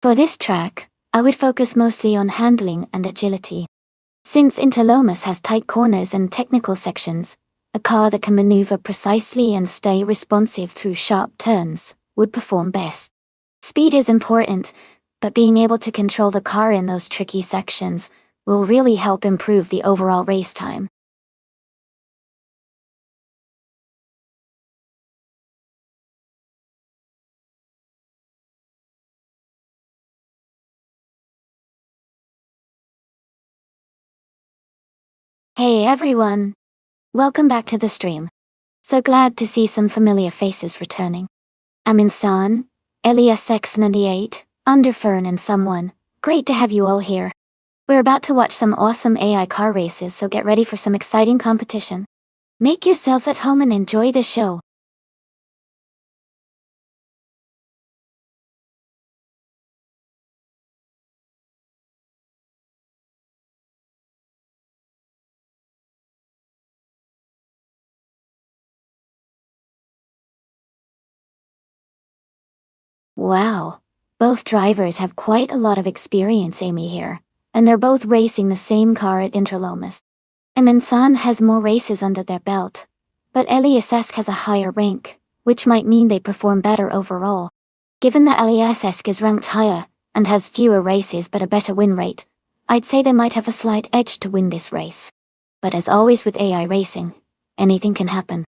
For this track, I would focus mostly on handling and agility. Since Interlomas has tight corners and technical sections, a car that can maneuver precisely and stay responsive through sharp turns would perform best. Speed is important, but being able to control the car in those tricky sections will really help improve the overall race time. Hey everyone! Welcome back to the stream. So glad to see some familiar faces returning. I'm Insan, LESX98, Underfern and someone. Great to have you all here. We're about to watch some awesome AI car races, so get ready for some exciting competition. Make yourselves at home and enjoy the show. Wow, both drivers have quite a lot of experience, Amy here, and they're both racing the same car at Interlomas. And Insan has more races under their belt, but LESS has a higher rank, which might mean they perform better overall. Given that LESS is ranked higher, and has fewer races but a better win rate, I'd say they might have a slight edge to win this race. But as always with AI racing, anything can happen.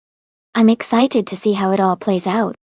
I'm excited to see how it all plays out.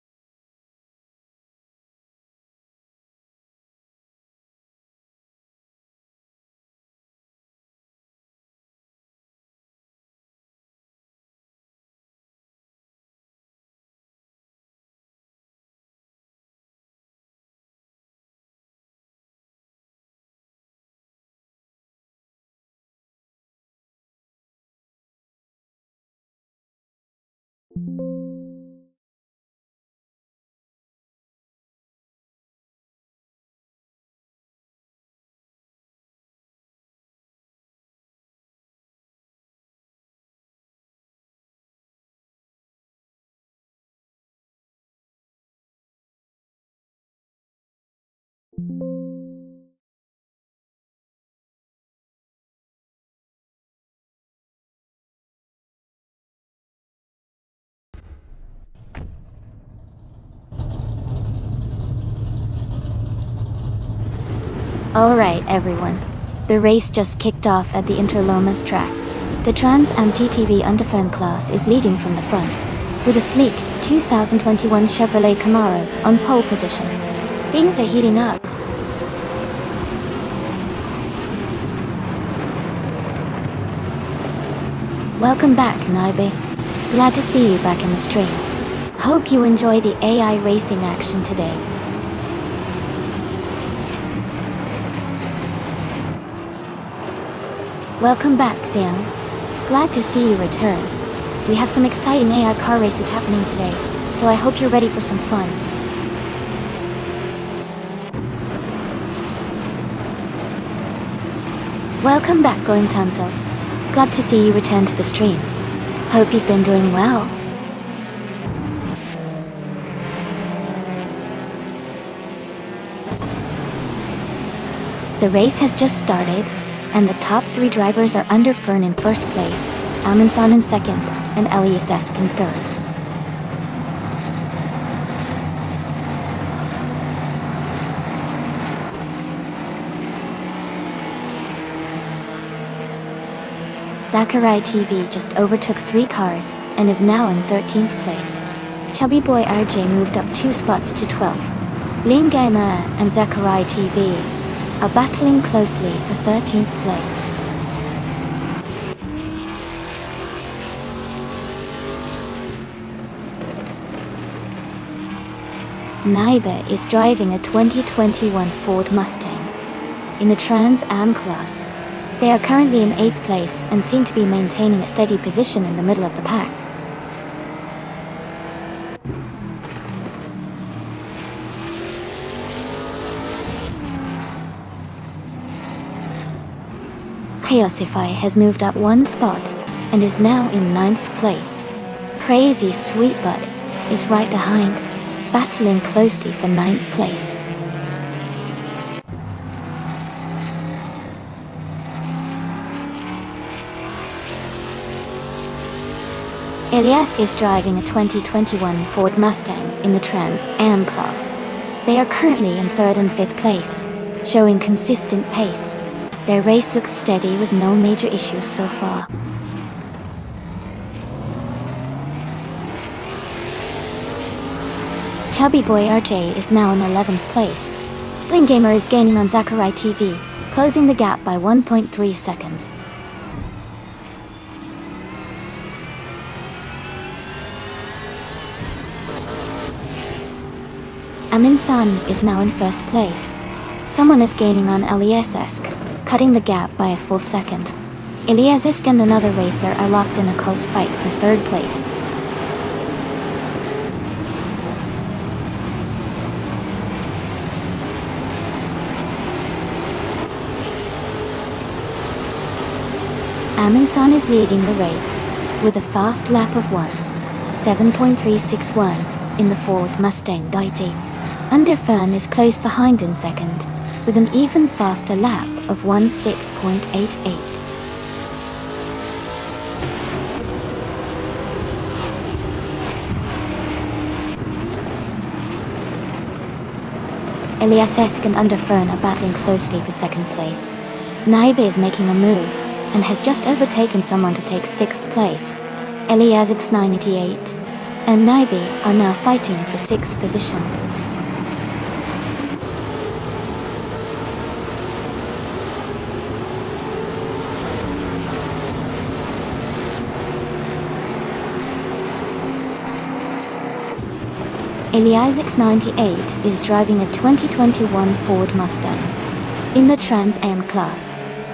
Alright everyone, the race just kicked off at the Interlomas track. The Trans Am TTV Underfern class is leading from the front, with a sleek 2021 Chevrolet Camaro on pole position. Things are heating up. Welcome back, Naibe. Glad to see you back in the stream. Hope you enjoy the AI racing action today. Welcome back, Xiang. Glad to see you return. We have some exciting AI car races happening today, so I hope you're ready for some fun. Welcome back, Going Tanto. Glad to see you return to the stream. Hope you've been doing well. The race has just started, and the top 3 drivers are Underfern in first place, Aminsan in second, and LESS in third. Sakurai TV just overtook 3 cars, and is now in 13th place. Chubby Boy RJ moved up 2 spots to 12th. Lean Gamer and Sakurai TV are battling closely for 13th place. Naibe is driving a 2021 Ford Mustang in the Trans Am class. They are currently in 8th place and seem to be maintaining a steady position in the middle of the pack. Chaosify has moved up 1 spot and is now in 9th place. Crazy Sweetbutt is right behind, battling closely for 9th place. Elias is driving a 2021 Ford Mustang in the Trans Am class. They are currently in 3rd and 5th place, showing consistent pace. Their race looks steady with no major issues so far. Chubby Boy RJ is now in 11th place. Bling Gamer is gaining on Zachary TV, closing the gap by 1.3 seconds. Amin San is now in 1st place. Someone is gaining on Eliasesk, cutting the gap by a full second. Eliasesk and another racer are locked in a close fight for 3rd place. Amin San is leading the race, with a fast lap of 7.361 in the Ford Mustang GT. Underfern is close behind in 2nd, with an even faster lap of 6.88. Eliasesk and Underfern are battling closely for 2nd place. Naibe is making a move, and has just overtaken someone to take 6th place. Eliasix 988 and Naibe are now fighting for 6th position. Eliasix 98 is driving a 2021 Ford Mustang in the Trans Am class.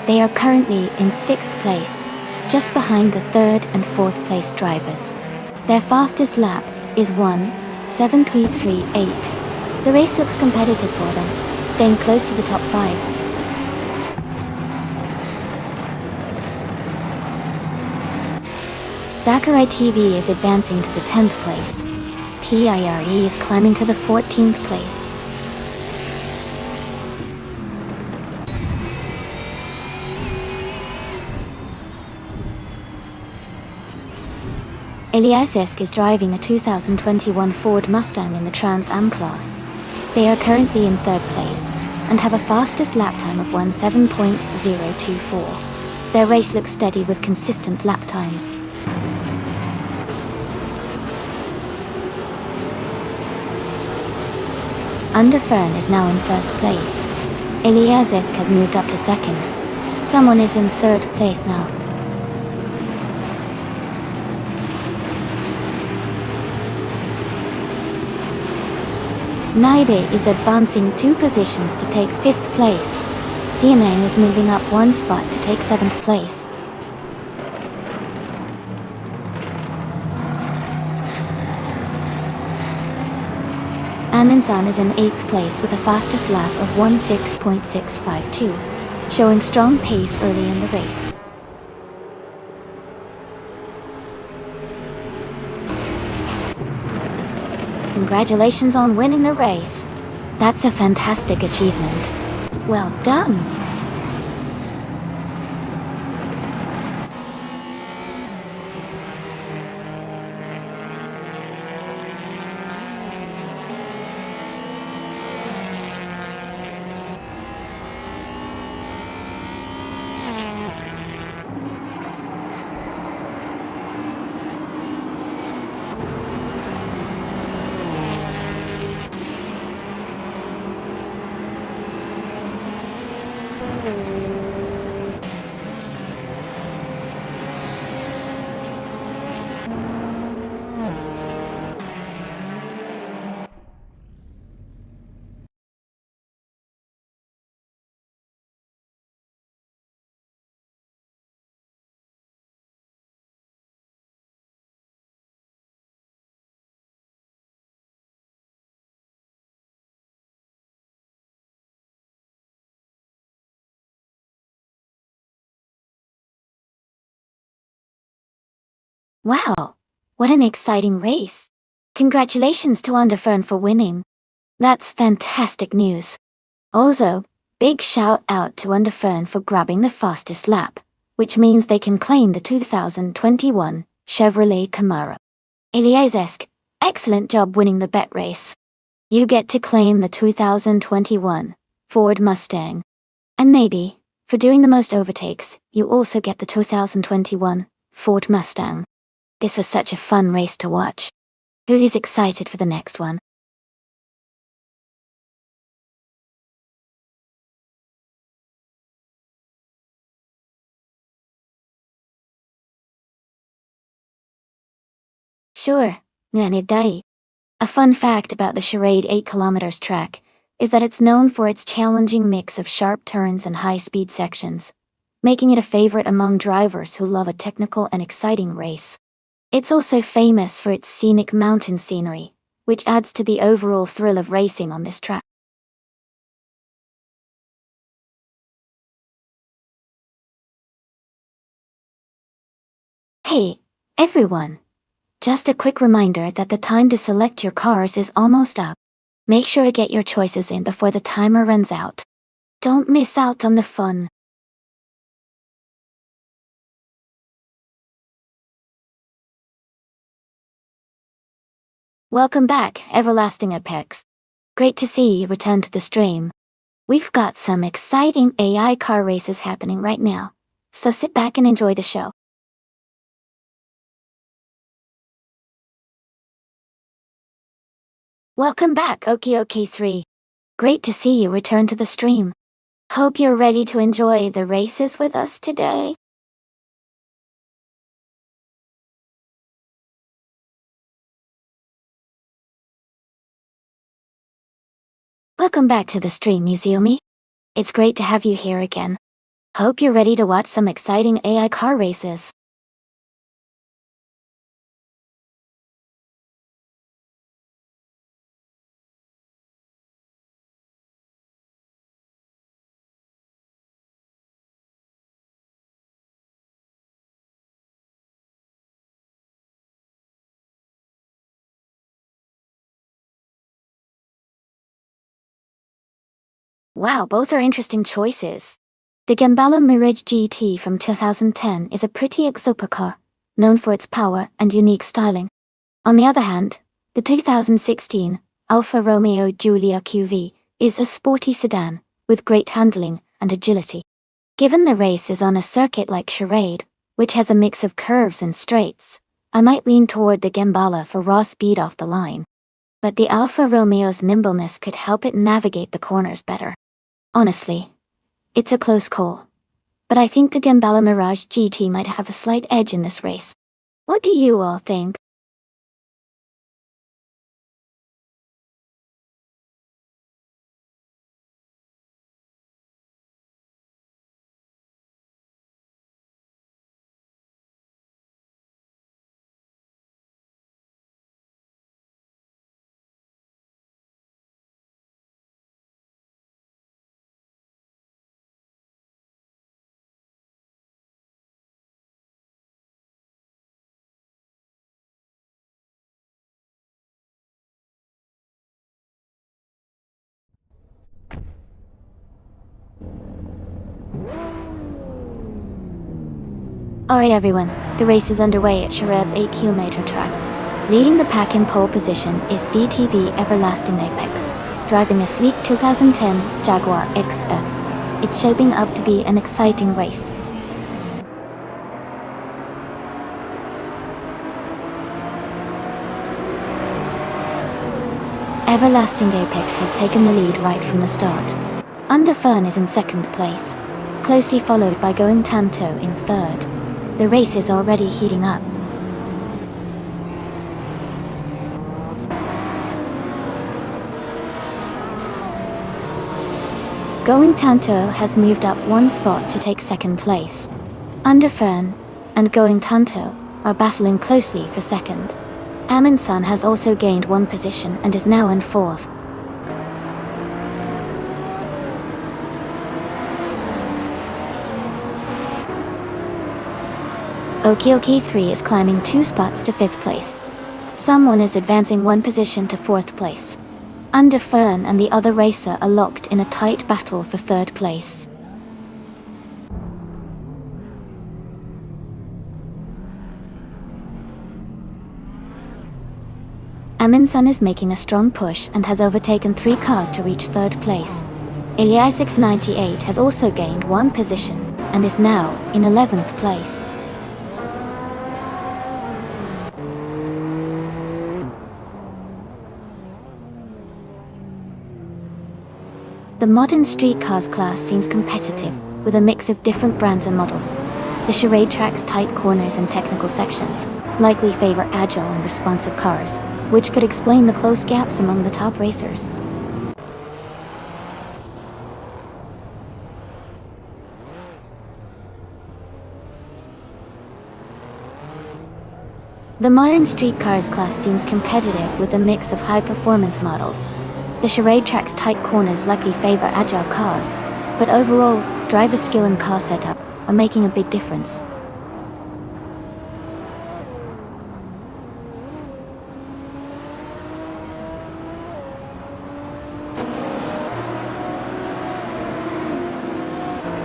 They are currently in 6th place, just behind the 3rd and 4th place drivers. Their fastest lap is 1:7.338. The race looks competitive for them, staying close to the top 5. Zachary TV is advancing to the 10th place. PIRE is climbing to the 14th place. Eliasesk is driving a 2021 Ford Mustang in the Trans Am class. They are currently in 3rd place, and have a fastest lap time of 17.024. Their race looks steady with consistent lap times. Underfern is now in 1st place. Eliasesk has moved up to 2nd. Someone is in 3rd place now. Naibe is advancing 2 positions to take 5th place. Xianang is moving up 1 spot to take 7th place. Aminsan is in 8th place with the fastest lap of 16.652, showing strong pace early in the race. Congratulations on winning the race. That's a fantastic achievement. Well done! Wow, what an exciting race. Congratulations to Underfern for winning. That's fantastic news. Also, big shout out to Underfern for grabbing the fastest lap, which means they can claim the 2021 Chevrolet Camaro. Eliasesk, excellent job winning the bet race. You get to claim the 2021 Ford Mustang. And maybe, for doing the most overtakes, you also get the 2021 Ford Mustang. This was such a fun race to watch. Who's excited for the next one? Sure, Nganidai. A fun fact about the Charade 8 km track is that it's known for its challenging mix of sharp turns and high-speed sections, making it a favorite among drivers who love a technical and exciting race. It's also famous for its scenic mountain scenery, which adds to the overall thrill of racing on this track. Hey, everyone! Just a quick reminder that the time to select your cars is almost up. Make sure to get your choices in before the timer runs out. Don't miss out on the fun. Welcome back, Everlasting Apex. Great to see you return to the stream. We've got some exciting AI car races happening right now, so sit back and enjoy the show. Welcome back, Okioki3. Great to see you return to the stream. Hope you're ready to enjoy the races with us today. Welcome back to the stream, Izumi. It's great to have you here again. Hope you're ready to watch some exciting AI car races. Wow, both are interesting choices. The Gambala Mirage GT from 2010 is a pretty exotic car, known for its power and unique styling. On the other hand, the 2016 Alfa Romeo Giulia QV is a sporty sedan, with great handling and agility. Given the race is on a circuit like Charade, which has a mix of curves and straights, I might lean toward the Gambala for raw speed off the line. But the Alfa Romeo's nimbleness could help it navigate the corners better. Honestly, it's a close call. But I think the Gambala Mirage GT might have a slight edge in this race. What do you all think? Alright everyone, the race is underway at Charade's 8 km track. Leading the pack in pole position is DTV Everlasting Apex, driving a sleek 2010 Jaguar XF. It's shaping up to be an exciting race. Everlasting Apex has taken the lead right from the start. Underfern is in second place, closely followed by Going Tanto in third. The race is already heating up. Going Tanto has moved up one spot to take second place. Underfern and Going Tanto are battling closely for second. Amundsen has also gained one position and is now in fourth. Okioki 3 is climbing 2 spots to 5th place. Someone is advancing 1 position to 4th place. Underfern and the other racer are locked in a tight battle for 3rd place. Amin-san is making a strong push and has overtaken 3 cars to reach 3rd place. Ilya 698 has also gained 1 position and is now in 11th place. The modern street cars class seems competitive, with a mix of different brands and models. The charade track's tight corners and technical sections likely favor agile and responsive cars, which could explain the close gaps among the top racers. The modern street cars class seems competitive with a mix of high-performance models. The charade track's tight corners likely favor agile cars, but overall, driver skill and car setup are making a big difference.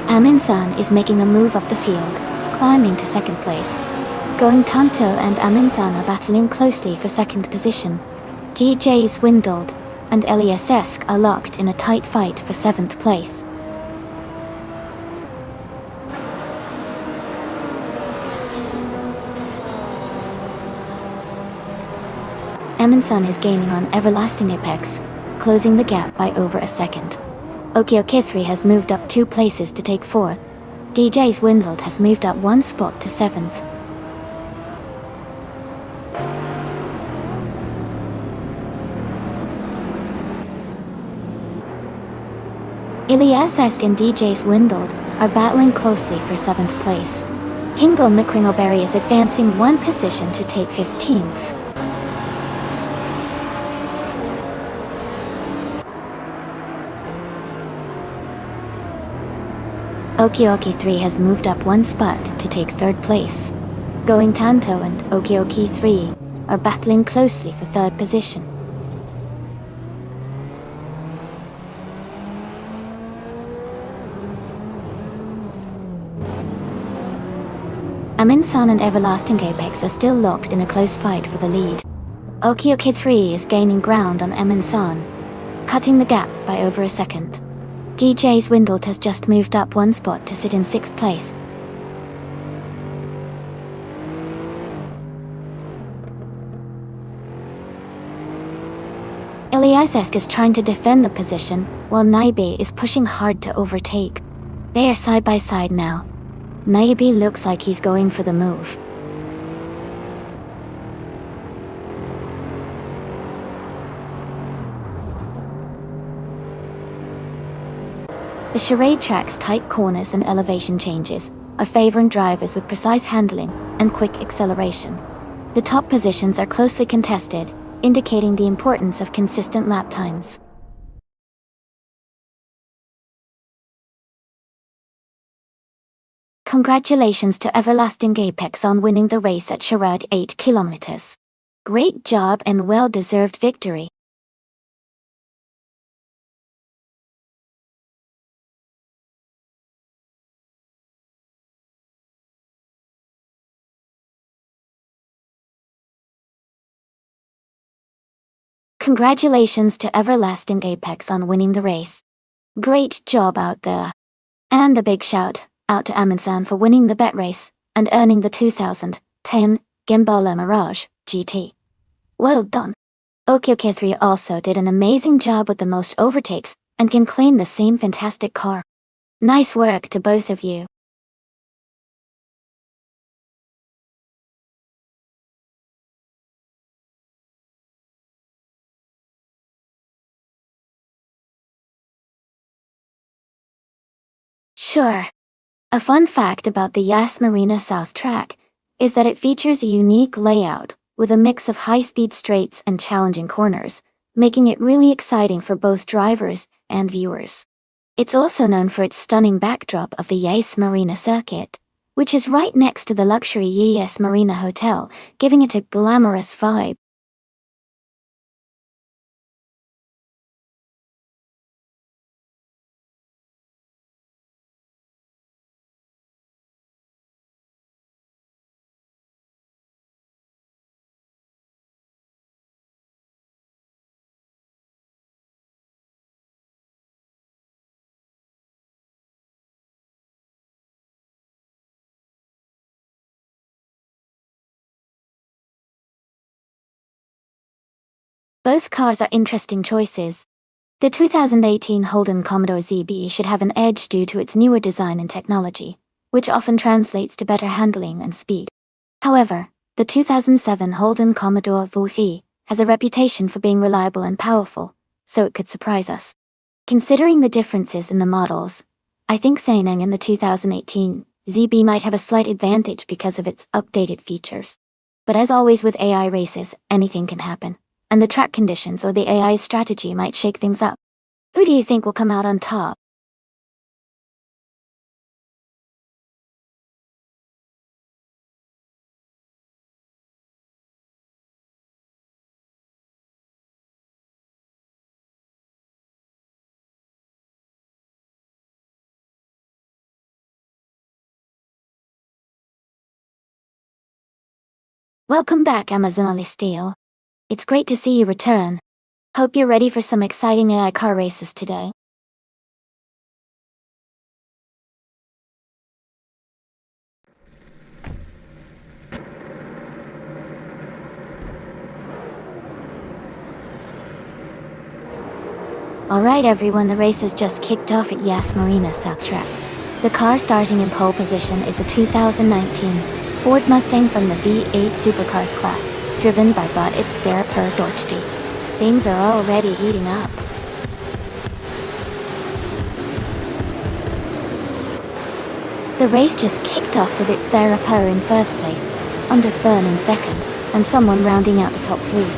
Amin-san is making a move up the field, climbing to 2nd place. Going Tanto and Amin-san are battling closely for 2nd position. DJ's Windled and Eliasesk are locked in a tight fight for 7th place. Amin-san is gaining on Everlasting Apex, closing the gap by over a second. Okyo-Kithri has moved up 2 places to take 4th. DJ's Windled has moved up 1 spot to 7th. Eliasesk and DJ's Windled are battling closely for 7th place. Hingle Mikringleberry is advancing 1 position to take 15th. Okioki 3 has moved up 1 spot to take 3rd place. Going Tanto and Okioki 3 are battling closely for 3rd position. Amin-san and Everlasting Apex are still locked in a close fight for the lead. Okioki 3 is gaining ground on Amin-san, cutting the gap by over a second. DJ's Windled has just moved up 1 spot to sit in 6th place. Eliasesk is trying to defend the position, while Naibe is pushing hard to overtake. They are side by side now. Naibe looks like he's going for the move. The charade track's tight corners and elevation changes are favoring drivers with precise handling and quick acceleration. The top positions are closely contested, indicating the importance of consistent lap times. Congratulations to Everlasting Apex on winning the race at Charade 8 kilometers. Great job and well-deserved victory. Congratulations to Everlasting Apex on winning the race. Great job out there. And a big shout out to Amin-san for winning the bet race and earning the 2010 Gimbala Mirage GT. Well done. Okyo-K3 also did an amazing job with the most overtakes and can claim the same fantastic car. Nice work to both of you. Sure. A fun fact about the Yas Marina South track is that it features a unique layout with a mix of high-speed straights and challenging corners, making it really exciting for both drivers and viewers. It's also known for its stunning backdrop of the Yas Marina circuit, which is right next to the luxury Yas Marina Hotel, giving it a glamorous vibe. Both cars are interesting choices. The 2018 Holden Commodore ZB should have an edge due to its newer design and technology, which often translates to better handling and speed. However, the 2007 Holden Commodore VE has a reputation for being reliable and powerful, so it could surprise us. Considering the differences in the models, I think saying in the 2018 ZB might have a slight advantage because of its updated features. But as always with AI races, anything can happen, and the track conditions or the AI's strategy might shake things up. Who do you think will come out on top? Welcome back, Amazon Steel. It's great to see you return. Hope you're ready for some exciting AI car races today. Alright everyone, the race has just kicked off at Yas Marina South Track. The car starting in pole position is a 2019 Ford Mustang from the V8 Supercars class, driven by Bot Sverre Per Dorchdy. Things are already heating up. The race just kicked off with its Sverre Per in first place, under Fern in second, and someone rounding out the top three.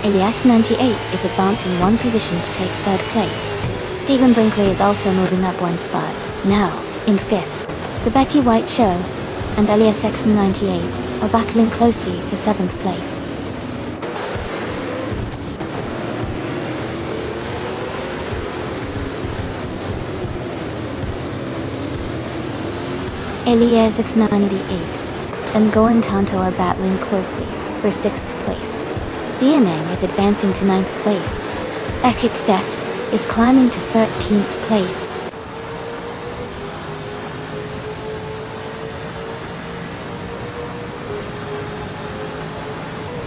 Elias 98 is advancing one position to take third place. Stephen Brinkley is also moving up one spot, now in fifth. The Betty White Show and Elias Exon 98 are battling closely for seventh place. Elias Exon 98 and Goen Tanto are battling closely for sixth place. Dianang is advancing to 9th place. Ekik Thefts is climbing to 13th place.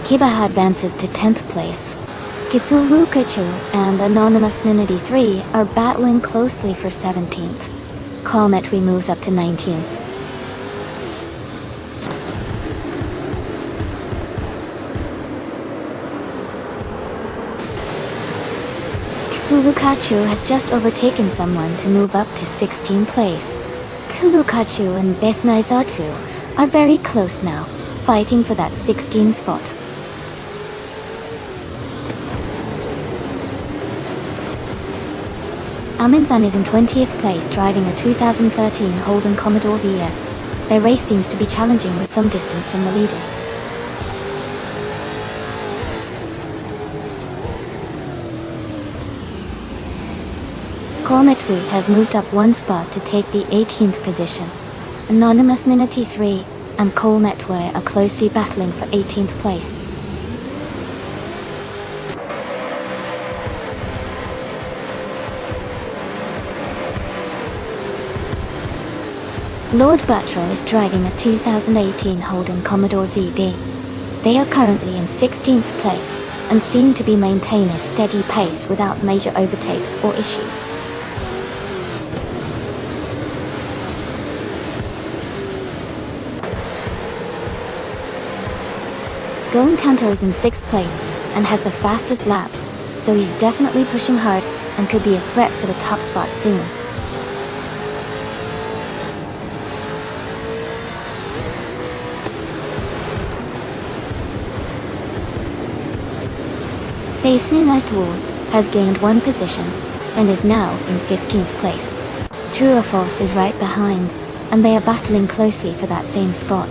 Kibaha advances to 10th place. Kithulukachu and Anonymous Ninity 3 are battling closely for 17th. Kalmetwi moves up to 19th. Kulukachu has just overtaken someone to move up to 16th place. Kulukachu and Besnaizatu are very close now, fighting for that 16th spot. Aminsan is in 20th place driving a 2013 Holden Commodore VF. Their race seems to be challenging with some distance from the leaders. Kalmetwi has moved up one spot to take the 18th position. Anonymous Ninity 3 and Kalmetwi are closely battling for 18th place. Lord Buttrell is driving a 2018 Holden Commodore ZB. They are currently in 16th place and seem to be maintaining a steady pace without major overtakes or issues. Goen Tanto is in 6th place and has the fastest lap, so he's definitely pushing hard and could be a threat for the top spot soon. Basin Nightwall has gained one position and is now in 15th place. True or False is right behind, and they are battling closely for that same spot.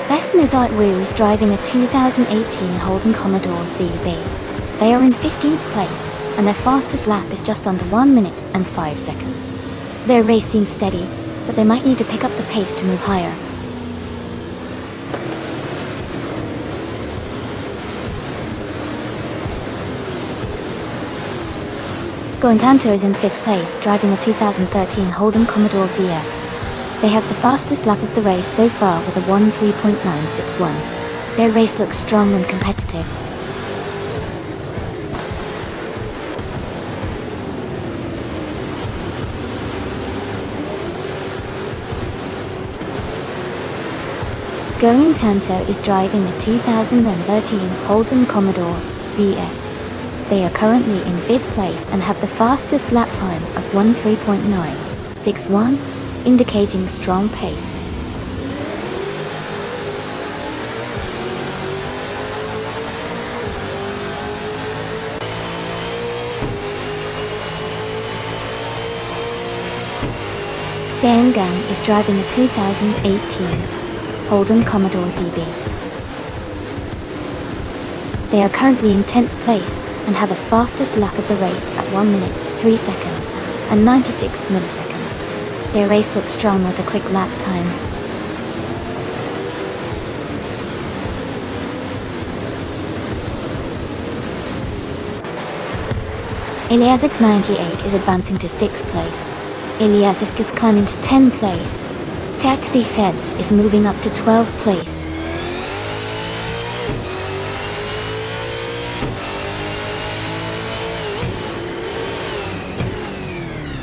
Besnazat Wu is driving a 2018 Holden Commodore ZB. They are in 15th place, and their fastest lap is just under 1 minute and 5 seconds. Their race seems steady, but they might need to pick up the pace to move higher. Tanto is in 5th place, driving a 2013 Holden Commodore VF. They have the fastest lap of the race so far with a 1:3.961. Their race looks strong and competitive. Tanto is driving a 2013 Holden Commodore VF. They are currently in 5th place and have the fastest lap time of 1:3.961, indicating strong pace. Gang is driving a 2018 Holden Commodore ZB. They are currently in 10th place and have the fastest lap of the race at 1 minute, 3 seconds, and 96 milliseconds. Their race looks strong with a quick lap time. Iliasix 98 is advancing to 6th place. Iliasix is climbing to 10th place. Kak the Feds is moving up to 12th place.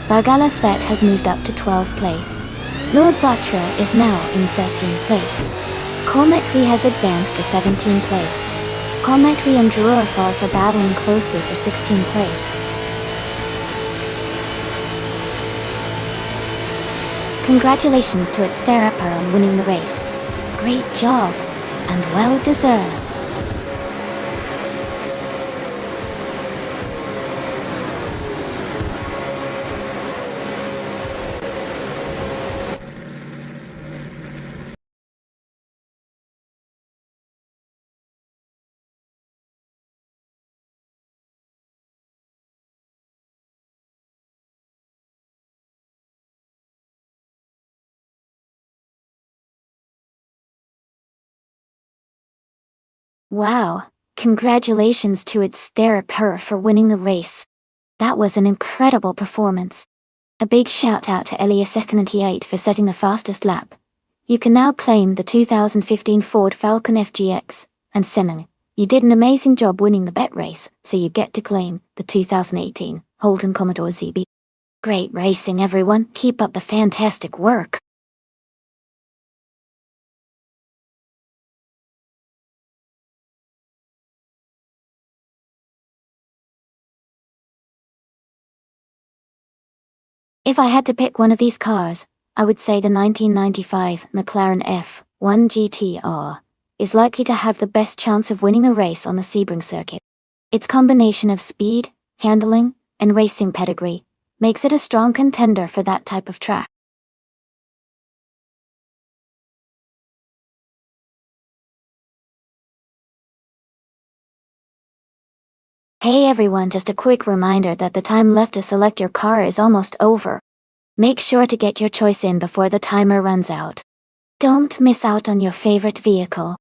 Bagala Svet has moved up to 12th place. Lord Batra is now in 13th place. Cormetri has advanced to 17th place. Cormetri and Drurafos are battling closely for 16th place. Congratulations to its Therapper on winning the race. Great job, and well deserved. Wow, congratulations to its Therapper for winning the race. That was an incredible performance. A big shout out to Elias78 for setting the fastest lap. You can now claim the 2015 Ford Falcon FGX, and Senan, you did an amazing job winning the bet race, so you get to claim the 2018 Holden Commodore ZB. Great racing everyone, keep up the fantastic work. If I had to pick one of these cars, I would say the 1995 McLaren F1 GTR is likely to have the best chance of winning a race on the Sebring circuit. Its combination of speed, handling, and racing pedigree makes it a strong contender for that type of track. Hey everyone, just a quick reminder that the time left to select your car is almost over. Make sure to get your choice in before the timer runs out. Don't miss out on your favorite vehicle.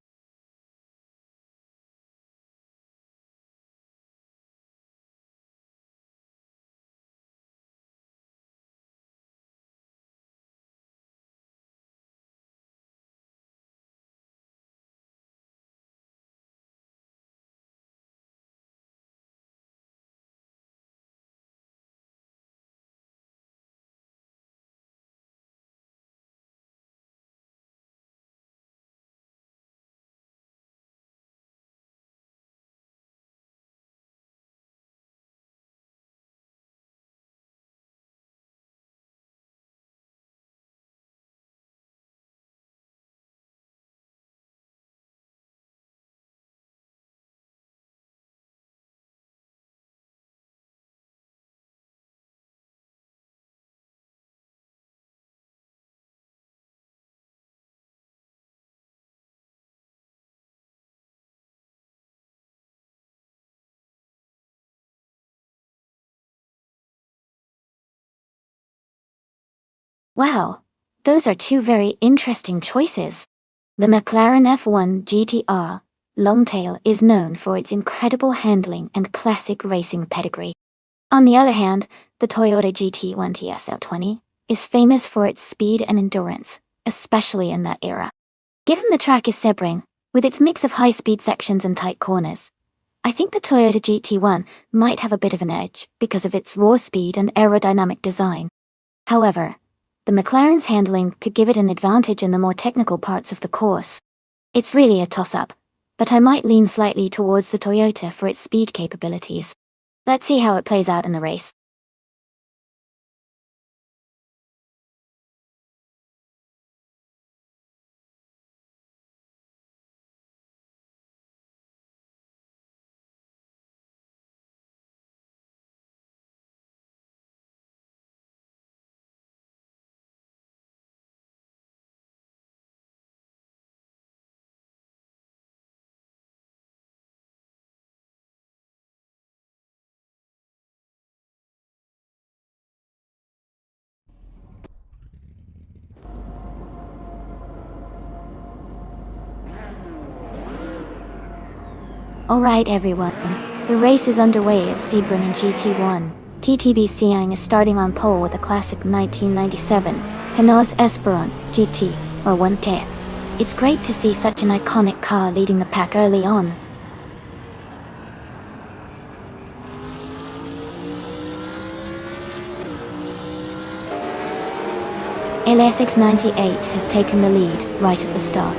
Wow, those are two very interesting choices. The McLaren F1 GTR Longtail is known for its incredible handling and classic racing pedigree. On the other hand, the Toyota GT1 TS20 is famous for its speed and endurance, especially in that era. Given the track is Sebring, with its mix of high-speed sections and tight corners, I think the Toyota GT1 might have a bit of an edge because of its raw speed and aerodynamic design. However, the McLaren's handling could give it an advantage in the more technical parts of the course. It's really a toss-up, but I might lean slightly towards the Toyota for its speed capabilities. Let's see how it plays out in the race. Alright everyone, the race is underway at Sebring in GT1. TTB Siang is starting on pole with a classic 1997 Hinaus Esperon GT, or 110. It's great to see such an iconic car leading the pack early on. LSX98 has taken the lead right at the start.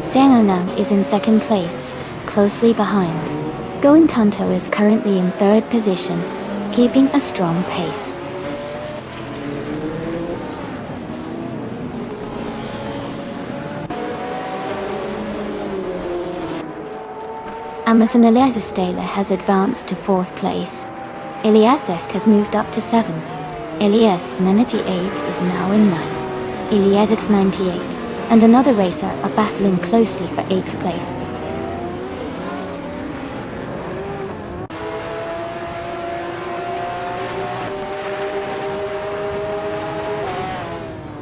Sangonang is in second place, closely behind. Going Tanto is currently in third position, keeping a strong pace. Amazon Eliasestela has advanced to fourth place. Eliasesk has moved up to 7. Elias 98 is now in 9. Eliasix 98 and another racer are battling closely for 8th place.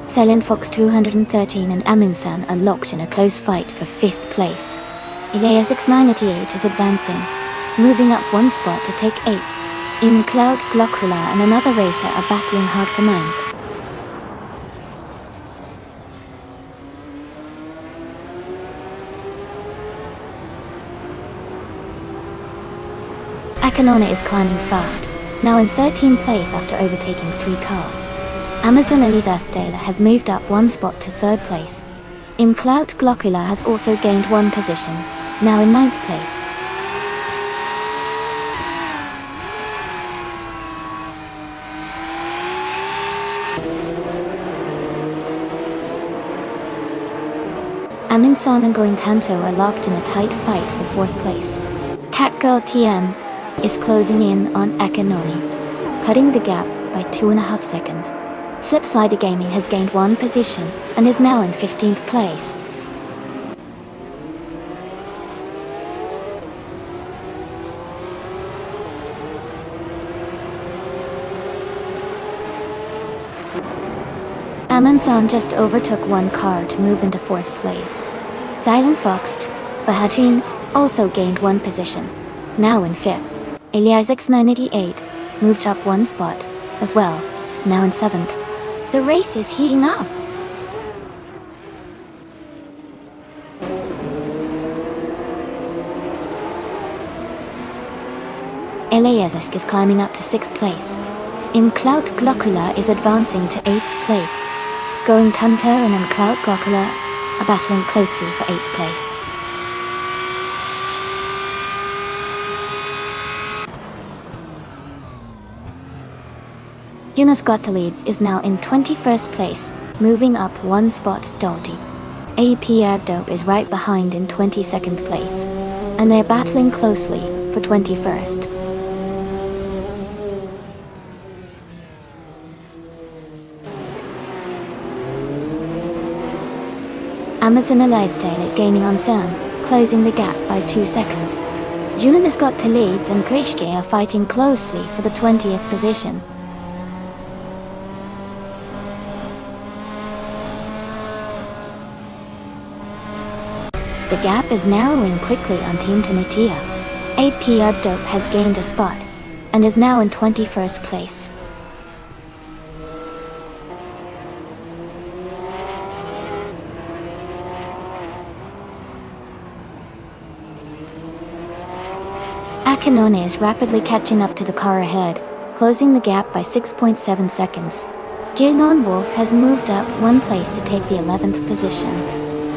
Silent Fox 213 and Aminsan are locked in a close fight for 5th place. Eliasix 98 is advancing, moving up one spot to take 8th. In Cloud Glockula and another racer are battling hard for 9th. Akanona is climbing fast, now in 13th place after overtaking 3 cars. Amazon Eliasestela has moved up one spot to 3rd place. Cloud Glockula has also gained one position, now in 9th place. Aminsan and Going Tanto are locked in a tight fight for 4th place. Catgirl TM is closing in on Akanoni, cutting the gap by 2.5 seconds. Slipslider Gaming has gained one position and is now in 15th place. Amansan just overtook one car to move into 4th place. Silent Fox Bahadrin also gained one position, now in 5th. Eliasix 988 moved up one spot as well, now in 7th. The race is heating up. Eliasix is climbing up to 6th place. Cloud Glockula is advancing to 8th place. Going Tanto and Cloud Glockula are battling closely for 8th place. Yunus Gottliebs is now in 21st place, moving up one spot. Dolty. AP Abdope is right behind in 22nd place, and they're battling closely for 21st. Amazon Eliasestela is gaining on Sam, closing the gap by 2 seconds. Julian Gottliebs and Krishke are fighting closely for the 20th position. The gap is narrowing quickly on Team Tinatia. AP Abdope has gained a spot, and is now in 21st place. Akinone is rapidly catching up to the car ahead, closing the gap by 6.7 seconds. Jilon Wolf has moved up one place to take the 11th position.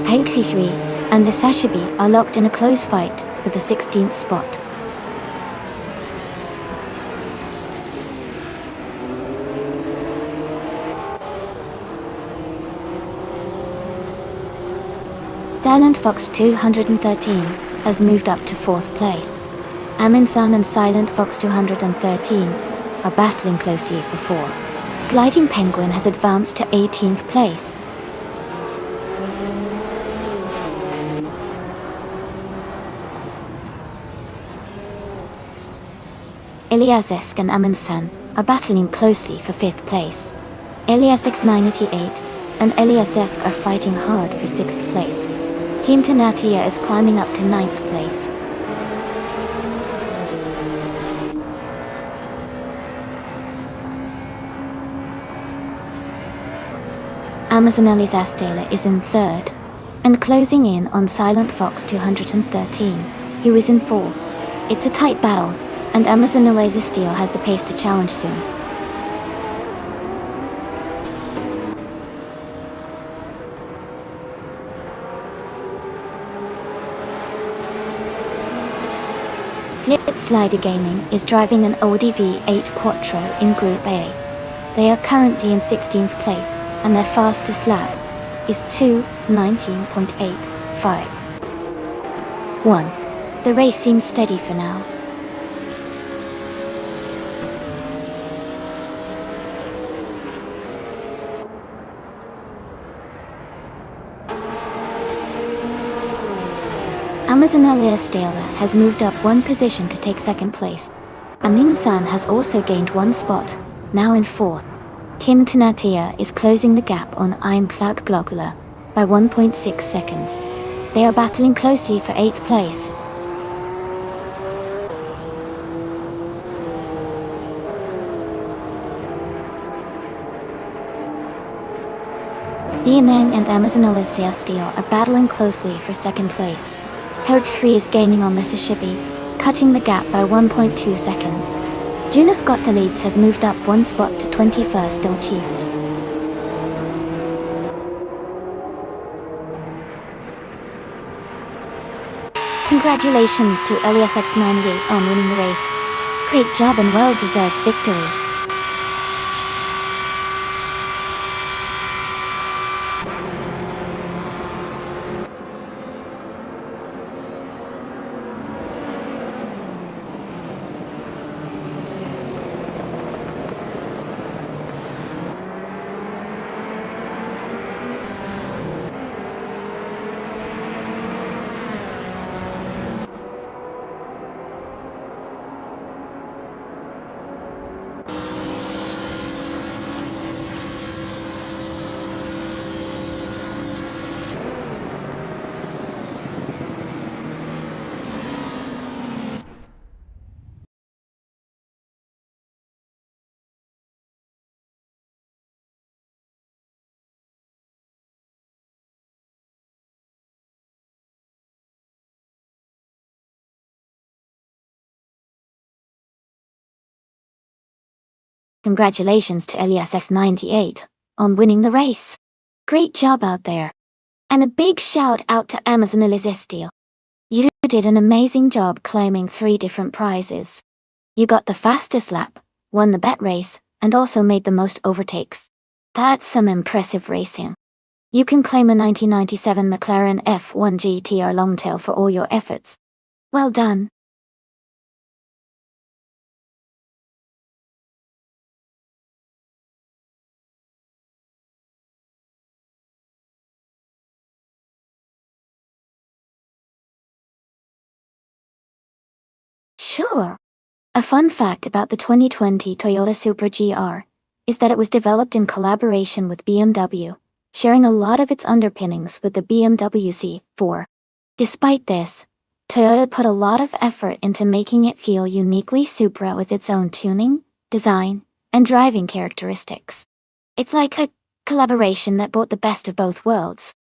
Pankri 3 and the Sashibi are locked in a close fight for the 16th spot. Silent Fox 213 has moved up to 4th place. Aminsan and Silent Fox 213 are battling closely for 4. Gliding Penguin has advanced to 18th place. Eliasesk and Aminsan are battling closely for 5th place. Eliasesk 988 and Eliasesk are fighting hard for 6th place. Team Tenatia is climbing up to 9th place. Amazon Elizastela is in 3rd, and closing in on Silent Fox 213, who is in 4th. It's a tight battle, and Amazon Elizastela has the pace to challenge soon. Slip Slider Gaming is driving an Audi V8 Quattro in Group A. They are currently in 16th place, and their fastest lap is 2:19.85. 1. The race seems steady for now. Amazon Elizastela has moved up one position to take 2nd place. Amin-san has also gained 1 spot, now in 4th. Tim Tenatia is closing the gap on Ironclad Glocula by 1.6 seconds. They are battling closely for 8th place. DNN and Amazon Elizastela are battling closely for 2nd place. Code 3 is gaining on the Sashibi, cutting the gap by 1.2 seconds. Juna Scott Deletes has moved up 1 spot to 21st LT. Congratulations to LSX98 on winning the race. Great job and well-deserved victory. Congratulations to LSX98 on winning the race. Great job out there. And a big shout out to Amazon Elizastela. You did an amazing job claiming 3 different prizes. You got the fastest lap, won the bet race, and also made the most overtakes. That's some impressive racing. You can claim a 1997 McLaren F1 GTR Longtail for all your efforts. Well done. Sure. A fun fact about the 2020 Toyota Supra GR is that it was developed in collaboration with BMW, sharing a lot of its underpinnings with the BMW Z4. Despite this, Toyota put a lot of effort into making it feel uniquely Supra with its own tuning, design, and driving characteristics. It's like a collaboration that brought the best of both worlds.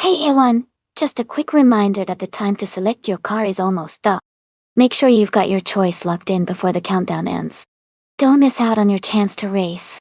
Hey everyone, just a quick reminder that the time to select your car is almost up. Make sure you've got your choice locked in before the countdown ends. Don't miss out on your chance to race.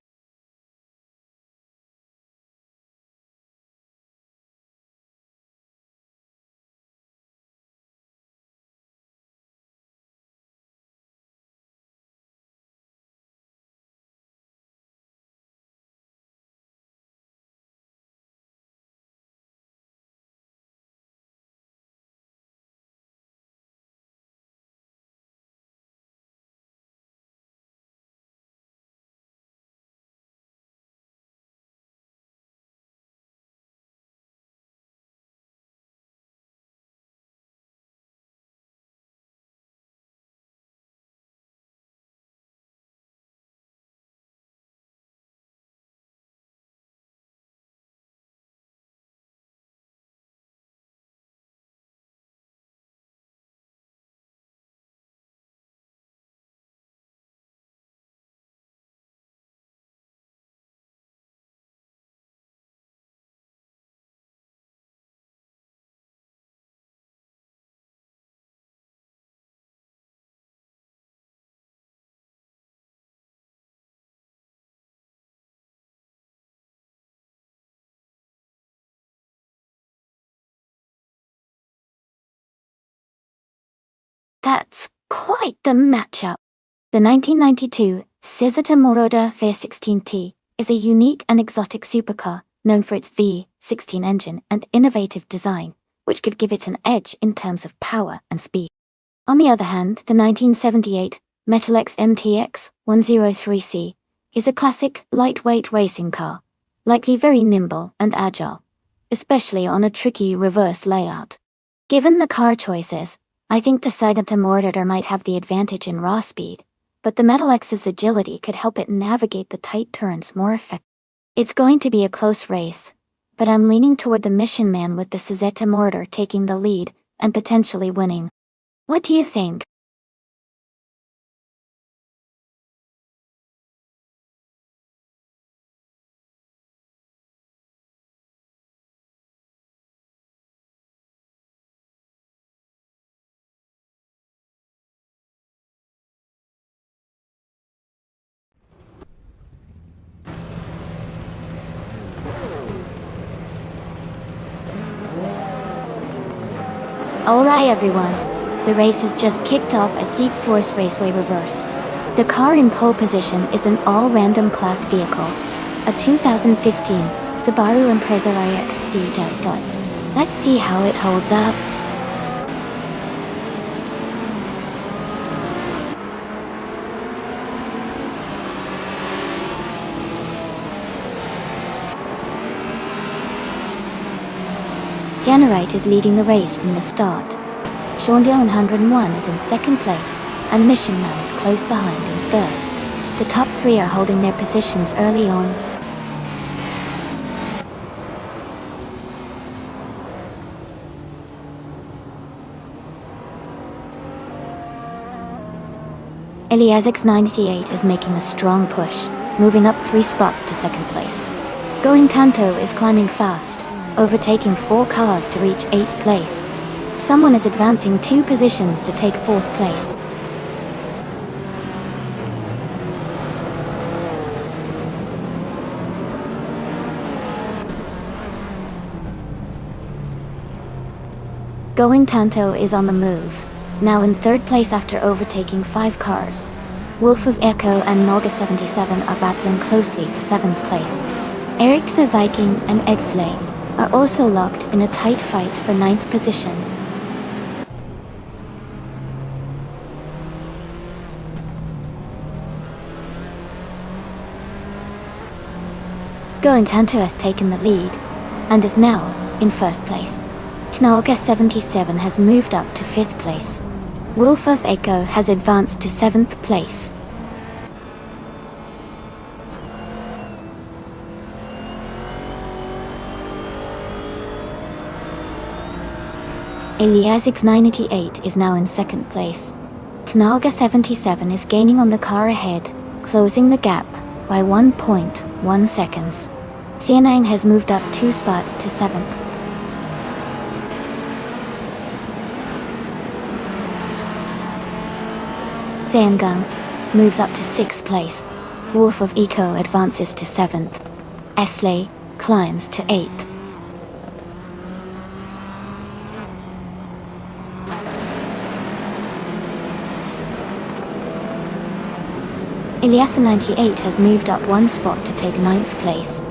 That's quite the matchup. The 1992 Suzuki Moroda V16T is a unique and exotic supercar known for its V16 engine and innovative design, which could give it an edge in terms of power and speed. On the other hand, the 1978 Metalex MTX 103C is a classic, lightweight racing car, likely very nimble and agile, especially on a tricky reverse layout. Given the car choices, I think the Suzuki Moroda might have the advantage in raw speed, but the Metalex's agility could help it navigate the tight turns more effectively. It's going to be a close race, but I'm leaning toward the mission man with the Suzuki Moroda taking the lead and potentially winning. What do you think? Alright everyone, the race has just kicked off at Deep Forest Raceway Reverse. The car in pole position is an all-random class vehicle, a 2015 Subaru Impreza RX-D. Let's see how it holds up. Generite is leading the race from the start. Shondale 101 is in second place, and Mission Man is close behind in third. The top three are holding their positions early on. Eliasix 98 is making a strong push, moving up 3 spots to second place. Going Tanto is climbing fast, overtaking 4 cars to reach 8th place. Someone is advancing 2 positions to take 4th place. Going Tanto is on the move, now in 3rd place after overtaking 5 cars. Wolf of Echo and Noga 77 are battling closely for 7th place. Eric the Viking and Ed Slay are also locked in a tight fight for 9th position. Going Tanto has taken the lead, and is now in 1st place. Knalga 77 has moved up to 5th place. Wolf of Echo has advanced to 7th place. Elias X98 is now in second place. Knaga 77 is gaining on the car ahead, closing the gap by 1.1 seconds. Xianang has moved up 2 spots to 7th. Xiangang moves up to 6th place. Wolf of Eco advances to 7th. Esley climbs to 8th. Ilyasa 98 has moved up 1 spot to take 9th place.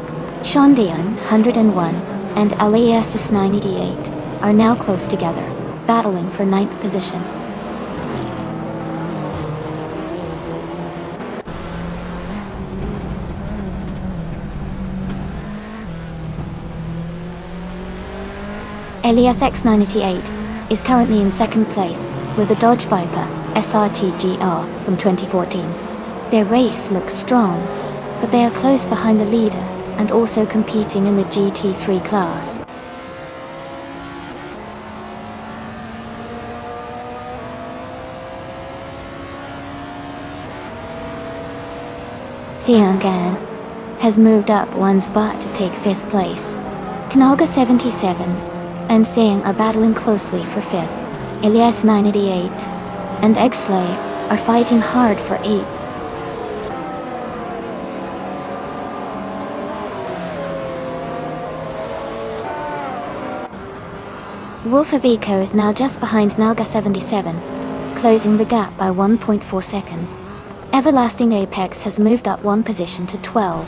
Shondian 101 and Elias 98 are now close together, battling for 9th position. Elias X98 is currently in 2nd place with a Dodge Viper SRT GR from 2014. Their race looks strong, but they are close behind the leader and also competing in the GT3 class. Xiangan has moved up 1 spot to take 5th place. Knaga 77 and Xiang are battling closely for 5th. Elias 98 and Exley are fighting hard for 8th. Wolf of Eco is now just behind Naga 77, closing the gap by 1.4 seconds. Everlasting Apex has moved up 1 position to 12.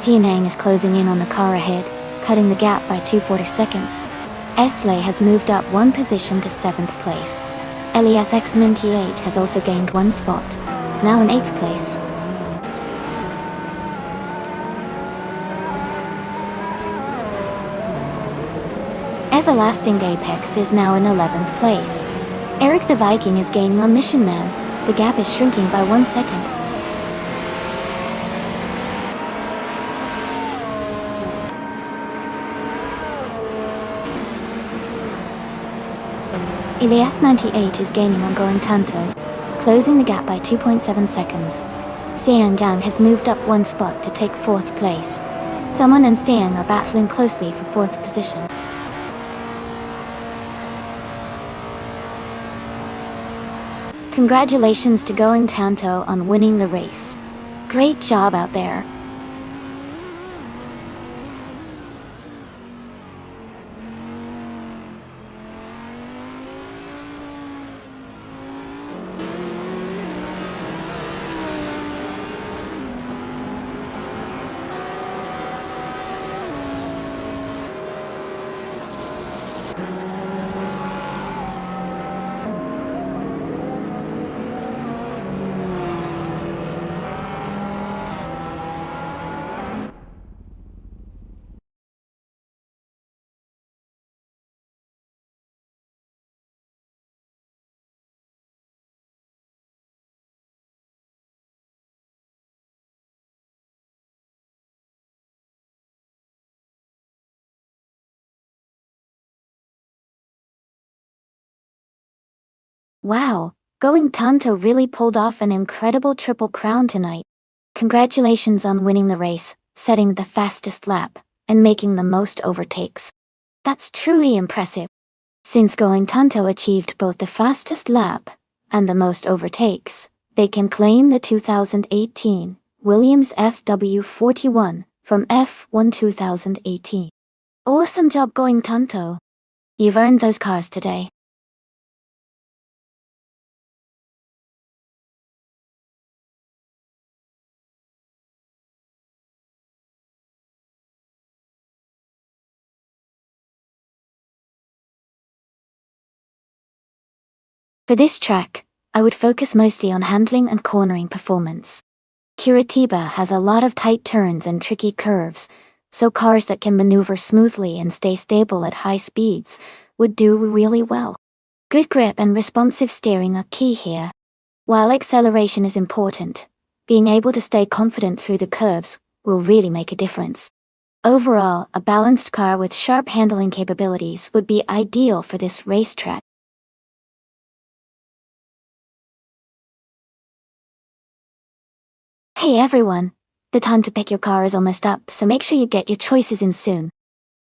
Tianang is closing in on the car ahead, cutting the gap by 240 seconds. Esley has moved up 1 position to 7th place. Elias X98 has also gained 1 spot, now in 8th place. Everlasting Apex is now in 11th place. Eric the Viking is gaining on Mission Man. The gap is shrinking by 1 second. Elias 98 is gaining on Going Tanto, closing the gap by 2.7 seconds. Xiangang has moved up 1 spot to take 4th place. Someone and Xiang are battling closely for 4th position. Congratulations to Going Tanto on winning the race. Great job out there. Wow, Going Tanto really pulled off an incredible triple crown tonight. Congratulations on winning the race, setting the fastest lap, and making the most overtakes. That's truly impressive. Since Going Tanto achieved both the fastest lap and the most overtakes, they can claim the 2018 Williams FW41 from F1 2018. Awesome job, Going Tanto. You've earned those cars today. For this track, I would focus mostly on handling and cornering performance. Curitiba has a lot of tight turns and tricky curves, so cars that can maneuver smoothly and stay stable at high speeds would do really well. Good grip and responsive steering are key here. While acceleration is important, being able to stay confident through the curves will really make a difference. Overall, a balanced car with sharp handling capabilities would be ideal for this racetrack. Hey everyone! The time to pick your car is almost up, so make sure you get your choices in soon.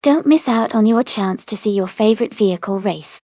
Don't miss out on your chance to see your favorite vehicle race.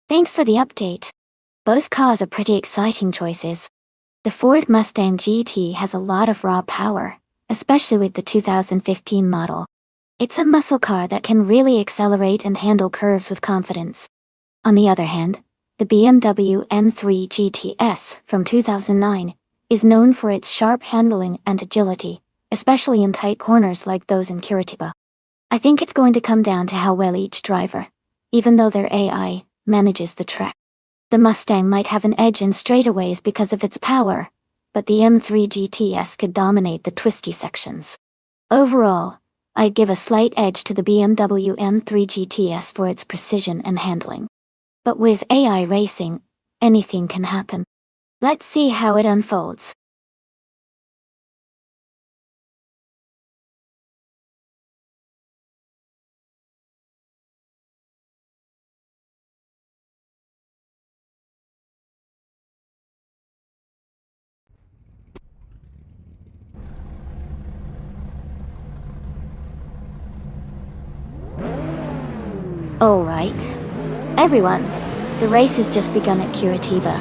Thanks for the update. Both cars are pretty exciting choices. The Ford Mustang GT has a lot of raw power, especially with the 2015 model. It's a muscle car that can really accelerate and handle curves with confidence. On the other hand, the BMW M3 GTS from 2009 is known for its sharp handling and agility, especially in tight corners like those in Curitiba. I think it's going to come down to how well each driver, even though their AI, manages the track. The Mustang might have an edge in straightaways because of its power, but the M3 GTS could dominate the twisty sections. Overall, I'd give a slight edge to the BMW M3 GTS for its precision and handling. But with AI racing, anything can happen. Let's see how it unfolds. Alright. Everyone, the race has just begun at Curitiba,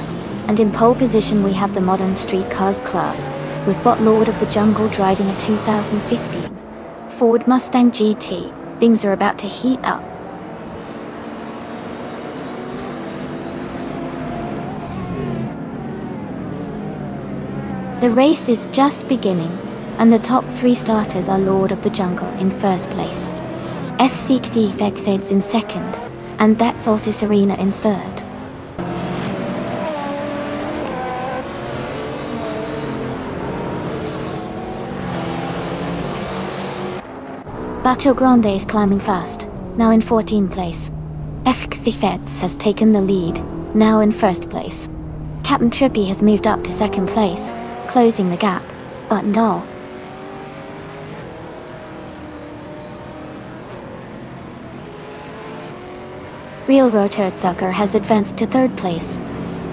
and in pole position we have the modern street cars class, with Bot Lord of the Jungle driving a 2015 Ford Mustang GT. Things are about to heat up. The race is just beginning, and the top 3 starters are Lord of the Jungle in first place, FC Thefeds in second, and That's Altis Arena in third. Bacio Grande is climbing fast, now in 14th place. Thefeds has taken the lead, now in first place. Captain Trippy has moved up to second place, closing the gap, but no. Real Roterzucker has advanced to third place.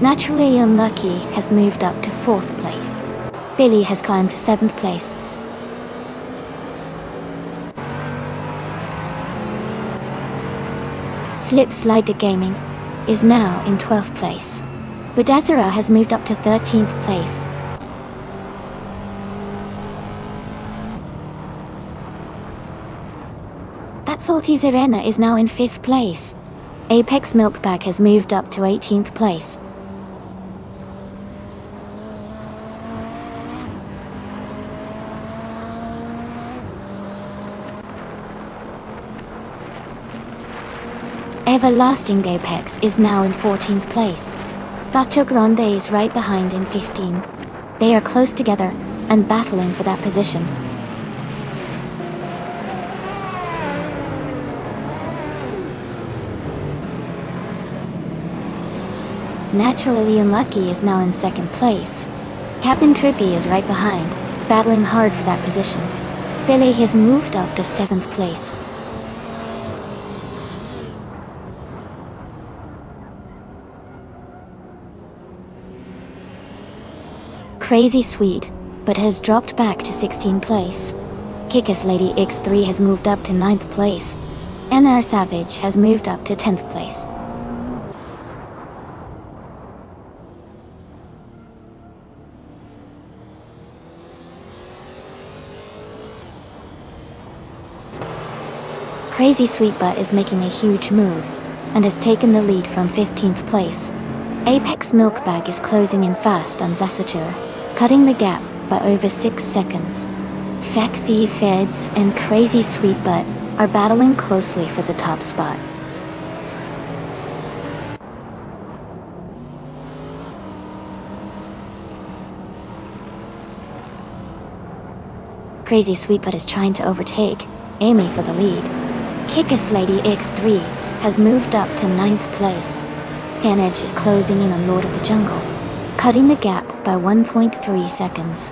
Naturally Unlucky has moved up to fourth place. Billy has climbed to seventh place. Slip Slider Gaming is now in 12th place. Budazera has moved up to 13th place. That's Altis Arena is now in 5th place. Apex Milkbag has moved up to 18th place. Everlasting Apex is now in 14th place. Bacio Grande is right behind in 15. They are close together and battling for that position. Naturally Unlucky is now in second place. Captain Trippy is right behind. battling hard for that position. Billy has moved up to 7th place. Crazy Sweet, but has dropped back to 16th place. Kick-Ass Lady X3 has moved up to 9th place. NR Savage has moved up to 10th place. Crazy Sweet Butt is making a huge move, and has taken the lead from 15th place. Apex Milkbag is closing in fast on Zasatur, cutting the gap by over 6 seconds. Feck the Feds and Crazy Sweet Butt are battling closely for the top spot. Crazy Sweet Butt is trying to overtake Amy for the lead. Kick-Ass Lady X3 has moved up to 9th place. Edge is closing in on Lord of the Jungle, cutting the gap by 1.3 seconds.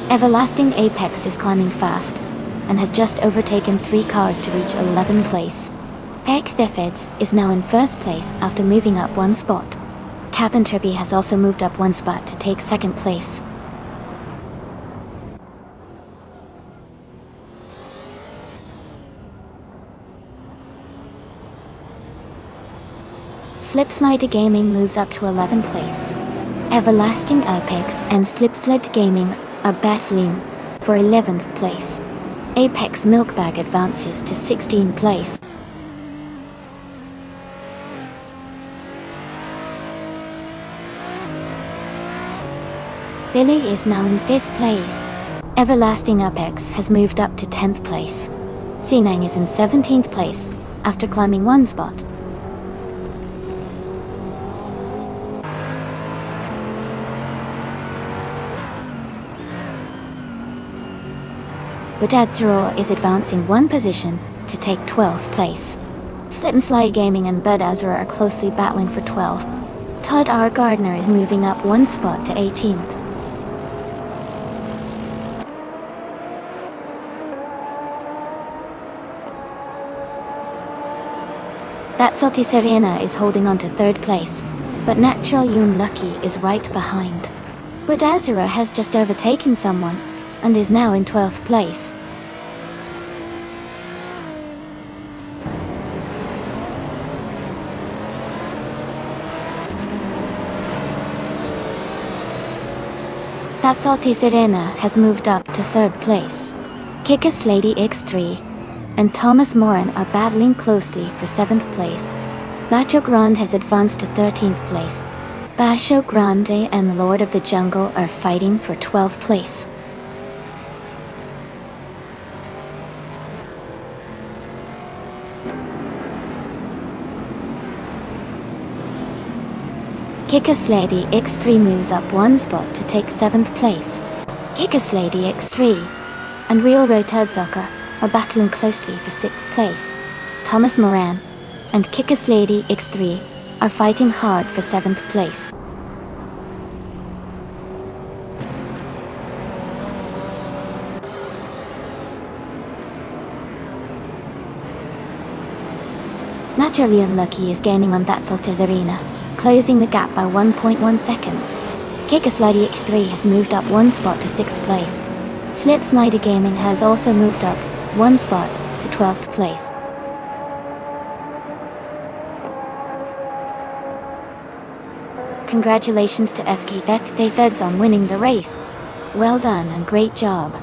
Everlasting Apex is climbing fast, and has just overtaken 3 cars to reach 11th place. Peck the Feds is now in 1st place after moving up 1 spot. Captain Trippy has also moved up 1 spot to take 2nd place. Slipslide Gaming moves up to 11th place. Everlasting Apex and Slipslide Gaming are battling for 11th place. Apex Milkbag advances to 16th place. Billy is now in 5th place. Everlasting Apex has moved up to 10th place. Sinang is in 17th place after climbing 1 spot. Budadsuro is advancing 1 position to take 12th place. Slip and Slide Gaming and Budadsuro are closely battling for 12th. Todd R. Gardner is moving up 1 spot to 18th. That Salty Serena is holding on to 3rd place, but Natural Yoon Lucky is right behind. Budadsuro has just overtaken someone, and is now in 12th place. That Salty Serena has moved up to 3rd place. Kick-Ass Lady X3 and Thomas Moran are battling closely for 7th place. Bacho Grande has advanced to 13th place. Bacho Grande and Lord of the Jungle are fighting for 12th place. Kick-Ass Lady X3 moves up 1 spot to take 7th place. Kick-Ass Lady X3 and Real Rotard Soccer are battling closely for 6th place. Thomas Moran and Kick-Ass Lady X3 are fighting hard for 7th place. Naturally Unlucky is gaining on That Salty Serena, closing the gap by 1.1 seconds. Kick-Ass Lady X3 has moved up 1 spot to 6th place. Slip Snyder Gaming has also moved up 1 spot to 12th place. Congratulations to FK Vec Feds on winning the race. Well done and great job.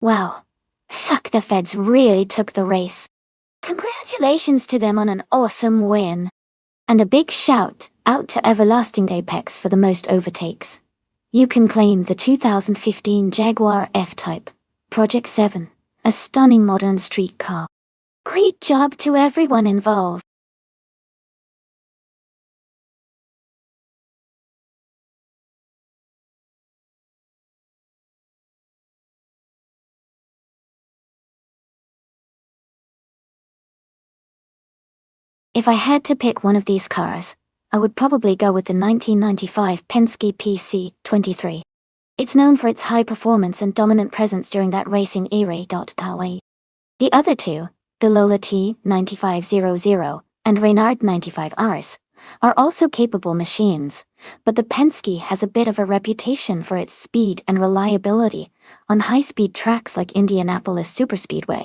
Wow. Fuck, the feds really took the race. Congratulations to them on an awesome win. And a big shout out to Everlasting Apex for the most overtakes. You can claim the 2015 Jaguar F-Type, Project 7, a stunning modern street car. Great job to everyone involved. If I had to pick one of these cars, I would probably go with the 1995 Penske PC-23. It's known for its high performance and dominant presence during that racing era. The other two, the Lola T9500 and Reynard 95Rs, are also capable machines, but the Penske has a bit of a reputation for its speed and reliability on high-speed tracks like Indianapolis Superspeedway.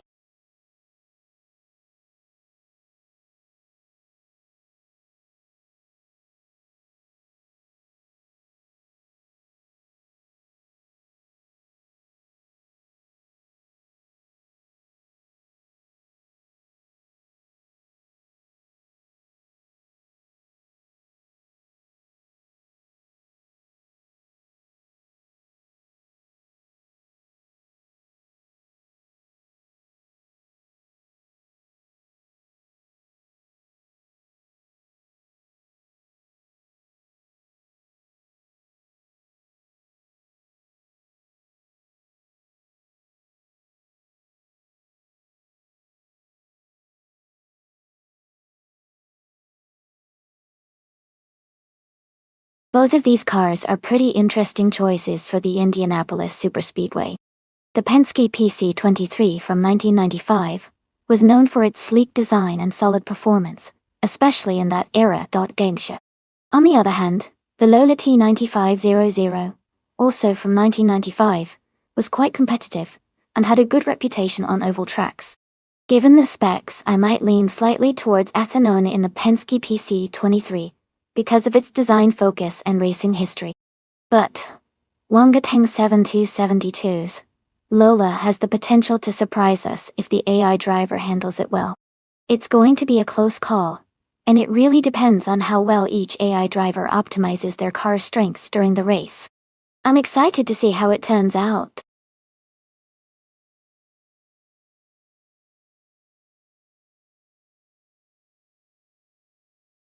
Both of these cars are pretty interesting choices for the Indianapolis Superspeedway. The Penske PC-23 from 1995 was known for its sleek design and solid performance, especially in that era. Gangsha. On the other hand, the Lola T9500, also from 1995, was quite competitive and had a good reputation on oval tracks. Given the specs, I might lean slightly towards Athenone in the Penske PC-23 because of its design focus and racing history. But Wangateng 7272's Lola has the potential to surprise us if the AI driver handles it well. It's going to be a close call, and it really depends on how well each AI driver optimizes their car's strengths during the race. I'm excited to see how it turns out.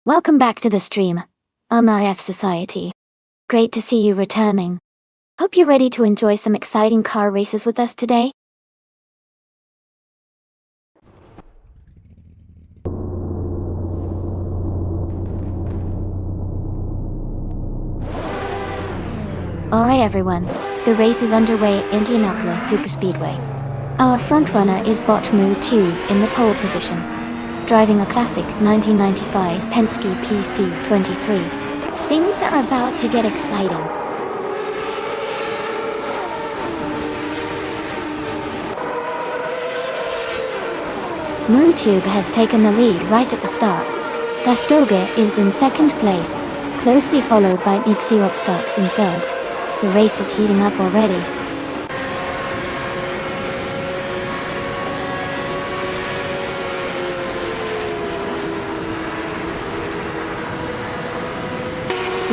Welcome back to the stream, MRF Society. Great to see you returning. Hope you're ready to enjoy some exciting car races with us today. Alright everyone, the race is underway at Indianapolis Superspeedway. Our frontrunner is Botmu 2 in the pole position, driving a classic 1995 Penske PC-23. Things are about to get exciting. Mutube has taken the lead right at the start. Gastoge is in second place, closely followed by Mitsuropstocks in third. The race is heating up already.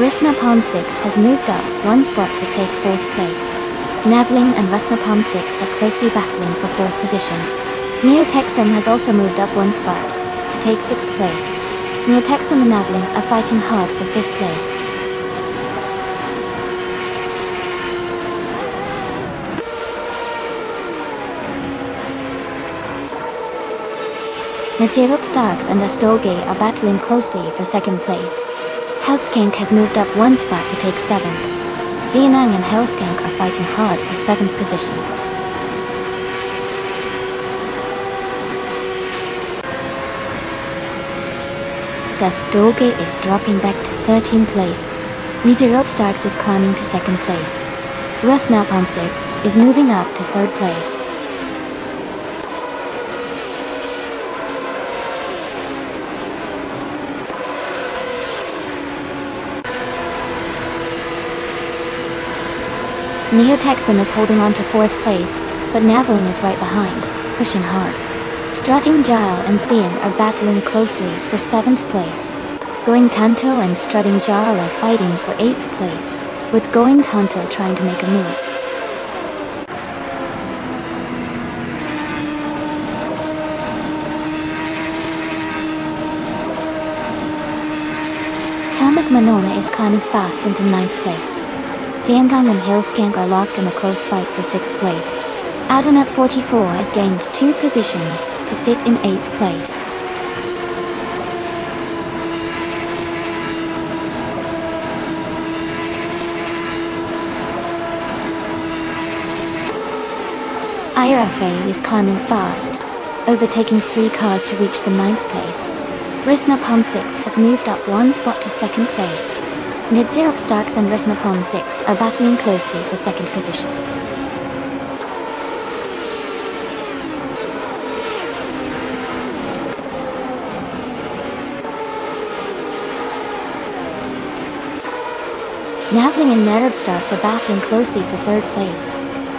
Rusnapalm 6 has moved up one spot to take fourth place. Navling and Rusnapalm 6 are closely battling for fourth position. Neotexum has also moved up one spot to take sixth place. Neotexum and Navling are fighting hard for fifth place. Mitsuropstocks and Astolge are battling closely for second place. Hellskank has moved up one spot to take seventh. Xianang and Hellskank are fighting hard for seventh position. Gastolge is dropping back to 13th place. Mitsuropstocks is climbing to second place. Rusnapalm 6 is moving up to third place. Neotexum is holding on to fourth place, but Naveling is right behind, pushing hard. Strutting Gile and Cian are battling closely for 7th place. Going Tanto and Strutting Jarl are fighting for 8th place, with Going Tanto trying to make a move. Kamek Manona is climbing fast into 9th place. Siangong and Hillskank are locked in a close fight for 6th place. Adonat 44 has gained 2 positions to sit in 8th place. IRFA is climbing fast, overtaking 3 cars to reach the 9th place. Risnapom 6 has moved up 1 spot to 2nd place. Nidzirop Starks and Risnapom 6 are battling closely for 2nd position. Navling and Nerub Starks are battling closely for 3rd place.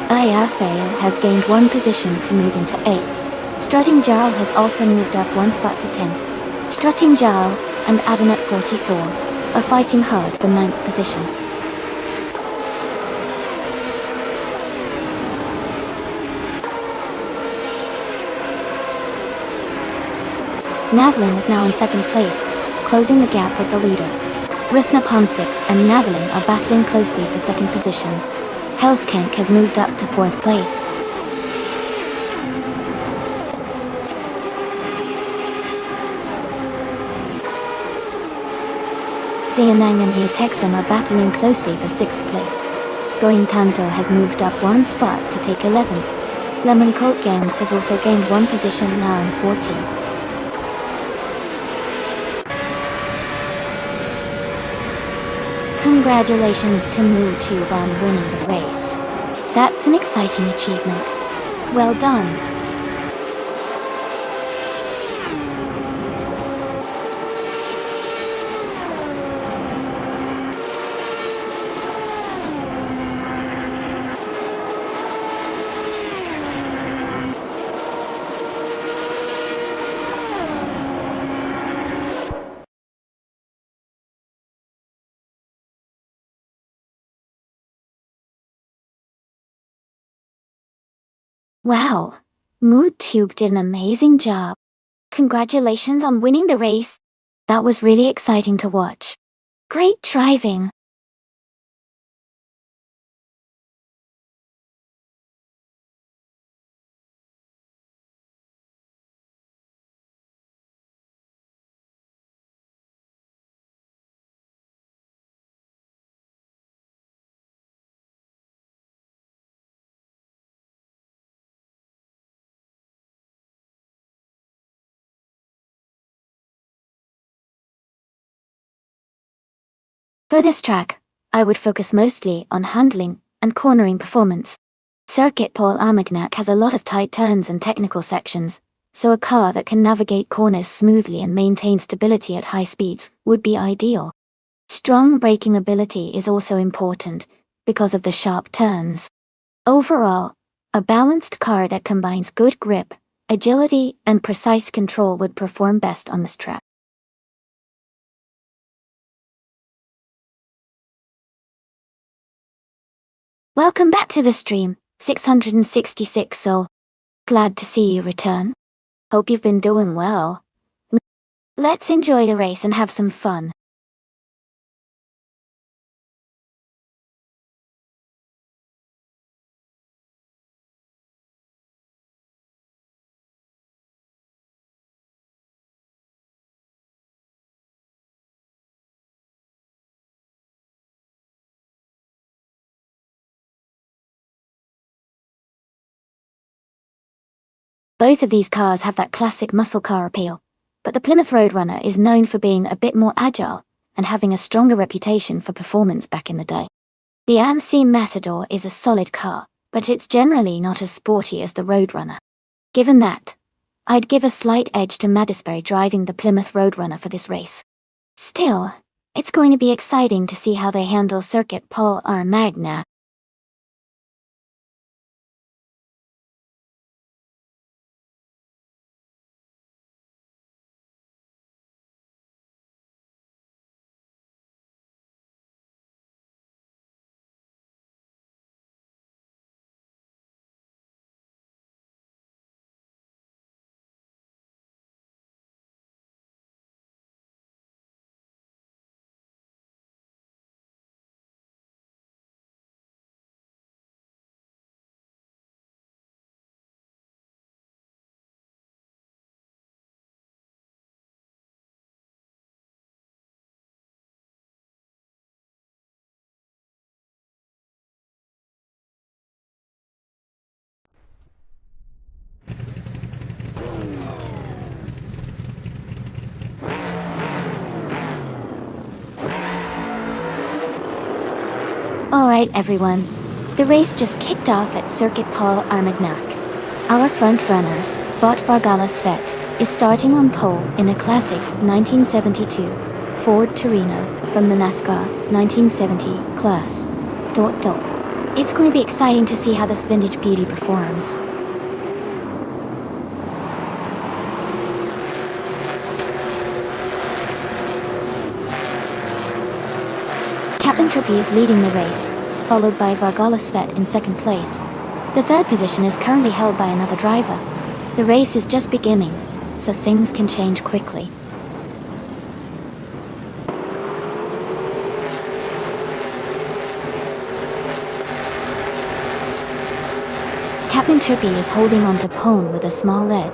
IFA has gained 1 position to move into 8. Strutting Jarl has also moved up 1 spot to 10. Strutting Jarl and Adonat 44 are fighting hard for 9th position. Navling is now in 2nd place, closing the gap with the leader. Risnapom 6 and Navling are battling closely for 2nd position. Hellskank has moved up to 4th place. Xianang and Utexum are battling closely for 6th place. Going Tanto has moved up 1 spot to take 11. Lemon Colt Games has also gained 1 position, now in 14. Congratulations to MooTube on winning the race. That's an exciting achievement. Well done. Wow, MooTube did an amazing job. Congratulations on winning the race. That was really exciting to watch. Great driving. For this track, I would focus mostly on handling and cornering performance. Circuit Paul Armagnac has a lot of tight turns and technical sections, so a car that can navigate corners smoothly and maintain stability at high speeds would be ideal. Strong braking ability is also important because of the sharp turns. Overall, a balanced car that combines good grip, agility, and precise control would perform best on this track. Welcome back to the stream, 666 Soul. Glad to see you return. Hope you've been doing well. Let's enjoy the race and have some fun. Both of these cars have that classic muscle car appeal, but the Plymouth Roadrunner is known for being a bit more agile and having a stronger reputation for performance back in the day. The AMC Matador is a solid car, but it's generally not as sporty as the Roadrunner. Given that, I'd give a slight edge to Madisbury driving the Plymouth Roadrunner for this race. Still, it's going to be exciting to see how they handle Circuit Paul Armagnac. Alright everyone, the race just kicked off at Circuit Paul Armagnac. Our front runner, Bot Vargala Svet, is starting on pole in a classic 1972 Ford Torino from the NASCAR 1970 class. It's going to be exciting to see how this vintage beauty performs. Captain Trippy is leading the race, followed by Vargala Svet in second place. The third position is currently held by another driver. The race is just beginning, so things can change quickly. Captain Trippy is holding on to Pone with a small lead.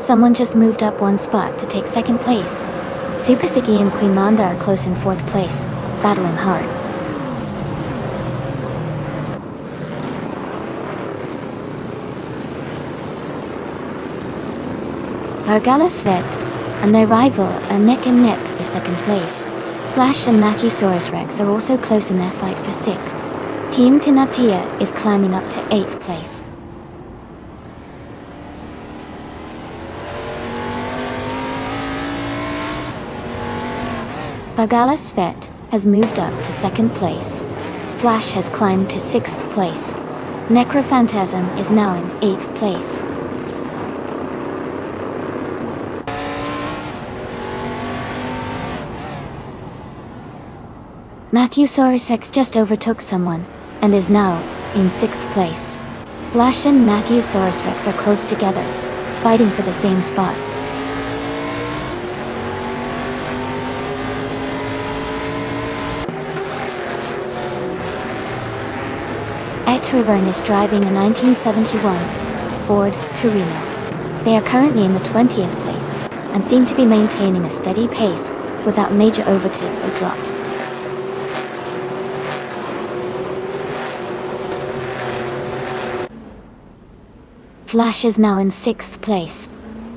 Someone just moved up one spot to take second place. Super Siggy and Queen Manda are close in fourth place, battling hard. Vargala Svet and their rival are neck and neck for second place. Flash and Matthewsaurus Rex are also close in their fight for sixth. Team Tinatia is climbing up to 8th place. Vargala Svet has moved up to 2nd place. Flash has climbed to 6th place. Necrophantasm is now in 8th place. Matthewsaurus Rex just overtook someone, and is now in 6th place. Flash and Matthewsaurus Rex are close together, fighting for the same spot. Trivern is driving a 1971 Ford Torino. They are currently in the 20th place, and seem to be maintaining a steady pace without major overtakes or drops. Flash is now in 6th place.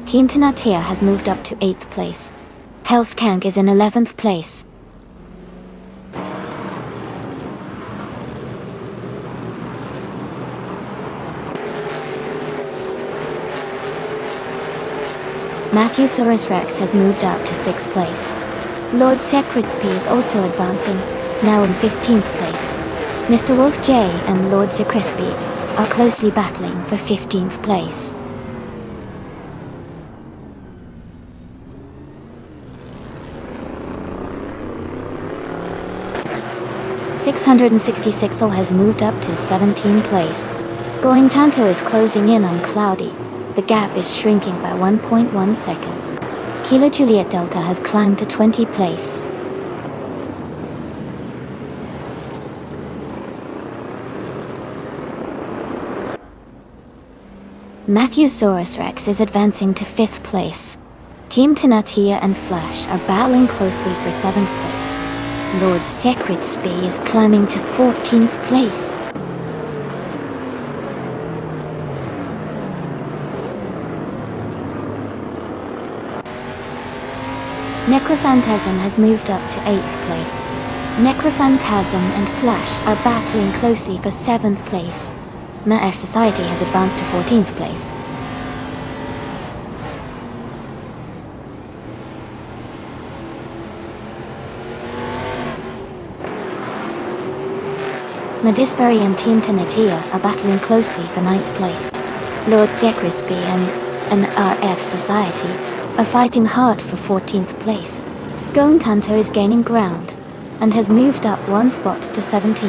Team Tinatia has moved up to 8th place. Hellskank is in 11th place. Matthewsaurus Rex has moved up to 6th place. Lord Secretsby is also advancing, now in 15th place. Mr. Wolf J and Lord Secretsby are closely battling for 15th place. $666 has moved up to 17th place. Going Tanto is closing in on Cloudy. The gap is shrinking by 1.1 seconds. Kilo Juliet Delta has climbed to 20th place. Matthewsaurus Rex is advancing to 5th place. Team Tinatia and Flash are battling closely for 7th place. Lord Secretsby is climbing to 14th place. Necrophantasm has moved up to 8th place. Necrophantasm and Flash are battling closely for 7th place. F Society has advanced to 14th place. Medisbury and Team Tinatia are battling closely for 9th place. Lord Zekrisby and RF Society are fighting hard for 14th place. Going Tanto is gaining ground, and has moved up one spot to 17.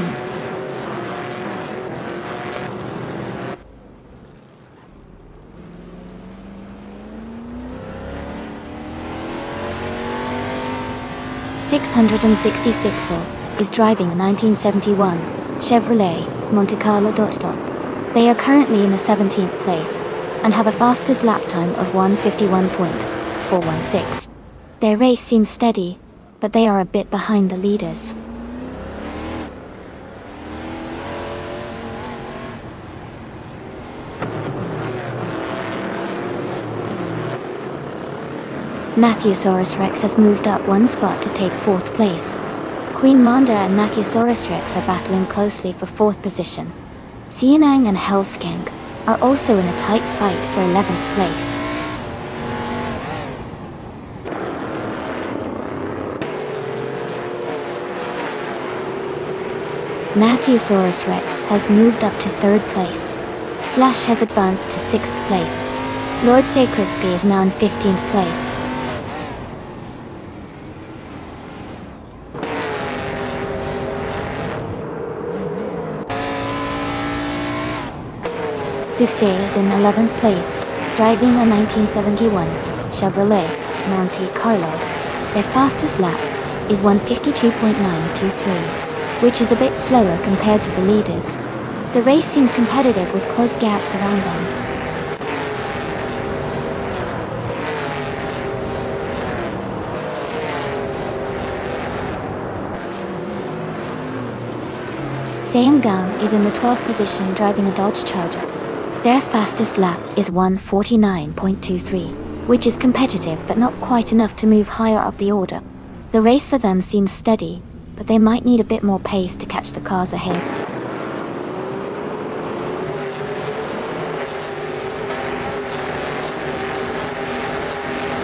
$666 is driving a 1971 Chevrolet Monte Carlo. They are currently in the 17th place, and have a fastest lap time of 1:51.416. Their race seems steady, but they are a bit behind the leaders. Matthewsaurus Rex has moved up one spot to take 4th place. Queen Manda and Machiasaurus Rex are battling closely for 4th position. Xianang and Hellskank are also in a tight fight for 11th place. Machiasaurus Rex has moved up to 3rd place. Flash has advanced to 6th place. Lord Sacrisky is now in 15th place. Suchet is in 11th place, driving a 1971 Chevrolet Monte Carlo. Their fastest lap is 1:52.923, which is a bit slower compared to the leaders. The race seems competitive with close gaps around them. Seongang is in the 12th position driving a Dodge Charger. Their fastest lap is 1:49.23, which is competitive but not quite enough to move higher up the order. The race for them seems steady, but they might need a bit more pace to catch the cars ahead.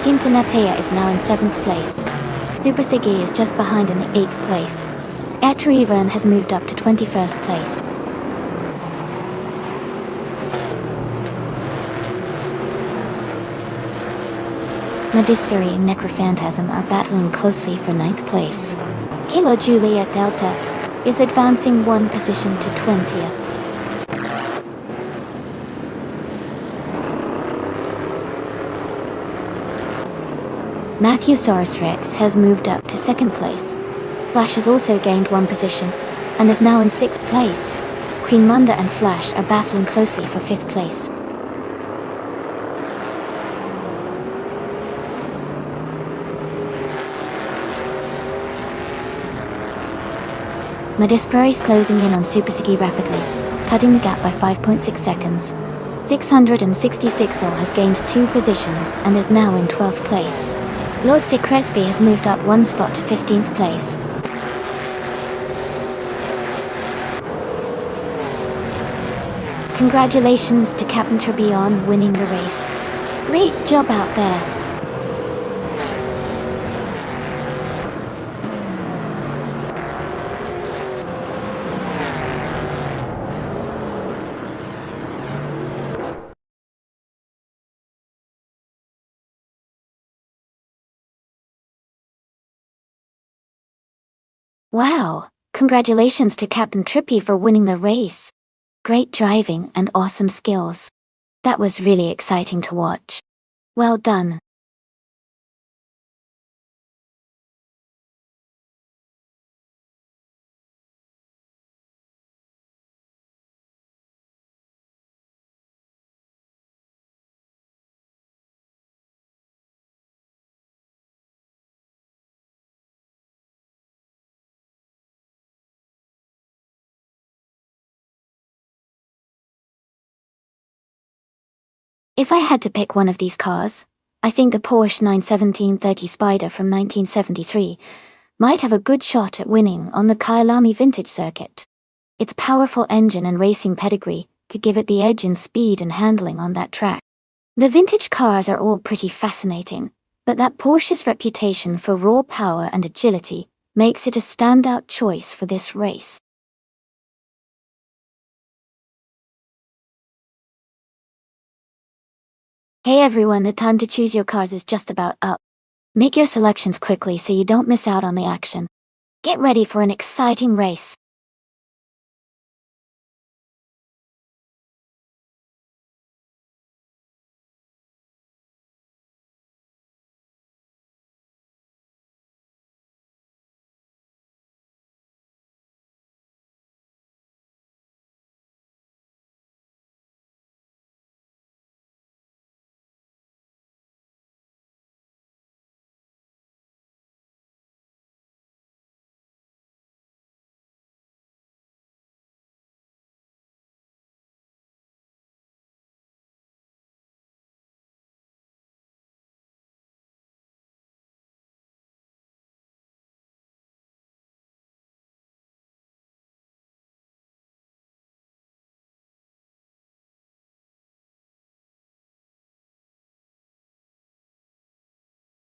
Team Tanatea is now in 7th place. Super Sigi is just behind in 8th place. Etrivan has moved up to 21st place. Madisperi and Necrophantasm are battling closely for 9th place. Kilo Juliet Delta is advancing 1 position to 20th. Machiasaurus Rex has moved up to 2nd place. Flash has also gained 1 position, and is now in 6th place. Queen Munda and Flash are battling closely for 5th place. Madisperi is closing in on Super Sigi rapidly, cutting the gap by 5.6 seconds. 666 has gained 2 positions and is now in 12th place. Lord Crespi has moved up 1 spot to 15th place. Congratulations to Captain Trippy on winning the race. Great job out there. Wow, congratulations to Captain Trippy for winning the race. Great driving and awesome skills. That was really exciting to watch. Well done. If I had to pick one of these cars, I think the Porsche 917-30 Spider from 1973 might have a good shot at winning on the Kyalami Vintage Circuit. Its powerful engine and racing pedigree could give it the edge in speed and handling on that track. The vintage cars are all pretty fascinating, but that Porsche's reputation for raw power and agility makes it a standout choice for this race. Hey everyone, the time to choose your cars is just about up. Make your selections quickly so you don't miss out on the action. Get ready for an exciting race.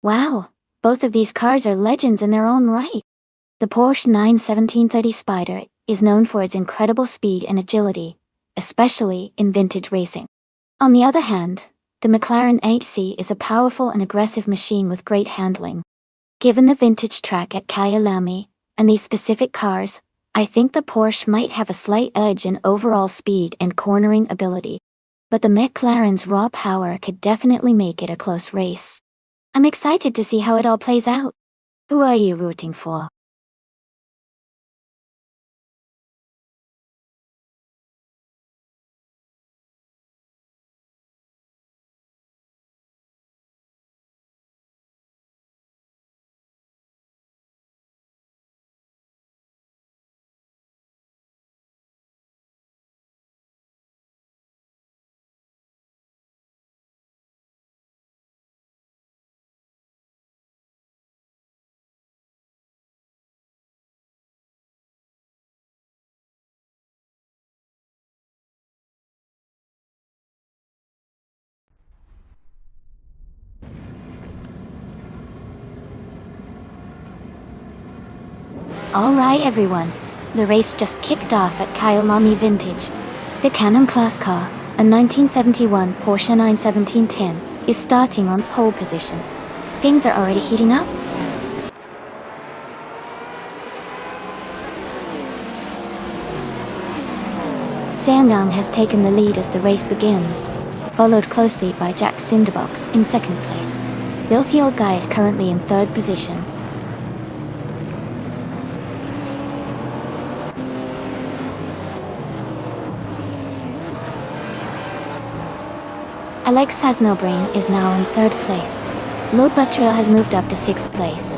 Wow, both of these cars are legends in their own right. The Porsche 91730 Spider is known for its incredible speed and agility, especially in vintage racing. On the other hand, the McLaren 8C is a powerful and aggressive machine with great handling. Given the vintage track at Kyalami and these specific cars, I think the Porsche might have a slight edge in overall speed and cornering ability. But the McLaren's raw power could definitely make it a close race. I'm excited to see how it all plays out. Who are you rooting for? Alright everyone, the race just kicked off at Kyalami Vintage. The Cannon class car, a 1971 Porsche 91710, is starting on pole position. Things are already heating up. Sangang has taken the lead as the race begins, followed closely by Jack Cinderbox in second place. Bill the Old Guy is currently in third position. Alex Has No Brain is now in third place. Lord Buttrill has moved up to sixth place.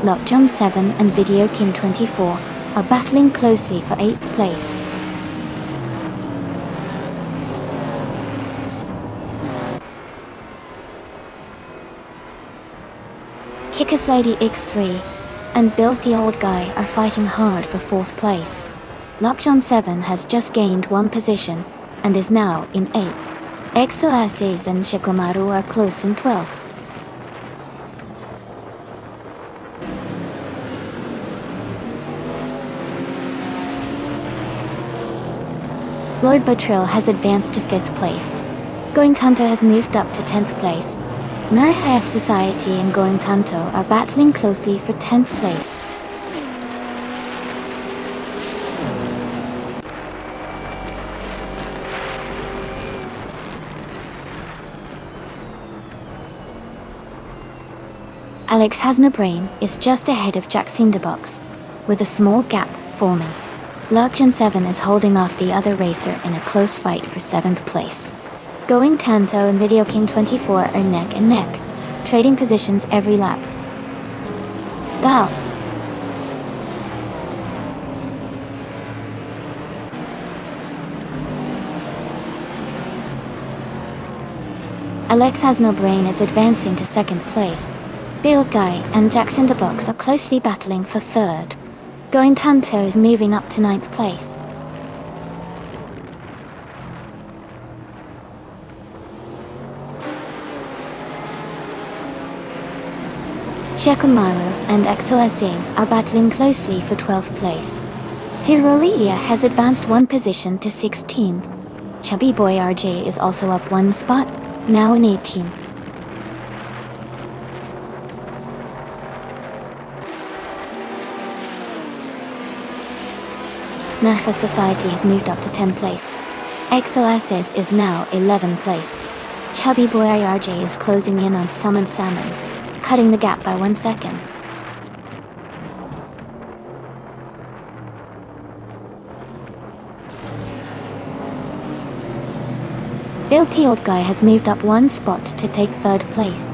Lockjohn 7 and Video King 24 are battling closely for eighth place. Kicker's Lady X3 and Bill the Old Guy are fighting hard for fourth place. Lockjohn 7 has just gained one position and is now in eighth. Exoaces and Shikomaru are close in 12th. Lord Buttrill has advanced to 5th place. Going Tanto has moved up to 10th place. Merhaf Society and Going Tanto are battling closely for 10th place. Alex Has No Brain is just ahead of Jack Cinderbox, with a small gap forming. Lockjohn 7 is holding off the other racer in a close fight for 7th place. Going Tanto and Video King 24 are neck and neck, trading positions every lap. Go! Alex Has No Brain is advancing to 2nd place. Bill Guy and Jack Cinderbox are closely battling for 3rd. Going Tanto is moving up to 9th place. Shikomaru and Exoaces are battling closely for 12th place. Cirolia has advanced one position to 16th. Chubby Boy RJ is also up one spot, now in 18th. Nafa Society has moved up to 10th place. Exoaces is now 11th place. Chubby Boy RJ is closing in on Summon Salmon, cutting the gap by 1 second. Bill the Old Guy has moved up one spot to take 3rd place.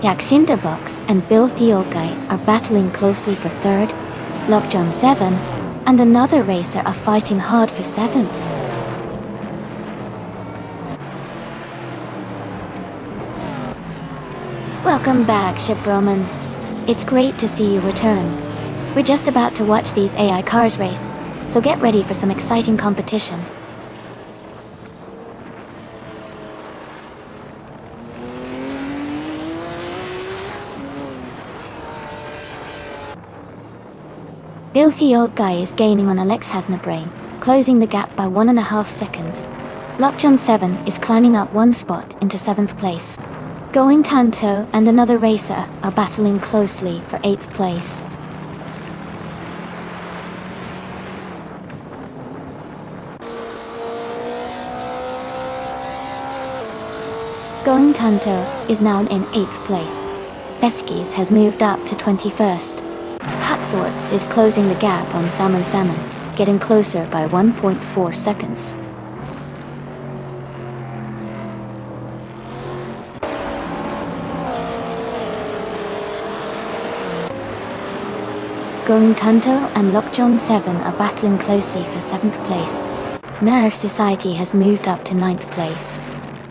Jack Cinderbox and Bill the Old Guy are battling closely for 3rd. Lockjohn 7 and another racer are fighting hard for 7th. Welcome back, Ship Roman. It's great to see you return. We're just about to watch these AI cars race, so get ready for some exciting competition. Filthy Old Guy is gaining on Alex Hasnabrain, closing the gap by 1.5 seconds. Lockjohn 7 is climbing up one spot into 7th place. Going Tanto and another racer are battling closely for 8th place. Going Tanto is now in 8th place. Eskis has moved up to 21st. Hatsorts is closing the gap on Salmon, getting closer by 1.4 seconds. Going Tanto and Lockjohn 7 are battling closely for 7th place. Nerve Society has moved up to 9th place.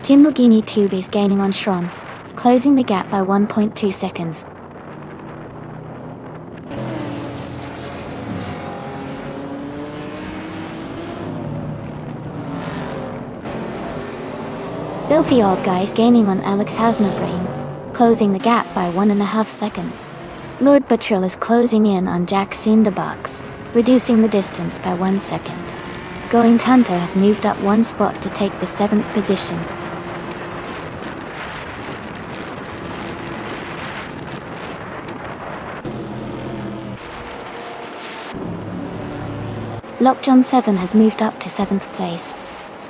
Timogini Tube is gaining on Shrom, closing the gap by 1.2 seconds. Filthy Old Guy is gaining on Alex Hasnabrain, closing the gap by 1.5 seconds. Lord Buttrill is closing in on Jack Cinderbox, reducing the distance by 1 second. Going Tanto has moved up one spot to take the 7th position. Lockjohn 7 has moved up to 7th place.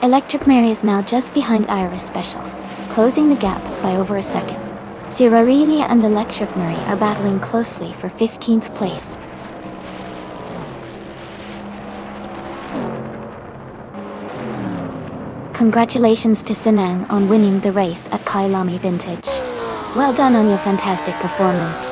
Electric Mary is now just behind Iris Special, closing the gap by over a second. Cyrarelia and Electric Mary are battling closely for 15th place. Congratulations to Sinang on winning the race at Kailami Vintage. Well done on your fantastic performance.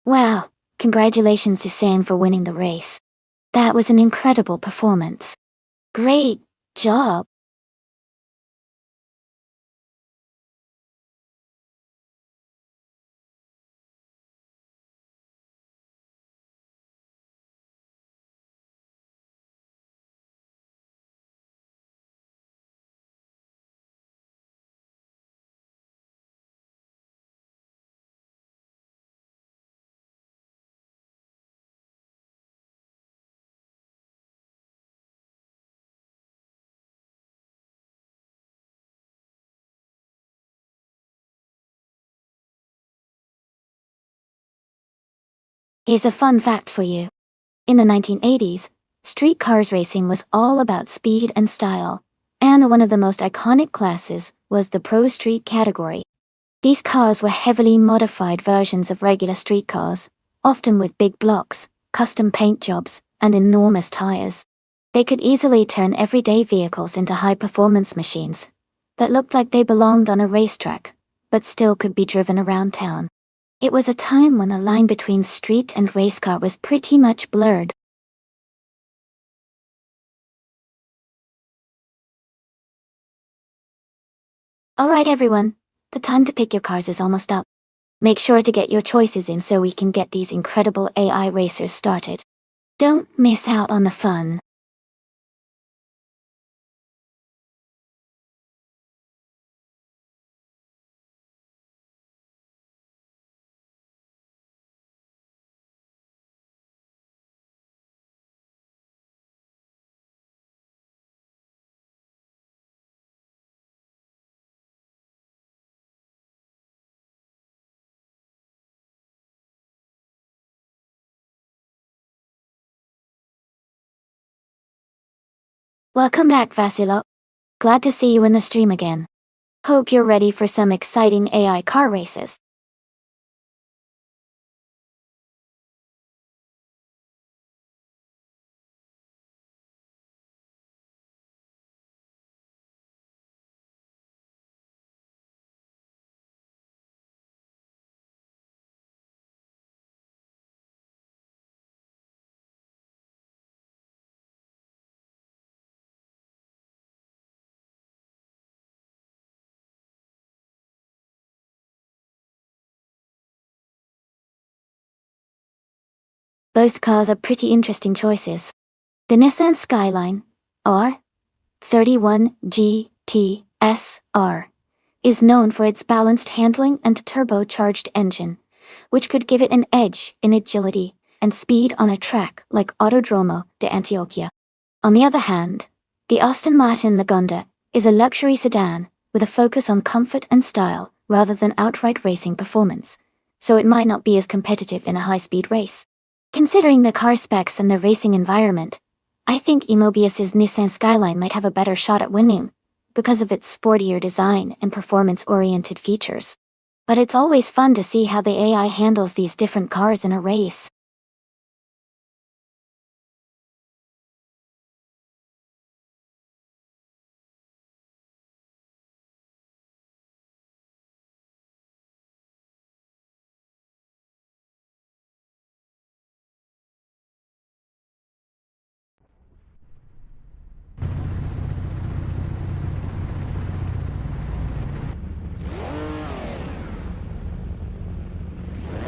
Wow, congratulations to Sang for winning the race. That was an incredible performance. Great job. Here's a fun fact for you. In the 1980s, street cars racing was all about speed and style, and one of the most iconic classes was the Pro Street category. These cars were heavily modified versions of regular street cars, often with big blocks, custom paint jobs, and enormous tires. They could easily turn everyday vehicles into high-performance machines that looked like they belonged on a racetrack, but still could be driven around town. It was a time when the line between street and race car was pretty much blurred. Alright everyone, the time to pick your cars is almost up. Make sure to get your choices in so we can get these incredible AI racers started. Don't miss out on the fun. Welcome back, Vasilok. Glad to see you in the stream again. Hope you're ready for some exciting AI car races. Both cars are pretty interesting choices. The Nissan Skyline, R31 GT-SR, is known for its balanced handling and turbocharged engine, which could give it an edge in agility and speed on a track like Autodromo de Antioquia. On the other hand, the Aston Martin Lagonda is a luxury sedan with a focus on comfort and style rather than outright racing performance, so it might not be as competitive in a high-speed race. Considering the car specs and the racing environment, I think Mobius's Nissan Skyline might have a better shot at winning, because of its sportier design and performance-oriented features. But it's always fun to see how the AI handles these different cars in a race.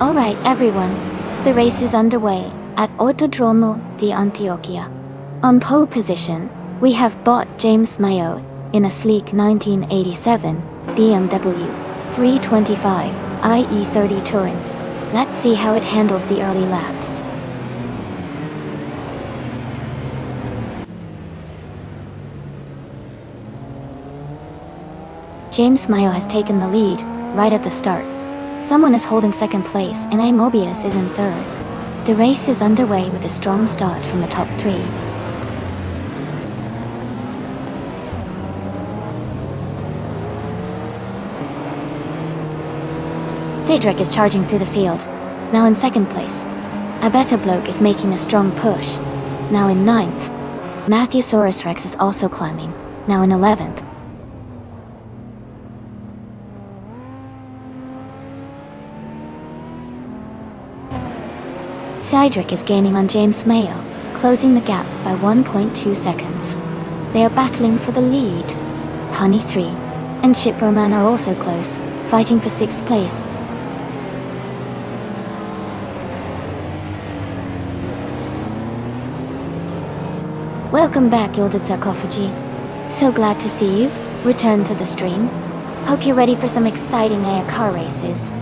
Alright everyone, the race is underway at Autodromo de Antioquia. On pole position, we have bought James Mayo in a sleek 1987 BMW 325 IE30 Touring. Let's see how it handles the early laps. James Mayo has taken the lead right at the start. Someone is holding second place and Mobius is in third. The race is underway with a strong start from the top three. Cedric is charging through the field, now in second place. A better bloke is making a strong push, now in 9th. Matthewsaurus Rex is also climbing, now in 11th. Cedric is gaining on James Mayo, closing the gap by 1.2 seconds. They are battling for the lead. Honey 3 and Shipperman are also close, fighting for 6th place. Welcome back, Gilded Sarcophagi. So glad to see you. Return to the stream. Hope you're ready for some exciting AI car races.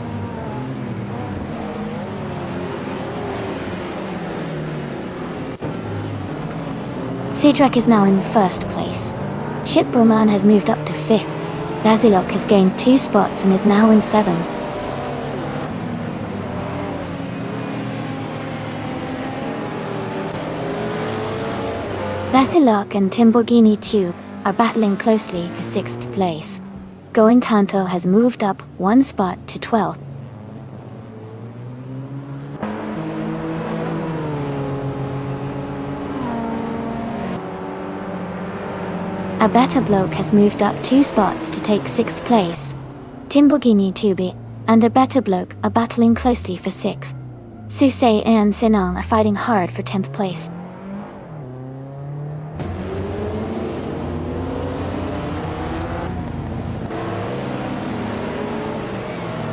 Cedric is now in first place. Shipperman has moved up to 5th. Basilok has gained 2 spots and is now in 7th. Basilok and Timborghini Tube are battling closely for 6th place. Going Tanto has moved up 1 spot to 12th. A better bloke has moved up 2 spots to take 6th place. Timborghini Tube and a better bloke are battling closely for 6th. Susei and Sinang are fighting hard for 10th place.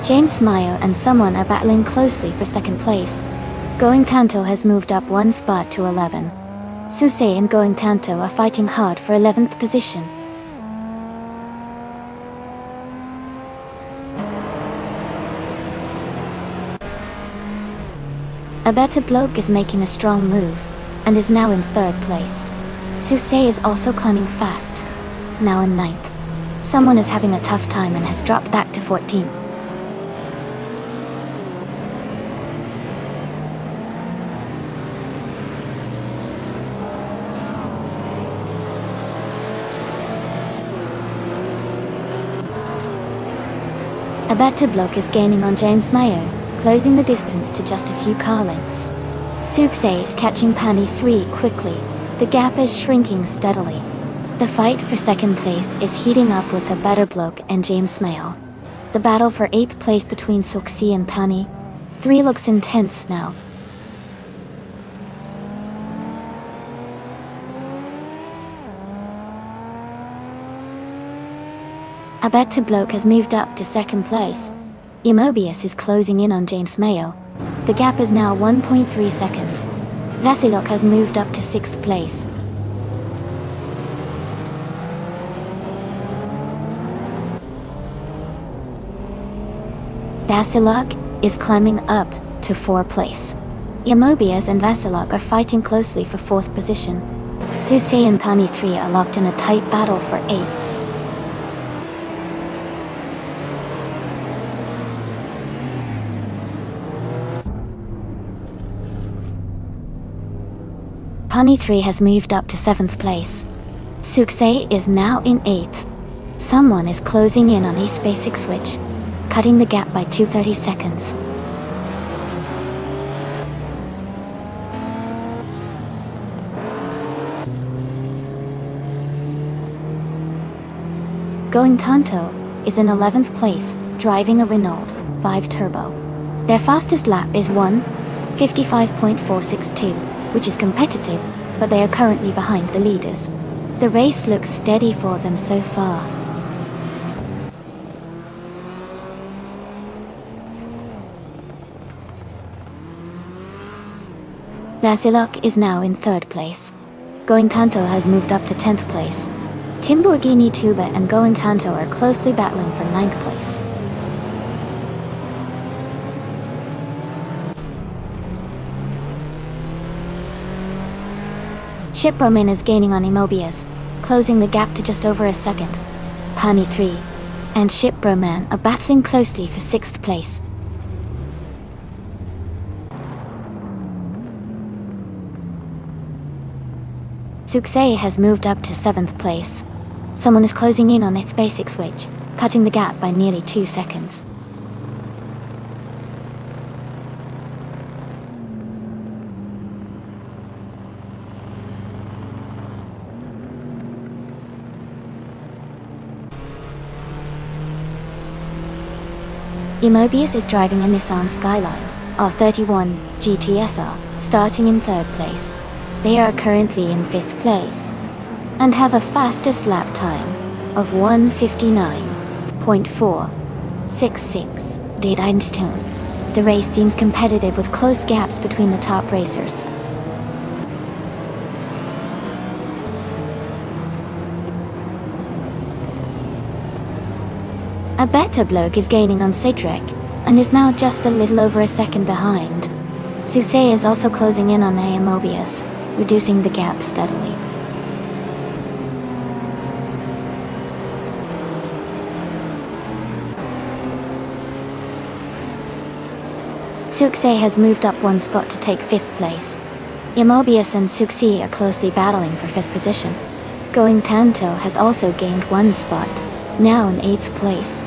James Mayo and someone are battling closely for 2nd place. Going Tanto has moved up 1 spot to 11. Susei and Going Tanto are fighting hard for 11th position. A better bloke is making a strong move, and is now in 3rd place. Susei is also climbing fast, now in 9th. Someone is having a tough time and has dropped back to 14th. A better block is gaining on James Mayo, closing the distance to just a few car lengths. Suksay is catching Pani 3 quickly. The gap is shrinking steadily. The fight for second place is heating up with a better block and James Mayo. The battle for 8th place between Suksay and Pani 3 looks intense now. A better bloke has moved up to second place. Immobius is closing in on James Mayo. The gap is now 1.3 seconds. Vasilok has moved up to 6th place. Vasilok is climbing up to 4th place. Immobius and Vasilok are fighting closely for 4th position. Suksay and Pani 3 are locked in a tight battle for 8th. Pani 3 has moved up to 7th place. Suksay is now in 8th. Someone is closing in on East Basic Switch, cutting the gap by 230 seconds. Going Tanto is in 11th place, driving a Renault 5 Turbo. Their fastest lap is 1:55.462, which is competitive, but they are currently behind the leaders. The race looks steady for them so far. Vasilok is now in 3rd place. Going Tanto has moved up to 10th place. Timborghini Tuba and Going Tanto are closely battling for 9th place. Shiproman is gaining on Immobius, closing the gap to just over a second. Pani 3 and Shiproman are battling closely for 6th place. Suksay has moved up to 7th place. Someone is closing in on its basic switch, cutting the gap by nearly 2 seconds. Immobius is driving a Nissan Skyline R31 GTSR, starting in 3rd place. They are currently in 5th place, and have a fastest lap time of 1:59.466. Did Einstein. The race seems competitive with close gaps between the top racers. A better bloke is gaining on Cedric, and is now just a little over a second behind. Suksay is also closing in on Immobius, reducing the gap steadily. Suksay has moved up 1 spot to take 5th place. Immobius and Suksay are closely battling for 5th position. Going Tanto has also gained 1 spot, now in 8th place.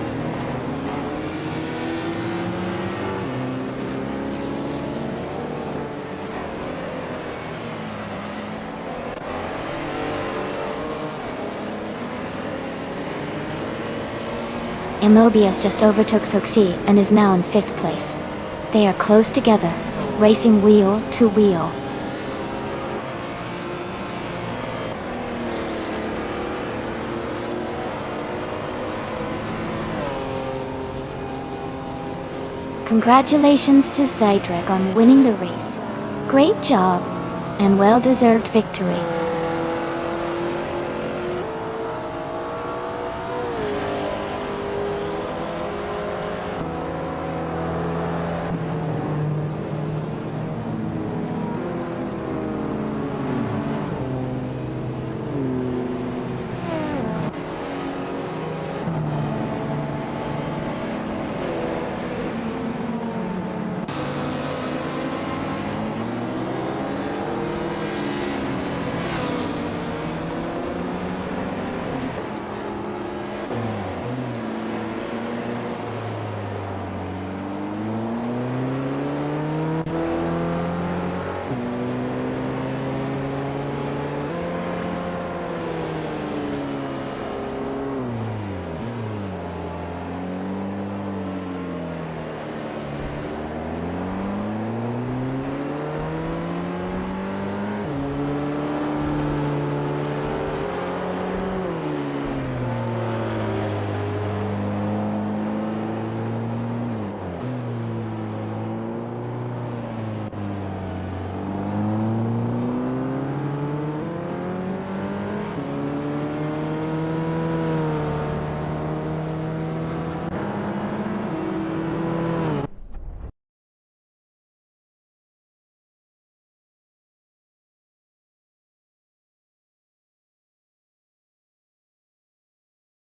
Immobius just overtook Suksay and is now in 5th place. They are close together, racing wheel to wheel. Congratulations to Cedric on winning the race. Great job, and well-deserved victory.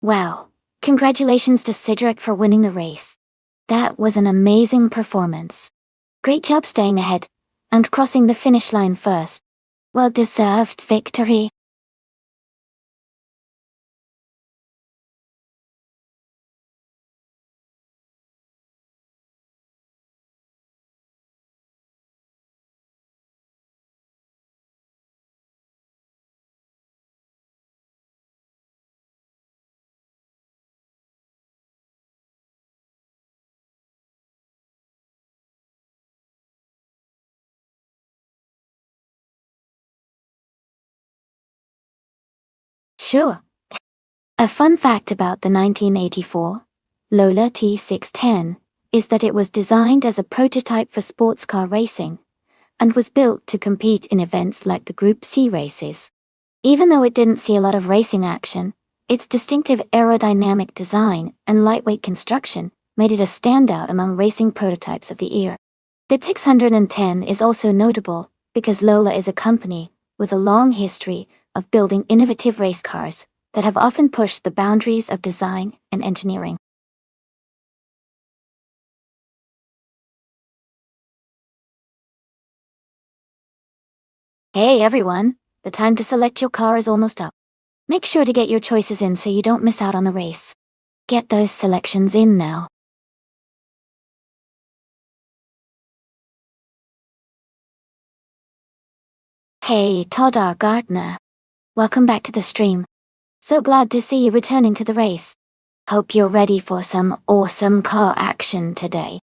Wow. Congratulations to Cedric for winning the race. That was an amazing performance. Great job staying ahead and crossing the finish line first. Well-deserved victory. Sure. A fun fact about the 1984 Lola T610 is that it was designed as a prototype for sports car racing and was built to compete in events like the Group C races. Even though it didn't see a lot of racing action, its distinctive aerodynamic design and lightweight construction made it a standout among racing prototypes of the era. The 610 is also notable because Lola is a company with a long history of building innovative race cars that have often pushed the boundaries of design and engineering. Hey everyone, the time to select your car is almost up. Make sure to get your choices in so you don't miss out on the race. Get those selections in now. Hey, Todd R. Gardner. Welcome back to the stream. So glad to see you returning to the race. Hope you're ready for some awesome car action today.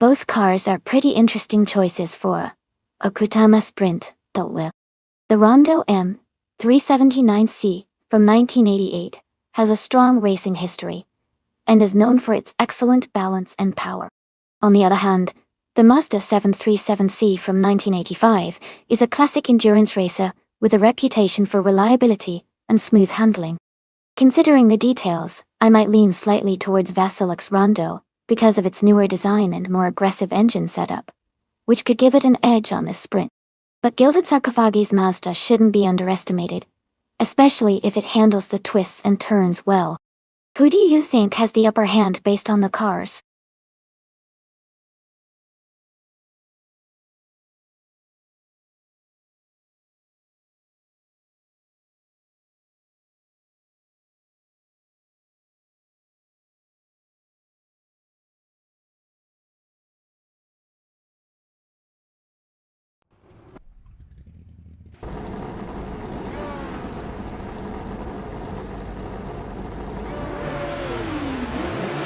Both cars are pretty interesting choices for Okutama Sprint, though well. The Rondo M 379C from 1988 has a strong racing history and is known for its excellent balance and power. On the other hand, the Mazda 737C from 1985 is a classic endurance racer with a reputation for reliability and smooth handling. Considering the details, I might lean slightly towards Vasiluk's Rondo because of its newer design and more aggressive engine setup, which could give it an edge on this sprint. But Gilded Sarkophagi's Mazda shouldn't be underestimated, especially if it handles the twists and turns well. Who do you think has the upper hand based on the cars?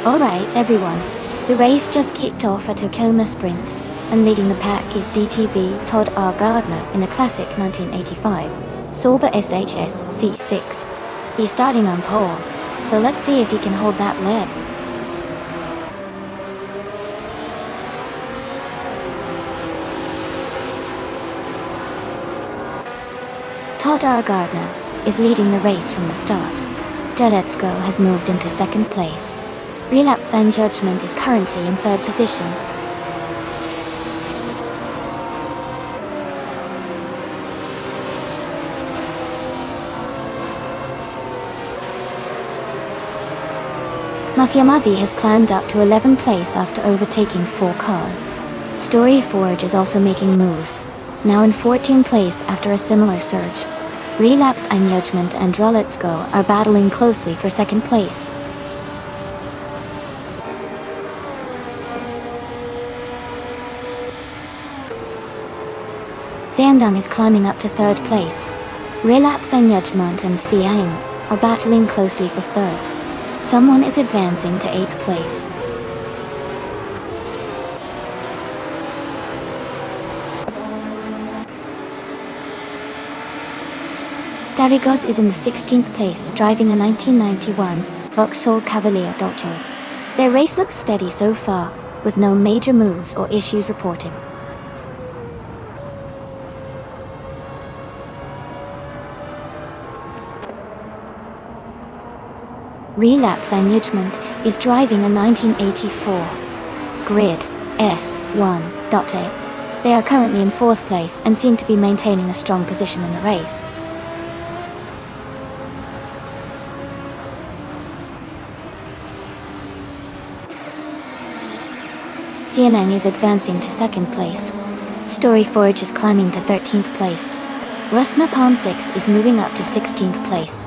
Alright everyone, the race just kicked off at Tacoma Sprint, and leading the pack is DTV Todd R. Gardner in a classic 1985 Sauber SHS C6. He's starting on pole, so let's see if he can hold that lead. Todd R. Gardner is leading the race from the start. Deletsko has moved into second place. Relapse and Judgment is currently in third position. Mafia Mavi has climbed up to 11th place after overtaking 4 cars. Story Forge is also making moves, now in 14th place after a similar surge. Relapse and Judgment and Droletsko are battling closely for second place. Zandong is climbing up to third place. Relapse and Judgment and Siang are battling closely for third. Someone is advancing to 8th place. Darigos is in the 16th place, driving a 1991 Vauxhall Cavalier Dojo. Their race looks steady so far, with no major moves or issues reported. Relapse Management is driving a 1984 Grid S1.8. They are currently in 4th place and seem to be maintaining a strong position in the race. CNN is advancing to 2nd place. Storyforge is climbing to 13th place. Rusna Palm 6 is moving up to 16th place.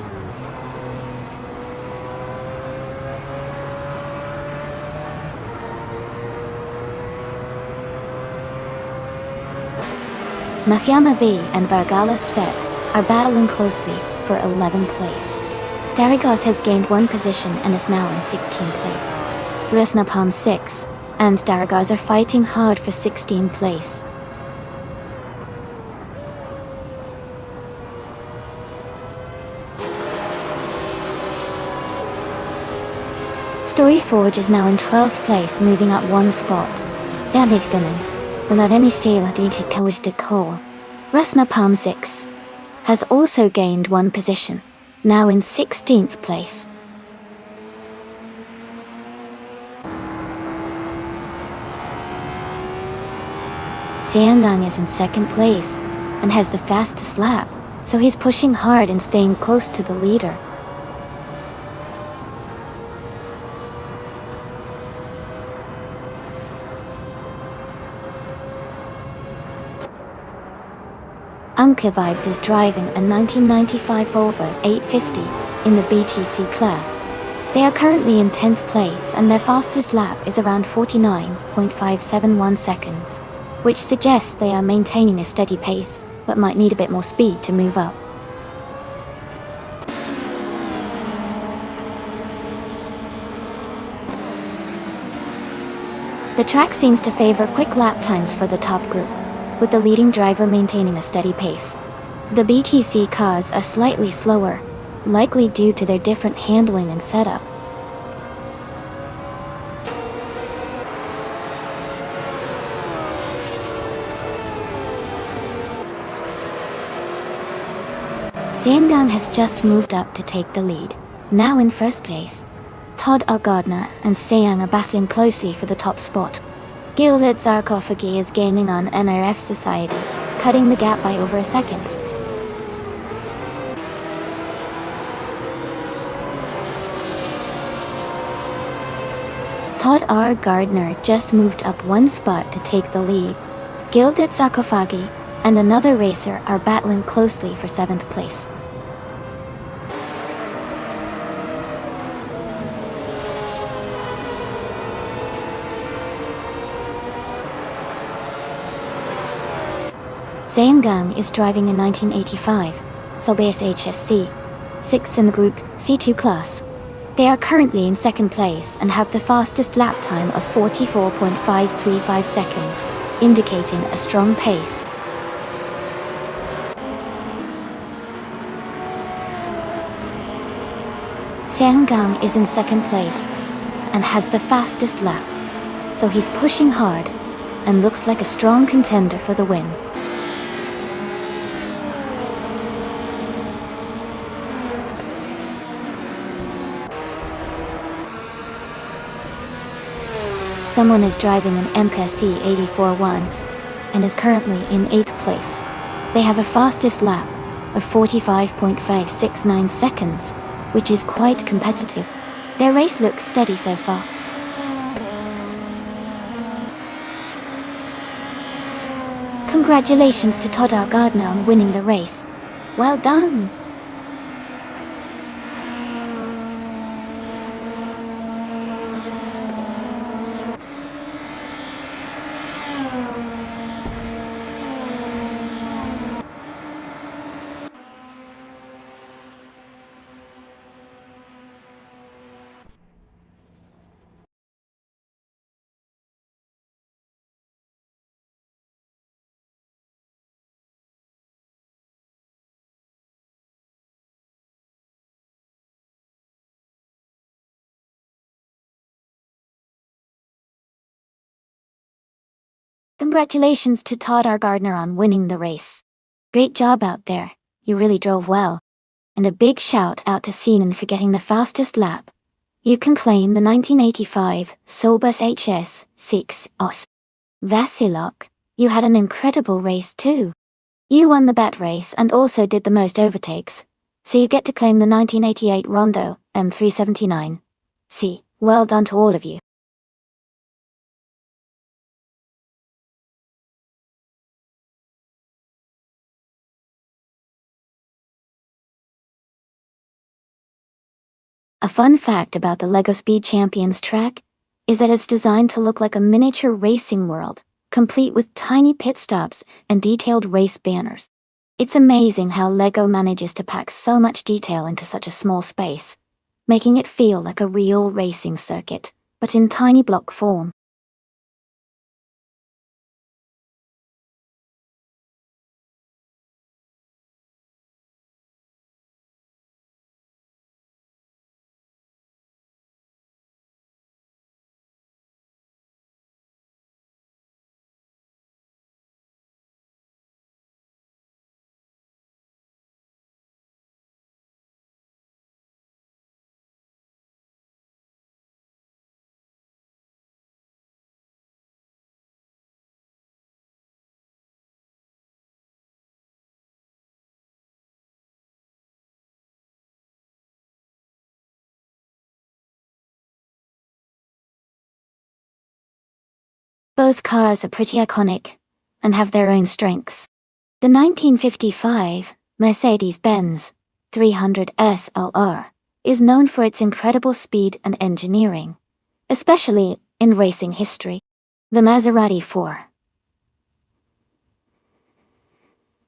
Mafyama V and Vargala Svet are battling closely for 11th place. Darigos has gained 1 position and is now in 16th place. Rusna Palm 6 and Darigos are fighting hard for 16th place. Storyforge is now in 12th place, moving up 1 spot. Rusna Palm 6 has also gained 1 position, now in 16th place. Siangang is in 2nd place and has the fastest lap, so he's pushing hard and staying close to the leader. Uncle Vibes is driving a 1995 Volvo 850 in the BTC class. They are currently in 10th place and their fastest lap is around 49.571 seconds, which suggests they are maintaining a steady pace, but might need a bit more speed to move up. The track seems to favor quick lap times for the top group, with the leading driver maintaining a steady pace. The BTC cars are slightly slower, likely due to their different handling and setup. Siangang has just moved up to take the lead, now in 1st place. Todd R. Gardner and Sayang are battling closely for the top spot. Gilded Sarcophagi is gaining on NRF Society, cutting the gap by over a second. Todd R. Gardner just moved up 1 spot to take the lead. Gilded Sarcophagi and another racer are battling closely for 7th place. Siangang is driving a 1985 Sobeys HSC 6 in the Group C2 class. They are currently in 2nd place and have the fastest lap time of 44.535 seconds, indicating a strong pace. Siangang is in 2nd place and has the fastest lap, so he's pushing hard and looks like a strong contender for the win. Someone is driving an MKC 84-1 and is currently in 8th place. They have a fastest lap of 45.569 seconds, which is quite competitive. Their race looks steady so far. Congratulations to Todd R. Gardner on winning the race. Well done! Congratulations to Todd R. Gardner on winning the race. Great job out there, you really drove well. And a big shout out to Senan for getting the fastest lap. You can claim the 1985 Solbus HS6 OS. Vasilok, you had an incredible race too. You won the bat race and also did the most overtakes, so you get to claim the 1988 Rondo M379. See, well done to all of you. A fun fact about the LEGO Speed Champions track is that it's designed to look like a miniature racing world, complete with tiny pit stops and detailed race banners. It's amazing how LEGO manages to pack so much detail into such a small space, making it feel like a real racing circuit, but in tiny block form. Both cars are pretty iconic and have their own strengths. The 1955 Mercedes-Benz 300 SLR is known for its incredible speed and engineering, especially in racing history. The Maserati 4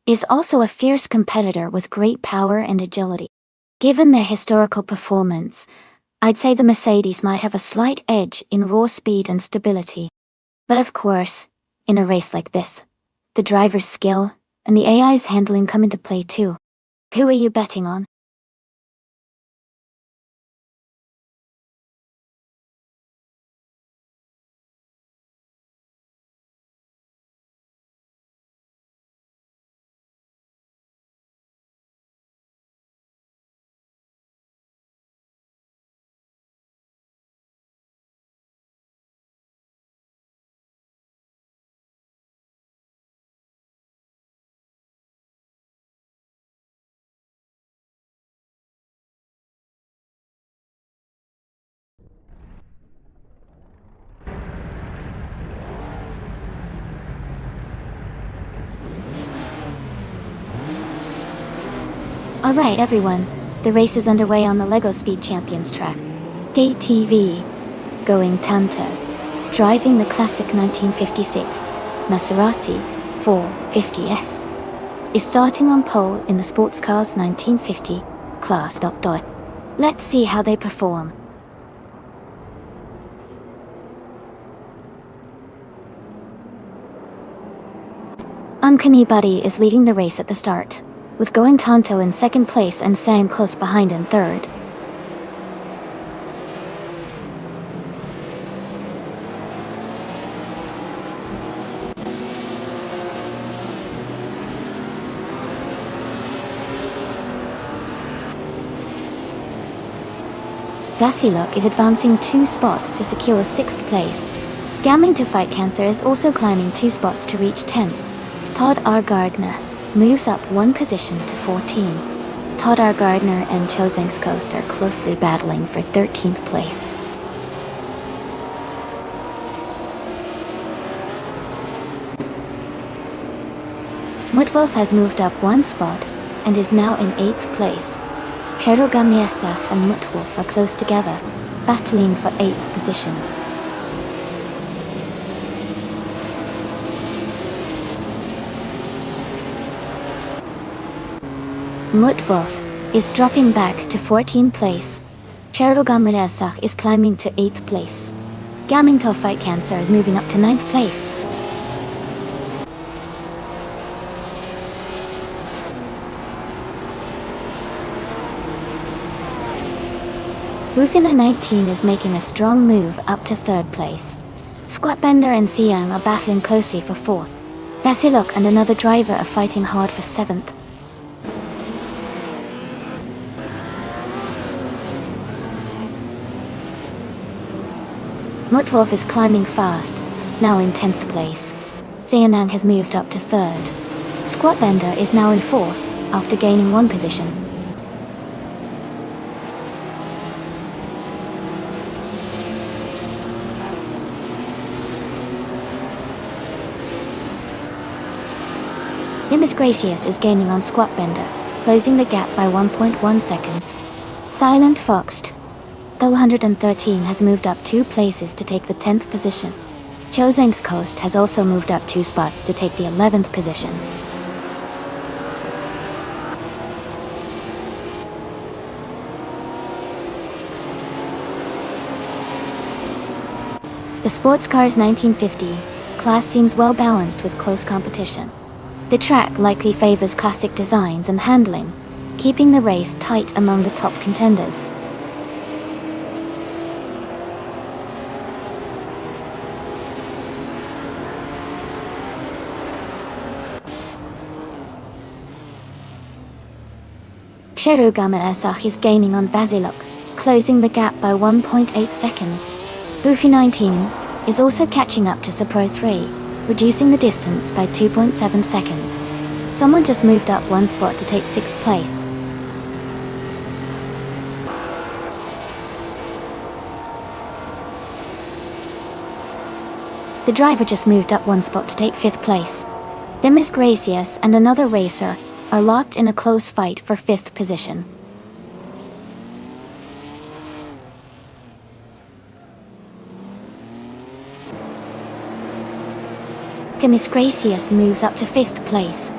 is also a fierce competitor with great power and agility. Given their historical performance, I'd say the Mercedes might have a slight edge in raw speed and stability. But of course, in a race like this, the driver's skill and the AI's handling come into play too. Who are you betting on? Alright everyone, the race is underway on the LEGO Speed Champions track. DTV, going Tanto, driving the classic 1956 Maserati 450S, is starting on pole in the Sports Cars 1950 class. Let's see how they perform. Uncanny Buddy is leading the race at the start, with Going Tanto in second place and Sam close behind in third. Vasilok is advancing 2 spots to secure 6th place. Gamming to Fight Cancer is also climbing 2 spots to reach 10th. Todd R. Gardner moves up 1 position to 14. Todd R. Gardner and Chozeng's Coast are closely battling for 13th place. Mutwolf has moved up 1 spot and is now in 8th place. Cherogamiesach and Mutwolf are close together, battling for 8th position. Mutwolf is dropping back to 14th place. Cherogamiesach is climbing to 8th place. Gamingtov Fight Cancer is moving up to 9th place. Rufina 19 is making a strong move up to 3rd place. Squatbender and Siang are battling closely for 4th. Vasilok and another driver are fighting hard for 7th. Mutvov is climbing fast, now in 10th place. Sianang has moved up to 3rd. Squatbender is now in 4th, after gaining 1 position. Dimas Gracious is gaining on Squatbender, closing the gap by 1.1 seconds. Silent Foxed 113 has moved up 2 places to take the 10th position. Chozeng's Coast has also moved up 2 spots to take the 11th position. The Sports Cars 1950 class seems well balanced with close competition. The track likely favors classic designs and handling, keeping the race tight among the top contenders. Cherugama Esach is gaining on Vasilok, closing the gap by 1.8 seconds. Buffy 19 is also catching up to Sapro 3, reducing the distance by 2.7 seconds. Someone just moved up 1 spot to take 6th place. The driver just moved up 1 spot to take 5th place. Dimas Gracious and another racer are locked in a close fight for 5th position. Dimas Gracious moves up to 5th place.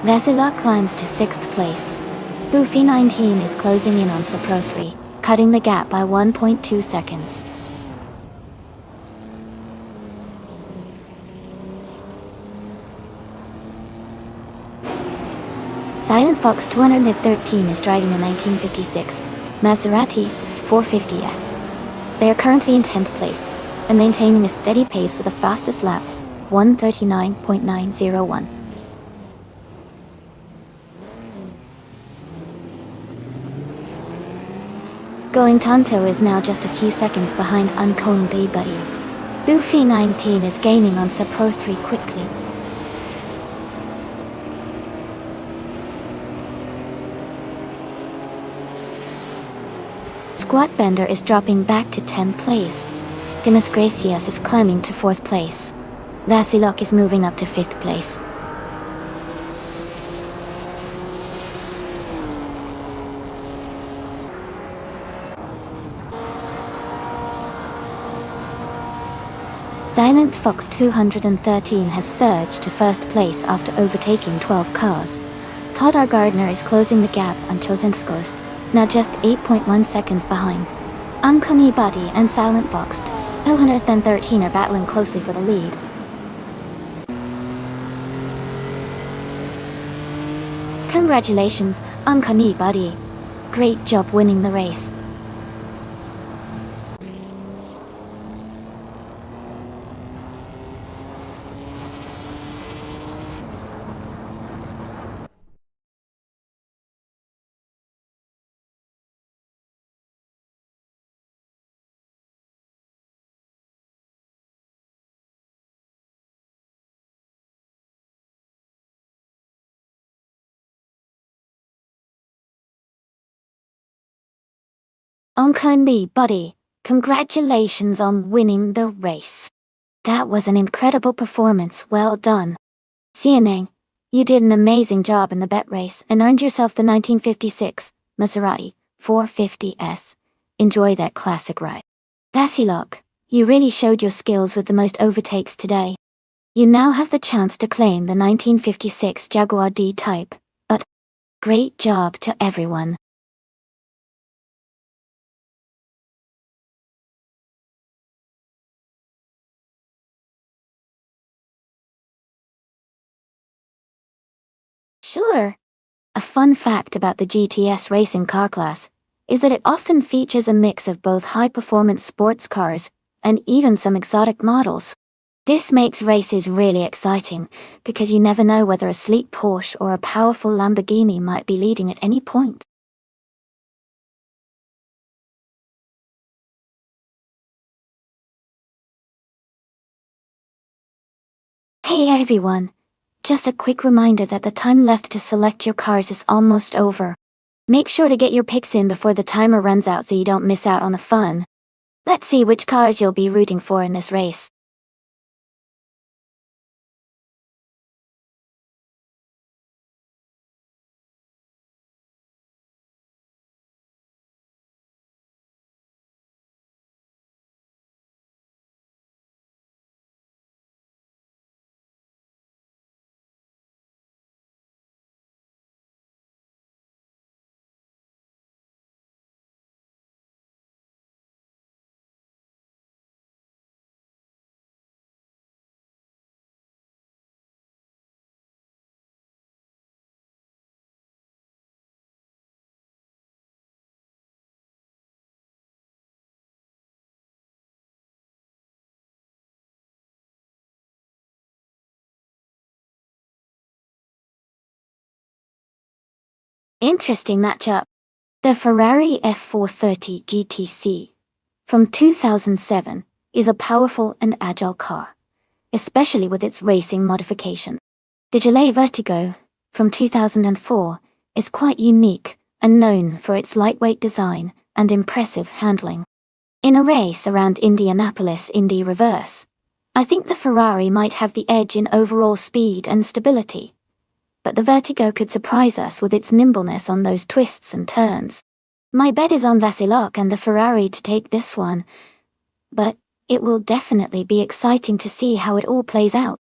Vasilok climbs to 6th place. Buffy 19 is closing in on Sapro 3, cutting the gap by 1.2 seconds. Silent Fox 213 is driving a 1956 Maserati 450S. They are currently in 10th place and maintaining a steady pace with the fastest lap of 1:39.901. Going Tanto is now just a few seconds behind Unknown B Buddy. Buffy 19 is gaining on Sapro 3 quickly. Squatbender is dropping back to 10th place. Dimas Gracious is climbing to 4th place. Vasilok is moving up to 5th place. Silent Fox 213 has surged to 1st place after overtaking 12 cars. Todd R. Gardner is closing the gap on Chosen's Ghost, now just 8.1 seconds behind. Unknown Buddy and Silent Fox 213 are battling closely for the lead. Congratulations, Unknown Buddy. Great job winning the race. Unknown Buddy, congratulations on winning the race. That was an incredible performance, well done. Sianang, you did an amazing job in the bet race and earned yourself the 1956 Maserati 450S. Enjoy that classic ride. Vasilok, you really showed your skills with the most overtakes today. You now have the chance to claim the 1956 Jaguar D-Type, but great job to everyone. Sure. A fun fact about the GTS racing car class is that it often features a mix of both high-performance sports cars and even some exotic models. This makes races really exciting, because you never know whether a sleek Porsche or a powerful Lamborghini might be leading at any point. Hey everyone! Just a quick reminder that the time left to select your cars is almost over. Make sure to get your picks in before the timer runs out so you don't miss out on the fun. Let's see which cars you'll be rooting for in this race. Interesting matchup. The Ferrari F430 GTC from 2007 is a powerful and agile car, especially with its racing modification. The Gillet Vertigo from 2004 is quite unique and known for its lightweight design and impressive handling. In a race around Indianapolis Indy Reverse, I think the Ferrari might have the edge in overall speed and stability, but the Vertigo could surprise us with its nimbleness on those twists and turns. My bet is on Vasilok and the Ferrari to take this one, but it will definitely be exciting to see how it all plays out.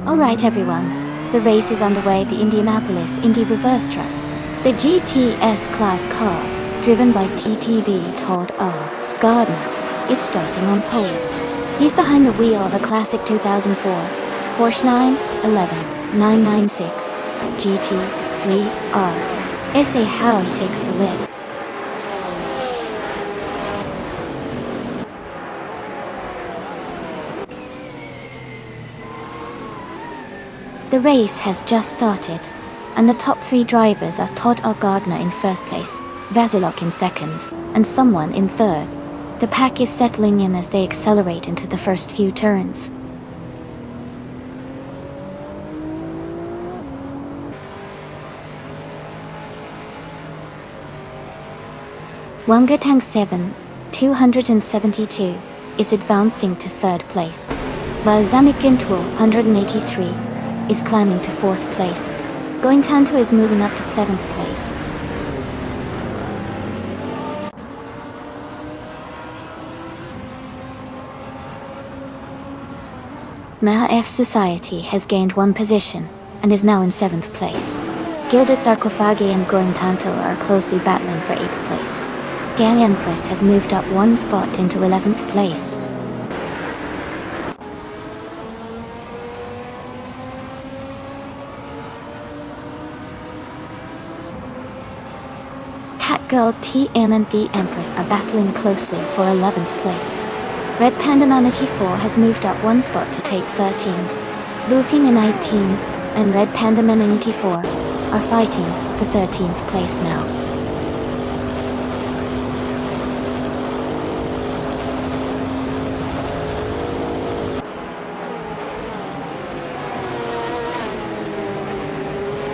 Alright everyone, the race is underway at the Indianapolis Indy Reverse track. The GTS class car, driven by TTV Todd R. Gardner, is starting on pole. He's behind the wheel of a classic 2004 Porsche 911 996 GT3R. Let's see how he takes the lead. The race has just started, and the top three drivers are Todd R. Gardner in first place, Vasilok in second, and someone in third. The pack is settling in as they accelerate into the first few turns. Wangatang 7, 272, is advancing to third place, while Zamikintul 183 is climbing to fourth place. Going Tanto is moving up to seventh place. Maha F Society has gained one position and is now in seventh place. Gilded Sarcophagi and Going Tanto are closely battling for eighth place. Gang Empress has moved up one spot into 11th place. Catgirl TM and the Empress are battling closely for 11th place. Red Panda 94 has moved up one spot to take 13th. Lufina 19 and Red Panda 94 are fighting for 13th place now.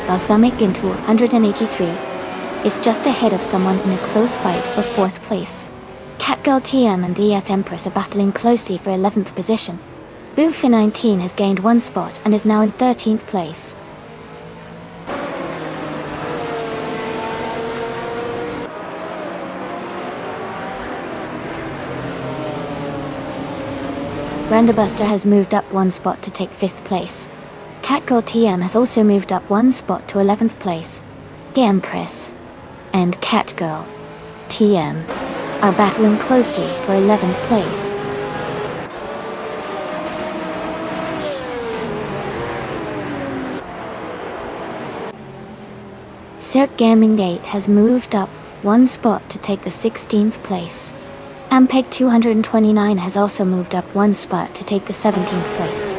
Balsamic into 183 is just ahead of someone in a close fight for fourth place. Catgirl TM and the Empress are battling closely for 11th position. Boofa 19 has gained 1 spot and is now in 13th place. Brandabuster has moved up 1 spot to take 5th place. Catgirl TM has also moved up 1 spot to 11th place. Gampress and Catgirl TM are battling closely for 11th place. Cirque Gaming Gate has moved up 1 spot to take the 16th place. Ampeg 229 has also moved up 1 spot to take the 17th place.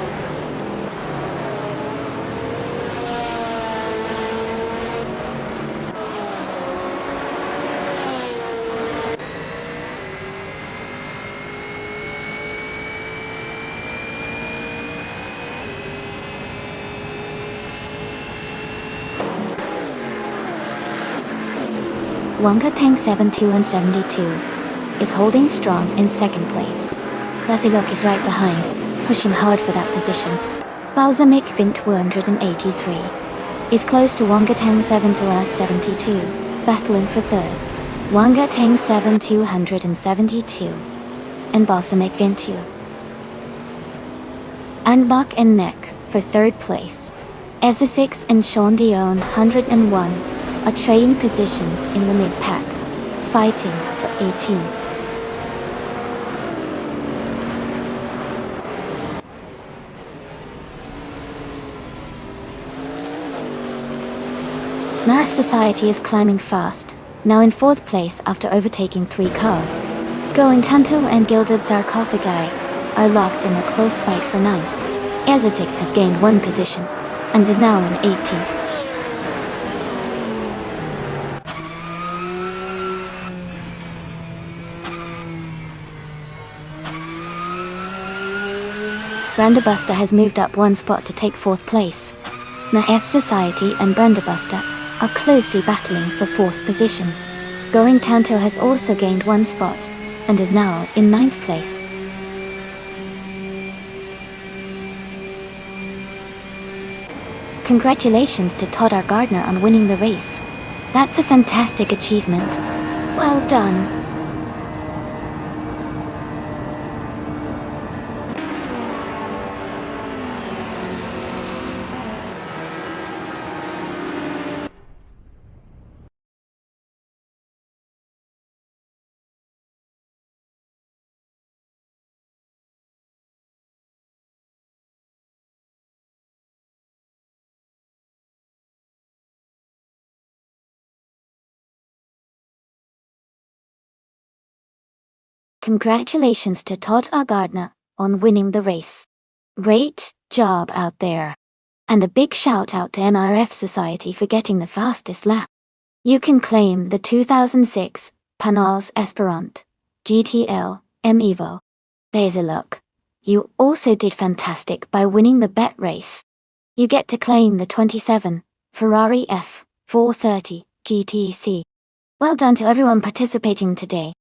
Wonka Tank 72 and 72 is holding strong in 2nd place. Lazilok is right behind, pushing hard for that position. Balsamic Vint 283 is close to Wonka Tank 72, battling for 3rd. Wonka Tank 272 and Balsamic Vint 2. Anbach and Neck for 3rd place. Ezza6 and Sean Dion 101 are trading positions in the mid-pack, fighting for 18. Math Society is climbing fast, now in 4th place after overtaking 3 cars. Going Tanto and Gilded Sarcophagi are locked in a close fight for 9th. Ezotix has gained 1 position, and is now in 18th. Brandabuster has moved up 1 spot to take 4th place. Math Society and Brandabuster are closely battling for 4th position. Going Tanto has also gained 1 spot, and is now in 9th place. Congratulations to Todd R. Gardner on winning the race. That's a fantastic achievement. Well done. Congratulations to Todd R. Gardner on winning the race. Great job out there. And a big shout out to MRF Society for getting the fastest lap. You can claim the 2006 Panals Esperant GTL M Evo. There's a look. You also did fantastic by winning the bet race. You get to claim the 27 Ferrari F430 GTC. Well done to everyone participating today.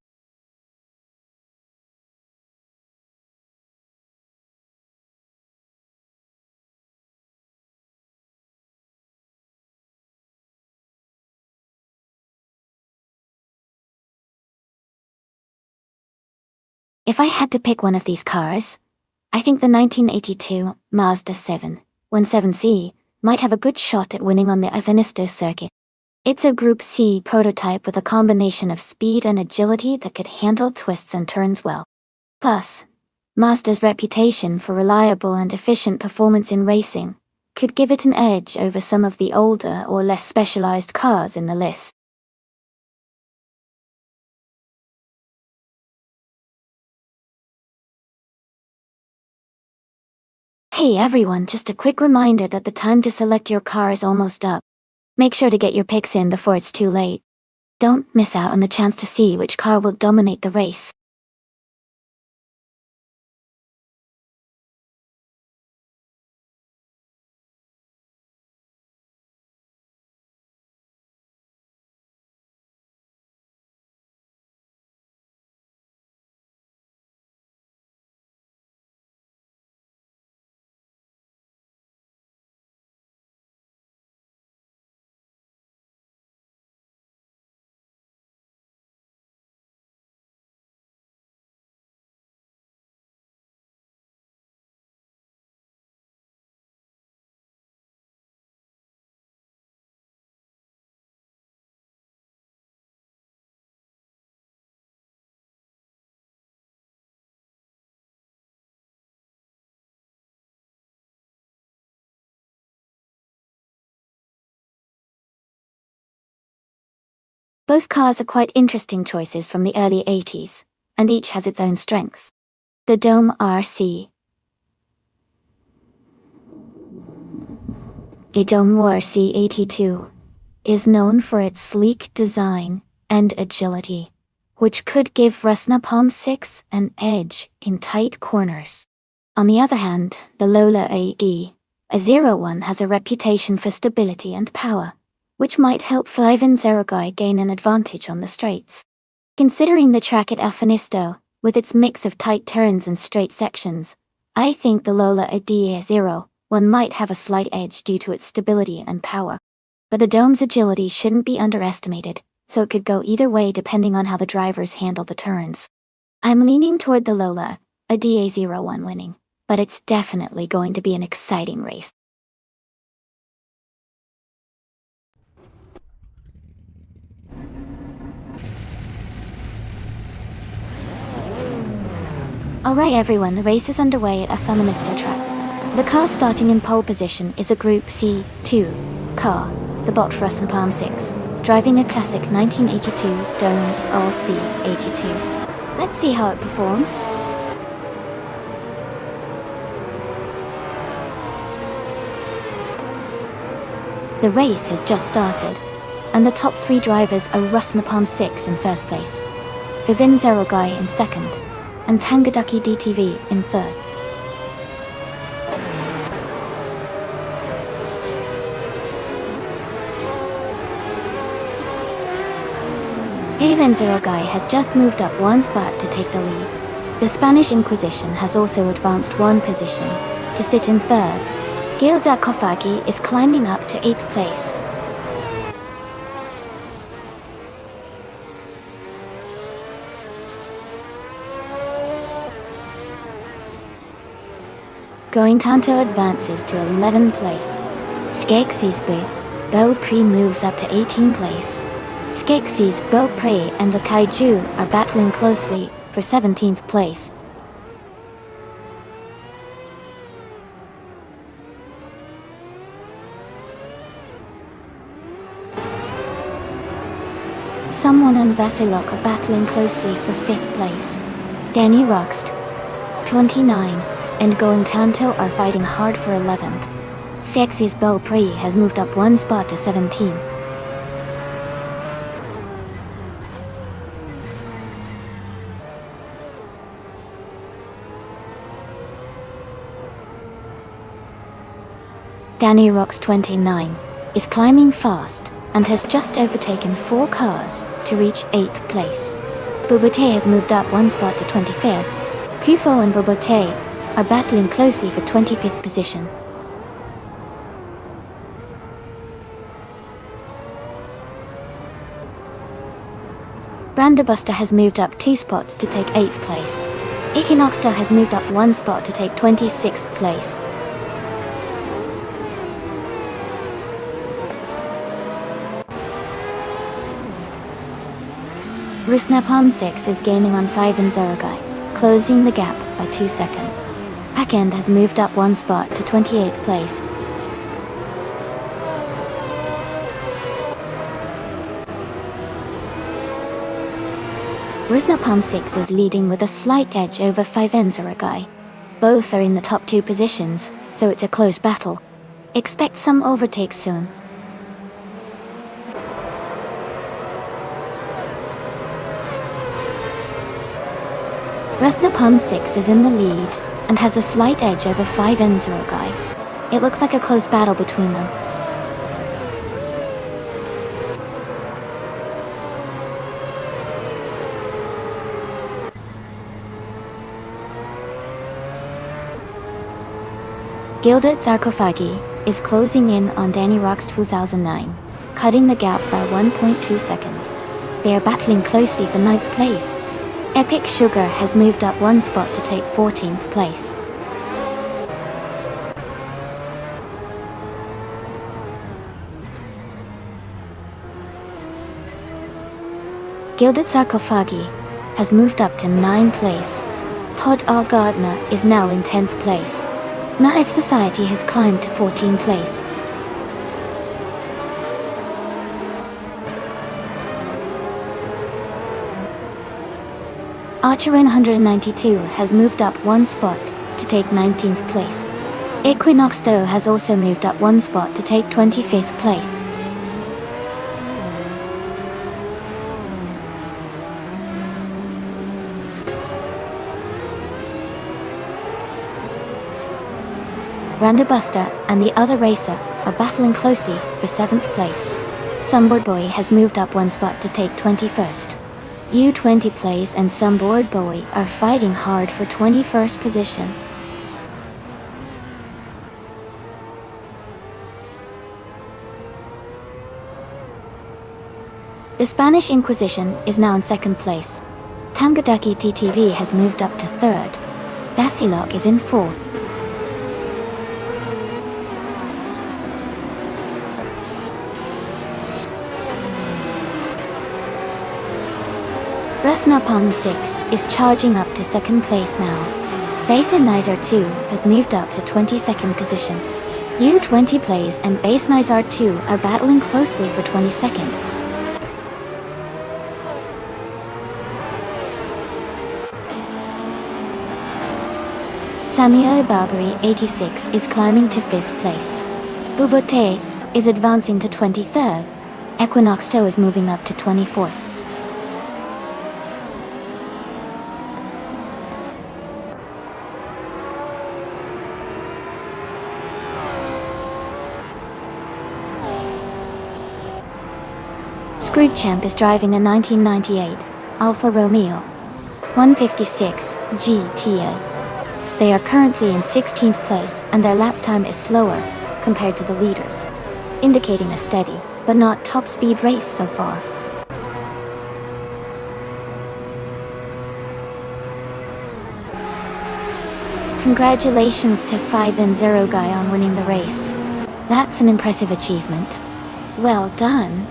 If I had to pick one of these cars, I think the 1982 Mazda 717C might have a good shot at winning on the Avenisto circuit. It's a Group C prototype with a combination of speed and agility that could handle twists and turns well. Plus, Mazda's reputation for reliable and efficient performance in racing could give it an edge over some of the older or less specialized cars in the list. Hey everyone, just a quick reminder that the time to select your car is almost up. Make sure to get your picks in before it's too late. Don't miss out on the chance to see which car will dominate the race. Both cars are quite interesting choices from the early 80s, and each has its own strengths. The Dome RC. The Dome RC82 is known for its sleek design and agility, which could give Nonstop 6 an edge in tight corners. On the other hand, the Lola A01 has a reputation for stability and power, which might help 5-0 guy gain an advantage on the straights. Considering the track at Alfinisto, with its mix of tight turns and straight sections, I think the Lola A01 might have a slight edge due to its stability and power. But the Dome's agility shouldn't be underestimated, so it could go either way depending on how the drivers handle the turns. I'm leaning toward the Lola A01 winning, but it's definitely going to be an exciting race. Alright everyone, the race is underway at a Feminista track. The car starting in pole position is a Group C2 car, the Bot Nonstop 6, driving a classic 1982 Dome RC82. Let's see how it performs. The race has just started, and the top 3 drivers are Nonstop 6 in first place, 5-0 guy in second, and Tangaduki DTV in third. Zero Guy has just moved up 1 spot to take the lead. The Spanish Inquisition has also advanced 1 position to sit in third. Gilda Kofagi is climbing up to 8th place. Going Tanto advances to 11th place. Skeksis Bo Pre moves up to 18th place. Skeksis Bo Pre and the Kaiju are battling closely for 17th place. Someone and Vasilok are battling closely for 5th place. Danny Roxt, 29, and Going Tanto are fighting hard for 11th. Skeksis Bo Pre has moved up 1 spot to 17. Danny Rox 29 is climbing fast and has just overtaken 4 cars to reach 8th place. Bobote has moved up 1 spot to 25th. Kufo and Bobote are battling closely for 25th position. Brandabuster has moved up 2 spots to take 8th place. Equinoxstar has moved up 1 spot to take 26th place. Nonstop 6 is gaining on 5-0 guy, closing the gap by 2 seconds. Packend has moved up 1 spot to 28th place. Nonstop 6 is leading with a slight edge over 5-0 guy. Both are in the top 2 positions, so it's a close battle. Expect some overtakes soon. Nonstop 6 is in the lead and has a slight edge over 5-0 guy. It looks like a close battle between them. Gilded Sarkophagi is closing in on Danny Rox 2009, cutting the gap by 1.2 seconds. They are battling closely for 9th place. Epic Sugar has moved up 1 spot to take 14th place. Gilded Sarkophagi has moved up to 9th place. Todd R. Gardner is now in 10th place. Naif Society has climbed to 14th place. Archerin 192 has moved up one spot to take 19th place. Equinox Do has also moved up one spot to take 25th place. Randobuster and the other racer are battling closely for 7th place. Sunboard Boy has moved up one spot to take 21st. U20 Plays and Sunboard Boy are fighting hard for 21st position. The Spanish Inquisition is now in 2nd place. Tangadaki TTV has moved up to 3rd. Dasilok is in 4th. Rusnapong 6 is charging up to 2nd place now. Basin Nizar 2 has moved up to 22nd position. U20 Plays and Base Nizar 2 are battling closely for 22nd. Samia Barbary 86 is climbing to 5th place. Bubote is advancing to 23rd. Equinox Do is moving up to 24th. Screwchamp is driving a 1998 Alfa Romeo 156 GTA. They are currently in 16th place and their lap time is slower compared to the leaders, indicating a steady, but not top speed race so far. Congratulations to 5 and 0 guy on winning the race. That's an impressive achievement. Well done.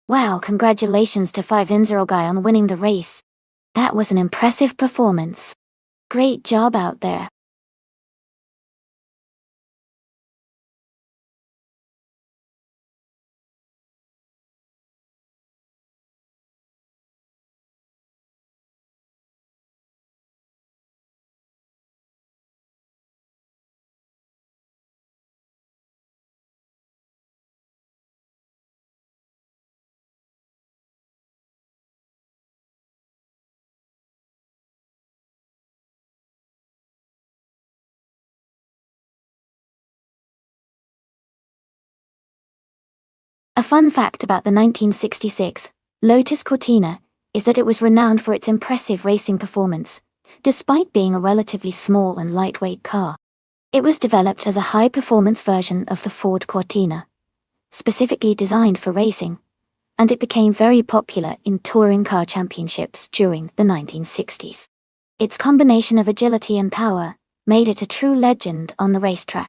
Wow, congratulations to 5 and 0 guy on winning the race. That was an impressive performance. Great job out there. A fun fact about the 1966 Lotus Cortina is that it was renowned for its impressive racing performance, despite being a relatively small and lightweight car. It was developed as a high-performance version of the Ford Cortina, specifically designed for racing, and it became very popular in touring car championships during the 1960s. Its combination of agility and power made it a true legend on the racetrack.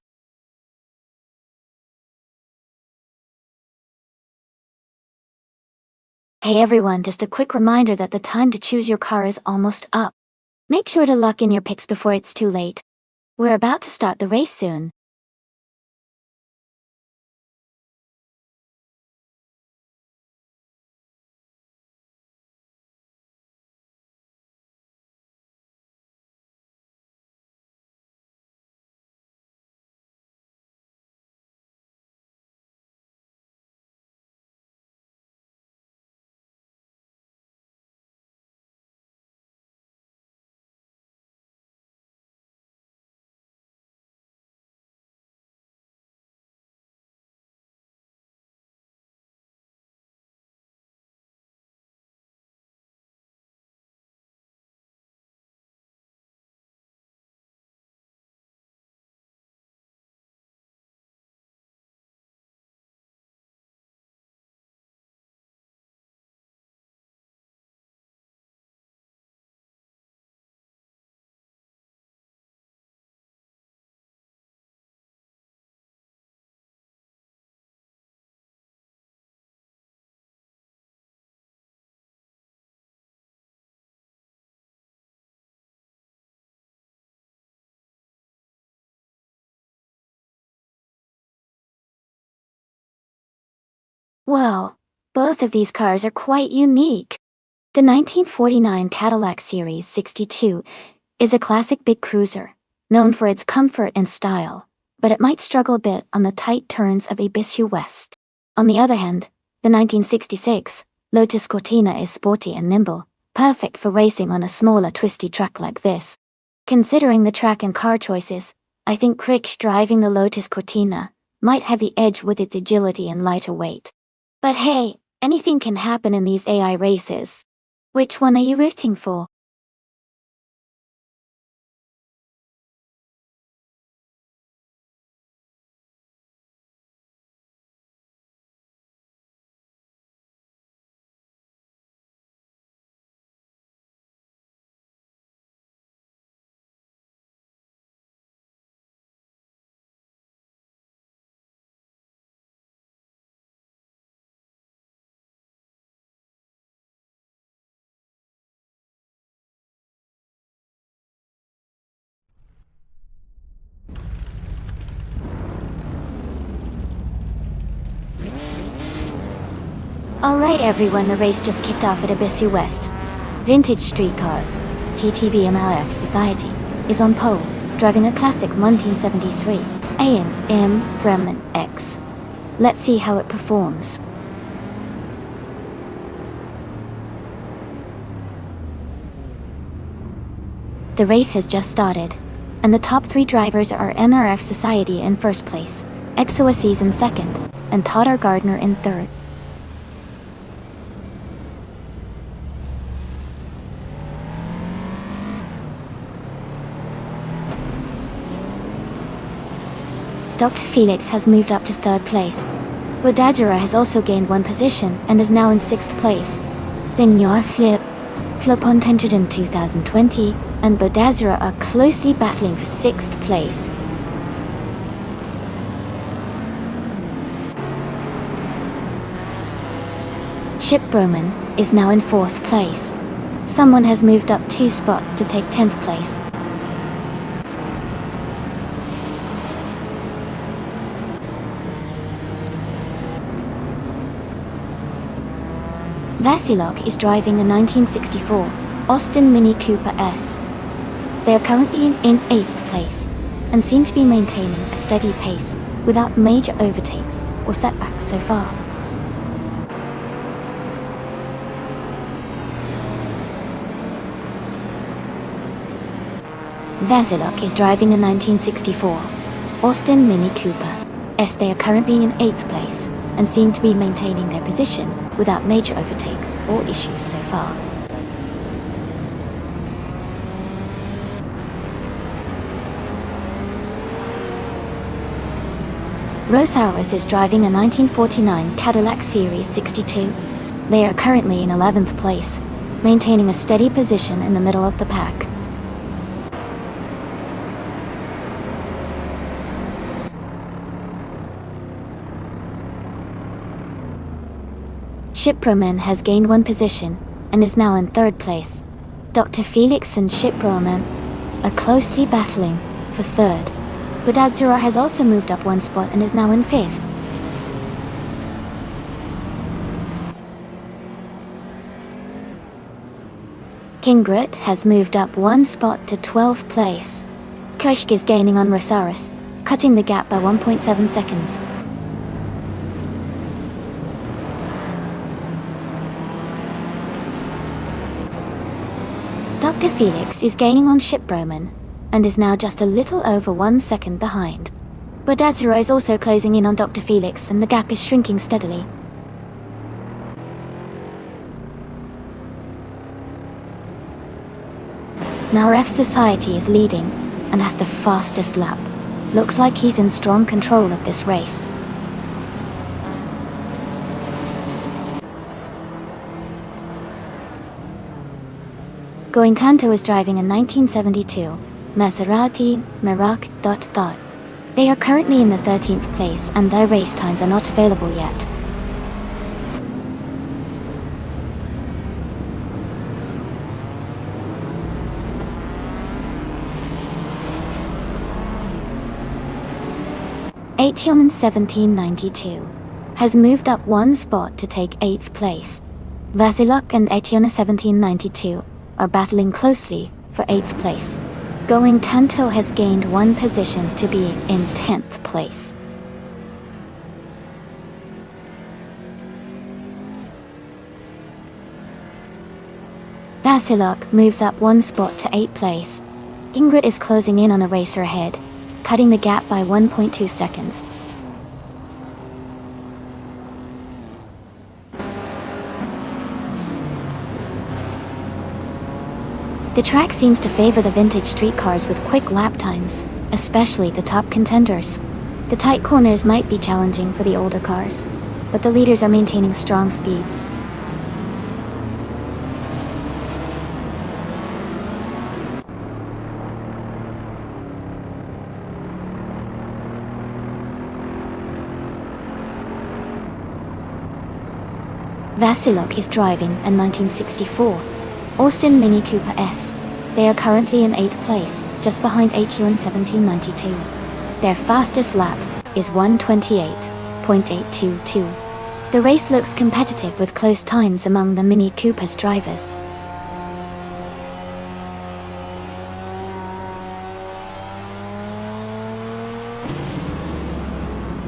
Hey everyone, just a quick reminder that the time to choose your car is almost up. Make sure to lock in your picks before it's too late. We're about to start the race soon. Well, both of these cars are quite unique. The 1949 Cadillac Series 62 is a classic big cruiser, known for its comfort and style, but it might struggle a bit on the tight turns of Ibiza West. On the other hand, the 1966 Lotus Cortina is sporty and nimble, perfect for racing on a smaller twisty track like this. Considering the track and car choices, I think Crick driving the Lotus Cortina might have the edge with its agility and lighter weight. But hey, anything can happen in these AI races. Which one are you rooting for? Alright everyone, the race just kicked off at Ibiza West. Vintage Street Cars, TTV MLF Society, is on pole, driving a classic 1973 AM Gremlin X. Let's see how it performs. The race has just started, and the top 3 drivers are NRF Society in first place, XOSEs in second, and Todd Gardner in third. Dr. Felix has moved up to third place. Wadajira has also gained 1 position and is now in 6th place. Then Yar Flipont entered in 2020, and Badazira are closely battling for 6th place. Chip Broman is now in 4th place. Someone has moved up 2 spots to take 10th place. Vasilok is driving a 1964 Austin Mini Cooper S. They are currently in 8th place, and seem to be maintaining a steady pace without major overtakes or setbacks so far. Vasilok is driving a 1964 Austin Mini Cooper S. They are currently in 8th place, and seem to be maintaining their position without major overtakes or issues so far. Rosauers is driving a 1949 Cadillac Series 62. They are currently in 11th place, maintaining a steady position in the middle of the pack. Shiproman has gained 1 position and is now in 3rd place. Dr. Felix and Shiproman are closely battling for 3rd. Budadzura has also moved up 1 spot and is now in 5th. Kingrit has moved up 1 spot to 12th place. Kirschk is gaining on Rosaris, cutting the gap by 1.7 seconds. Dr. Felix is gaining on Shiproman, and is now just a little over 1 second behind. Bodazura is also closing in on Dr. Felix, and the gap is shrinking steadily. Now Ref Society is leading, and has the fastest lap. Looks like he's in strong control of this race. Goenkanto is driving a 1972 Maserati Merak. They are currently in the 13th place and their race times are not available yet. Aetion in 1792. has moved up one spot to take 8th place. Vasilok and Etienne 1792 are battling closely for 8th place. Going Tanto has gained one position to be in 10th place. Vasilok moves up one spot to 8th place. Ingrid is closing in on the racer ahead, cutting the gap by 1.2 seconds. The track seems to favor the vintage streetcars with quick lap times, especially the top contenders. The tight corners might be challenging for the older cars, but the leaders are maintaining strong speeds. Vasilok is driving a 1964 Austin Mini Cooper S. They are currently in 8th place, just behind Etienne 1792. Their fastest lap is 1:28.822. The race looks competitive with close times among the Mini Cooper's drivers.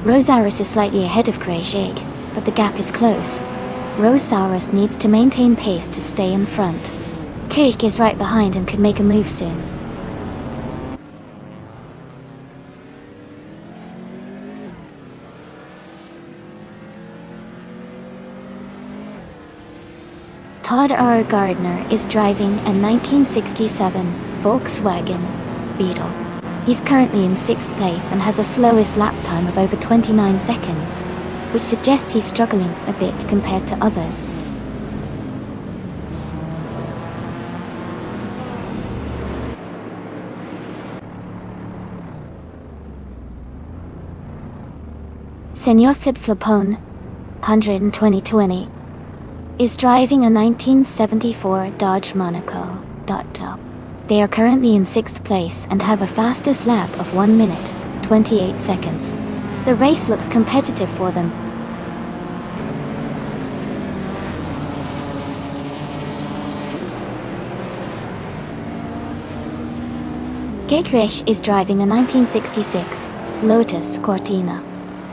Rosaurus is slightly ahead of Krejcik, but the gap is close. Rosaurus needs to maintain pace to stay in front. Cake is right behind and could make a move soon. Todd R. Gardner is driving a 1967 Volkswagen Beetle. He's currently in 6th place and has the slowest lap time of over 29 seconds, which suggests he's struggling a bit compared to others. Senor Flip-Flopone, 12020, is driving a 1974 Dodge Monaco Top. They are currently in 6th place and have a fastest lap of 1 minute, 28 seconds. The race looks competitive for them. Gekrich is driving a 1966 Lotus Cortina.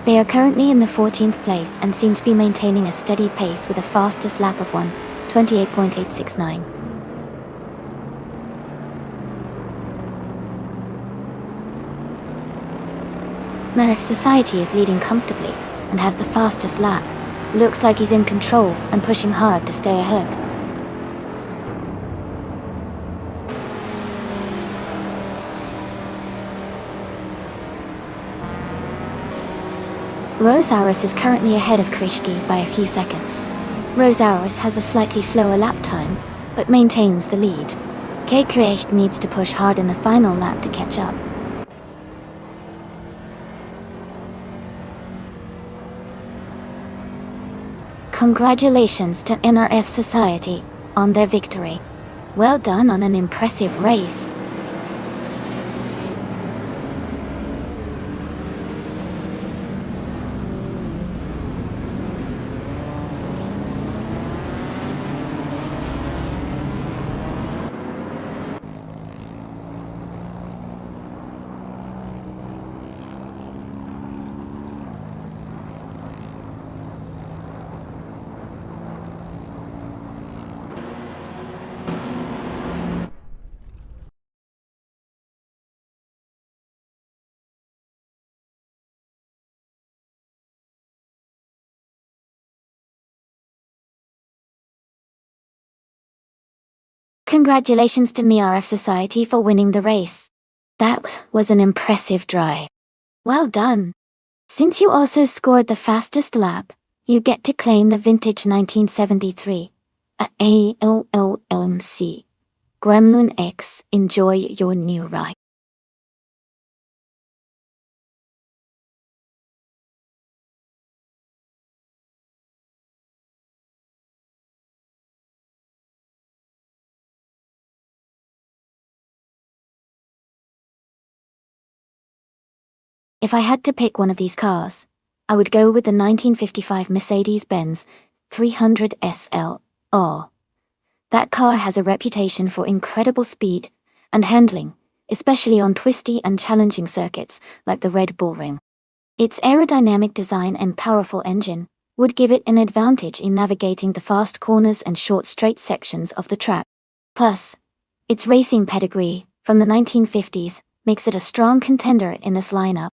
They are currently in the 14th place and seem to be maintaining a steady pace with a fastest lap of 1:28.869. Merif Society is leading comfortably and has the fastest lap. Looks like he's in control and pushing hard to stay ahead. Rosaurus is currently ahead of Krishki by a few seconds. Rosaurus has a slightly slower lap time, but maintains the lead. K-Krecht needs to push hard in the final lap to catch up. Congratulations to NRF Society on their victory. Well done on an impressive race. Congratulations to MRF Society for winning the race. That was an impressive drive. Well done. Since you also scored the fastest lap, you get to claim the vintage 1973 ALLMC Gremlin X. Enjoy your new ride. If I had to pick one of these cars, I would go with the 1955 Mercedes-Benz 300 SL. Oh, that car has a reputation for incredible speed and handling, especially on twisty and challenging circuits like the Red Bull Ring. Its aerodynamic design and powerful engine would give it an advantage in navigating the fast corners and short straight sections of the track. Plus, its racing pedigree from the 1950s makes it a strong contender in this lineup.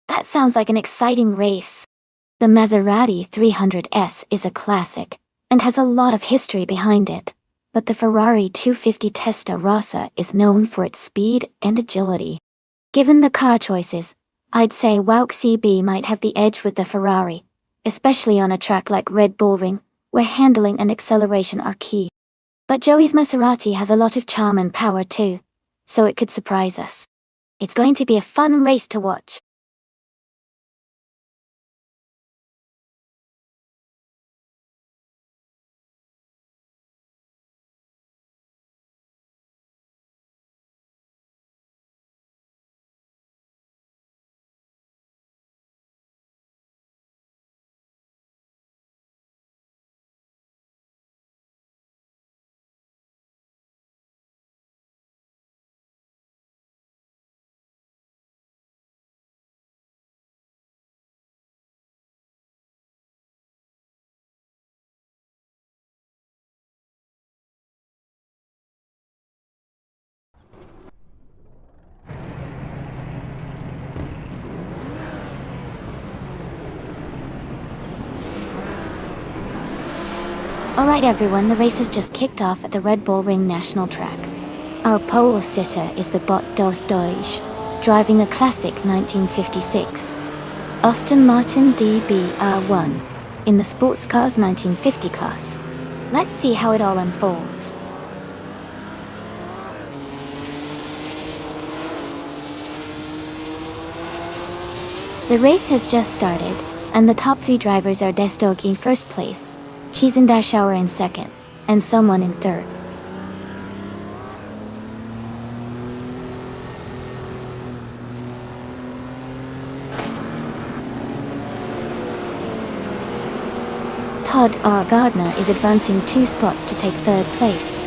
That sounds like an exciting race. The Maserati 300S is a classic and has a lot of history behind it, but the Ferrari 250 Testarossa is known for its speed and agility. Given the car choices, I'd say Wouk CB might have the edge with the Ferrari, especially on a track like Red Bull Ring, where handling and acceleration are key. But Joey's Maserati has a lot of charm and power too, so it could surprise us. It's going to be a fun race to watch. Alright everyone, the race has just kicked off at the Red Bull Ring National Track. Our pole sitter is the Bot dos Dois, driving a classic 1956 Aston Martin DBR1 in the Sports Cars 1950 class. Let's see how it all unfolds. The race has just started, and the top 3 drivers are Desdog in first place, Cheese and Dashauer in second, and someone in third. Todd R. Gardner is advancing 2 spots to take third place.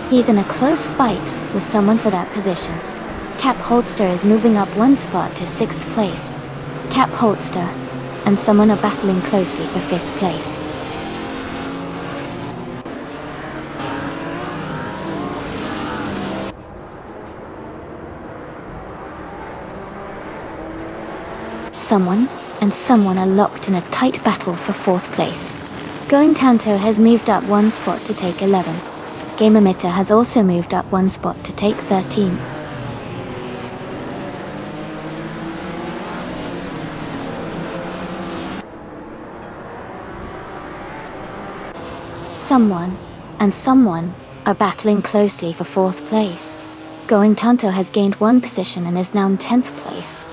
He's in a close fight with someone for that position. Cap Holster is moving up 1 spot to 6th place. Cap Holster and someone are battling closely for 5th place. Someone and someone are locked in a tight battle for 4th place. Going Tanto has moved up 1 spot to take 11. Game Emitter has also moved up 1 spot to take 13. Someone and someone are battling closely for 4th place. Going Tanto has gained 1 position and is now in 10th place.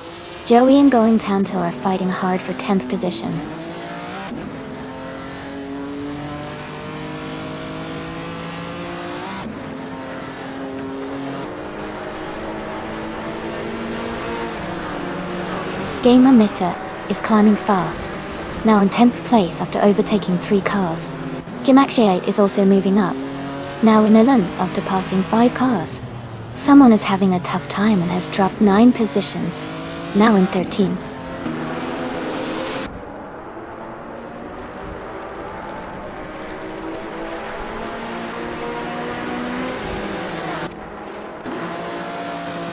Joey and Going Tanto are fighting hard for 10th position. Game Emitter is climbing fast, now in 10th place after overtaking 3 cars. Gimaxiate is also moving up, now in 11th after passing 5 cars. Someone is having a tough time and has dropped 9 positions, now in 13.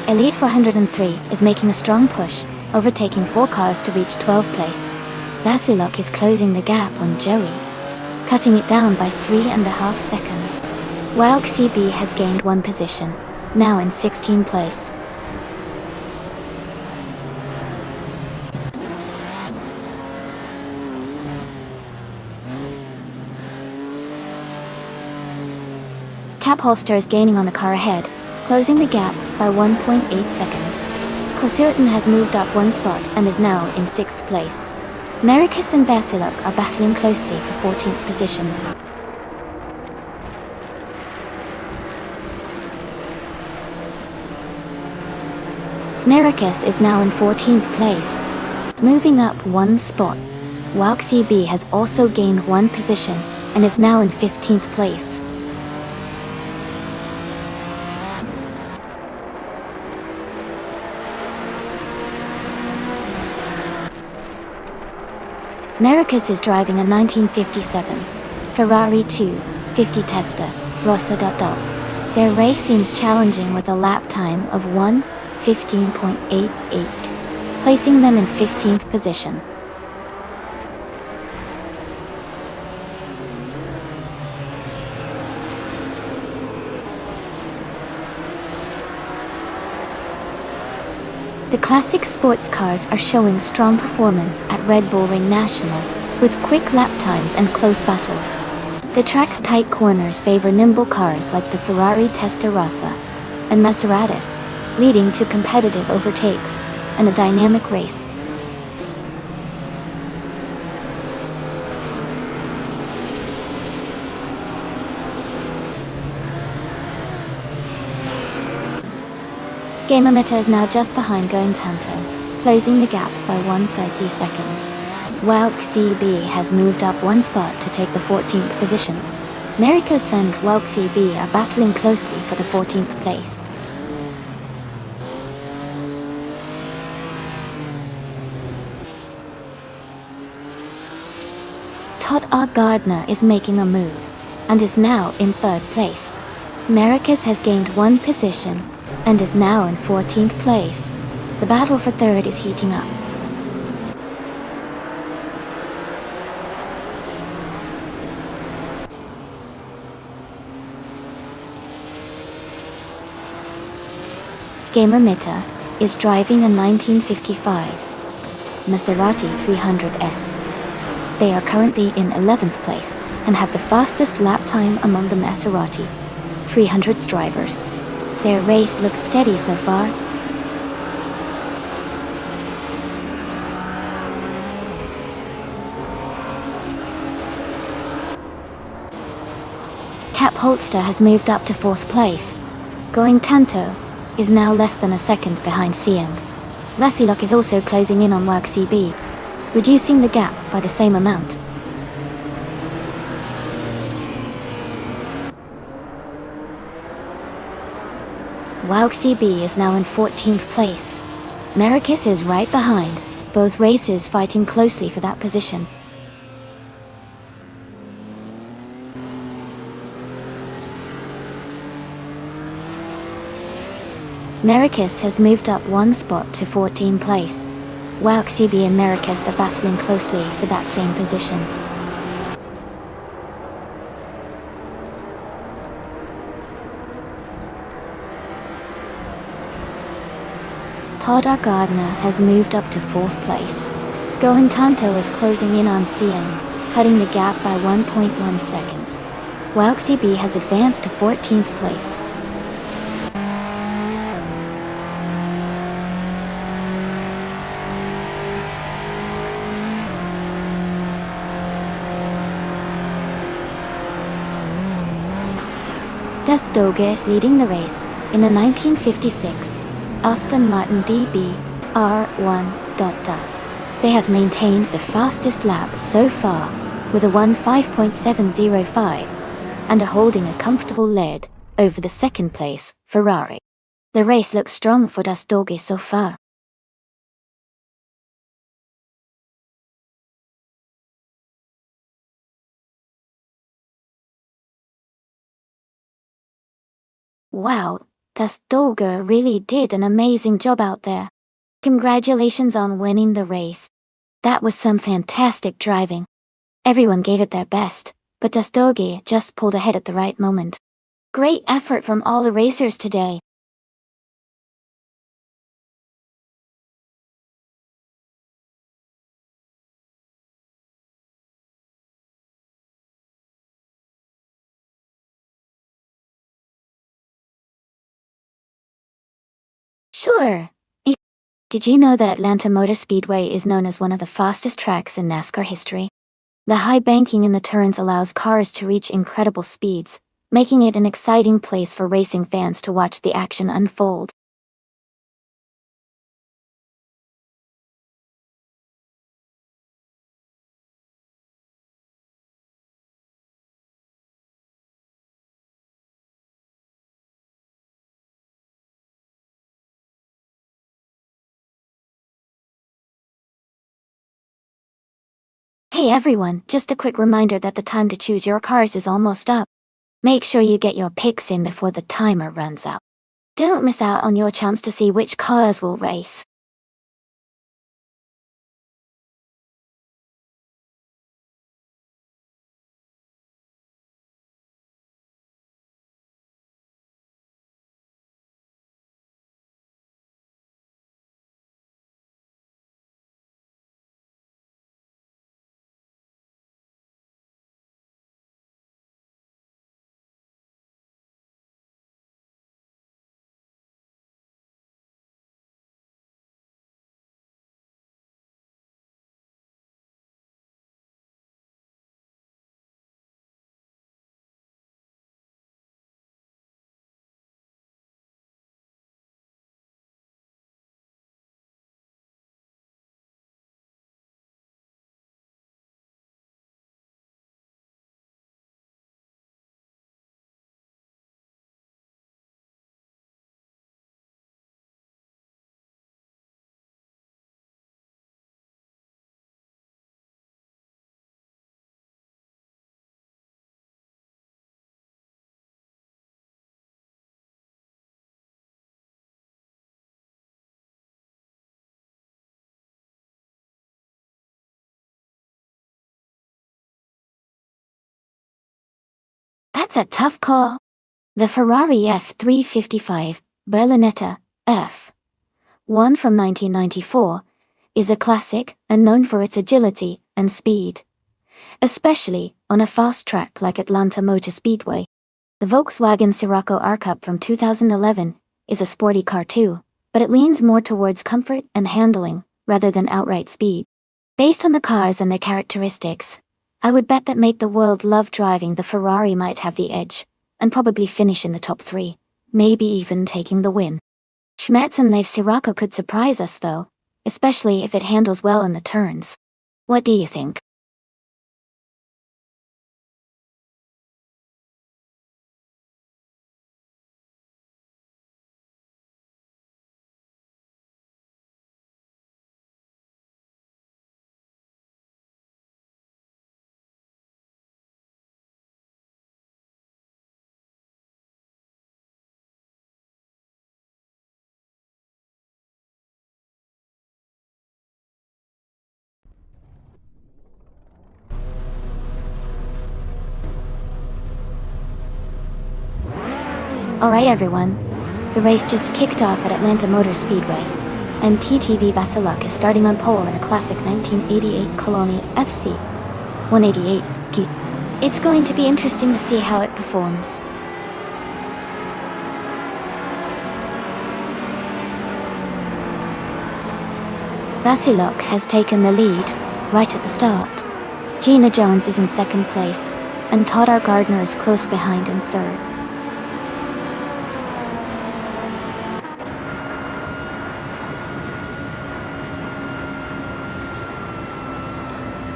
Elite 403 is making a strong push, overtaking 4 cars to reach 12th place. Vasilok is closing the gap on Joey, cutting it down by 3.5 seconds. Wouk CB has gained 1 position, now in 16th place. Cap Holster is gaining on the car ahead, closing the gap by 1.8 seconds. Kosurton has moved up one spot and is now in 6th place. Merikis and Vasiluk are battling closely for 14th position. Merikis is now in 14th place, moving up one spot. Wauxi B has also gained one position and is now in 15th place. Merikis is driving a 1957 Ferrari 250 Testa Rossa. Their race seems challenging with a lap time of 1:15.88, placing them in 15th position. The classic sports cars are showing strong performance at Red Bull Ring National, with quick lap times and close battles. The track's tight corners favor nimble cars like the Ferrari Testarossa and Maseratis, leading to competitive overtakes and a dynamic race. Gamermeta is now just behind Going Tanto, closing the gap by 130 seconds. Wauxi B has moved up one spot to take the 14th position. Merikis and Wauxi B are battling closely for the 14th place. Todd R. Gardner is making a move, and is now in 3rd place. Merikis has gained one position, and is now in 14th place. The battle for 3rd is heating up. Gamermeta is driving a 1955 Maserati 300S. They are currently in 11th place and have the fastest lap time among the Maserati 300's drivers. Their race looks steady so far. Cap Holster has moved up to 4th place. Going Tanto is now less than a second behind Sieng. Vasiluk is also closing in on Wauxi B, reducing the gap by the same amount. Wauxi B is now in 14th place. Merikis is right behind, both races fighting closely for that position. Merikis has moved up one spot to 14th place. Wauxi B and Merikis are battling closely for that same position. Todd R. Gardner has moved up to 4th place. Going Tanto is closing in on Sieng, cutting the gap by 1.1 seconds. Wauxi B has advanced to 14th place. Das Doge is leading the race in the 1956 Aston Martin DB R1. They have maintained the fastest lap so far with a 1:5.705 and are holding a comfortable lead over the 2nd place Ferrari. The race looks strong for Das Doge so far. Wow, Das Doge really did an amazing job out there. Congratulations on winning the race. That was some fantastic driving. Everyone gave it their best, but Das Doge just pulled ahead at the right moment. Great effort from all the racers today. Sure. Did you know that Atlanta Motor Speedway is known as one of the fastest tracks in NASCAR history? The high banking in the turns allows cars to reach incredible speeds, making it an exciting place for racing fans to watch the action unfold. Hey everyone, just a quick reminder that the time to choose your cars is almost up. Make sure you get your picks in before the timer runs out. Don't miss out on your chance to see which cars will race. That's a tough call. The Ferrari F355 Berlinetta F1 from 1994 is a classic and known for its agility and speed, especially on a fast track like Atlanta Motor Speedway. The Volkswagen Scirocco R-Cup from 2011 is a sporty car too, but it leans more towards comfort and handling rather than outright speed. Based on the cars and their characteristics, I would bet that Make the World Love Driving the Ferrari might have the edge, and probably finish in the top 3, maybe even taking the win. Schmerz and Leif Scirocco could surprise us though, especially if it handles well in the turns. What do you think? Alright everyone, the race just kicked off at Atlanta Motor Speedway, and TTV Vasiluk is starting on pole in a classic 1988 Colonia FC 188 G. It's going to be interesting to see how it performs. Vasiluk has taken the lead right at the start. Gina Jones is in second place, and Todd R. Gardner is close behind in third.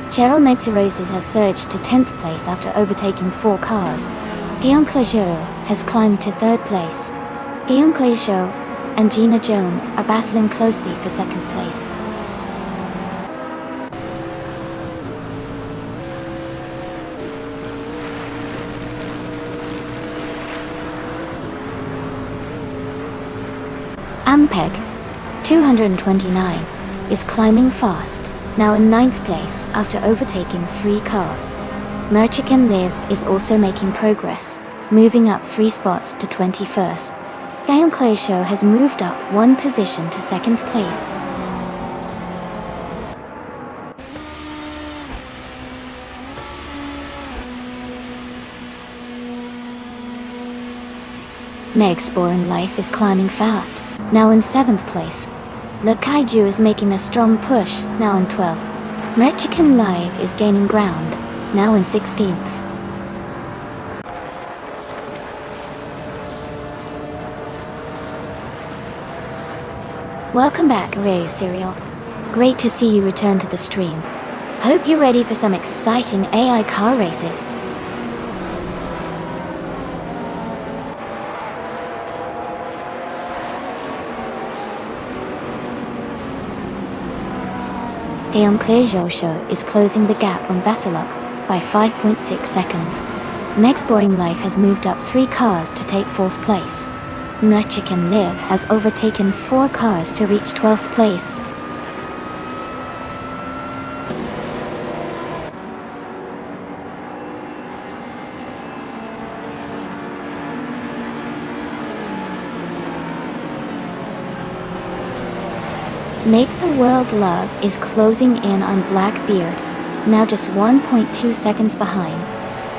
Cheryl Metzerosis has surged to 10th place after overtaking 4 cars. Guillaume Clégeau has climbed to 3rd place. Guillaume Clégeau and Gina Jones are battling closely for 2nd place. Ampeg, 229, is climbing fast, now in 9th place after overtaking 3 cars. Merchican Liv is also making progress, moving up 3 spots to 21st. Guillaume Clégeau has moved up 1 position to 2nd place. Meg's Boring Life is climbing fast, now in 7th place. The Kaiju is making a strong push, now in 12th. Mexican Live is gaining ground, now in 16th. Welcome back, Ray Serial. Great to see you return to the stream. Hope you're ready for some exciting AI car races. Guillaume Clergeau is closing the gap on Vassilok by 5.6 seconds. Next Boring Life has moved up 3 cars to take 4th place. Mexican Live has overtaken 4 cars to reach 12th place. Make the World Love is closing in on Blackbeard, now just 1.2 seconds behind.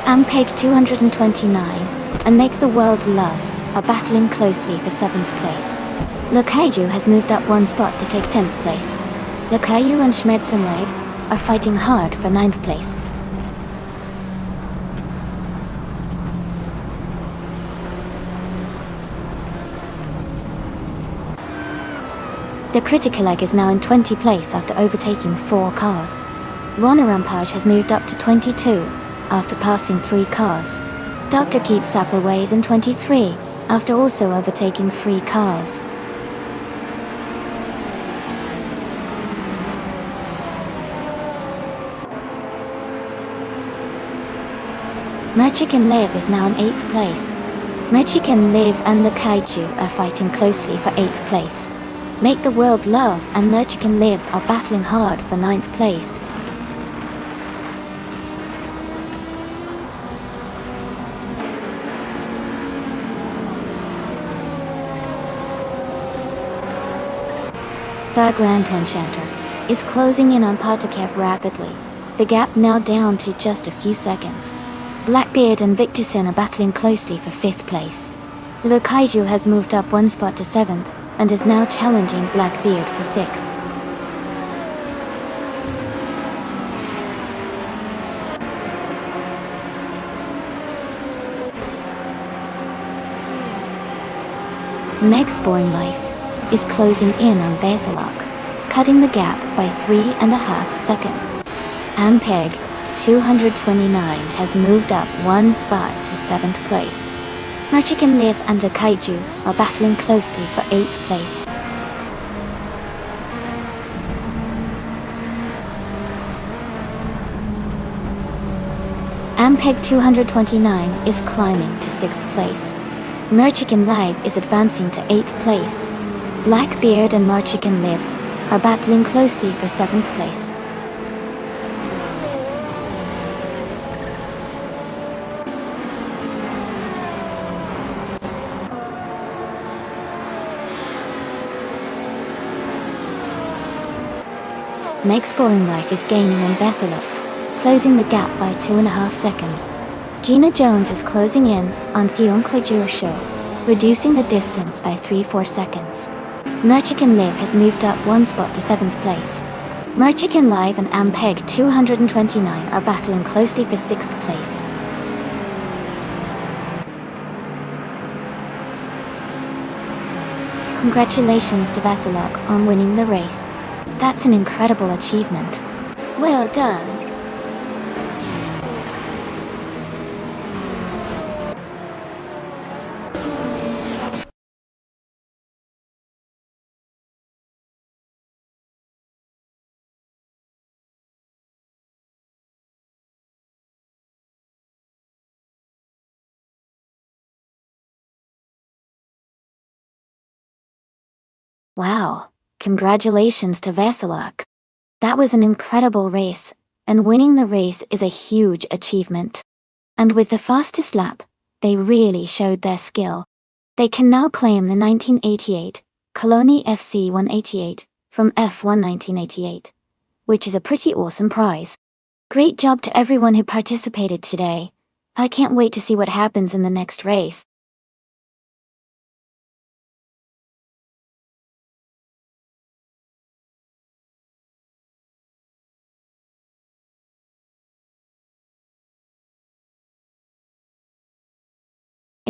Ampeg 229 and Make the World Love are battling closely for 7th place. Le Kaiju has moved up 1 spot to take 10th place. Le Kaiju and Schmetzenleib are fighting hard for 9th place. The Critical Egg is now in 20th place after overtaking 4 cars. Rona Rampage has moved up to 22 after passing 3 cars. Dr. Keep Sapperway is in 23 after also overtaking 3 cars. Mexican Live is now in 8th place. Mexican Live and the Kaiju are fighting closely for 8th place. Make the World Love and Mexican Live are battling hard for 9th place. The Grand Enchanter is closing in on Potokev rapidly, the gap now down to just a few seconds. Blackbeard and Victorson are battling closely for 5th place. Le Kaiju has moved up 1 spot to 7th and is now challenging Blackbeard for 6th. Next Boring Life is closing in on Vassilok, cutting the gap by 3.5 seconds. Ampeg 229 has moved up 1 spot to 7th place. Mexican Live and the Kaiju are battling closely for 8th place. Ampeg 229 is climbing to 6th place. Mexican Live is advancing to 8th place. Blackbeard and Mexican Live are battling closely for 7th place. Next Boring Life is gaining on Vassilok, closing the gap by 2.5 seconds. Gina Jones is closing in on Fioncle Show, reducing the distance by 3-4 seconds. Mexican Live has moved up 1 spot to 7th place. Mexican Live and Ampeg 229 are battling closely for 6th place. Congratulations to Vassilok on winning the race. That's an incredible achievement. Well done. Wow, congratulations to Vassilok. That was an incredible race, and winning the race is a huge achievement. And with the fastest lap, they really showed their skill. They can now claim the 1988 Coloni FC 188 from F1 1988, which is a pretty awesome prize. Great job to everyone who participated today. I can't wait to see what happens in the next race.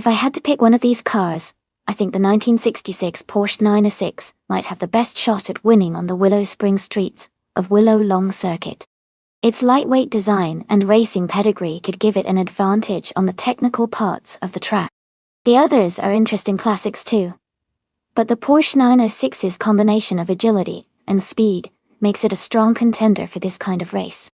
If I had to pick one of these cars, I think the 1966 Porsche 906 might have the best shot at winning on the Willow Spring streets of Willow Long Circuit. Its lightweight design and racing pedigree could give it an advantage on the technical parts of the track. The others are interesting classics too. But the Porsche 906's combination of agility and speed makes it a strong contender for this kind of race.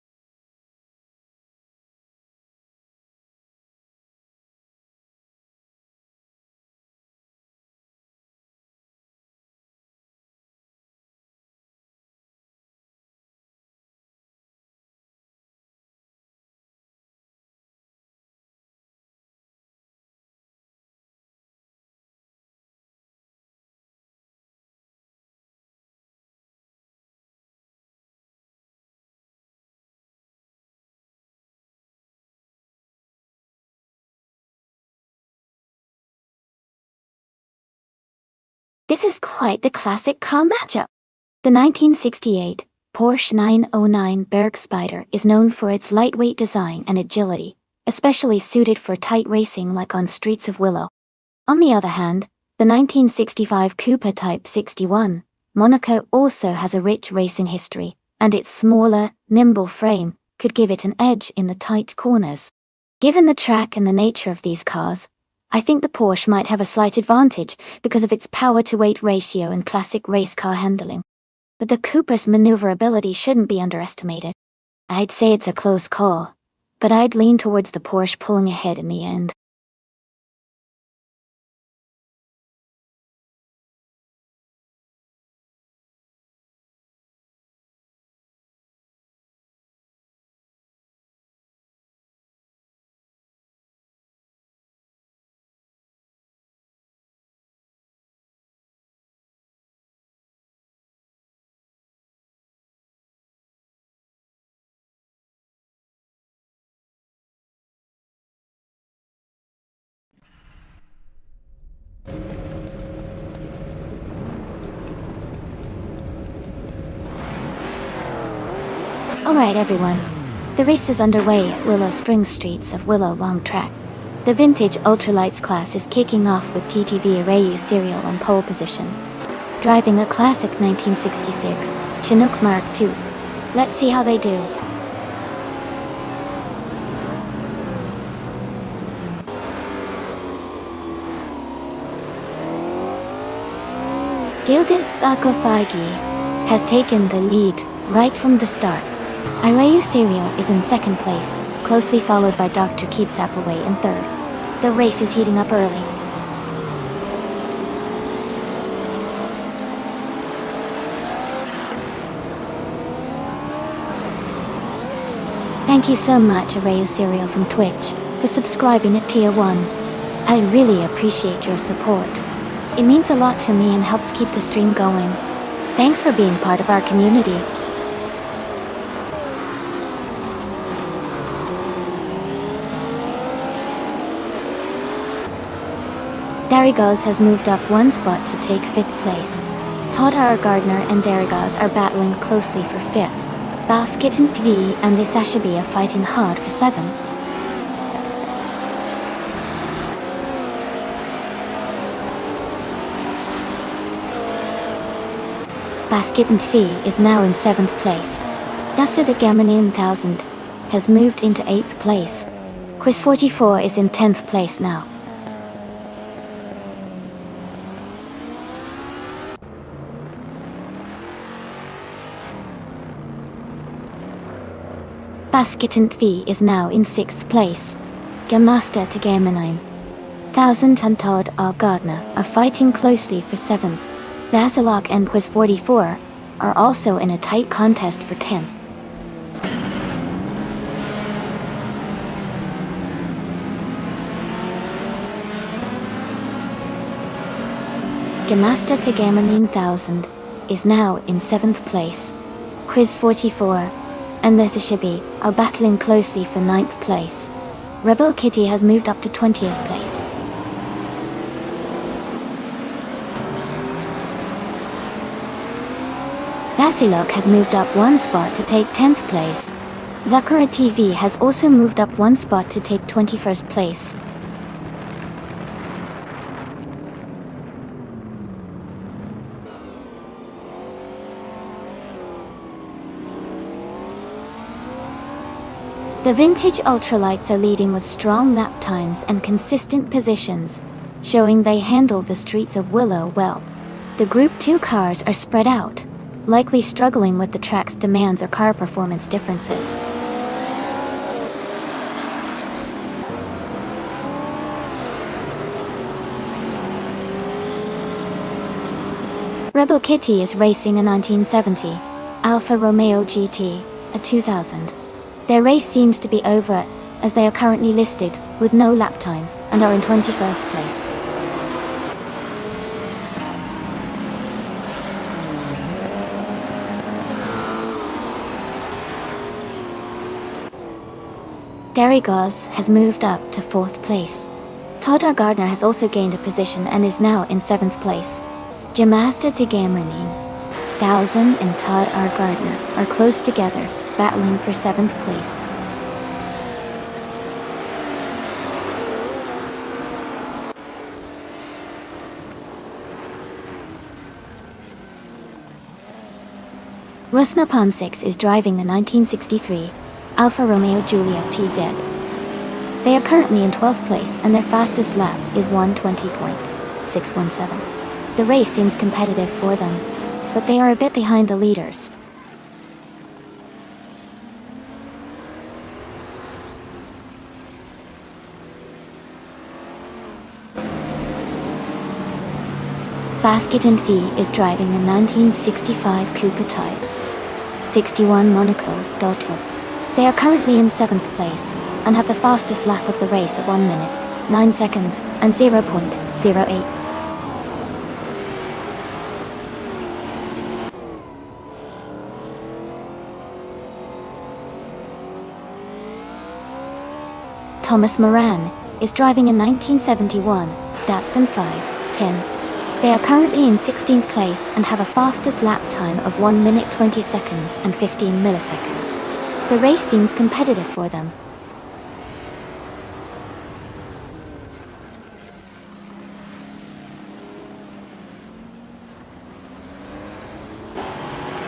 This is quite the classic car matchup. The 1968 Porsche 909 Bergspider is known for its lightweight design and agility, especially suited for tight racing like on streets of Willow. On the other hand, the 1965 Coupe Type 61 Monaco also has a rich racing history, and its smaller, nimble frame could give it an edge in the tight corners. Given the track and the nature of these cars, I think the Porsche might have a slight advantage because of its power-to-weight ratio and classic race car handling. But the Coupe's maneuverability shouldn't be underestimated. I'd say it's a close call, but I'd lean towards the Porsche pulling ahead in the end. Alright everyone, the race is underway at Willow Spring streets of Willow Long Track. The vintage ultralights class is kicking off with TTV Arayu Serial on pole position, driving a classic 1966 Chinook Mark II. Let's see how they do. Gilded Sarkophagi has taken the lead right from the start. Arayu Serial is in second place, closely followed by Dr. Keep Sapaway in third. The race is heating up early. Thank you so much, Arayu Serial from Twitch, for subscribing at Tier 1. I really appreciate your support. It means a lot to me and helps keep the stream going. Thanks for being part of our community. Darigos has moved up one spot to take 5th place. Todd R. Gardner and Darigos are battling closely for 5th. Basket and V and the Sashabi are fighting hard for 7th. Basket and V is now in 7th place. Duster de Gamini 1000 has moved into 8th place. Quiz 44 is in 10th place now. Basket and V is now in 6th place. Gamasta to Gamanine 1000 and Todd R. Gardner are fighting closely for 7th. Vasilok and Quiz 44 are also in a tight contest for 10th. Gamasta to Gamanine 1000 is now in 7th place. Quiz 44 and Lesashibi are battling closely for 9th place. Rebel Kitty has moved up to 20th place. Vasilok has moved up one spot to take 10th place. Zakura TV has also moved up one spot to take 21st place. The vintage ultralights are leading with strong lap times and consistent positions, showing they handle the streets of Willow well. The Group 2 cars are spread out, likely struggling with the track's demands or car performance differences. Rebel Kitty is racing a 1970 Alfa Romeo GT, a 2000. Their race seems to be over, as they are currently listed, with no lap time, and are in 21st place. Derry Goss has moved up to 4th place. Todd R. Gardner has also gained a position and is now in 7th place. Jamasta Tegamranin, Thousand and Todd R. Gardner are close together, battling for 7th place. Rusna Pomsix is driving the 1963 Alfa Romeo Giulia TZ. They are currently in 12th place and their fastest lap is 1:20.617. The race seems competitive for them, but they are a bit behind the leaders. Basket and Fee is driving a 1965 Coupe Type 61 Monaco Doto. They are currently in 7th place and have the fastest lap of the race at 1 minute, 9 seconds, and 0.08. Thomas Moran is driving a 1971 Datsun 510. They are currently in 16th place and have a fastest lap time of 1 minute 20 seconds and 15 milliseconds. The race seems competitive for them.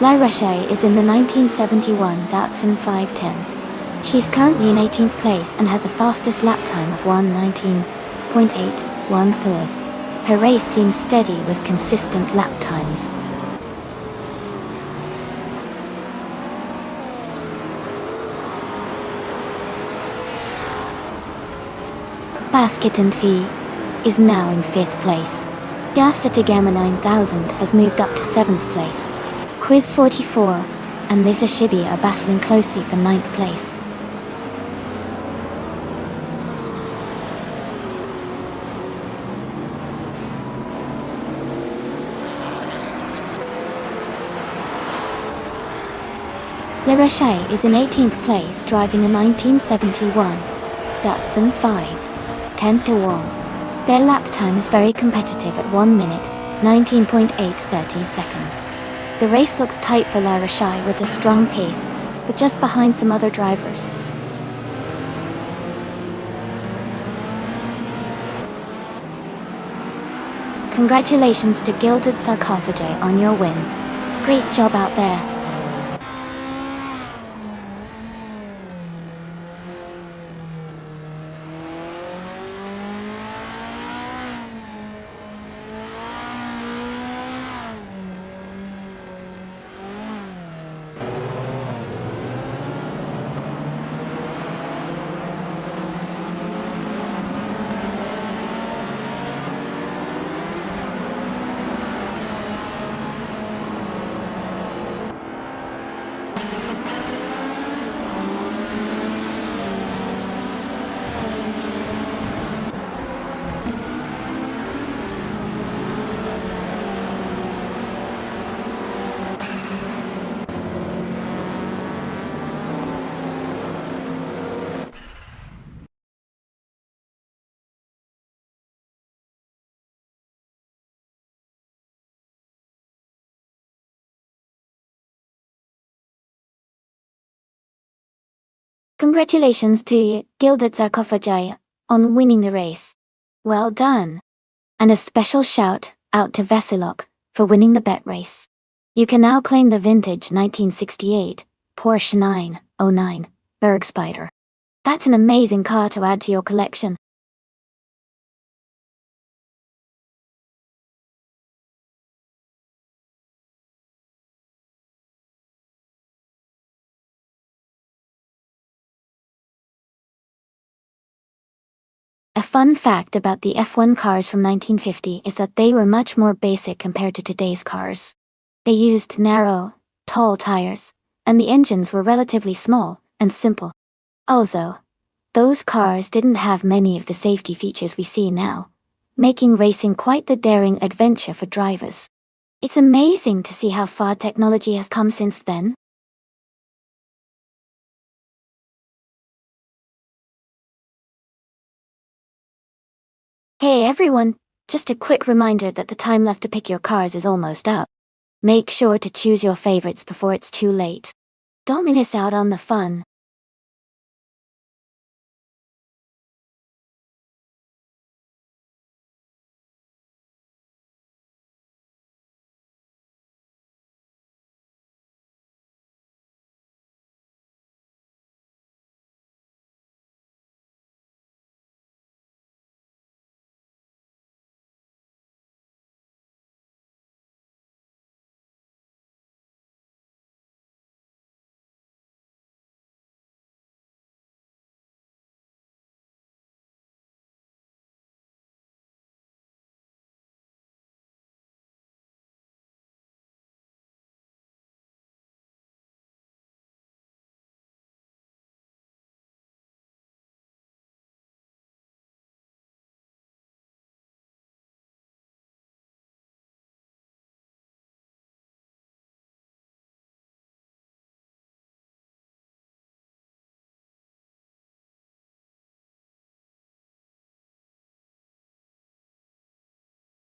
La Roche is in the 1971 Datsun 510. She's currently in 18th place and has a fastest lap time of 1:19.813. Her race seems steady with consistent lap times. Basket and Fee is now in 5th place. Gasta Tagama 9000 has moved up to 7th place. Quiz 44 and Lisa Shibi are battling closely for 9th place. La Roche is in 18th place driving a 1971 Datsun 510. Their lap time is very competitive at 1 minute, 19.830 seconds. The race looks tight for La Roche with a strong pace, but just behind some other drivers. Congratulations to Gilded Sarcophagi on your win. Great job out there. Congratulations to Gilded Sarcophagi on winning the race. Well done. And a special shout out to Veselok for winning the bet race. You can now claim the vintage 1968 Porsche 909 Bergspider. That's an amazing car to add to your collection. A fun fact about the F1 cars from 1950 is that they were much more basic compared to today's cars. They used narrow, tall tires, and the engines were relatively small and simple. Also, those cars didn't have many of the safety features we see now, making racing quite the daring adventure for drivers. It's amazing to see how far technology has come since then. Hey everyone, just a quick reminder that the time left to pick your cars is almost up. Make sure to choose your favorites before it's too late. Don't miss out on the fun.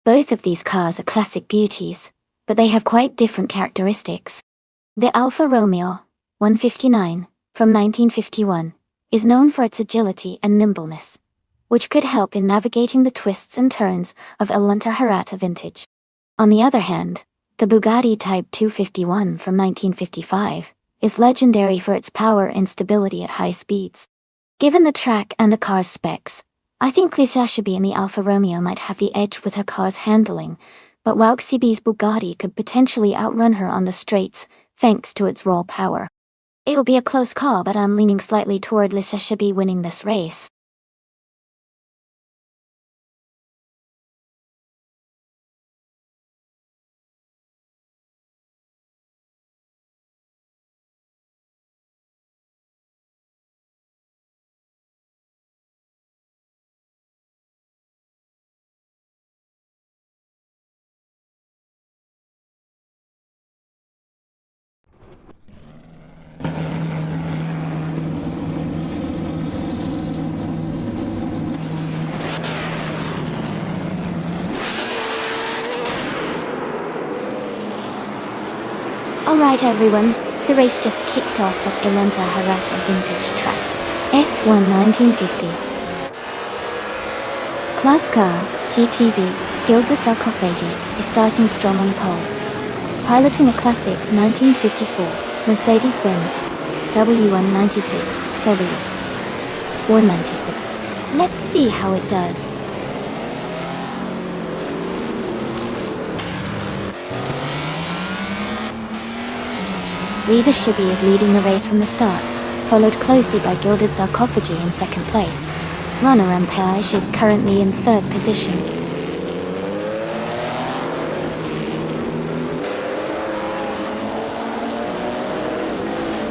Both of these cars are classic beauties, but they have quite different characteristics. The Alfa Romeo 159 from 1951 is known for its agility and nimbleness, which could help in navigating the twists and turns of Elunta Hirata vintage. On the other hand, the Bugatti Type 251 from 1955 is legendary for its power and stability at high speeds. Given the track and the car's specs, I think Lisa Shabi in the Alfa Romeo might have the edge with her car's handling, but Wauxibi's Bugatti could potentially outrun her on the straights, thanks to its raw power. It'll be a close call, but I'm leaning slightly toward Lisa Shabi winning this race. Alright everyone, the race just kicked off at Elunta Hirata Vintage Track. F1 1950. Class car, GTV, Gilded Sarcophagi, is starting strong on pole. Piloting a classic 1954 Mercedes-Benz W196W or 96. Let's see how it does. Lisa Shibi is leading the race from the start, followed closely by Gilded Sarcophagi in second place. Rana Rampage is currently in third position.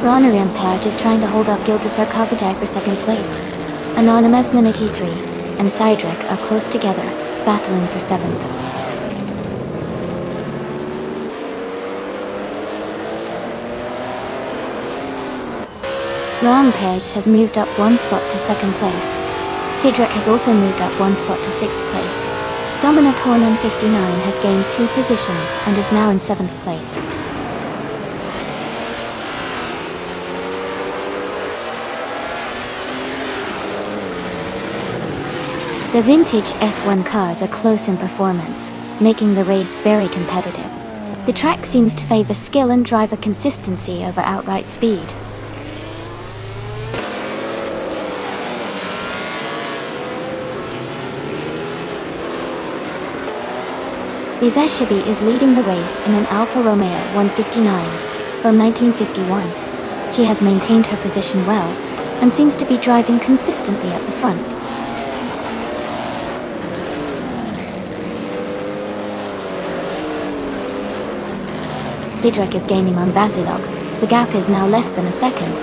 Rana Rampage is trying to hold off Gilded Sarcophagi for second place. Anonymous 93 and Cydric are close together, battling for seventh. Rampage has moved up one spot to second place. Cedric has also moved up one spot to sixth place. Dominatornan 59 has gained 2 positions and is now in seventh place. The vintage F1 cars are close in performance, making the race very competitive. The track seems to favor skill and driver consistency over outright speed. Izashibi is leading the race in an Alfa Romeo 159 from 1951. She has maintained her position well and seems to be driving consistently at the front. Sidrak is gaining on Vasilog. The gap is now less than a second.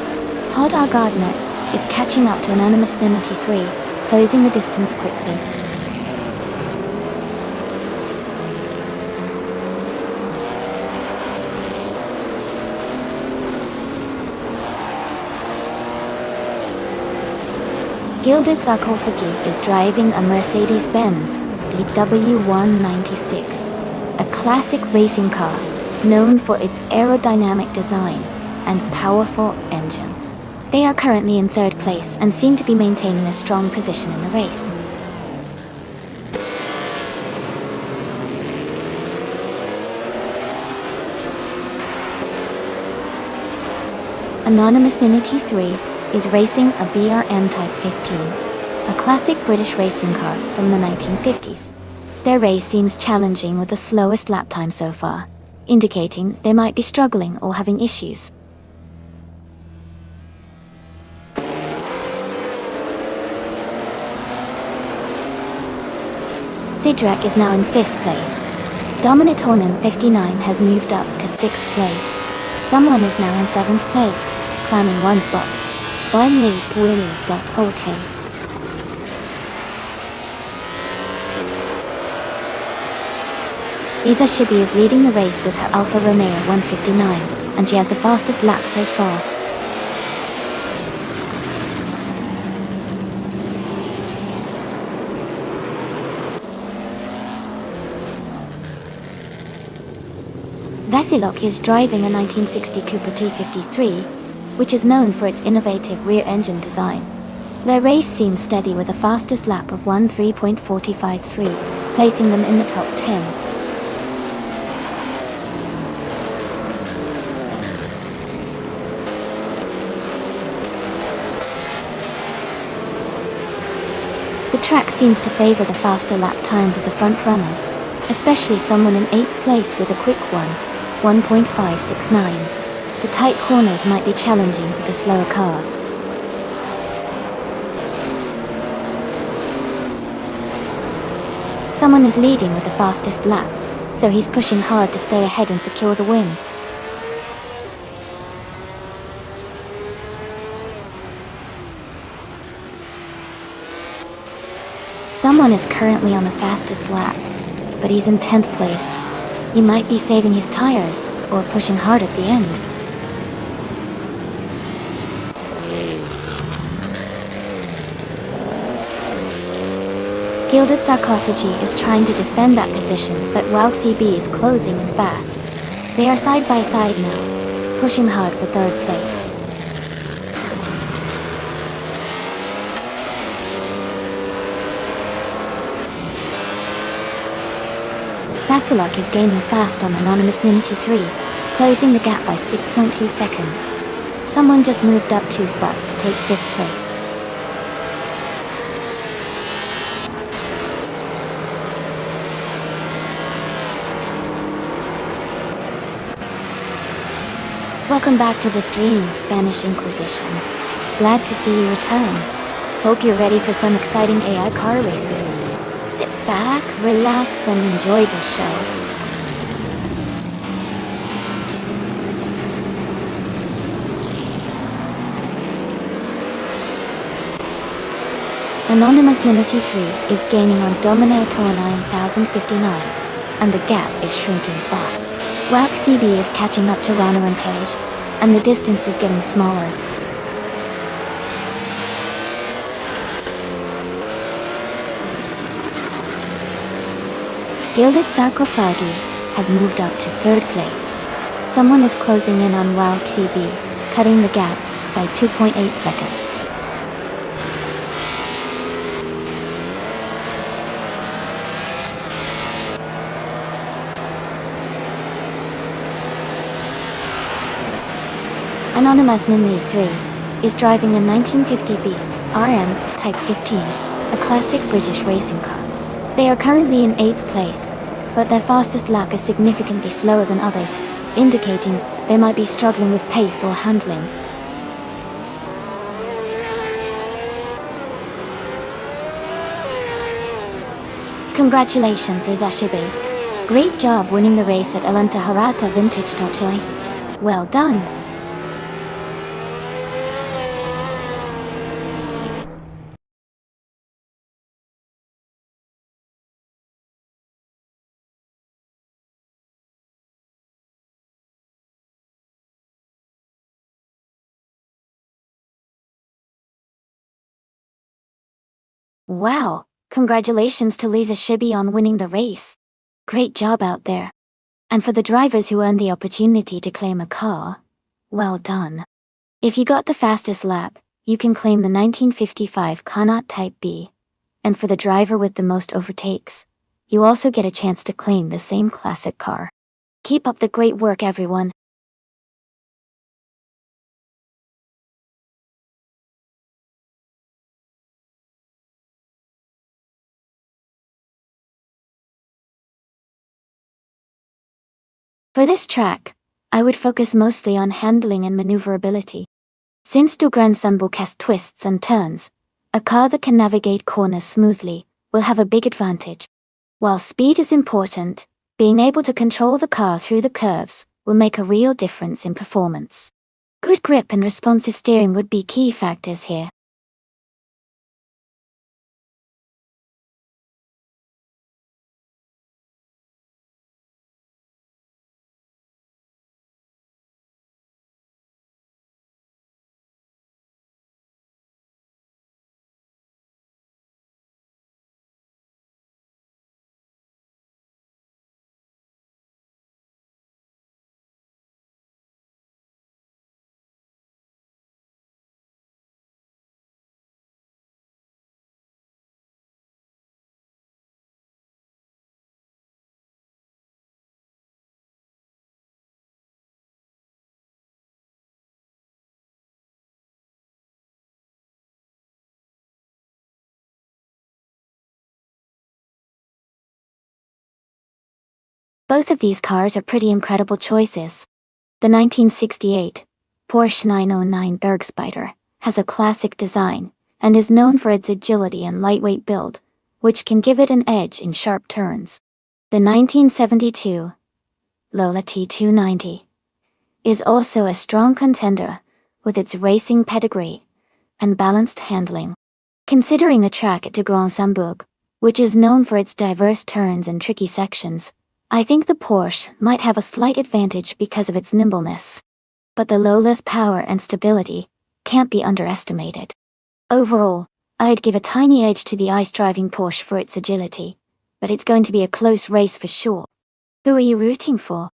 Todd R. Gardner is catching up to Anonymous 93, closing the distance quickly. Gilded Sarkophagi is driving a Mercedes-Benz W196, a classic racing car known for its aerodynamic design and powerful engine. They are currently in third place and seem to be maintaining a strong position in the race. Anonymous Ninity 3 is racing a BRN Type 15, a classic British racing car from the 1950s. Their race seems challenging with the slowest lap time so far, indicating they might be struggling or having issues. Sidrak is now in 5th place. Dominatornan 59 has moved up to 6th place. Someone is now in 7th place, climbing one spot. Finally, Williams got pole chase. Izashibi is leading the race with her Alfa Romeo 159, and she has the fastest lap so far. Vasilok is driving a 1960 Cooper T53, which is known for its innovative rear-engine design. Their race seems steady with a fastest lap of 13.453, placing them in the top 10. The track seems to favor the faster lap times of the front runners, especially someone in 8th place with a quick one, 1.569. The tight corners might be challenging for the slower cars. Someone is leading with the fastest lap, so he's pushing hard to stay ahead and secure the win. Someone is currently on the fastest lap, but he's in 10th place. He might be saving his tires or pushing hard at the end. Gilded Sarkophagi is trying to defend that position, but Walk CB is closing in fast. They are side by side now, pushing hard for 3rd place. Vasilok is gaining fast on Anonymous Ninity 3, closing the gap by 6.2 seconds. Someone just moved up 2 spots to take 5th place. Welcome back to the stream, Spanish Inquisition. Glad to see you return. Hope you're ready for some exciting AI car races. Sit back, relax, and enjoy the show. Anonymous Ninity 3 is gaining on Dominator 9059, and the gap is shrinking far. Walk CB is catching up to Rana and Page, and the distance is getting smaller. Gilded Sarkophagi has moved up to 3rd place. Someone is closing in on Walk CB, cutting the gap by 2.8 seconds. Anonymous Ninity 3 is driving a 1950B RM Type 15, a classic British racing car. They are currently in 8th place, but their fastest lap is significantly slower than others, indicating they might be struggling with pace or handling. Congratulations, Izashibi. Great job winning the race at Alantaharata Vintage Tochili. Well done. Wow, congratulations to Lisa Shibi on winning the race. Great job out there. And for the drivers who earned the opportunity to claim a car, well done. If you got the fastest lap, you can claim the 1955 Connaught Type B. And for the driver with the most overtakes, you also get a chance to claim the same classic car. Keep up the great work, everyone. For this track, I would focus mostly on handling and maneuverability. Since Grand Sambuk has twists and turns, a car that can navigate corners smoothly will have a big advantage. While speed is important, being able to control the car through the curves will make a real difference in performance. Good grip and responsive steering would be key factors here. Both of these cars are pretty incredible choices. The 1968 Porsche 909 Bergspider has a classic design and is known for its agility and lightweight build, which can give it an edge in sharp turns. The 1972 Lola T290 is also a strong contender with its racing pedigree and balanced handling. Considering the track at Grand Sambuk, which is known for its diverse turns and tricky sections, I think the Porsche might have a slight advantage because of its nimbleness. But the Lola's power and stability can't be underestimated. Overall, I'd give a tiny edge to the ice-driving Porsche for its agility, but it's going to be a close race for sure. Who are you rooting for?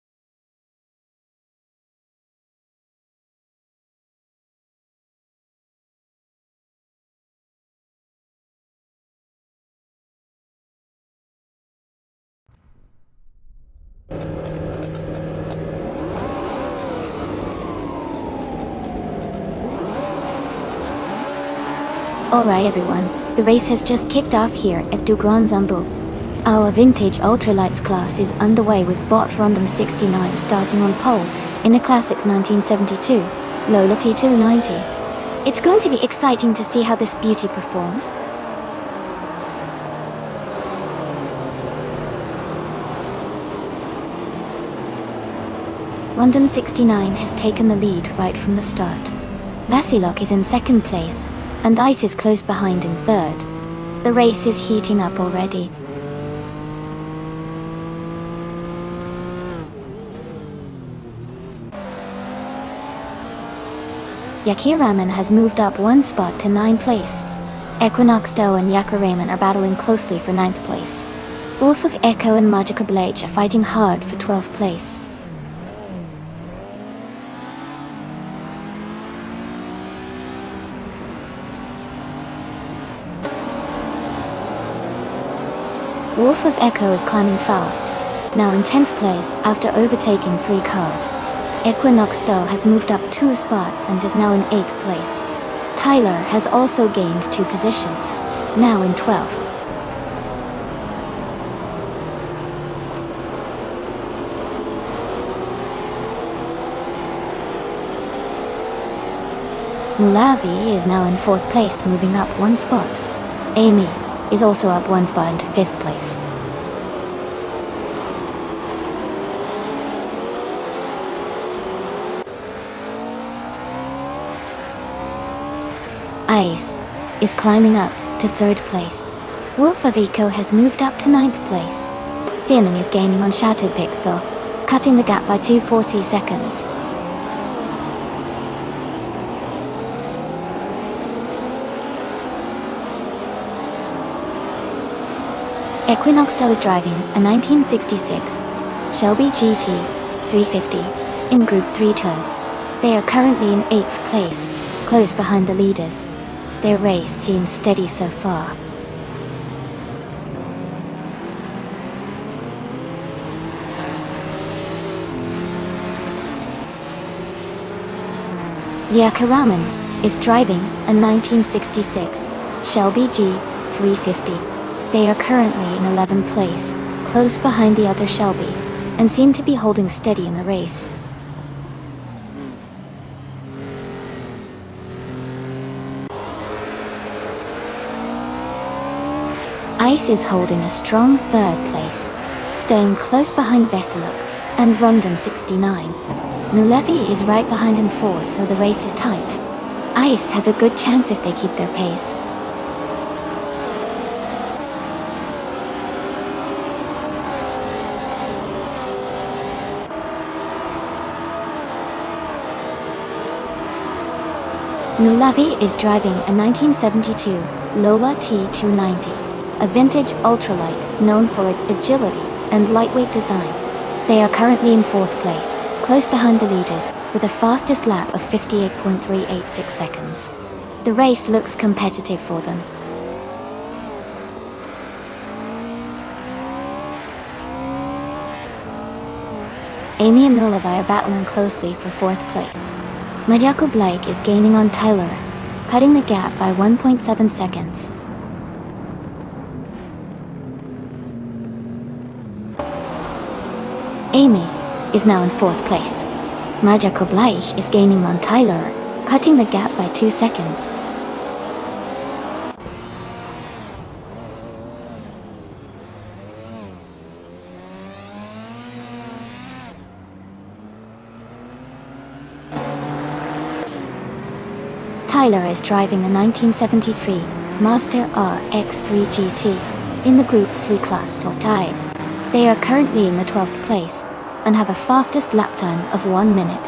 Alright everyone, the race has just kicked off here at Grand Sambuk. Our vintage ultralights class is underway with bot Rondom 69 starting on pole in a classic 1972 Lola T290. It's going to be exciting to see how this beauty performs. Rondom 69 has taken the lead right from the start. Vasilok is in second place, and Ice is close behind in third. The race is heating up already. Yakiraman has moved up one spot to 9th place. Equinox Do and Yakiraman are battling closely for 9th place. Wolf of Echo and Magica Blage are fighting hard for 12th place. Wolf of Echo is climbing fast, now in 10th place after overtaking 3 cars. Equinox Do has moved up 2 spots and is now in 8th place. Tyler has also gained 2 positions, now in 12th. Nulavi is now in 4th place, moving up 1 spot. Amy is also up 1 spot into 5th place. Ice is climbing up to 3rd place. Wolf of Eco has moved up to 9th place. Xianing is gaining on Shattered Pixel, cutting the gap by 240 seconds. Equinoxtel is driving a 1966 Shelby GT 350 in Group 3 turn. They are currently in 8th place, close behind the leaders. Their race seems steady so far. Yakaraman is driving a 1966 Shelby G350. They are currently in 11th place, close behind the other Shelby, and seem to be holding steady in the race. Ice is holding a strong 3rd place, staying close behind Veseluk and Rondon 69. Nulevi is right behind in 4th, so the race is tight. Ice has a good chance if they keep their pace. Nulavi is driving a 1972 Lola T290, a vintage ultralight known for its agility and lightweight design. They are currently in 4th place, close behind the leaders, with a fastest lap of 58.386 seconds. The race looks competitive for them. Amy and Nulavi are battling closely for 4th place. Madyako Blake is gaining on Tyler, cutting the gap by 1.7 seconds. Amy is now in 4th place. Madyako Blake is gaining on Tyler, cutting the gap by 2 seconds. Tyler is driving a 1973 Mazda RX-3 GT in the Group 3 class top tied. They are currently in the 12th place and have a fastest lap time of 1 minute,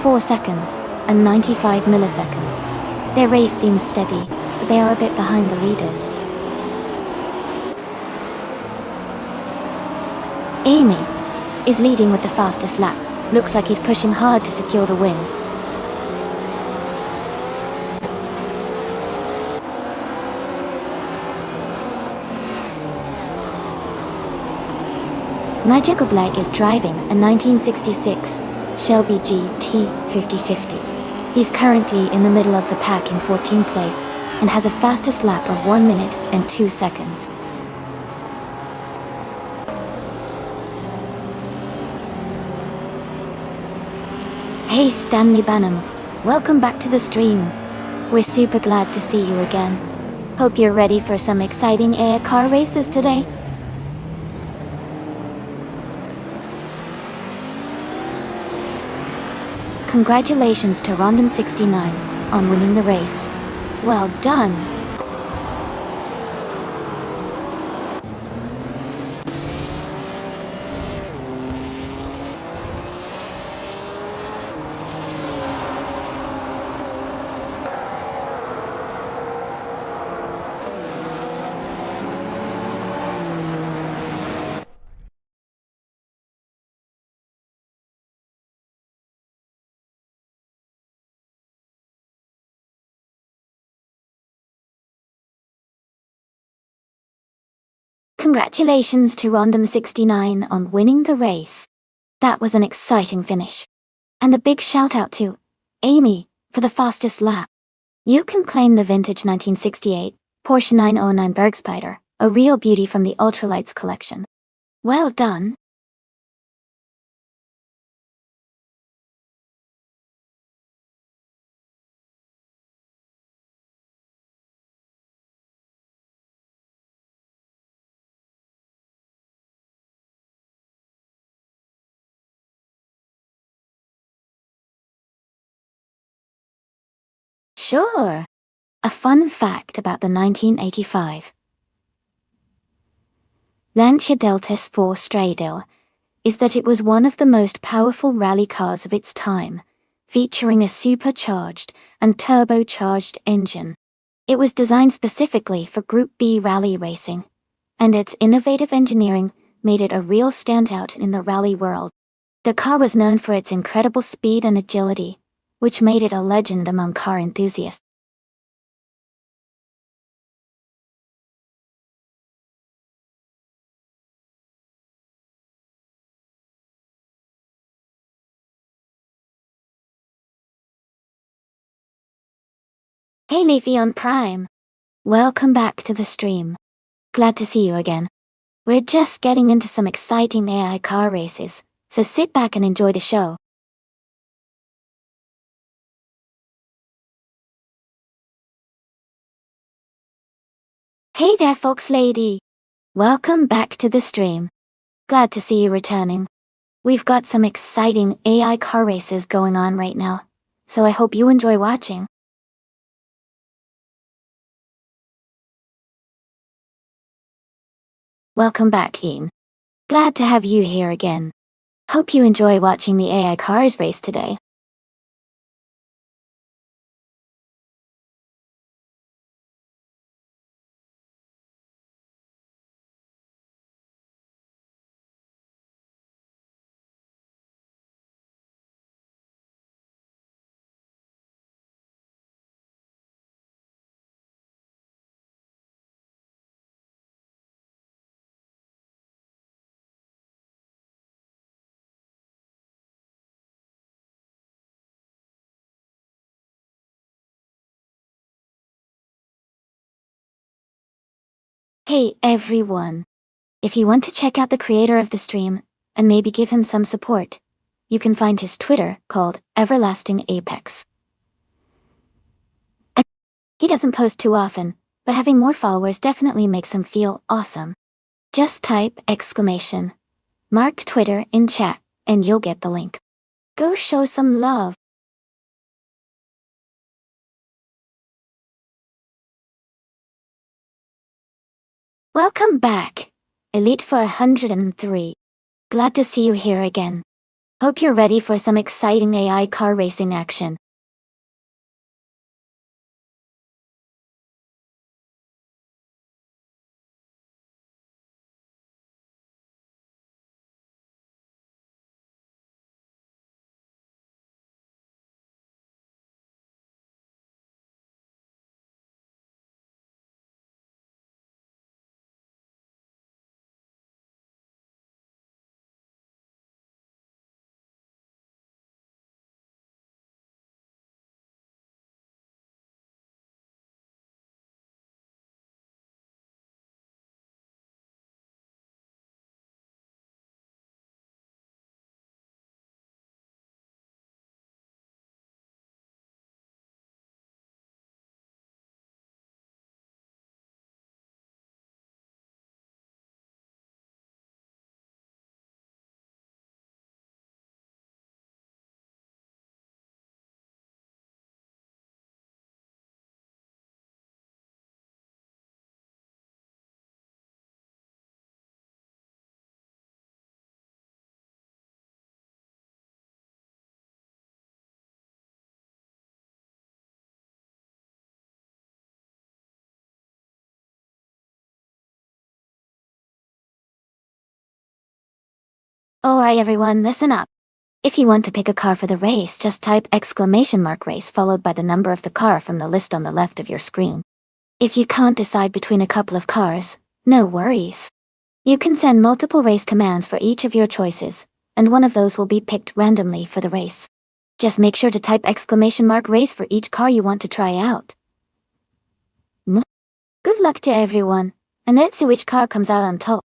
4 seconds, and 95 milliseconds. Their race seems steady, but they are a bit behind the leaders. Amy is leading with the fastest lap. Looks like he's pushing hard to secure the win. Madyako Blake is driving a 1966 Shelby GT 5050. He's currently in the middle of the pack in 14th place and has a fastest lap of 1 minute and 2 seconds. Hey Stanley Banham, welcome back to the stream. We're super glad to see you again. Hope you're ready for some exciting air car races today. Congratulations to Rondon69 on winning the race. Well done! Congratulations to Rondon69 on winning the race. That was an exciting finish. And a big shout out to Amy for the fastest lap. You can claim the vintage 1968 Porsche 909 Bergspider, a real beauty from the Ultralights collection. Well done. Sure. A fun fact about the 1985 Lancia Deltas 4 Stradale is that it was one of the most powerful rally cars of its time, featuring a supercharged and turbocharged engine. It was designed specifically for Group B rally racing, and its innovative engineering made it a real standout in the rally world. The car was known for its incredible speed and agility, which made it a legend among car enthusiasts. Hey Leafy on Prime! Welcome back to the stream. Glad to see you again. We're just getting into some exciting AI car races, so sit back and enjoy the show. Hey there folks lady! Welcome back to the stream. Glad to see you returning. We've got some exciting AI car races going on right now, so I hope you enjoy watching. Welcome back, Ian. Glad to have you here again. Hope you enjoy watching the AI cars race today. Hey everyone! If you want to check out the creator of the stream, and maybe give him some support, you can find his Twitter called Everlasting Apex. He doesn't post too often, but having more followers definitely makes him feel awesome. Just type exclamation mark Twitter in chat, and you'll get the link. Go show some love. Welcome back, Elite 403. Glad to see you here again. Hope you're ready for some exciting AI car racing action. Alright everyone, listen up. If you want to pick a car for the race, just type exclamation mark race followed by the number of the car from the list on the left of your screen. If you can't decide between a couple of cars, no worries. You can send multiple race commands for each of your choices, and one of those will be picked randomly for the race. Just make sure to type exclamation mark race for each car you want to try out. Good luck to everyone, and let's see which car comes out on top.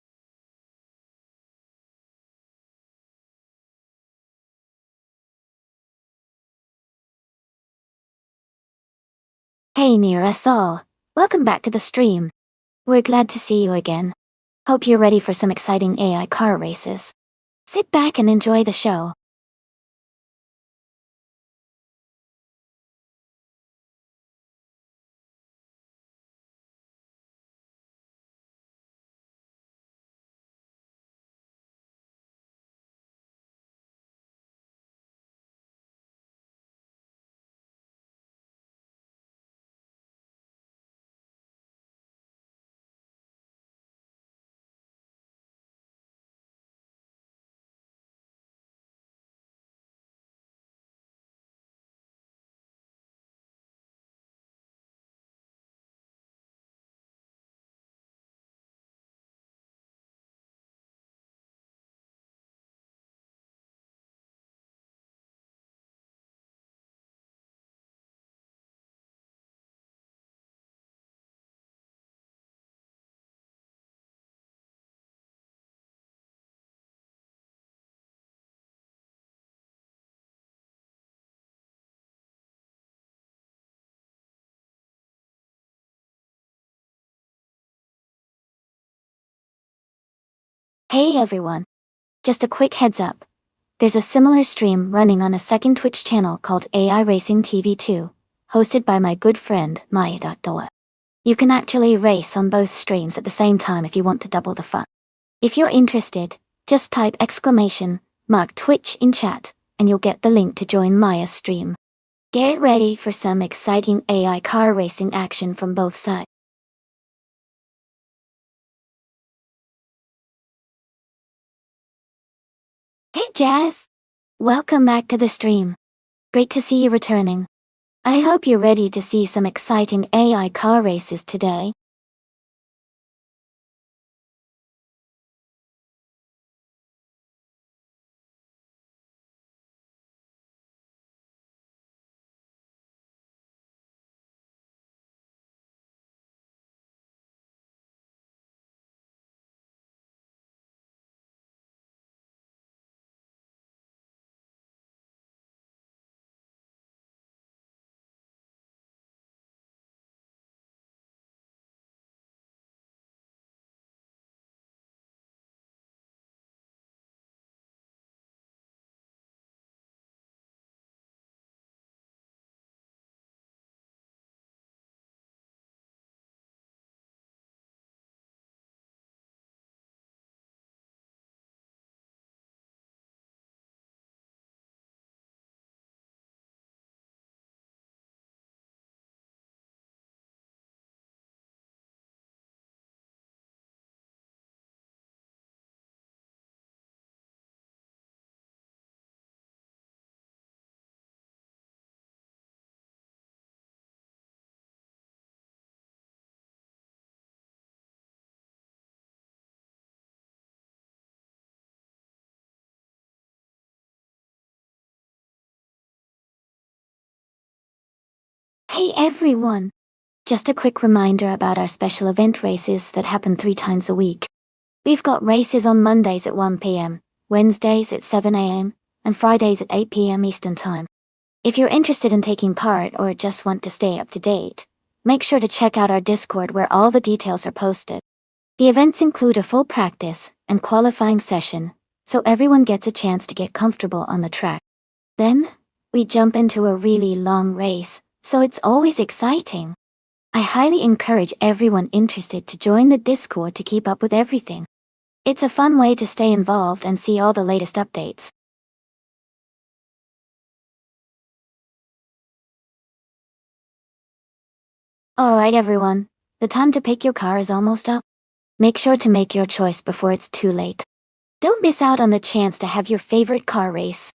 Hey near us all, welcome back to the stream. We're glad to see you again. Hope you're ready for some exciting AI car races. Sit back and enjoy the show. Hey everyone! Just a quick heads up. There's a similar stream running on a second Twitch channel called AI Racing TV2, hosted by my good friend Maya.doa. You can actually race on both streams at the same time if you want to double the fun. If you're interested, just type !Twitch in chat, and you'll get the link to join Maya's stream. Get ready for some exciting AI car racing action from both sides. Hey Jazz! Welcome back to the stream. Great to see you returning. I hope you're ready to see some exciting AI car races today. Hey everyone! Just a quick reminder about our special event races that happen 3 times a week. We've got races on Mondays at 1 p.m., Wednesdays at 7 a.m., and Fridays at 8 p.m. Eastern Time. If you're interested in taking part or just want to stay up to date, make sure to check out our Discord where all the details are posted. The events include a full practice and qualifying session, so everyone gets a chance to get comfortable on the track. Then, we jump into a really long race, so it's always exciting. I highly encourage everyone interested to join the Discord to keep up with everything. It's a fun way to stay involved and see all the latest updates. Alright everyone, the time to pick your car is almost up. Make sure to make your choice before it's too late. Don't miss out on the chance to have your favorite car race.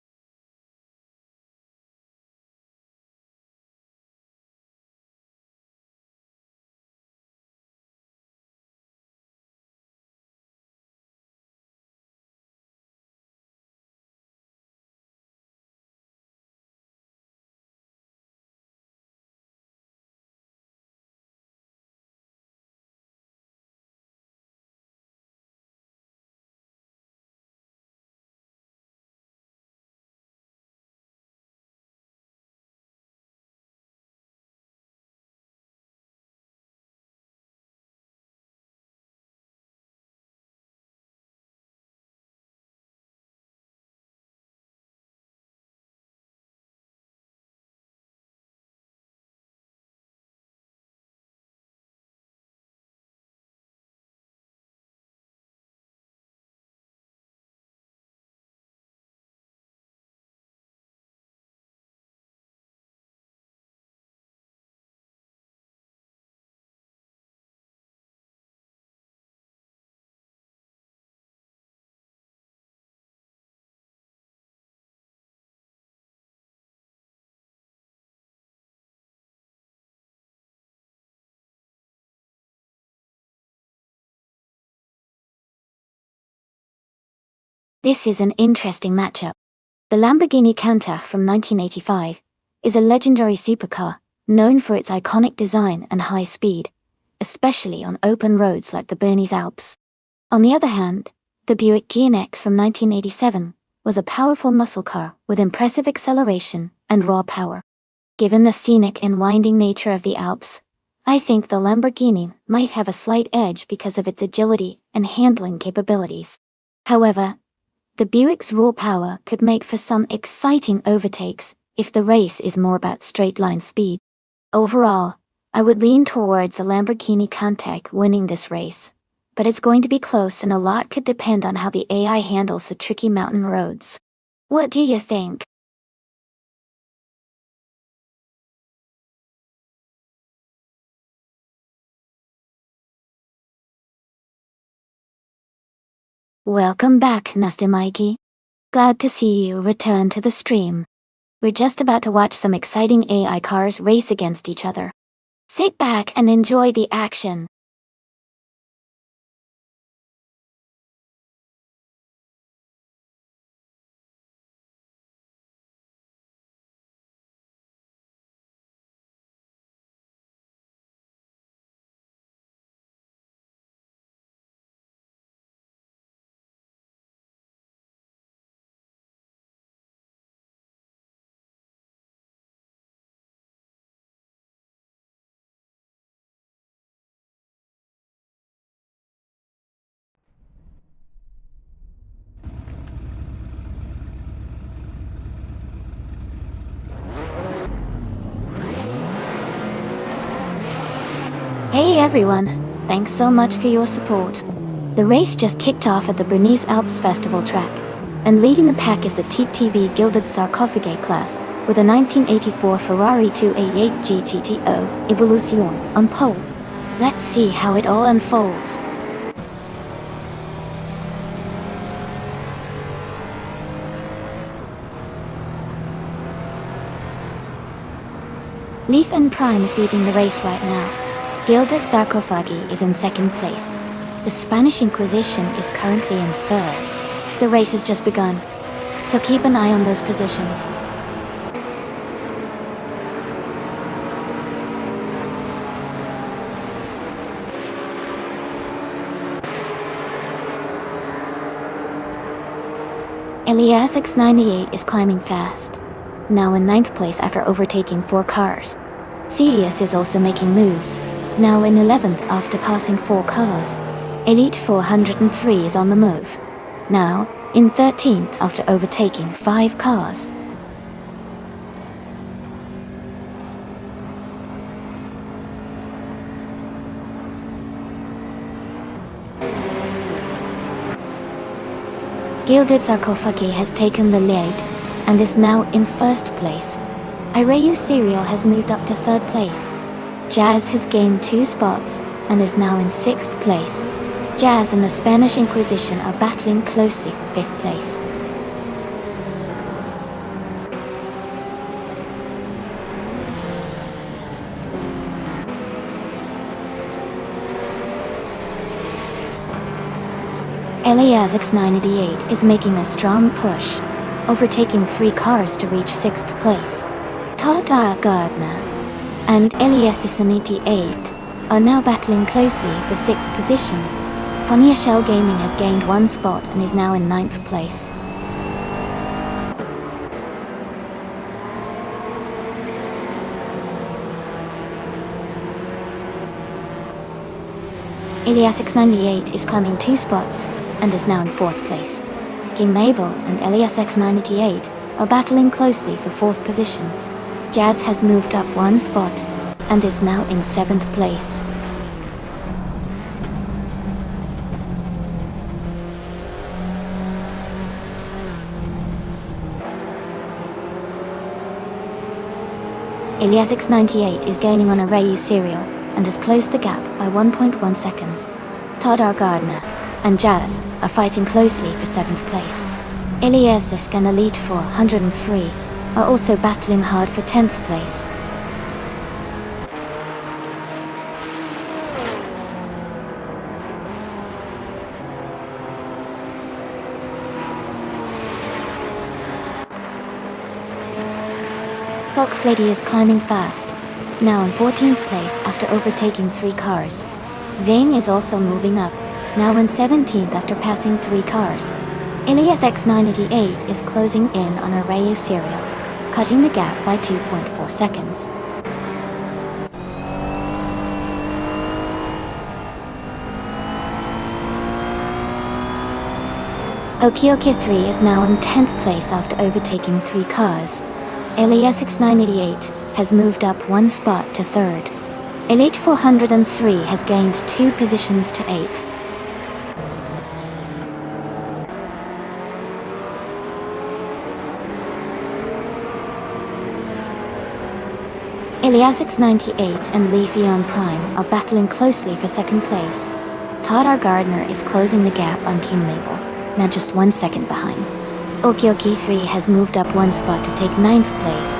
This is an interesting matchup. The Lamborghini Countach from 1985 is a legendary supercar, known for its iconic design and high speed, especially on open roads like the Bernese Alps. On the other hand, the Buick GNX from 1987 was a powerful muscle car with impressive acceleration and raw power. Given the scenic and winding nature of the Alps, I think the Lamborghini might have a slight edge because of its agility and handling capabilities. However, the Buick's raw power could make for some exciting overtakes if the race is more about straight-line speed. Overall, I would lean towards a Lamborghini Countach winning this race, but it's going to be close and a lot could depend on how the AI handles the tricky mountain roads. What do you think? Welcome back, Nasty Mikey. Glad to see you return to the stream. We're just about to watch some exciting AI cars race against each other. Sit back and enjoy the action. Hey everyone, thanks so much for your support. The race just kicked off at the Bernese Alps Festival track, and leading the pack is the TTV Gilded Sarcophagi class, with a 1984 Ferrari 288 GTTO Evolution on pole. Let's see how it all unfolds. Leaf and Prime is leading the race right now. Gilded Sarcophagi is in second place. The Spanish Inquisition is currently in third. The race has just begun, so keep an eye on those positions. Elias X98 is climbing fast, now in 9th place after overtaking 4 cars. Celius is also making moves, now in 11th after passing 4 cars. Elite 403 is on the move, now in 13th after overtaking 5 cars. Gilded Sarcophagi has taken the lead and is now in 1st place. Irayu Serial has moved up to 3rd place. Jazz has gained 2 spots and is now in 6th place. Jazz and the Spanish Inquisition are battling closely for 5th place. Elias X988 is making a strong push, overtaking 3 cars to reach 6th place. Tata Gardner and Elias X88 are now battling closely for 6th position. Ponya Shell Gaming has gained 1 spot and is now in 9th place. Elias X98 is climbing 2 spots and is now in 4th place. King Mabel and Elias X988 are battling closely for 4th position. Jazz has moved up 1 spot and is now in 7th place. Elias X98 is gaining on Irayu Serial and has closed the gap by 1.1 seconds. Tadar Gardner and Jazz are fighting closely for 7th place. Elias and Elite 403 are also battling hard for 10th place. Fox Lady is climbing fast, now in 14th place after overtaking 3 cars. Ving is also moving up, now in 17th after passing 3 cars. Elias X988 is closing in on Irayu Serial, cutting the gap by 2.4 seconds. Okioki 3 is now in 10th place after overtaking 3 cars. LESX 988 has moved up 1 spot to 3rd. Elite 403 has gained 2 positions to 8th. Eliasix 98 and Leafeon Prime are battling closely for 2nd place. Todd R. Gardner is closing the gap on King Mabel, now just 1 second behind. Okioki 3 has moved up 1 spot to take 9th place.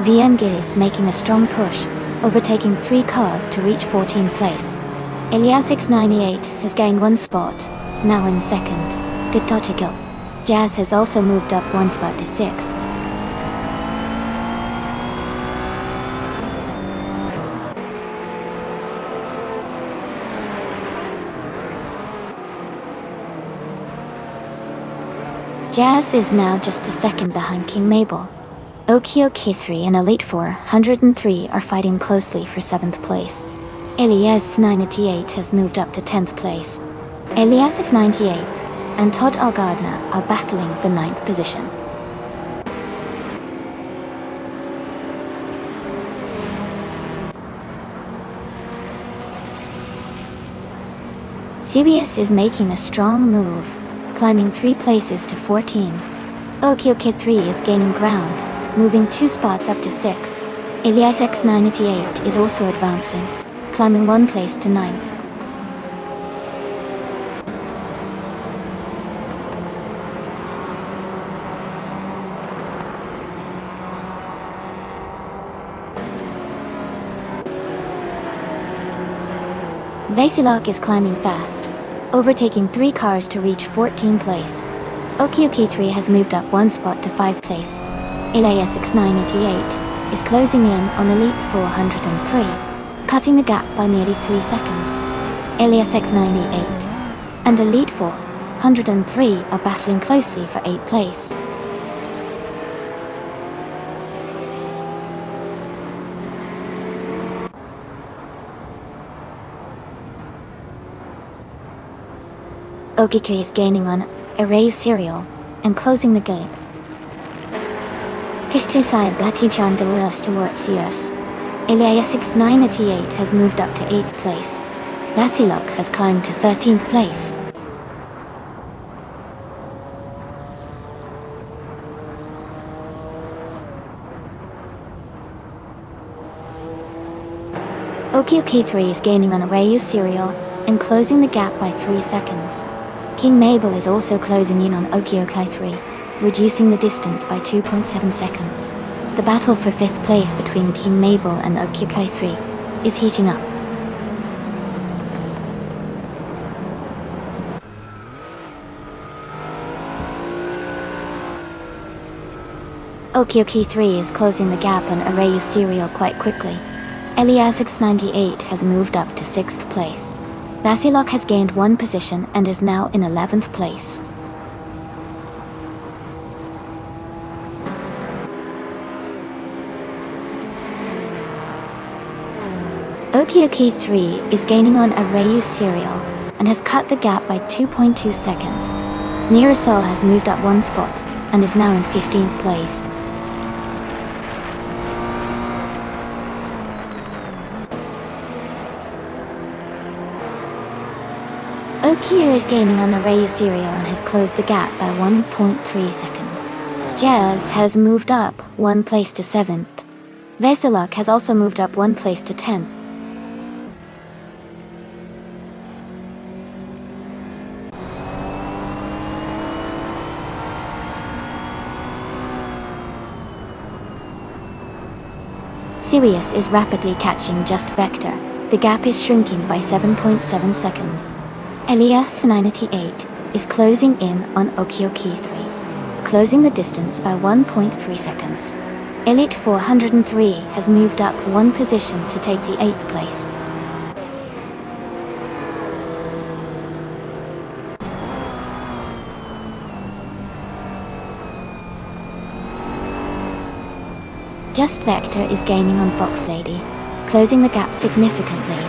Vienge is making a strong push, overtaking 3 cars to reach 14th place. Eliasix 98 has gained 1 spot, now in 2nd. Gatochigo. Jazz has also moved up 1 spot to 6th. Jazz is now just a second behind King Mabel. Okioki 3 and Elite 403 are fighting closely for 7th place. Elias 98 has moved up to 10th place. Elias 98 and Todd R. Gardner are battling for 9th position. CBS is making a strong move, climbing 3 places to 14. Okioki 3 is gaining ground, moving 2 spots up to 6th. Elias X988 is also advancing, climbing 1 place to 9th. Vasilok is climbing fast, overtaking 3 cars to reach 14th place. Okioki 3 has moved up 1 spot to 5th place. Elias X988 is closing in on Elite 403, cutting the gap by nearly 3 seconds. Elias X98 and Elite 403 are battling closely for 8th place. Okike is gaining on Array Serial and closing the gap. Kistusai Batichan de Willis towards US. Elias X988 has moved up to 8th place. Vasilok has climbed to 13th place. Okioki 3 is gaining on Arayu Serial and closing the gap by 3 seconds. King Mabel is also closing in on Okioki 3, reducing the distance by 2.7 seconds. The battle for 5th place between King Mabel and Okioki 3 is heating up. Okioki 3 is closing the gap on Arayu Serial quite quickly. Elias X98 has moved up to 6th place. Vasilok has gained 1 position and is now in 11th place. Okioki 3 is gaining on Arayu Serial and has cut the gap by 2.2 seconds. Nearasol has moved up 1 spot and is now in 15th place. Okio is gaining on Arayu Serial and has closed the gap by 1.3 seconds. Jazz has moved up 1 place to 7th. Vasilok has also moved up 1 place to 10th. Sirius is rapidly catching Just Vector. The gap is shrinking by 7.7 seconds. Elias 98 is closing in on Okioki 3, closing the distance by 1.3 seconds. Elite 403 has moved up 1 position to take the 8th place. Just Vector is gaining on Fox Lady, closing the gap significantly.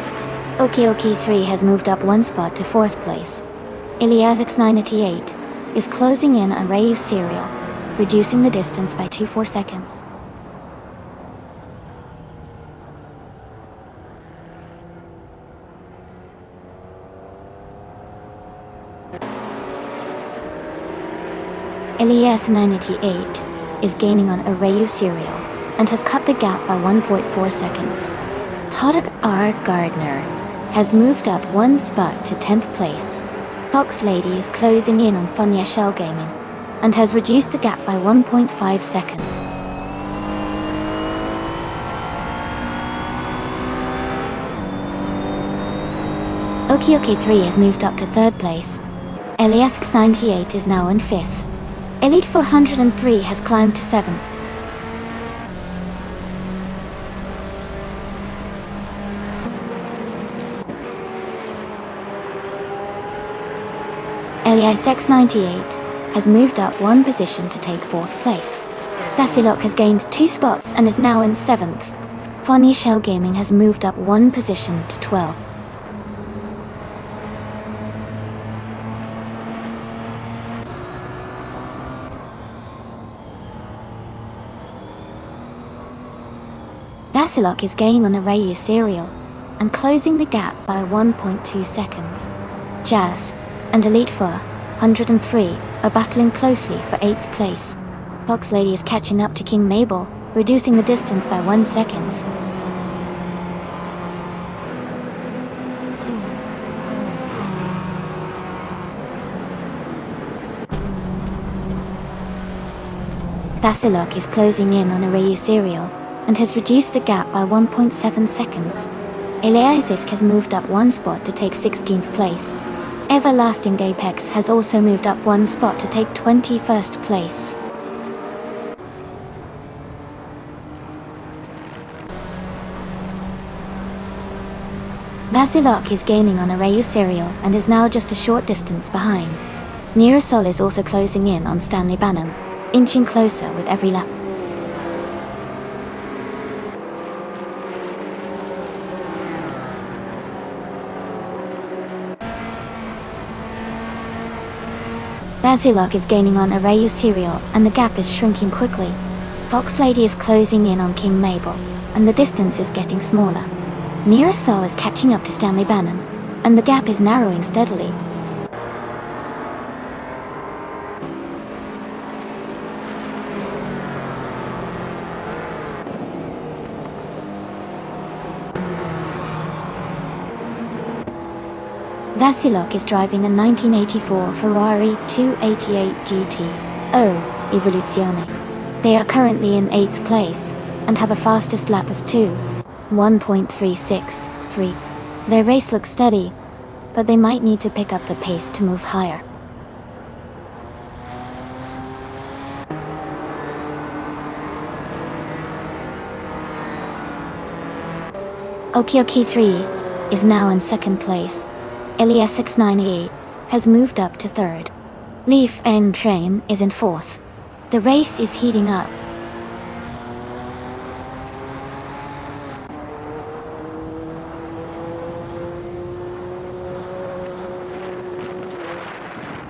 Oki 3 has moved up one spot to 4th place. Ilias 988 is closing in on Rayu Serial, reducing the distance by 24 seconds. Ilias 988 is gaining on Arayu Serial and has cut the gap by 1.4 seconds. Todok R. Gardner has moved up one spot to 10th place. Fox Lady is closing in on Funya Shell Gaming and has reduced the gap by 1.5 seconds. Oki 3 has moved up to 3rd place. Elias 98 is now in 5th. Elite 403 has climbed to 7th. Elias X98 has moved up one position to take 4th place. Dasilok has gained 2 spots and is now in 7th. Fonny Shell Gaming has moved up one position to 12th. Dasilok is gaining on Arayu Serial and closing the gap by 1.2 seconds. Jazz and Elite 403 are battling closely for 8th place. Fox Lady is catching up to King Mabel, reducing the distance by 1 second. Dasilok is closing in on Arayu Serial and has reduced the gap by 1.7 seconds. Eliasisk has moved up one spot to take 16th place. Everlasting Apex has also moved up one spot to take 21st place. Dasilok is gaining on Arayu Serial and is now just a short distance behind. Neurosol is also closing in on Stanley Banham, inching closer with every lap. Dasilok is gaining on Arayu Serial and the gap is shrinking quickly. Fox Lady is closing in on King Mabel and the distance is getting smaller. Neurosol is catching up to Stanley Banham and the gap is narrowing steadily. Dasilok is driving a 1984 Ferrari 288 GT Evoluzione. They are currently in 8th place and have a fastest lap of 1.363. Their race looks steady, but they might need to pick up the pace to move higher. Oki 3 is now in 2nd place. Elias 698 has moved up to 3rd. Leaf and Train is in 4th. The race is heating up.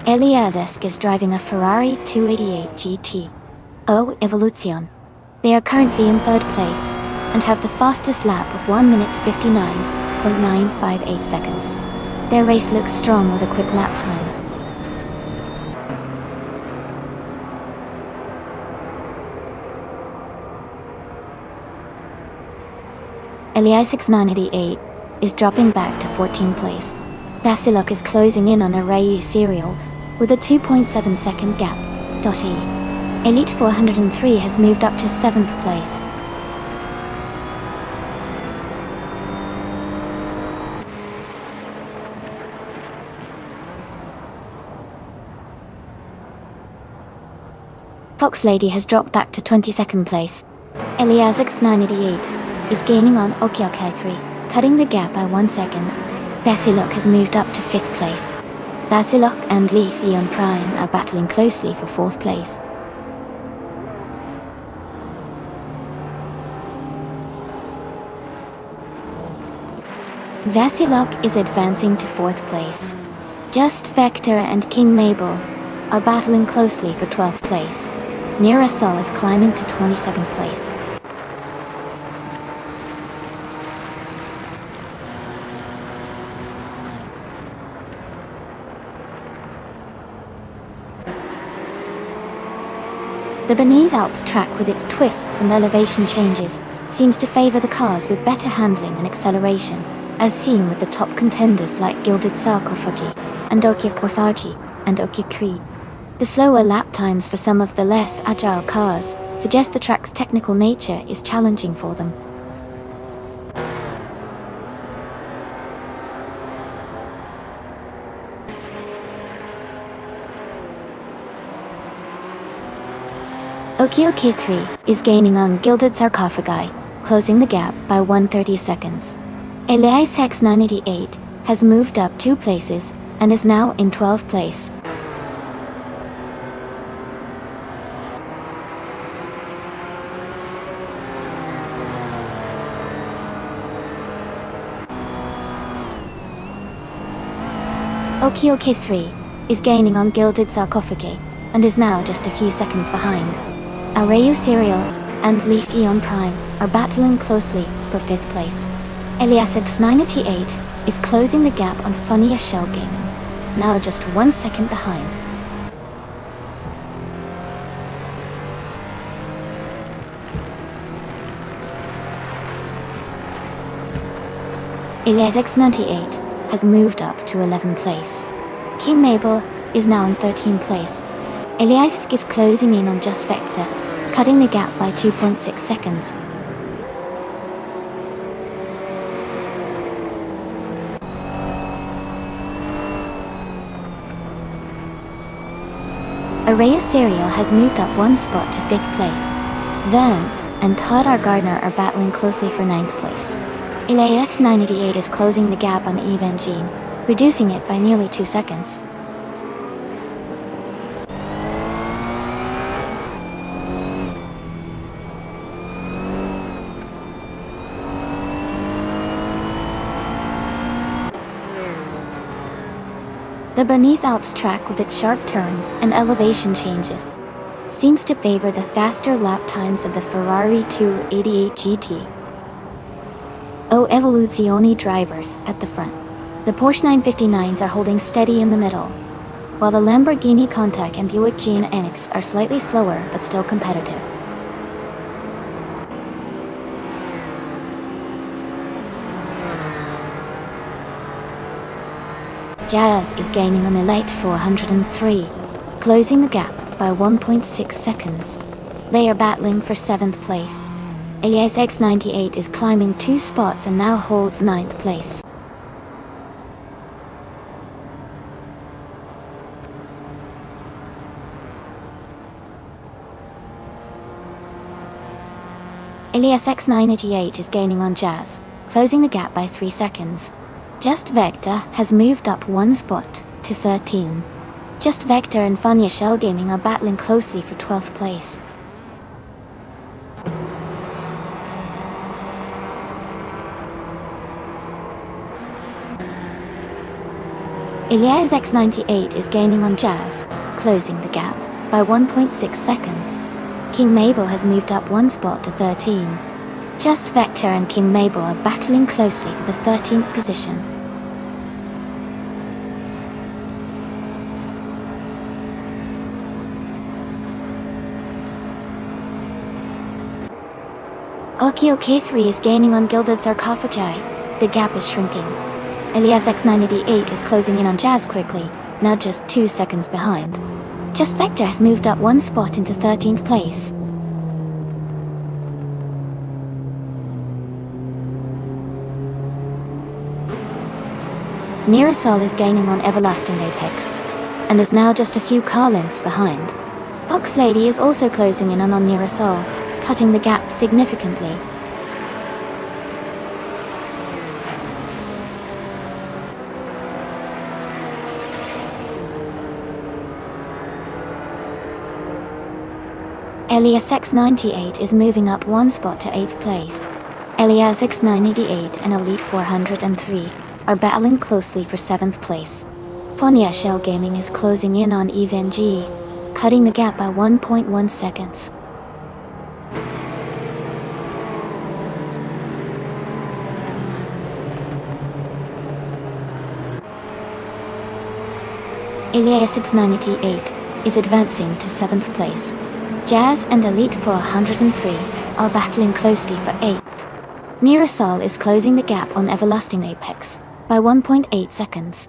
Eliasesk is driving a Ferrari 288 GT Evoluzione. They are currently in 3rd place and have the fastest lap of 1 minute 59.958 seconds. Their race looks strong with a quick lap time. Elias 698 is dropping back to 14th place. Dasilok is closing in on Arayu Serial with a 2.7 second gap. E. Elite 403 has moved up to 7th place. Fox Lady has dropped back to 22nd place. Elias 988 is gaining on Oki 3, cutting the gap by 1 second. Dasilok has moved up to 5th place. Dasilok and Leaf Eon Prime are battling closely for 4th place. Vasilok is advancing to 4th place. Just Vector and King Mabel are battling closely for 12th place. Nirasol is climbing to 22nd place. The Bernese Alps track, with its twists and elevation changes, seems to favor the cars with better handling and acceleration, as seen with the top contenders like Gilded Sarkophagi, and Okiakothagi, and Okikri. The slower lap times for some of the less agile cars suggest the track's technical nature is challenging for them. Okioki 3 is gaining on Gilded Sarcophagi, closing the gap by 130 seconds. Elias X988 has moved up 2 places and is now in 12th place. Okioki 3 is gaining on Gilded Sarcophagi and is now just a few seconds behind. Arayu Serial and Leaf Eon Prime are battling closely for 5th place. Elias X988 is closing the gap on Funnier Shell Gaming, now just 1 second behind. Elias X98 has moved up to 11th place. King Mabel is now in 13th place. Elias is closing in on Just Vector, cutting the gap by 2.6 seconds. Araya Serial has moved up 1 spot to 5th place. Vern and Todd R. Gardner are battling closely for 9th place. Elias 988 is closing the gap on Evangene, reducing it by nearly 2 seconds. The Bernese Alps track, with its sharp turns and elevation changes, seems to favor the faster lap times of the Ferrari 288 GT. O Evoluzione drivers at the front. The Porsche 959s are holding steady in the middle, while the Lamborghini Countach and Buick GNX are slightly slower but still competitive. Jazz is gaining on Elite 403, closing the gap by 1.6 seconds. They are battling for 7th place. Elias X98 is climbing 2 spots and now holds 9th place. Elias X988 is gaining on Jazz, closing the gap by 3 seconds. Just Vector has moved up 1 spot to 13. Just Vector and Funnier Shell Gaming are battling closely for 12th place. Elias X98 is gaining on Jazz, closing the gap by 1.6 seconds. King Mabel has moved up 1 spot to 13. Just Vector and King Mabel are battling closely for the 13th position. Okio 3 is gaining on Gilded Sarcophagi. The gap is shrinking. Elias X988 is closing in on Jazz quickly, now just 2 seconds behind. Just Vector has moved up 1 spot into 13th place. Nirasol is gaining on Everlasting Apex, and is now just a few car lengths behind. Fox Lady is also closing in on Nirasol, cutting the gap significantly. Elias X98 is moving up 1 spot to 8th place. Elias X988 and Elite 403 are battling closely for 7th place. Fonya Shell Gaming is closing in on Even G, cutting the gap by 1.1 seconds. Elias X988 is advancing to 7th place. Jazz and Elite 403 are battling closely for 8th. Nearasol is closing the gap on Everlasting Apex by 1.8 seconds.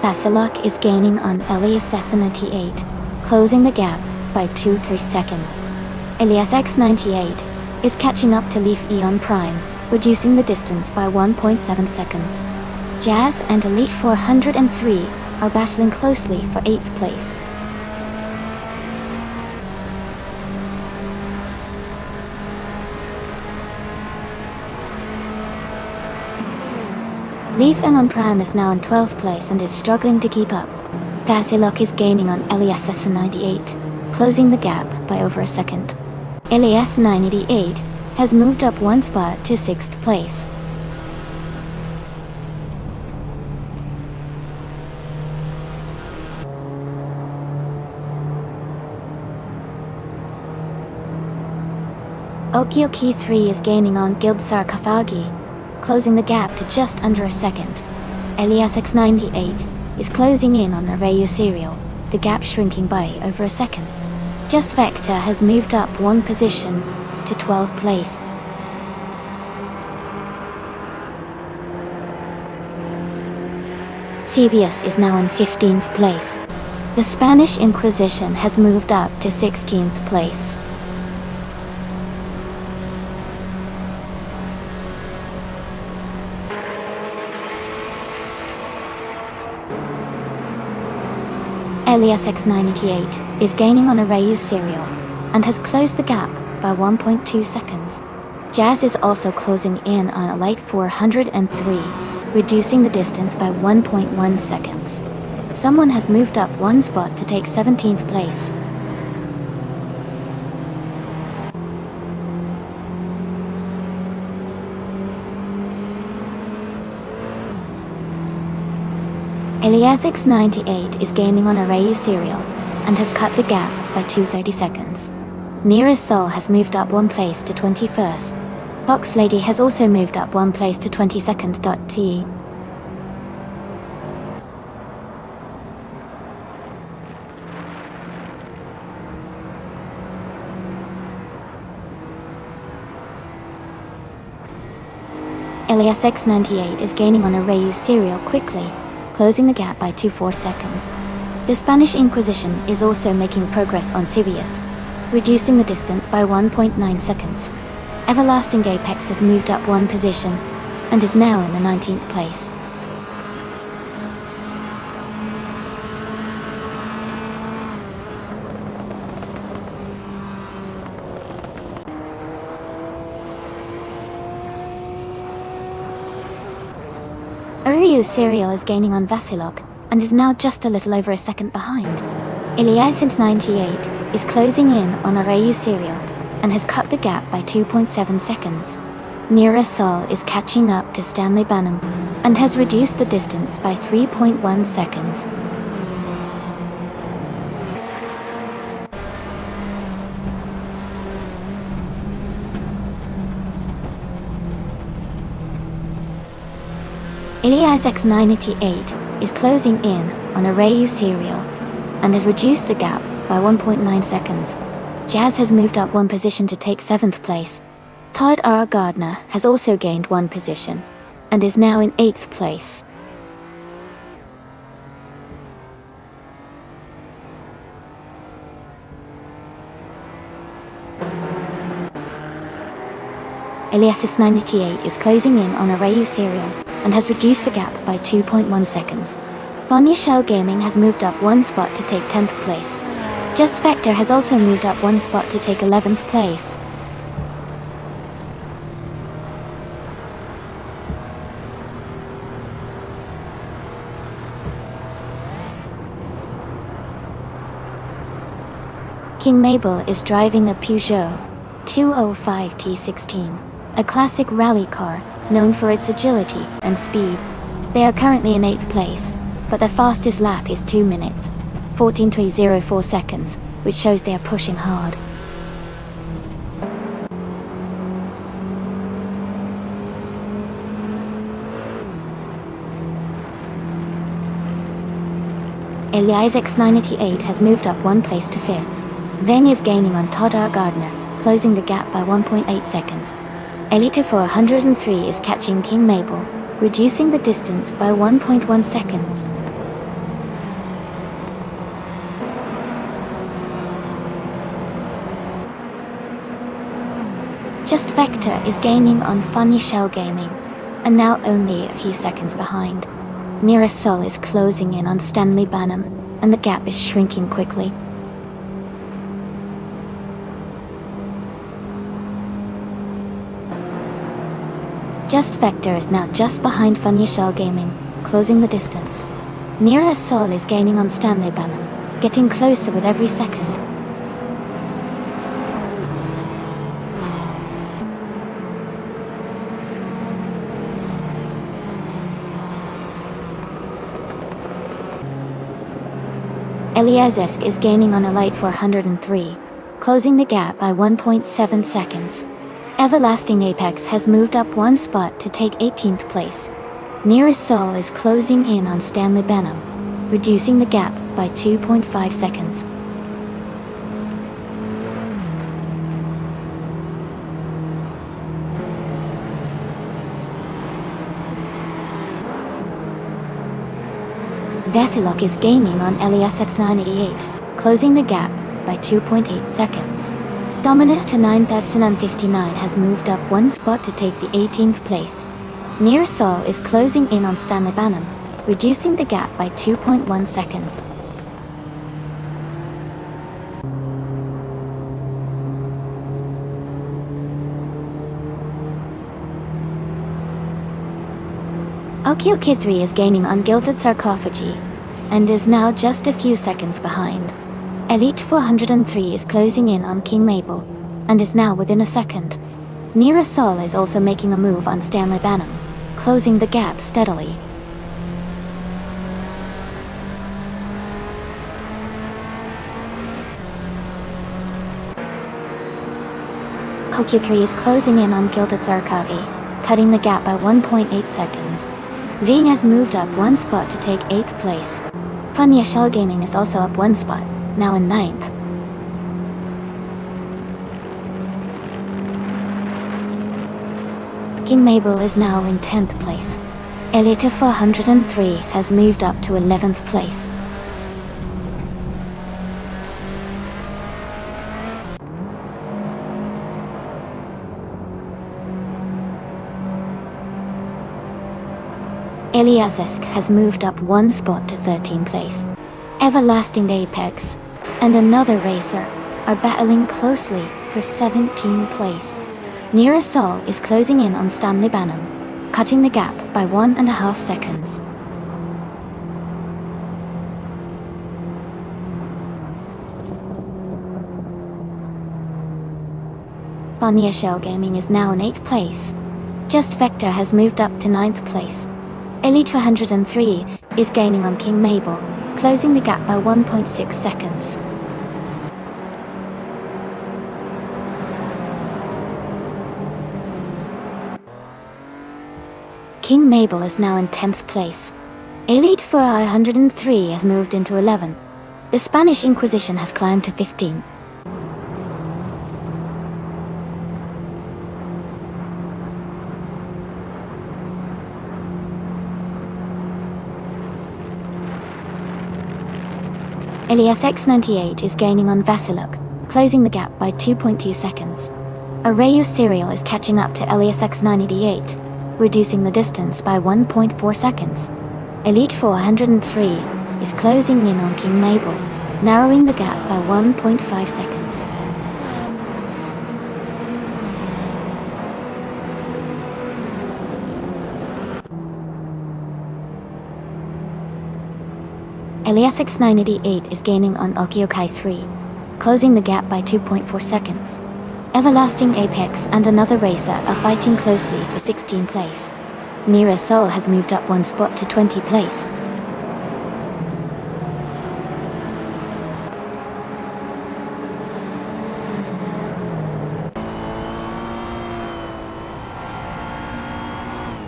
Basilok is gaining on Elias 78, closing the gap by 2-3 seconds. Elias X98 is catching up to Leaf Eon Prime, reducing the distance by 1.7 seconds. Jazz and Elite 403 are battling closely for 8th place. Leaf Eon Prime is now in 12th place and is struggling to keep up. Basilok is gaining on Elias S98, closing the gap by over a second. Elias 988 has moved up 1 spot to 6th place. Okioki 3 is gaining on Guild Sarcophagi, closing the gap to just under a second. Elias X98 is closing in on Arayu Serial, the gap shrinking by over a second. Just Vector has moved up 1 position to 12th place. Sevius is now in 15th place. The Spanish Inquisition has moved up to 16th place. Elias X988 is gaining on Arayu Serial and has closed the gap by 1.2 seconds. Jazz is also closing in on Elite 403, reducing the distance by 1.1 seconds. Someone has moved up 1 spot to take 17th place. Elias X98 is gaining on Arayu Serial and has cut the gap by 2:30 seconds. Nearest Sol has moved up 1 place to 21st. Box Lady has also moved up 1 place to 22nd. T. Elias X98 is gaining on Arayu Serial quickly, closing the gap by 2.4 seconds. The Spanish Inquisition is also making progress on Sirius, reducing the distance by 1.9 seconds. Everlasting Apex has moved up 1 position and is now in the 19th place. Arayu Serial is gaining on Vasilok and is now just a little over a second behind. Elias 98 is closing in on Arayu Serial and has cut the gap by 2.7 seconds. Nira Sol is catching up to Stanley Banham and has reduced the distance by 3.1 seconds. Elias X988 is closing in on Arayu Serial and has reduced the gap by 1.9 seconds. Jazz has moved up 1 position to take 7th place. Todd R. Gardner has also gained 1 position and is now in 8th place. Elias X98 is closing in on Arayu Serial and has reduced the gap by 2.1 seconds. Fonya Shell Gaming has moved up 1 spot to take 10th place. Just Vector has also moved up 1 spot to take 11th place. King Mabel is driving a Peugeot 205 T16, a classic rally car known for its agility and speed. They are currently in 8th place, but their fastest lap is 2 minutes, 14.04 seconds, which shows they are pushing hard. Elias X988 has moved up 1 place to 5th. Veng is gaining on Todd R. Gardner, closing the gap by 1.8 seconds. Elite 403 is catching King Mabel, reducing the distance by 1.1 seconds. Just Vector is gaining on Funny Shell Gaming, and now only a few seconds behind. Nearest Sol is closing in on Stanley Banham, and the gap is shrinking quickly. Just Vector is now just behind Funny Shell Gaming, closing the distance. Nearest Sol is gaining on Stanley Banham, getting closer with every second. Eliazesk is gaining on Elite 403, closing the gap by 1.7 seconds. Everlasting Apex has moved up 1 spot to take 18th place. Nearest Sol is closing in on Stanley Banham, reducing the gap by 2.5 seconds. Vasilok is gaining on Elias X988, closing the gap by 2.8 seconds. Dominator 9059 has moved up 1 spot to take the 18th place. Near Sol is closing in on Stanley Banham, reducing the gap by 2.1 seconds. Okio K3 is gaining on Gilded Sarcophagi, and is now just a few seconds behind. Elite 403 is closing in on King Mabel, and is now within a second. Nira Sol is also making a move on Stanley Banham, closing the gap steadily. Hokyukuri is closing in on Gilded Sarcophagi, cutting the gap by 1.8 seconds. Ving has moved up 1 spot to take 8th place. Funya Shell Gaming is also up 1 spot, now in 9th. King Mabel is now in 10th place. Elita 403 has moved up to 11th place. Eliazesk has moved up 1 spot to 13th place. Everlasting Apex and another racer are battling closely for 17th place. Nira Sol is closing in on Stanley Banham, cutting the gap by 1.5 seconds. Funya Shell Gaming is now in 8th place. Just Vector has moved up to 9th place. Elite 403 is gaining on King Mabel, closing the gap by 1.6 seconds. King Mabel is now in 10th place. Elite 403 has moved into 11. The Spanish Inquisition has climbed to 15. Elias X98 is gaining on Vasiluk, closing the gap by 2.2 seconds. Arayu Serial is catching up to Elias X988, reducing the distance by 1.4 seconds. Elite 403 is closing in on King Mabel, narrowing the gap by 1.5 seconds. Elias X988 is gaining on Okiokai 3. closing the gap by 2.4 seconds. Everlasting Apex and another racer are fighting closely for 16th place. Nira Sol has moved up one spot to 20th place.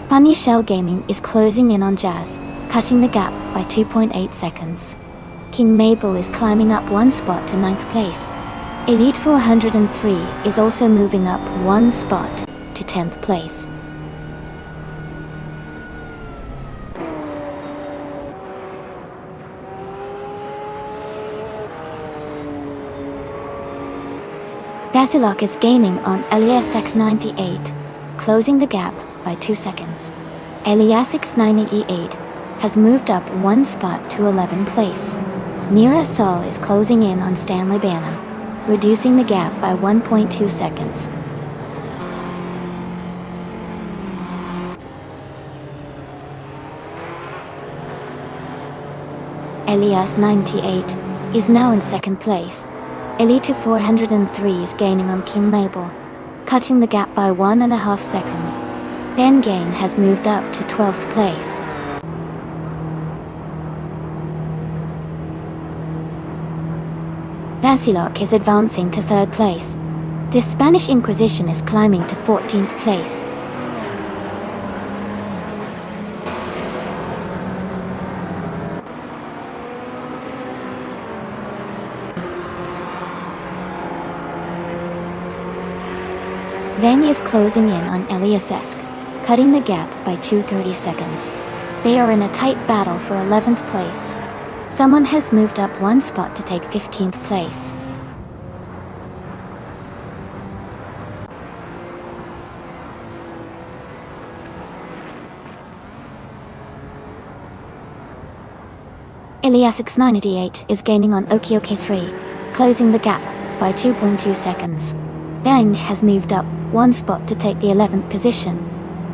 Funny Shell Gaming is closing in on Jazz, cutting the gap by 2.8 seconds. King Mabel is climbing up one spot to 9th place. Elite 403 is also moving up one spot to 10th place. Vasilok is gaining on Elias X98, closing the gap by 2 seconds. Elias X988 has moved up one spot to 11th place. Nira Sol is closing in on Stanley Banham, reducing the gap by 1.2 seconds. Elias 98 is now in 2nd place. Elite 403 is gaining on King Mabel, cutting the gap by 1.5 seconds. Van Gain has moved up to 12th place. Vasilok is advancing to 3rd place. The Spanish Inquisition is climbing to 14th place. Van is closing in on Eliasesk, cutting the gap by 2.30 seconds. They are in a tight battle for 11th place. Someone has moved up one spot to take 15th place. Elias X988 is gaining on Okioke 3, closing the gap by 2.2 seconds. Bang has moved up one spot to take the 11th position.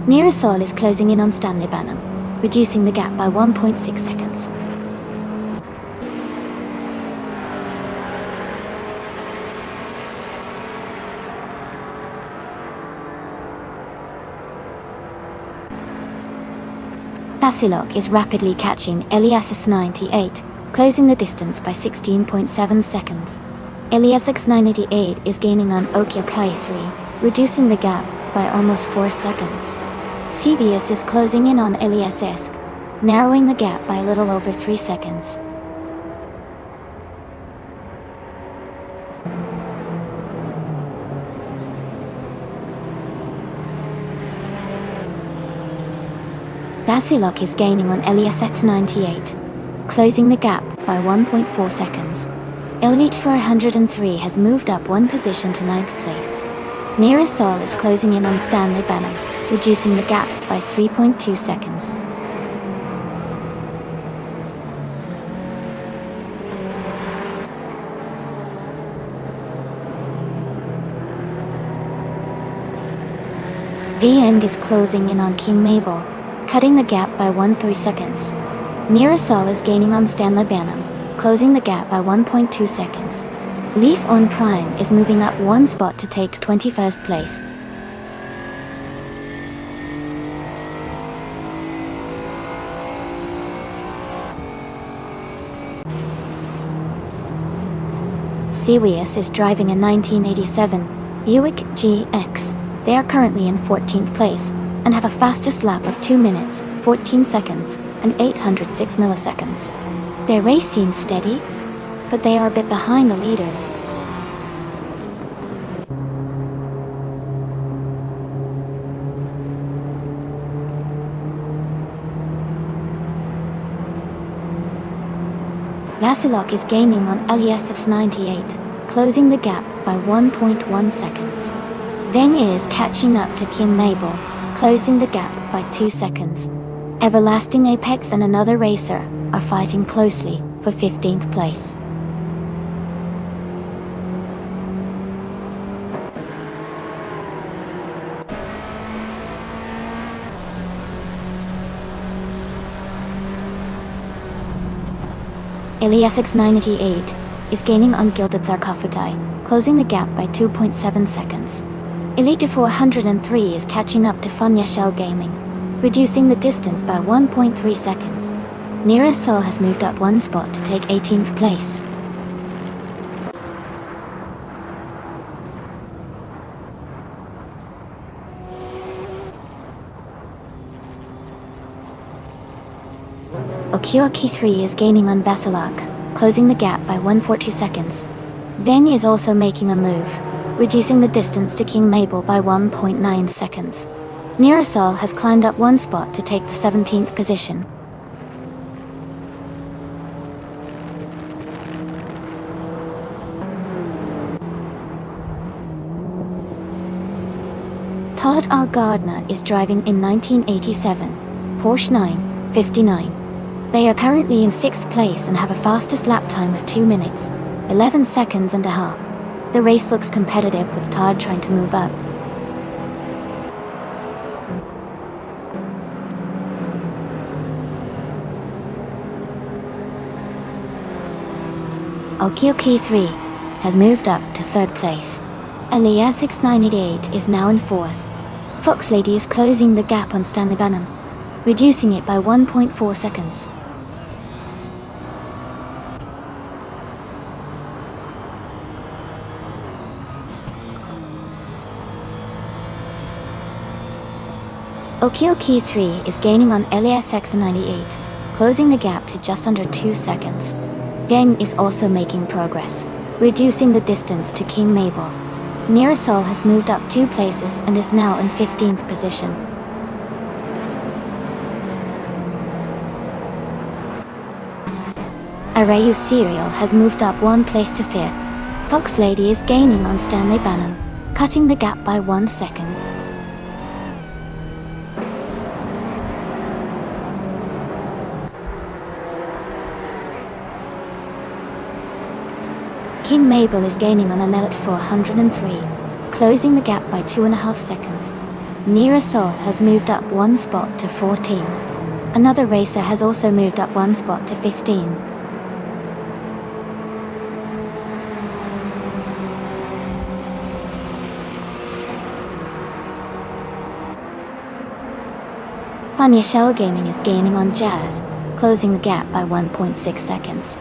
Nira Sol is closing in on Stanley Banham, reducing the gap by 1.6 seconds. Vasilok is rapidly catching Elias X98, closing the distance by 16.7 seconds. Elias X988 is gaining on Okiokai 3, reducing the gap by almost 4 seconds. CBS is closing in on Eliasesk, narrowing the gap by a little over 3 seconds. Vasilok is gaining on Elias X98, closing the gap by 1.4 seconds. Elite 403 has moved up one position to 9th place. Nira Sol is closing in on Stanley Banham, reducing the gap by 3.2 seconds. The End is closing in on King Mabel, cutting the gap by 1.3 seconds. Nira Sol is gaining on Stanley Banham, closing the gap by 1.2 seconds. Leaf on Prime is moving up one spot to take 21st place. Sirius is driving a 1987 Buick GX. They are currently in 14th place and have a fastest lap of 2 minutes, 14 seconds, and 806 milliseconds. Their race seems steady, but they are a bit behind the leaders. Vasilok is gaining on Elias 98, closing the gap by 1.1 seconds. Veng is catching up to Kim Mabel, closing the gap by 2 seconds. Everlasting Apex and another racer are fighting closely for 15th place. Elias X988 is gaining on Gilded Sarcophagi, closing the gap by 2.7 seconds. Elite 403 is catching up to Funya Shell Gaming, reducing the distance by 1.3 seconds. Nearest Sol has moved up one spot to take 18th place. Okioki 3 is gaining on Vasilok, closing the gap by 1.42 seconds. Veni is also making a move, reducing the distance to King Mabel by 1.9 seconds. Nearasol has climbed up one spot to take the 17th position. Todd R. Gardner is driving in 1987, Porsche 959. They are currently in 6th place and have a fastest lap time of 2 minutes, 11 seconds and a half. The race looks competitive with Todd trying to move up. Okioki 3 has moved up to 3rd place. Elias 6988 is now in 4th. Fox Lady is closing the gap on Stanley Bunham, reducing it by 1.4 seconds. Okioki 3 is gaining on Elias X98, closing the gap to just under 2 seconds. Geng is also making progress, reducing the distance to King Mabel. Nearasol has moved up 2 places and is now in 15th position. Arayu Serial has moved up 1 place to 5th. Fox Lady is gaining on Stanley Banham, cutting the gap by 1 second. King Mabel is gaining on Anelit 403, closing the gap by 2.5 seconds. Nearasol has moved up 1 spot to 14. Another racer has also moved up 1 spot to 15. Funya Shell Gaming is gaining on Jazz, closing the gap by 1.6 seconds.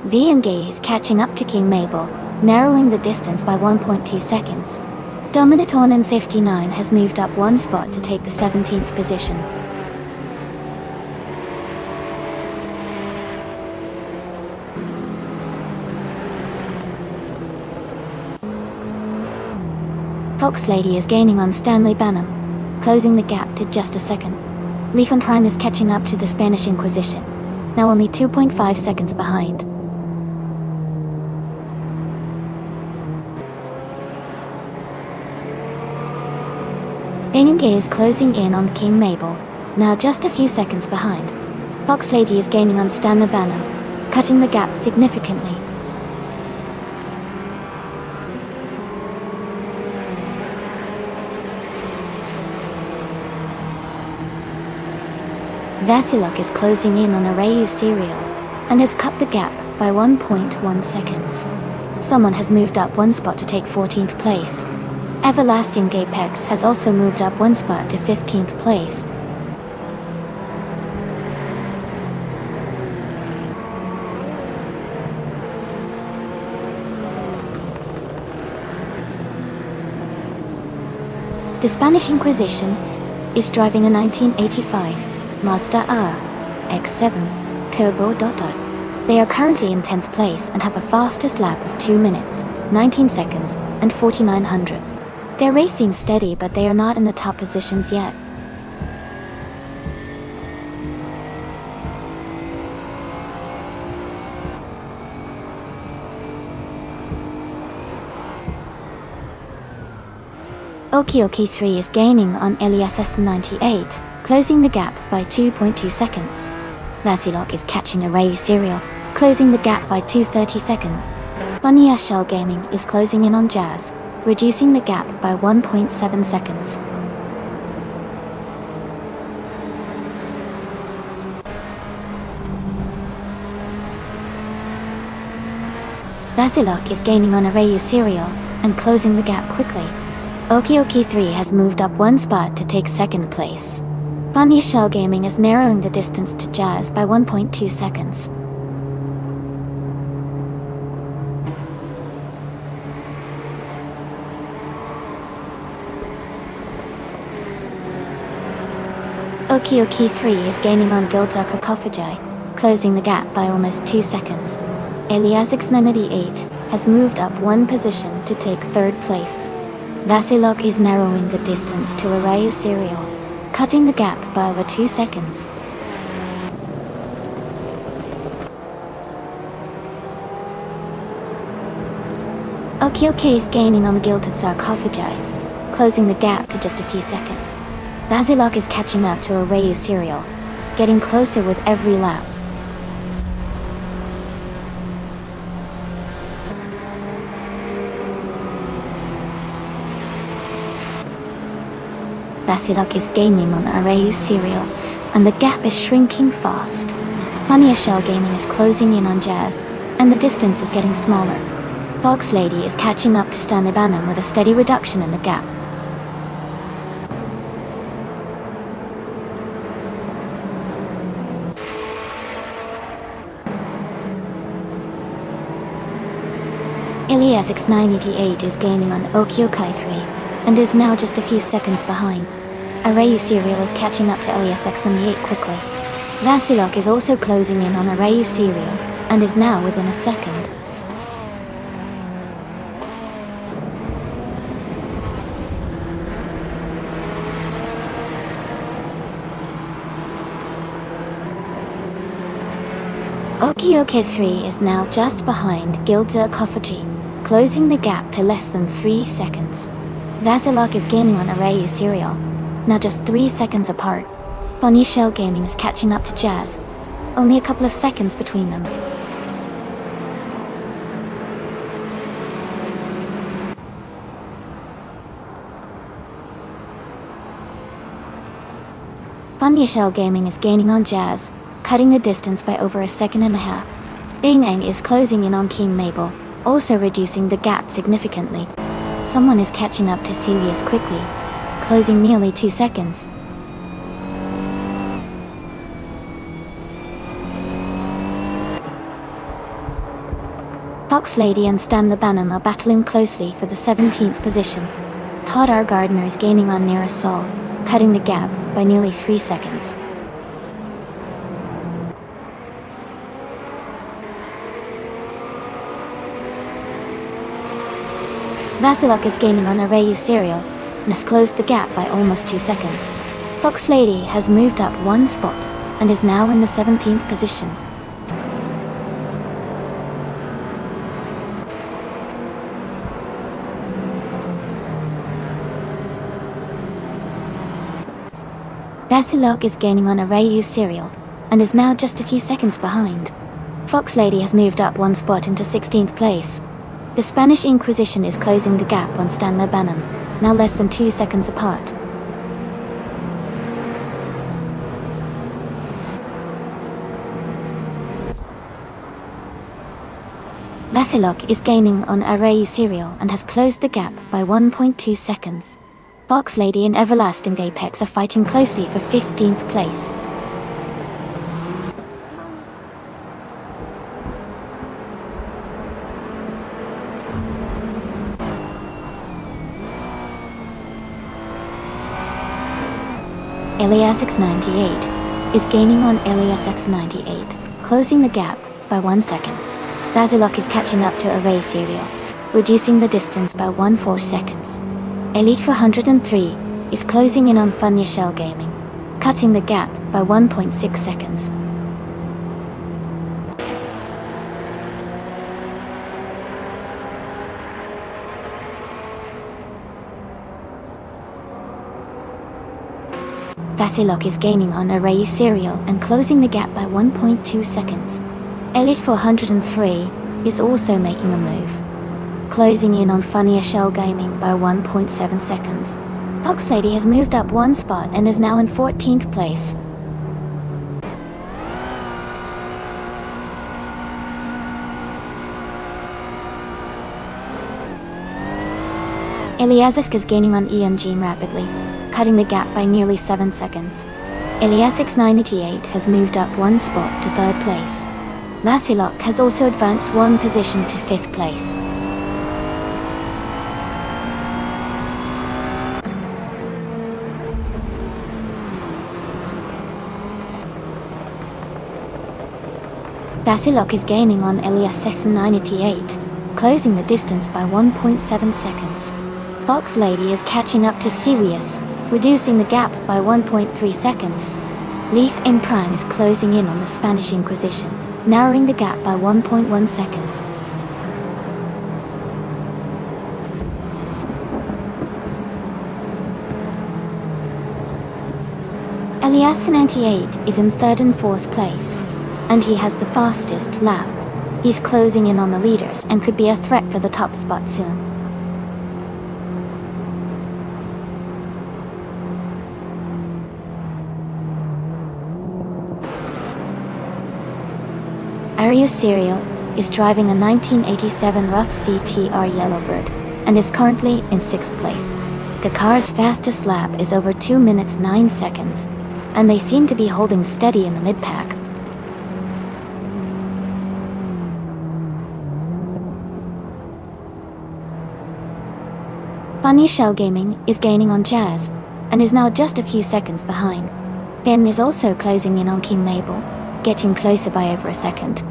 VNG is catching up to King Mabel, narrowing the distance by 1.2 seconds. Dominaton M59 has moved up 1 spot to take the 17th position. Fox Lady is gaining on Stanley Banham, closing the gap to just a second. Leafon Prime is catching up to the Spanish Inquisition, now only 2.5 seconds behind. Enenge is closing in on King Mabel, now just a few seconds behind. Fox Lady is gaining on Stanley Banham, cutting the gap significantly. Vasilok is closing in on Arayu Serial, and has cut the gap by 1.1 seconds. Someone has moved up 1 spot to take 14th place. Everlasting Gapex has also moved up 1 spot to 15th place. The Spanish Inquisition is driving a 1985 Mazda R X7 Turbo Dotto. They are currently in 10th place and have a fastest lap of 2 minutes, 19 seconds, and 4900. They're racing steady, but they are not in the top positions yet. Okioki 3 is gaining on Elias 98, closing the gap by 2.2 seconds. Vasilok is catching Arayu Serial, closing the gap by 2.30 seconds. Funya Shell Gaming is closing in on Jazz, reducing the gap by 1.7 seconds. Vasilok is gaining on Arayu Serial and closing the gap quickly. Okioki 3 has moved up one spot to take second place. Funny Shell Gaming is narrowing the distance to Jazz by 1.2 seconds. Okioki 3 is gaining on Gilda Kakofajai, closing the gap by almost 2 seconds. Eliasix98 has moved up one position to take third place. Vasilok is narrowing the distance to Arayu Serial, cutting the gap by over 2 seconds. Okioki is gaining on Gilded Sarcophagi, closing the gap to just a few seconds. Vasilok is catching up to Arayu Serial, getting closer with every lap. Vasilok is gaining on Arayu Serial, and the gap is shrinking fast. Funny Shell Gaming is closing in on Jazz, and the distance is getting smaller. Fox Lady is catching up to Stanibanam with a steady reduction in the gap. Eliasix988 is gaining on Okiokai 3, and is now just a few seconds behind. Arayu Serial is catching up to Eliasx78 quickly. Vasilok is also closing in on Arayu Serial, and is now within a second. Okioke 3 is now just behind Gilda Kofaji, closing the gap to less than 3 seconds. Vasilok is gaining on Arayu Serial, now just 3 seconds apart. Funny Shell Gaming is catching up to Jazz, only a couple of seconds between them. Funny Shell Gaming is gaining on Jazz, cutting the distance by over a second and a half. Bing Eng is closing in on King Mabel, also reducing the gap significantly. Someone is catching up to Celius quickly, closing nearly 2 seconds. Fox Lady and Stan Labanam are battling closely for the 17th position. Todd R. Gardner is gaining on Nira Sol, cutting the gap by nearly 3 seconds. Vasilok is gaining on Arayu Serial, and has closed the gap by almost 2 seconds. Fox Lady has moved up one spot, and is now in the 17th position. Vasilok is gaining on Arayu Serial, and is now just a few seconds behind. Fox Lady has moved up one spot into 16th place. The Spanish Inquisition is closing the gap on Stan Labanam, now less than 2 seconds apart. Vasilok is gaining on Arayu Serial and has closed the gap by 1.2 seconds. Fox Lady and Everlasting Apex are fighting closely for 15th place. Eliasix98 is gaining on Eliasx98, closing the gap by 1 second. Vasilok is catching up to Arayu Serial, reducing the distance by 1.4 seconds. Elite 403 is closing in on Funny Shell Gaming, cutting the gap by 1.6 seconds. Vasilok is gaining on Arayu Serial and closing the gap by 1.2 seconds. Elite 403 is also making a move, closing in on Funny Shell Gaming by 1.7 seconds. Fox Lady has moved up one spot and is now in 14th place. Iliasic is gaining on EMG rapidly, cutting the gap by nearly 7 seconds. Iliasic 988 has moved up 1 spot to 3rd place. Vasilok has also advanced 1 position to 5th place. Vasilok is gaining on Iliasic 988, closing the distance by 1.7 seconds. Fox Lady is catching up to Sirius, reducing the gap by 1.3 seconds. Leaf in Prime is closing in on the Spanish Inquisition, narrowing the gap by 1.1 seconds. Iliasic 98 is in 3rd and 4th place, and he has the fastest lap. He's closing in on the leaders and could be a threat for the top spot soon. Arius Serial is driving a 1987 Rough CTR Yellowbird and is currently in 6th place. The car's fastest lap is over 2 minutes 9 seconds, and they seem to be holding steady in the mid-pack. Funny Shell Gaming is gaining on Jazz, and is now just a few seconds behind. Ben is also closing in on King Mabel, getting closer by over a second.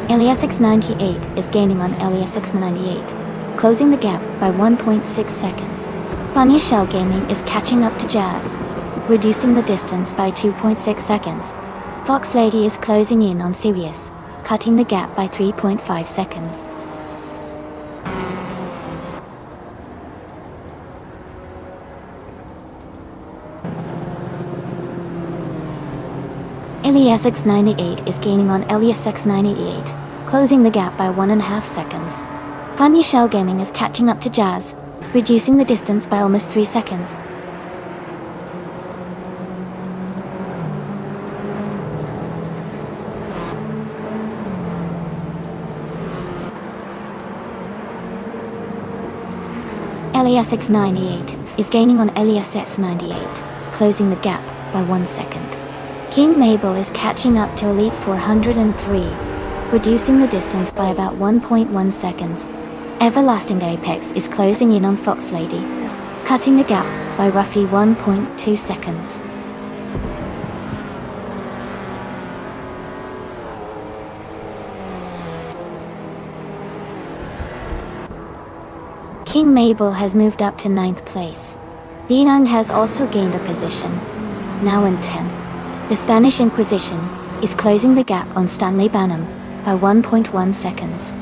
Iliasic 98 is gaining on Iliasic 98, closing the gap by 1.6 seconds. Funny Shell Gaming is catching up to Jazz, reducing the distance by 2.6 seconds. Fox Lady is closing in on Sirius, cutting the gap by 3.5 seconds. Iliasic 98 is gaining on Iliasic 988, closing the gap by 1.5 seconds. Funny Shell Gaming is catching up to Jazz, reducing the distance by almost 3 seconds. Iliasic 98 is gaining on Iliasic 98, closing the gap by 1 second. King Mabel is catching up to Elite 403, reducing the distance by about 1.1 seconds. Everlasting Apex is closing in on Fox Lady, cutting the gap by roughly 1.2 seconds. King Mabel has moved up to 9th place. Dinang has also gained a position, now in 10th. The Spanish Inquisition is closing the gap on Stanley Banham by 1.1 seconds.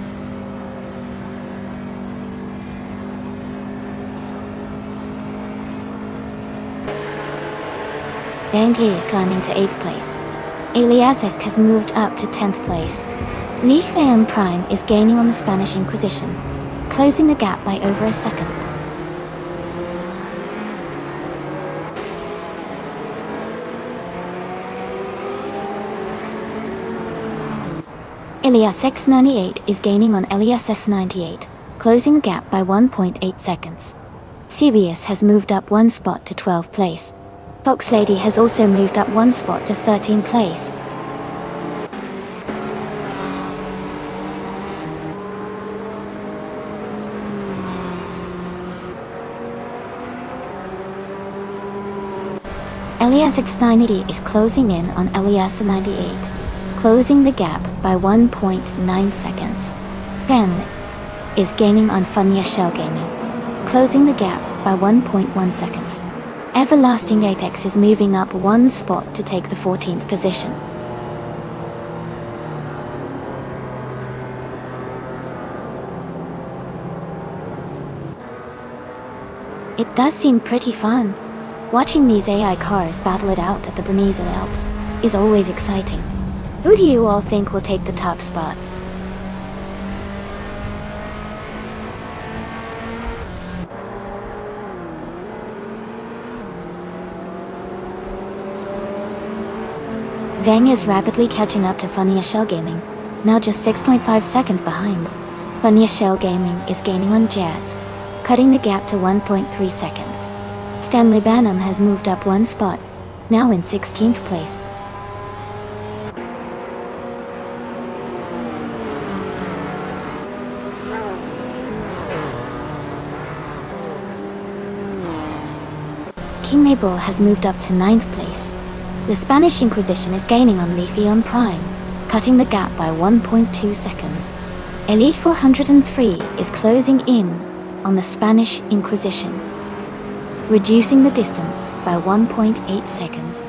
Yankee is climbing to 8th place. Iliasic has moved up to 10th place. Leaf AM Prime is gaining on the Spanish Inquisition, closing the gap by over a second. Iliasic 98 is gaining on Iliasic 98, closing the gap by 1.8 seconds. Sirius has moved up 1 spot to 12th place. Fox Lady has also moved up 1 spot to 13th place. Iliasic 90 is closing in on Iliasic 98, closing the gap by 1.9 seconds. Fen is gaining on Funya Shell Gaming, closing the gap by 1.1 seconds. Everlasting Apex is moving up 1 spot to take the 14th position. It does seem pretty fun. Watching these AI cars battle it out at the Bernese Alps is always exciting. Who do you all think will take the top spot? Vang is rapidly catching up to Funnier Shell Gaming, now just 6.5 seconds behind. Funnier Shell Gaming is gaining on Jazz, cutting the gap to 1.3 seconds. Stanley Banham has moved up one spot, now in 16th place. King Mabel has moved up to 9th place. The Spanish Inquisition is gaining on Leafy on Prime, cutting the gap by 1.2 seconds. Elite 403 is closing in on the Spanish Inquisition, reducing the distance by 1.8 seconds.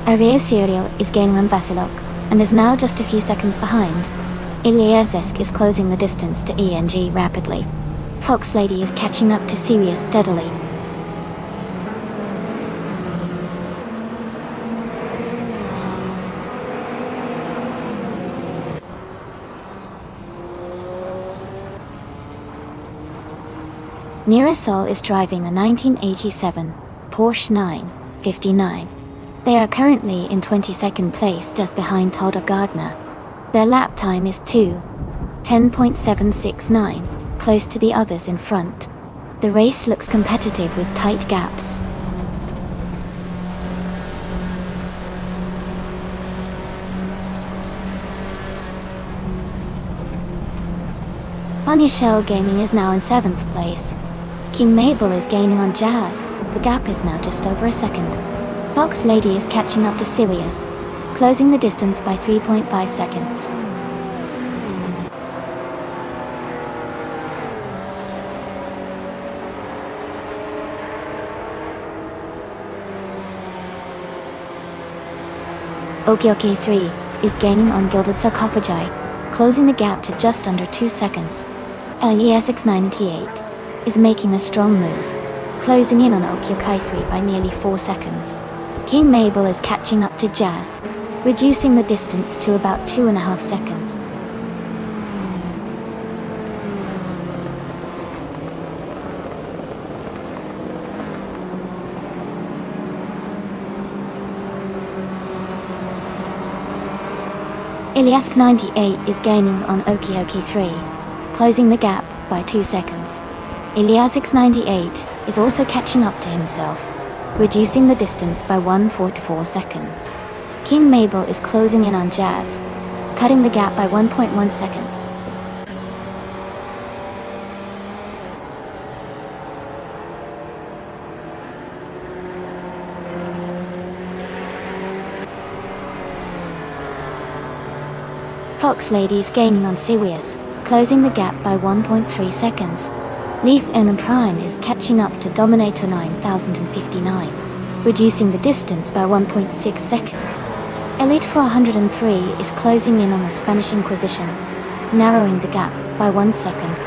Areo Serial is gaining on Vasilok, and is now just a few seconds behind. Iliazesk is closing the distance to ENG rapidly. Fox Lady is catching up to Sirius steadily. Nearasol is driving a 1987 Porsche 959. They are currently in 22nd place just behind Todd Gardner. Their lap time is 2:10.769, close to the others in front. The race looks competitive with tight gaps. Funny Shell Gaming is now in 7th place. King Mabel is gaining on Jazz. The gap is now just over a second. Fox Lady is catching up to Sirius, closing the distance by 3.5 seconds. Okioki 3 is gaining on Gilded Sarcophagi, closing the gap to just under 2 seconds. LES698 is making a strong move, closing in on Okiokai 3 by nearly 4 seconds. King Mabel is catching up to Jazz, reducing the distance to about 2.5 seconds. Iliask 98 is gaining on Okioki 3, closing the gap by 2 seconds. Iliask 98 is also catching up to himself, reducing the distance by 1.4 seconds. King Mabel is closing in on Jazz, cutting the gap by 1.1 seconds. Fox Lady is gaining on Sirius, closing the gap by 1.3 seconds. Leaf N Prime is catching up to Dominator 9059, reducing the distance by 1.6 seconds. Elite 403 is closing in on the Spanish Inquisition, narrowing the gap by 1 second.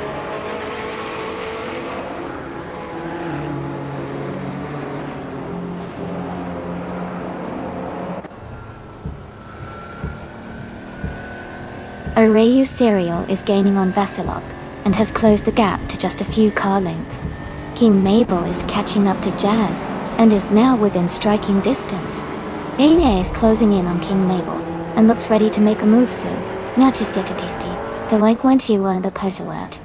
Arayu Serial is gaining on Vasilok, and has closed the gap to just a few car lengths. King Mabel is catching up to Jazz, and is now within striking distance. Anya is closing in on King Mabel, and looks ready to make a move soon. Nachistetisti, the like went you on the closer out.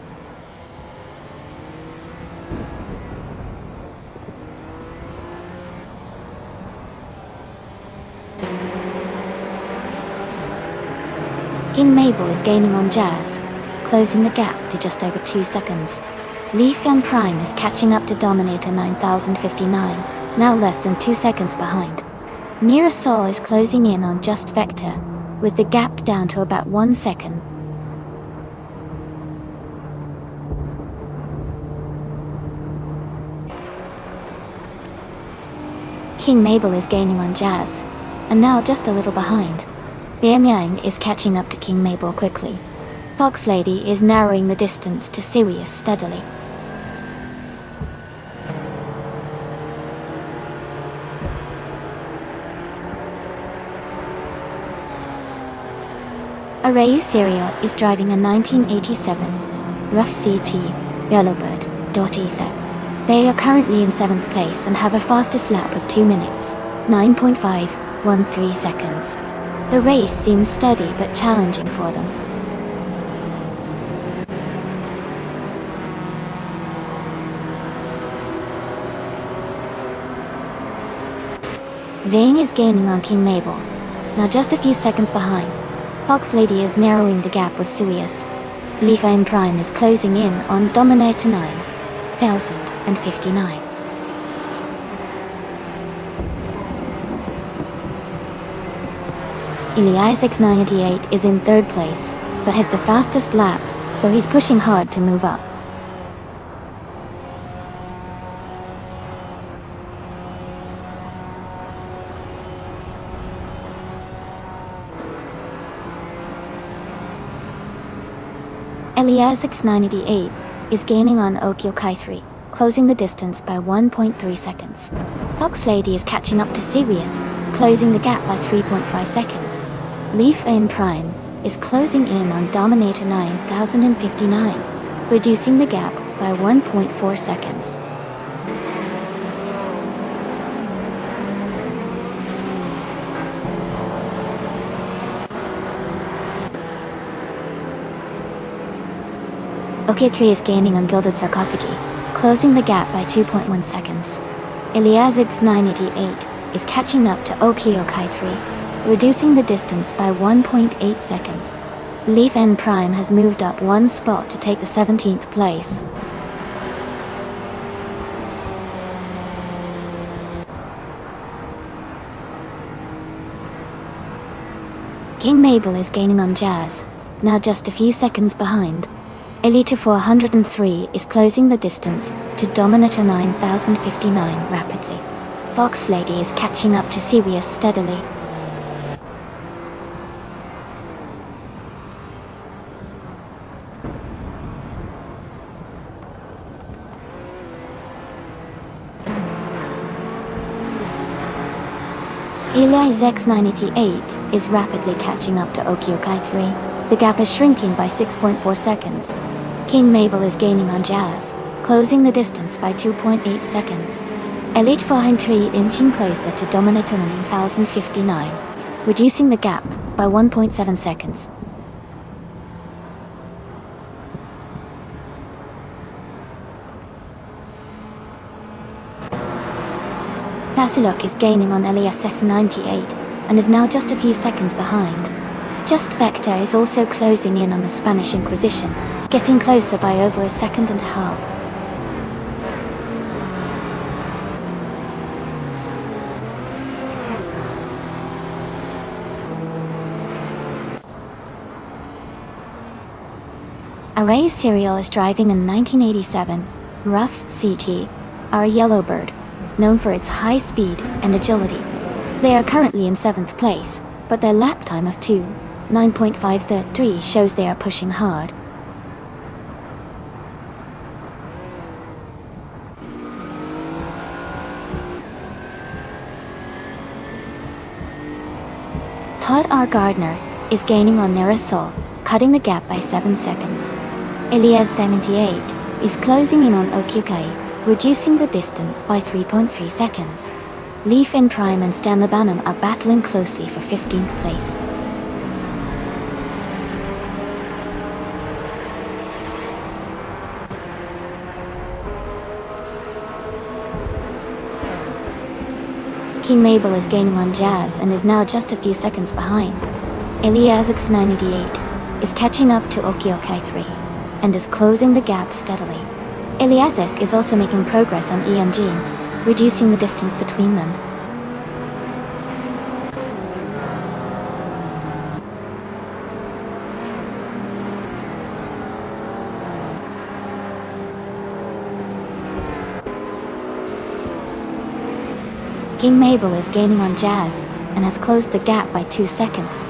King Mabel is gaining on Jazz, closing the gap to just over 2 seconds. Leaf Young Prime is catching up to Dominator 9059, now less than 2 seconds behind. Nira Sol is closing in on Just Vector, with the gap down to about 1 second. King Mabel is gaining on Jazz, and now just a little behind. Bian Yang is catching up to King Mabel quickly. Fox Lady is narrowing the distance to Sirius steadily. Arayu Serial is driving a 1987 Rough CT Yellowbird.exe. They are currently in 7th place and have a fastest lap of 2 minutes, 9.513 seconds. The race seems steady but challenging for them. Vane is gaining on King Mabel, now just a few seconds behind. Fox Lady is narrowing the gap with Sirius. Leaf and Prime is closing in on Dominator 9059. Elias X98 is in 3rd place, but has the fastest lap, so he's pushing hard to move up. Elias X98 is gaining on Okyokai 3, closing the distance by 1.3 seconds. Fox Lady is catching up to Sirius, closing the gap by 3.5 seconds. Leaf and Prime is closing in on Dominator 9059, reducing the gap by 1.4 seconds. Okyokai is gaining on Gilded Sarcophagi, closing the gap by 2.1 seconds. Elias X988 is catching up to Okyokai 3, reducing the distance by 1.8 seconds. Leaf N Prime has moved up 1 spot to take the 17th place. King Mabel is gaining on Jazz, now just a few seconds behind. Elite 403 is closing the distance to Dominator 9059 rapidly. Fox Lady is catching up to Sirius steadily. Elias X988 is rapidly catching up to Okyokai 3. The gap is shrinking by 6.4 seconds. King Mabel is gaining on Jazz, closing the distance by 2.8 seconds. Elite 403 inching closer to Dominator 9059, reducing the gap by 1.7 seconds. Tasilok is gaining on Elias S98 and is now just a few seconds behind. Just Vector is also closing in on the Spanish Inquisition, getting closer by over a second and a half. Array Serial is driving a 1987 Rough CT, our Yellowbird, known for its high speed and agility. They are currently in 7th place, but their lap time of 2:9.533 shows they are pushing hard. Todd R. Gardner is gaining on Nerasol, cutting the gap by 7 seconds. Elias 78 is closing in on Okyokai, reducing the distance by 3.3 seconds. Leaf in Prime and Stan Labanum are battling closely for 15th place. King Mabel is gaining on Jazz and is now just a few seconds behind. Elias X988 is catching up to Okyokai 3 and is closing the gap steadily. Eliasesk is also making progress on Ian Jean, reducing the distance between them. King Mabel is gaining on Jazz and has closed the gap by 2 seconds.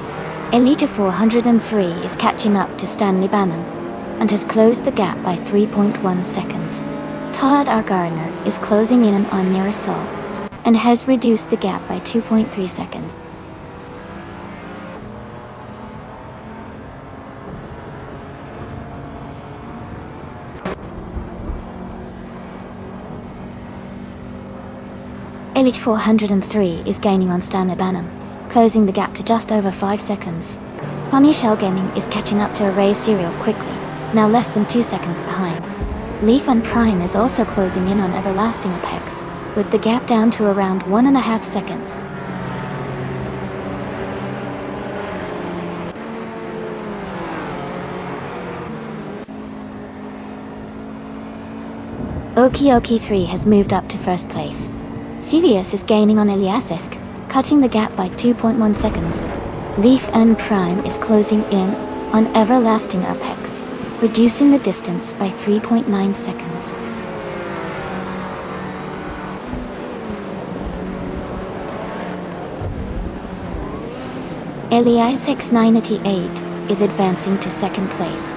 Elite 403 is catching up to Stanley Banham and has closed the gap by 3.1 seconds. Todd R. Gardner is closing in on Nerasol and has reduced the gap by 2.3 seconds. Elite 403 is gaining on Stan Ibanam, closing the gap to just over 5 seconds. Funny Shell Gaming is catching up to Array Serial quickly, now less than 2 seconds behind. Leaf and Prime is also closing in on Everlasting Apex, with the gap down to around 1.5 seconds. Okie 3 has moved up to first place. Sirius is gaining on Eliasisk, cutting the gap by 2.1 seconds. Leaf and Prime is closing in on Everlasting Apex, reducing the distance by 3.9 seconds. Eliasix 988 is advancing to second place.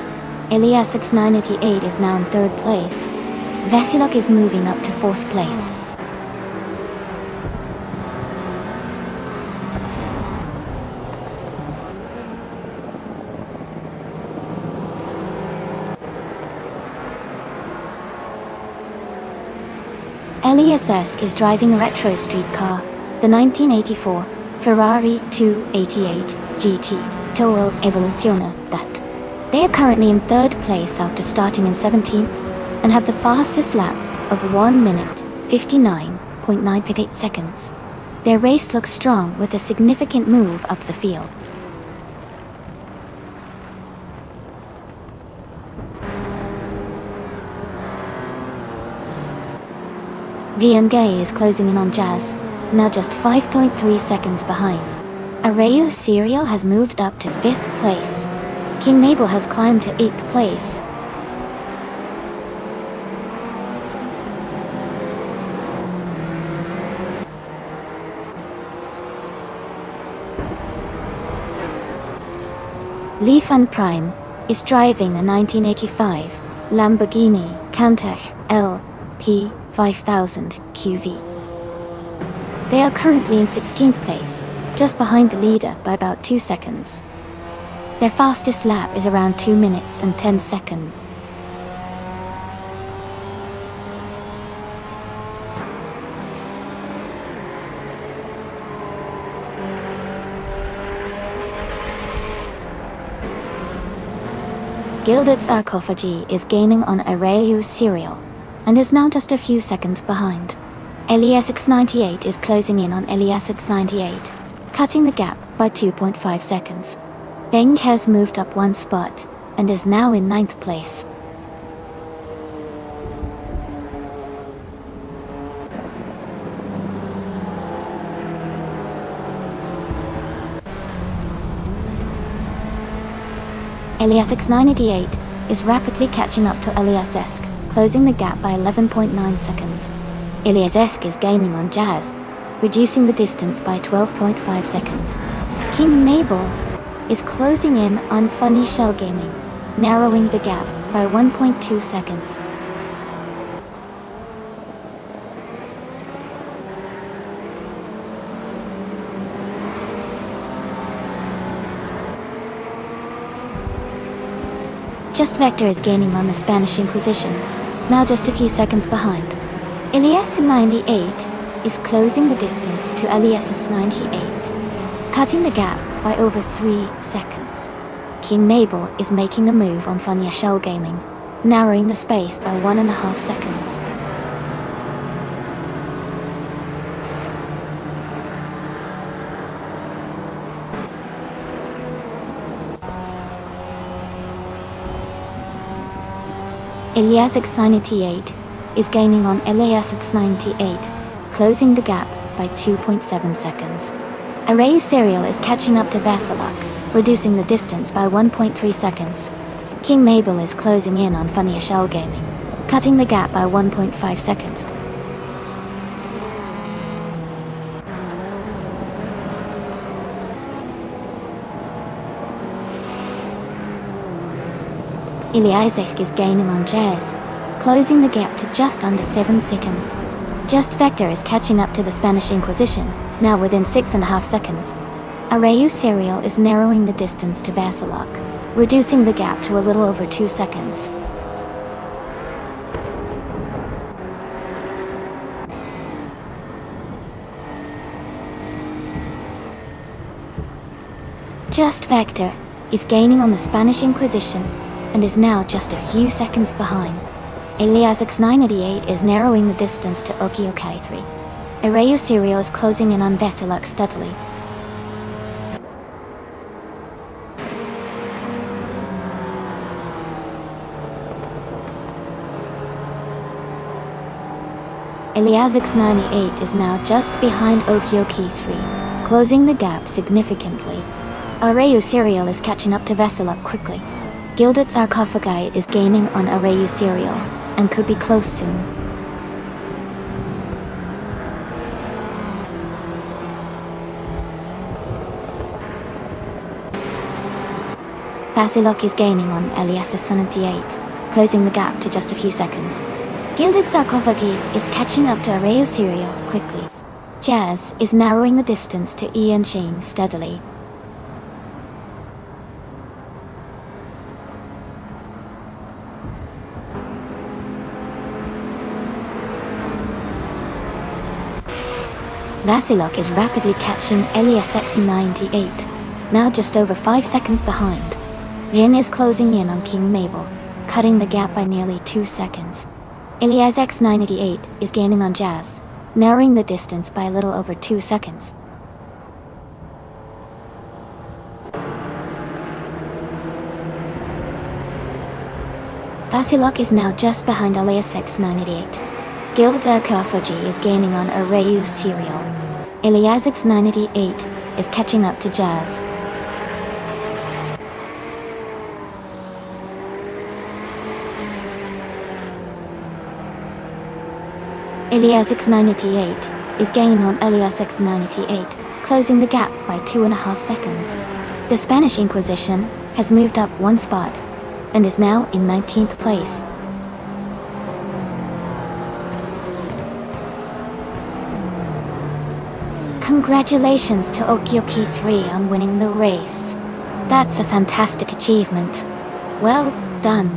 Eliasix 988 is now in third place. Vasilok is moving up to fourth place. Eliasesk is driving a retro street car, the 1984 Ferrari 288 GT Toro Evoluzione that. They are currently in third place after starting in 17th and have the fastest lap of 1 minute 59.958 seconds. Their race looks strong with a significant move up the field. VNGay is closing in on Jazz, now just 5.3 seconds behind. Arayu Serial has moved up to 5th place. King Mabel has climbed to 8th place. Leaf and Prime is driving a 1985 Lamborghini Countach LP 5000 QV. They are currently in 16th place, just behind the leader by about 2 seconds. Their fastest lap is around 2 minutes and 10 seconds. Gilded Sarcophagy is gaining on Arayu Serial, and is now just a few seconds behind. Eliasix 98 is closing in on Eliasix 98, cutting the gap by 2.5 seconds. Beng has moved up 1 spot, and is now in 9th place. Eliasix 988 is rapidly catching up to Eliasesk, closing the gap by 11.9 seconds. Eliasesk is gaining on Jazz, reducing the distance by 12.5 seconds. King Mabel is closing in on Funny Shell Gaming, narrowing the gap by 1.2 seconds. Just Vector is gaining on the Spanish Inquisition, now just a few seconds behind. Elias 98 is closing the distance to Elias 98, cutting the gap by over 3 seconds. King Mabel is making a move on Funny Shell Gaming, narrowing the space by 1.5 seconds. Elias X98 is gaining on Elias X98, closing the gap by 2.7 seconds. Array Serial is catching up to Vasilok, reducing the distance by 1.3 seconds. King Mabel is closing in on Funny Shell Gaming, cutting the gap by 1.5 seconds. Eliasek is gaining on Jazz, closing the gap to just under 7 seconds. Just Vector is catching up to the Spanish Inquisition, now within 6.5 seconds. Arayu Serial is narrowing the distance to Vasilok, reducing the gap to a little over 2 seconds. Just Vector is gaining on the Spanish Inquisition and is now just a few seconds behind. Elias X988 is narrowing the distance to Okiokai 3. Arayu Serial is closing in on Veseluk steadily. Elias X98 is now just behind Okioki 3, closing the gap significantly. Arayu Serial is catching up to Veseluk quickly. Gilded Sarcophagi is gaining on Arayu Serial, and could be close soon. Veseluk is gaining on Elias 78, closing the gap to just a few seconds. Gilded Sarcophagi is catching up to Arayu Serial quickly. Jazz is narrowing the distance to Ian Shane steadily. Veseluk is rapidly catching Elias X98, now just over 5 seconds behind. Yin is closing in on King Mabel, cutting the gap by nearly 2 seconds. Elias X988 is gaining on Jazz, narrowing the distance by a little over 2 seconds. Veseluk is now just behind Elias X988. Gilded Sarcophagi is gaining on Arayu Serial. Elias X988 is catching up to Jazz. Elias X988 is gaining on Elias X988, closing the gap by 2.5 seconds. The Spanish Inquisition has moved up 1 spot, and is now in 19th place. Congratulations to Okioki 3 on winning the race. That's a fantastic achievement. Well done.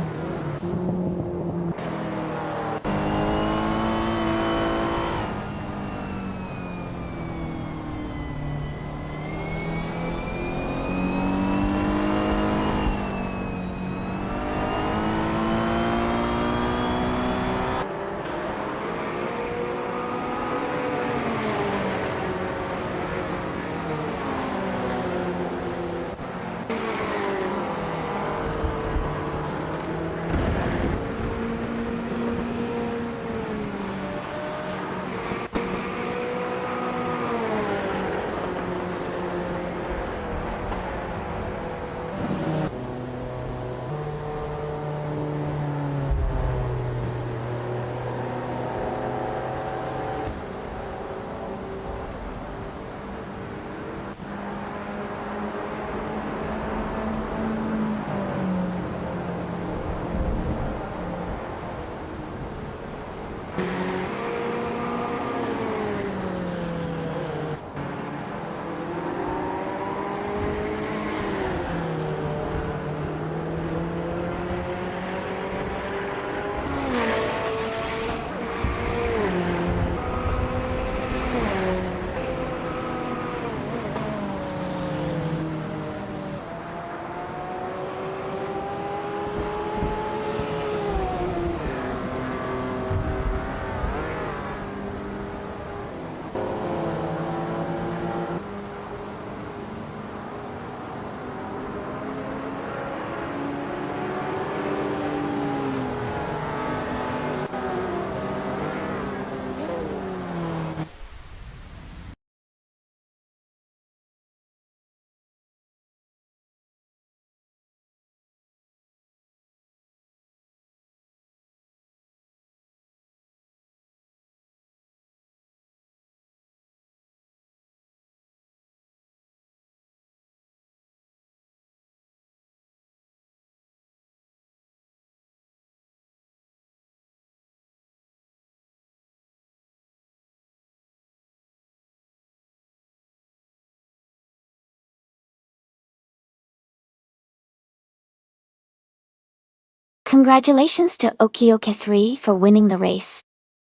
Congratulations to Okioka 3 for winning the race.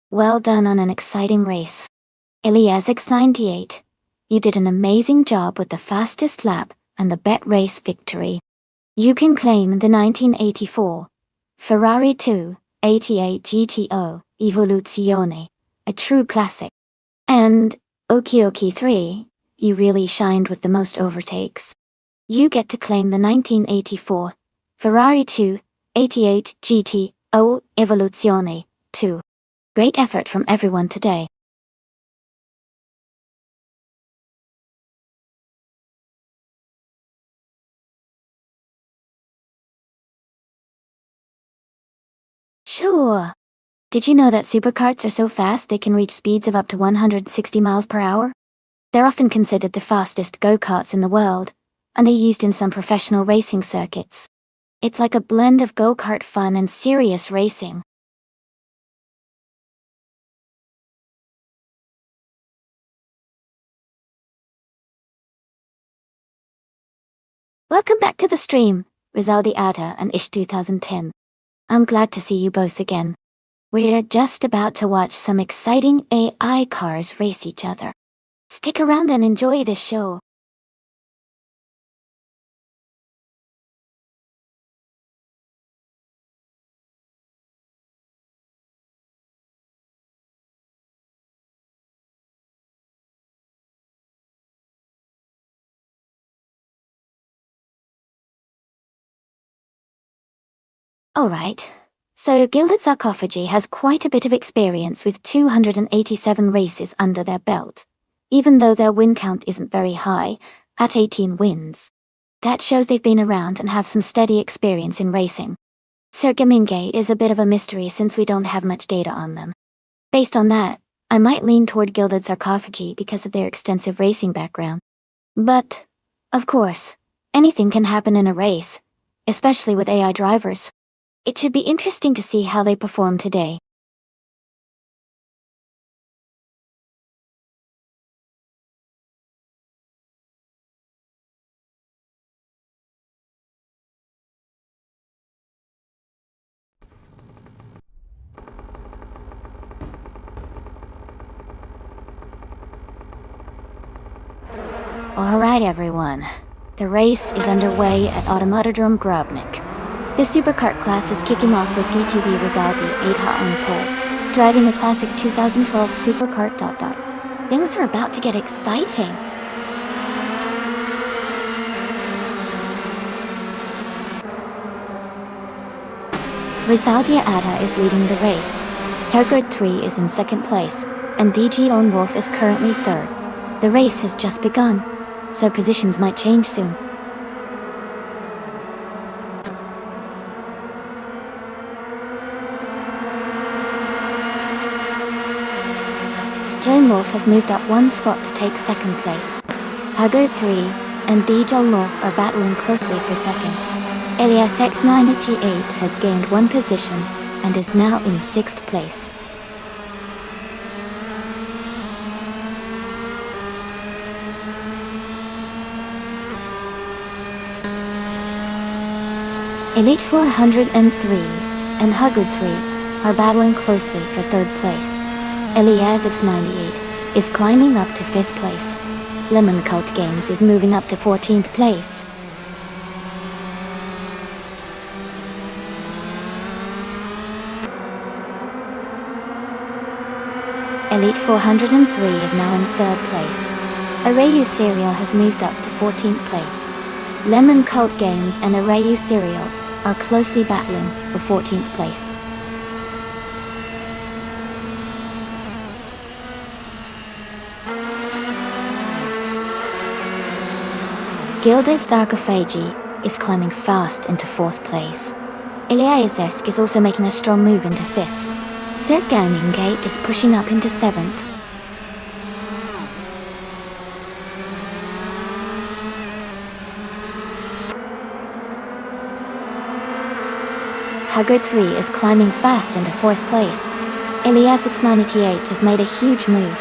Well done on an exciting race. Elias X98, you did an amazing job with the fastest lap and the bet race victory. You can claim the 1984 Ferrari 288 GTO Evoluzione, a true classic. And Okioki 3, you really shined with the most overtakes. You get to claim the 1984 Ferrari 288 GTO Evoluzione 2. Great effort from everyone today. Sure. Did you know that supercarts are so fast they can reach speeds of up to 160 miles per hour? They're often considered the fastest go-karts in the world, and are used in some professional racing circuits. It's like a blend of go-kart fun and serious racing. Welcome back to the stream, Rizaldi Ada and Ish 2010. I'm glad to see you both again. We're just about to watch some exciting AI cars race each other. Stick around and enjoy this show. Alright, so Gilded Sarcophagy has quite a bit of experience with 287 races under their belt, even though their win count isn't very high, at 18 wins. That shows they've been around and have some steady experience in racing. Sir Gaminge is a bit of a mystery since we don't have much data on them. Based on that, I might lean toward Gilded Sarcophagy because of their extensive racing background. But, of course, anything can happen in a race, especially with AI drivers. It should be interesting to see how they perform today. Alright everyone, the race is underway at Automatodrome Grobnik. The superkart class is kicking off with DTV Rizaldi 8 on pole, driving a classic 2012 superkart ... Things are about to get exciting. Rizaldi Ada is leading the race. Hergerd 3 is in second place, and DG Lone Wolf is currently third. The race has just begun, so positions might change soon. Lone Wolf has moved up one spot to take second place. Hergerd 3 and DJ Wolf are battling closely for second. Elias X988 has gained one position and is now in sixth place. Elite 403 and Huggard 3 are battling closely for third place. Elias X98 is climbing up to fifth place. Lemon Cult Games is moving up to 14th place. Elite 403 is now in third place. Arayu Serial has moved up to 14th place. Lemon Cult Games and Arayu Serial are closely battling for 14th place. Gilded Sarcophagy is climbing fast into fourth place. Eliasesk is also making a strong move into fifth. Sir Gaming Gate is pushing up into seventh. Huggard 3 is climbing fast into fourth place. Elias X98 has made a huge move,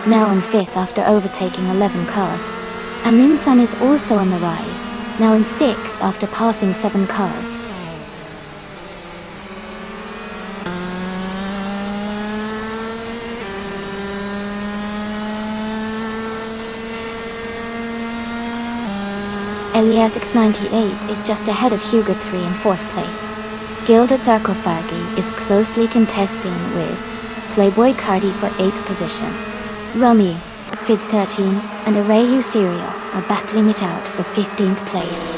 now in fifth after overtaking 11 cars. Aminsan is also on the rise, now in sixth after passing 7 cars. Elias X98 is just ahead of Hugo 3 in 4th place. Gilded Sarcophagi is closely contesting with Playboy Cardi for 8th position. Rummy, Fizz 13, and Arayu Serial are battling it out for 15th place.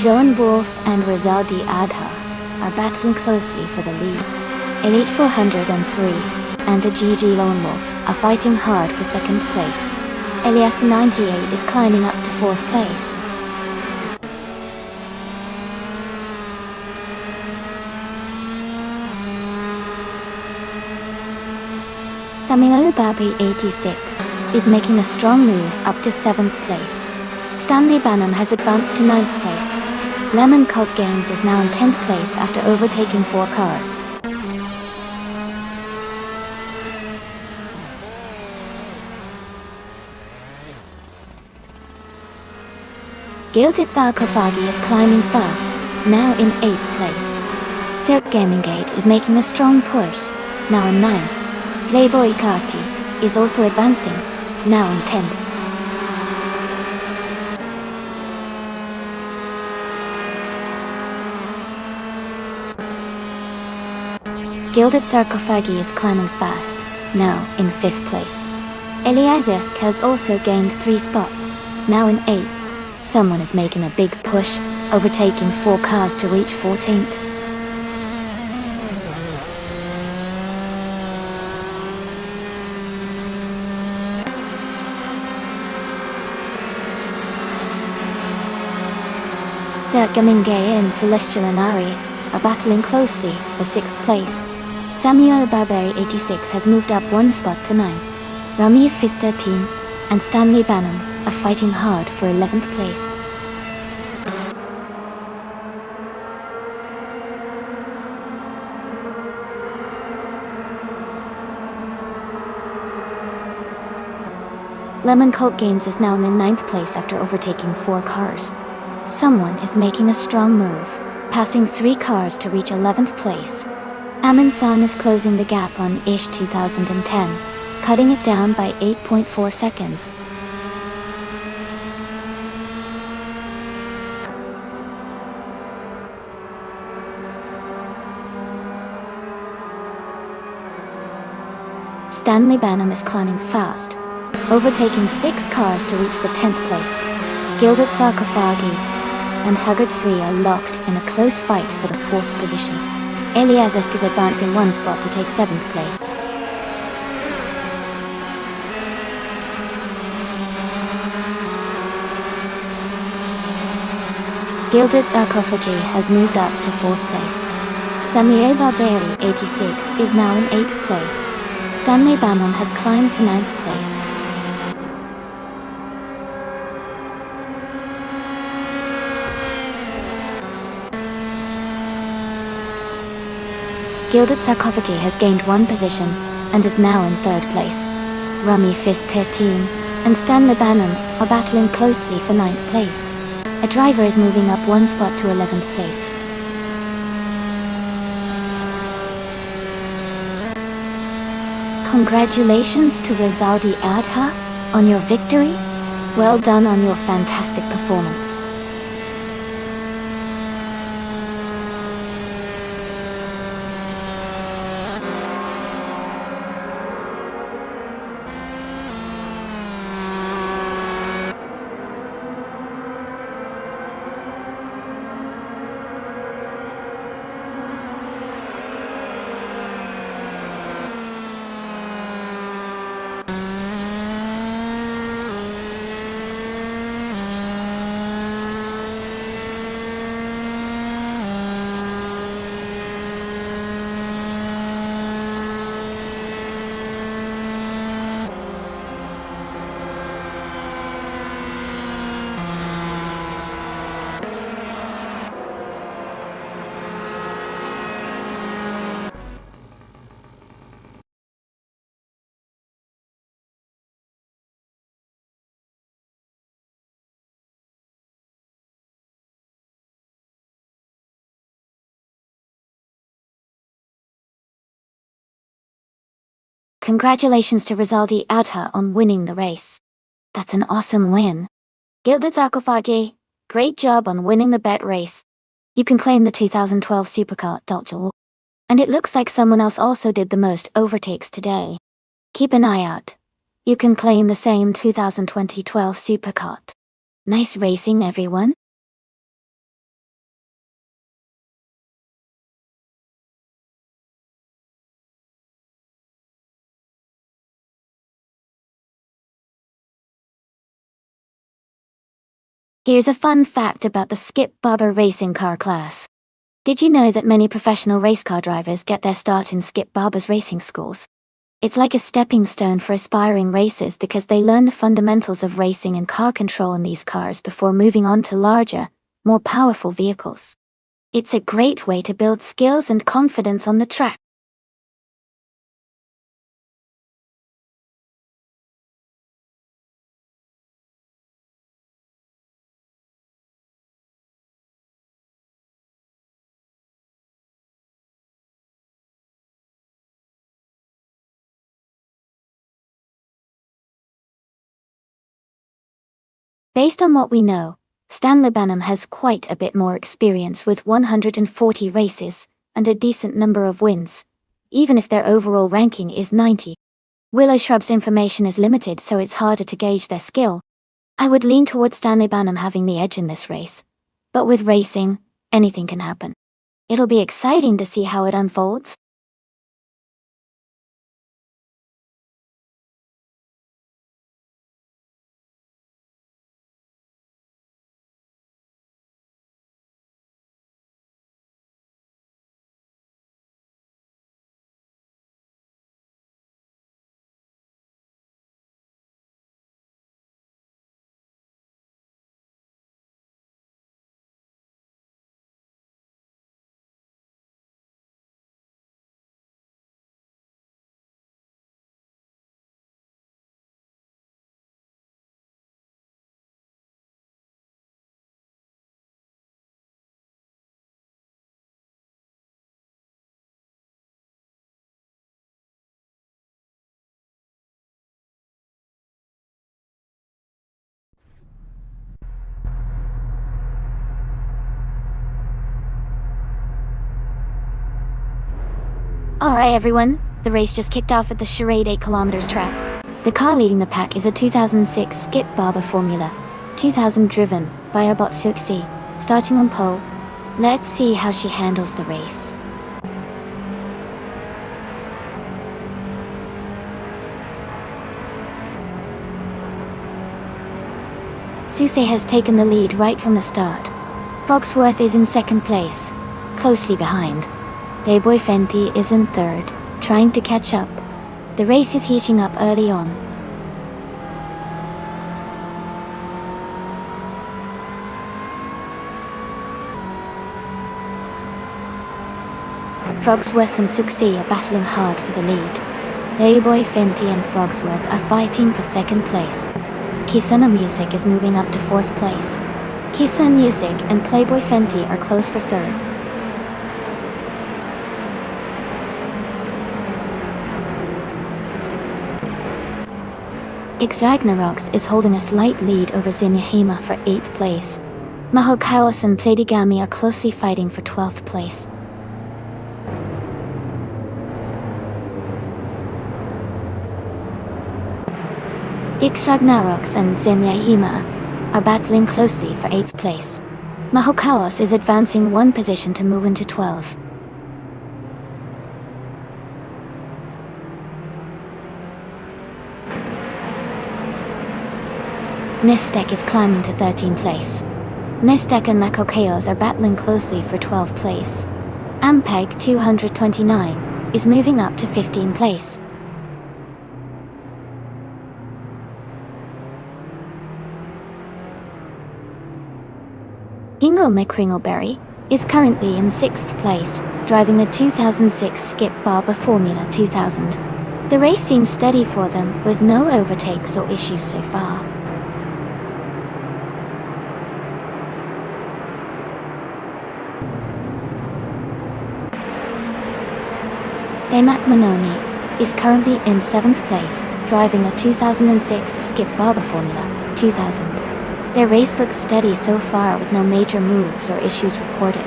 Joan Wolf and Rizaldi Adha are battling closely for the lead. Elite 403 and a GG Lone Wolf are fighting hard for 2nd place. Elias 98 is climbing up to 4th place. Samuel Babi 86 is making a strong move up to 7th place. Stanley Banham has advanced to 9th place. Lemon Cult Games is now in 10th place after overtaking 4 cars. Gilded Sarcophagi is climbing fast, now in 8th place. Cirque Gaming Gate is making a strong push, now in 9th. Playboy Carti is also advancing, now in 10th. Gilded Sarcophagi is climbing fast, now in 5th place. Eliazesk has also gained 3 spots, now in 8th. Someone is making a big push, overtaking 4 cars to reach 14th. Dirkamingay and Celestial Anari are battling closely for 6th place. Samuel Barberi 86 has moved up 1 spot to 9th. Rami Fizz 13 and Stanley Banham are fighting hard for 11th place. Lemon Cult Games is now in the 9th place after overtaking 4 cars. Someone is making a strong move, passing 3 cars to reach 11th place. Amin-san is closing the gap on Ish 2010, cutting it down by 8.4 seconds. Stanley Banham is climbing fast, overtaking 6 cars to reach the 10th place. Gilded Sarcophagi and Huggard 3 are locked in a close fight for the 4th position. Eliazesk is advancing 1 spot to take 7th place. Gilded Sarcophagi has moved up to 4th place. Samuel Barberi 86 is now in 8th place. Stanley Banham has climbed to 9th place. Gilded Sarcophagi has gained 1 position and is now in 3rd place. Rami Fizz 13 and Stanley Banham are battling closely for 9th place. A driver is moving up 1 spot to 11th place. Congratulations to Rizaldi Adha on your victory. Well done on your fantastic performance. Congratulations to Rizaldi Adha on winning the race. That's an awesome win. Gilded Zakofagi, great job on winning the bet race. You can claim the 2012 Supercar Dodge. And it looks like someone else also did the most overtakes today. Keep an eye out. You can claim the same 2012 Supercar. Nice racing, everyone. Here's a fun fact about the Skip Barber racing car class. Did you know that many professional race car drivers get their start in Skip Barber's racing schools? It's like a stepping stone for aspiring racers because they learn the fundamentals of racing and car control in these cars before moving on to larger, more powerful vehicles. It's a great way to build skills and confidence on the track. Based on what we know, Stanley Banham has quite a bit more experience with 140 races and a decent number of wins, even if their overall ranking is 90. Willow Shrub's information is limited, so it's harder to gauge their skill. I would lean towards Stanley Banham having the edge in this race. But with racing, anything can happen. It'll be exciting to see how it unfolds. Alright everyone, the race just kicked off at the Charade 8 km track. The car leading the pack is a 2006 Skip Barber Formula 2000 driven by Arbot Suksi, starting on pole. Let's see how she handles the race. Susse has taken the lead right from the start. Foxworth is in second place, closely behind. Playboy Fenty is in third, trying to catch up. The race is heating up early on. Frogsworth and Suksi are battling hard for the lead. Playboy Fenty and Frogsworth are fighting for second place. Kisuna Music is moving up to fourth place. Kisuna Music and Playboy Fenty are close for third. X Ragnaroks is holding a slight lead over Zenyaheema for 8th place. Maho Chaos and Playdygami are closely fighting for 12th place. X Ragnaroks and Zenyaheema are battling closely for 8th place. Maho Chaos is advancing one position to move into 12th. Nistek is climbing to 13th place. Nistek and Mako Chaos are battling closely for 12th place. Ampeg 229 is moving up to 15th place. Kingle McCringleberry is currently in 6th place, driving a 2006 Skip Barber Formula 2000. The race seems steady for them, with no overtakes or issues so far. Matt Manoni is currently in 7th place, driving a 2006 Skip Barber Formula 2000. Their race looks steady so far with no major moves or issues reported.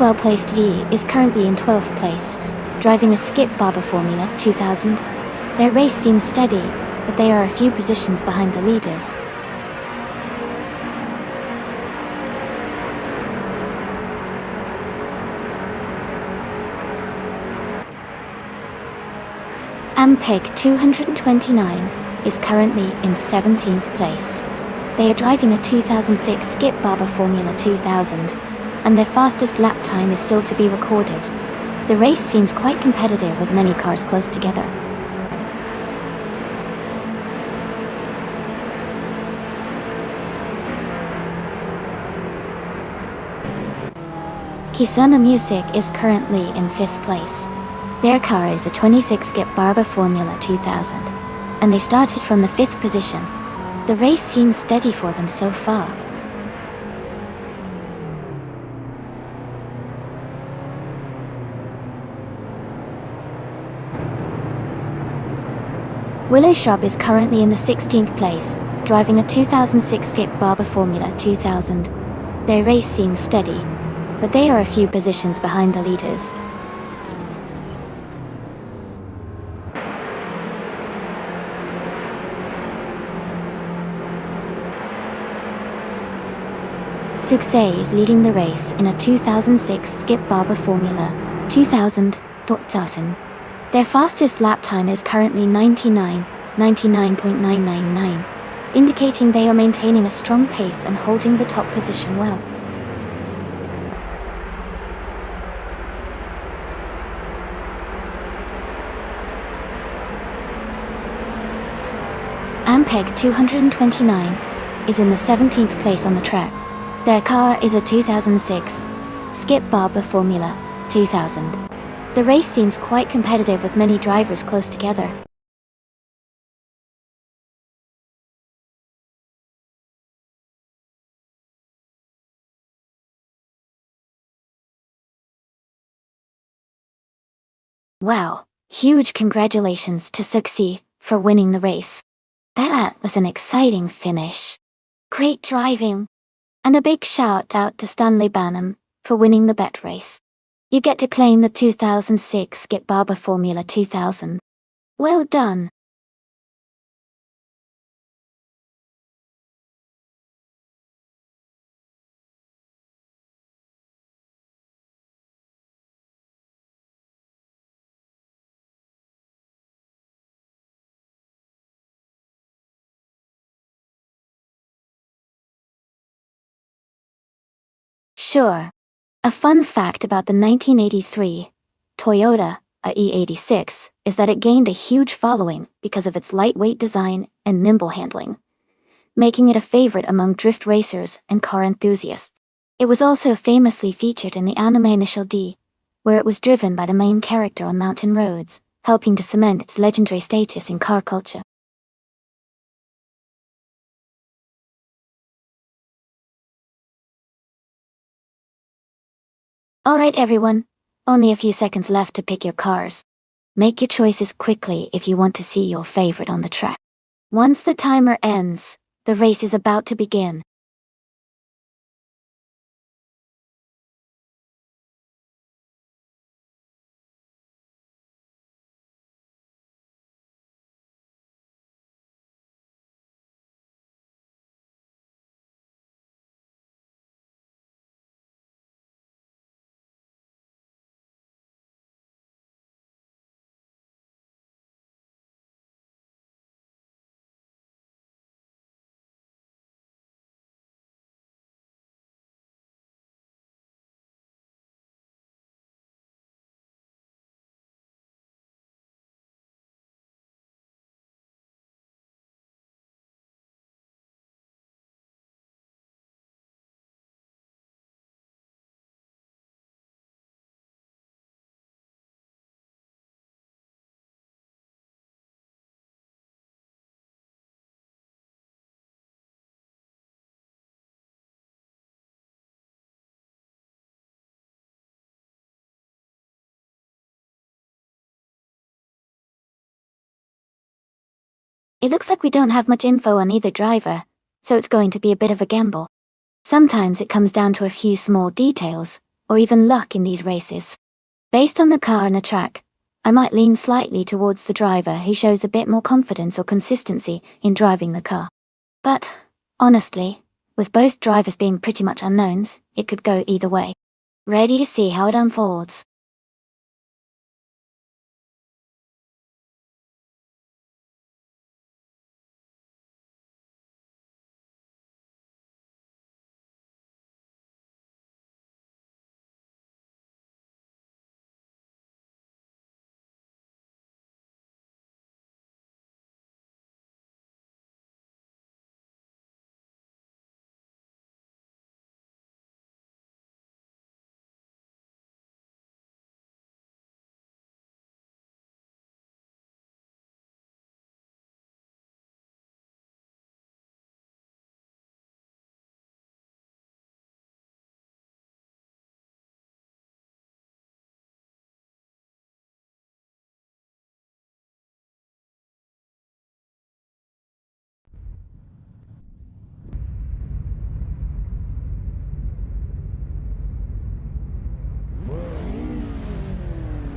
Well-placed V is currently in 12th place, driving a Skip Barber Formula 2000. Their race seems steady, but they are a few positions behind the leaders. Ampeg 229 is currently in 17th place. They are driving a 2006 Skip Barber Formula 2000, and their fastest lap time is still to be recorded. The race seems quite competitive with many cars close together. Kisuna Music is currently in 5th place. Their car is a 26 Skip Barber Formula 2000, and they started from the 5th position. The race seems steady for them so far. Willow Shop is currently in the 16th place, driving a 2006 Skip Barber Formula 2000. Their race seems steady, but they are a few positions behind the leaders. Succès is leading the race in a 2006 Skip Barber Formula 2000. Their fastest lap time is currently 99.999, indicating they are maintaining a strong pace and holding the top position well. Ampeg 229 is in the 17th place on the track. Their car is a 2006 Skip Barber Formula 2000. The race seems quite competitive with many drivers close together. Wow, huge congratulations to Succès for winning the race. That was an exciting finish. Great driving. And a big shout out to Stanley Banham for winning the bet race. You get to claim the 2006 Skip Barber Formula 2000. Well done. Sure. A fun fact about the 1983 Toyota E86 is that it gained a huge following because of its lightweight design and nimble handling, making it a favorite among drift racers and car enthusiasts. It was also famously featured in the anime Initial D, where it was driven by the main character on mountain roads, helping to cement its legendary status in car culture. Alright everyone, only a few seconds left to pick your cars. Make your choices quickly if you want to see your favorite on the track. Once the timer ends, the race is about to begin. It looks like we don't have much info on either driver, so it's going to be a bit of a gamble. Sometimes it comes down to a few small details, or even luck in these races. Based on the car and the track, I might lean slightly towards the driver who shows a bit more confidence or consistency in driving the car. But, honestly, with both drivers being pretty much unknowns, it could go either way. Ready to see how it unfolds.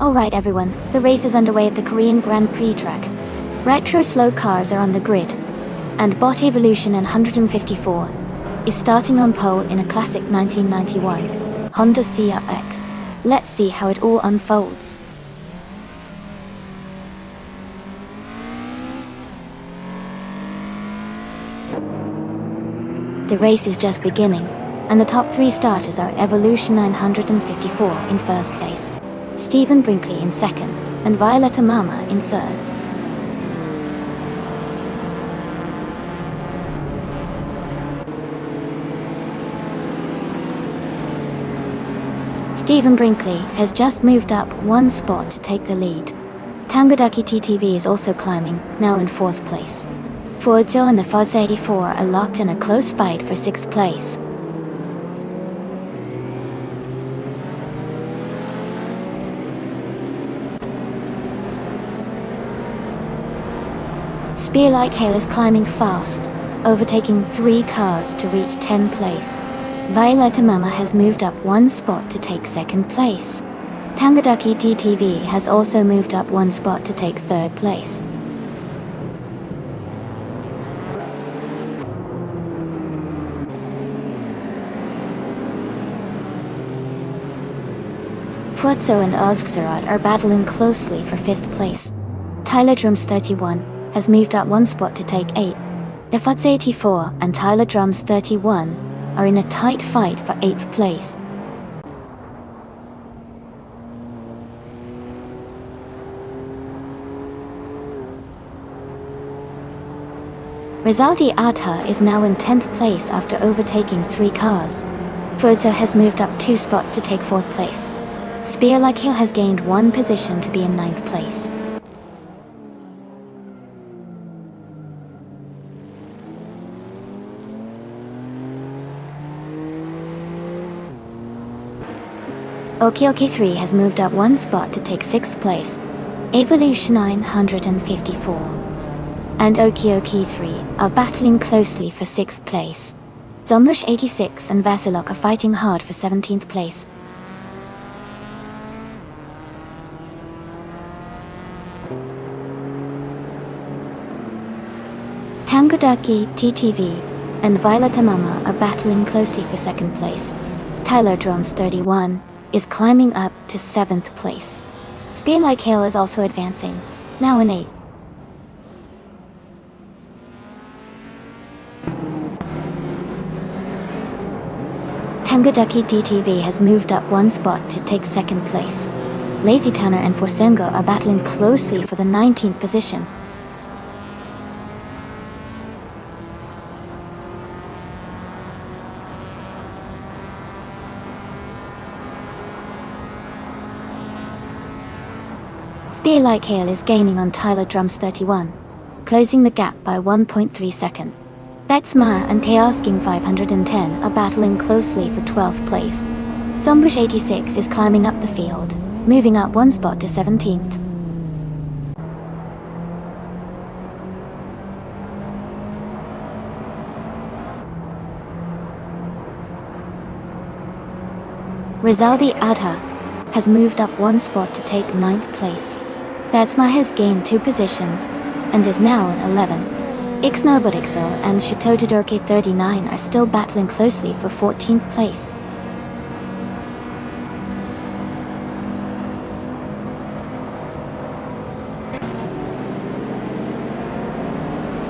Alright everyone, the race is underway at the Korean Grand Prix track. Retro slow cars are on the grid, and Bot Evolution in 154 is starting on pole in a classic 1991 Honda CRX. Let's see how it all unfolds. The race is just beginning, and the top 3 starters are Evolution 954 in first place, Stephen Brinkley in second, and Violetta Mama in third. Stephen Brinkley has just moved up 1 spot to take the lead. Tangadaki TTV is also climbing, now in 4th place. Forzo and the Fuzz 84 are locked in a close fight for 6th place. Spear Like Hail is climbing fast, overtaking 3 cars to reach 10th place. Violetta Mama has moved up 1 spot to take 2nd place. Tangadaki TTV has also moved up 1 spot to take 3rd place. Fuetzo and Ozgsarat are battling closely for 5th place. Tyler Drums 31 has moved up 1 spot to take 8th. The Fuzz 84 and Tyler Drums 31 are in a tight fight for 8th place. Rizaldi Adha is now in 10th place after overtaking 3 cars. Fuetzo has moved up 2 spots to take 4th place. Spear Like Hail has gained 1 position to be in 9th place. Okioki 3 has moved up 1 spot to take 6th place. Evolution 954 and Okioki 3 are battling closely for 6th place. Zombush 86 and Vasilok are fighting hard for 17th place. Tangadaki TTV and Violetta Mama are battling closely for 2nd place. Tyler Drums 31 is climbing up to 7th place. Spear Like Hail is also advancing, now in 8th. Tangadaki TTV has moved up 1 spot to take 2nd place. Lazy Tanner and Forsengo are battling closely for the 19th position. Spear Like Hail is gaining on Tyler Drums 31, closing the gap by 1.3 seconds. Betsma and Teasking 510 are battling closely for 12th place. Zombush 86 is climbing up the field, moving up 1 spot to 17th. Rizaldi Adha has moved up one spot to take 9th place. Betsma has gained 2 positions and is now on 11. Ixnobotixel and Shutotodorke 39 are still battling closely for 14th place.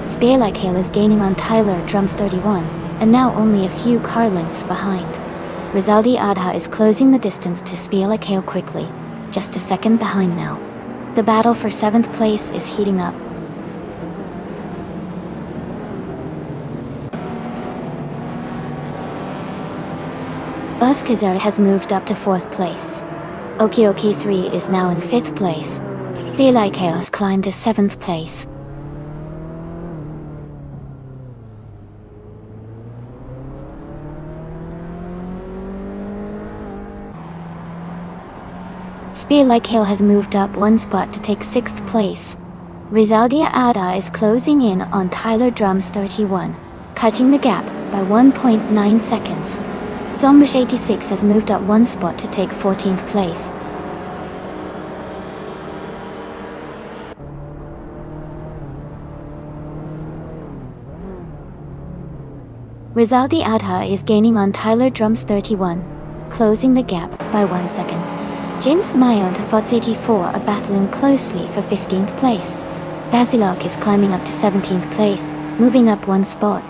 Spearlike is gaining on Tyler Drums 31, and now only a few car lengths behind. Rizaldi Adha is closing the distance to Spearlike quickly, just a second behind now. The battle for 7th place is heating up. Buskazar has moved up to 4th place. Okioki 3 is now in 5th place. Theolike has climbed to 7th place. Spearlike has moved up one spot to take 6th place. Rizaldi Adha is closing in on Tyler Drums 31, cutting the gap by 1.9 seconds. Zombish 86 has moved up one spot to take 14th place. Rizaldi Adha is gaining on Tyler Drums 31, closing the gap by 1 second. James Mayo and Fots 84 are battling closely for 15th place. Vasilok is climbing up to 17th place, moving up one spot.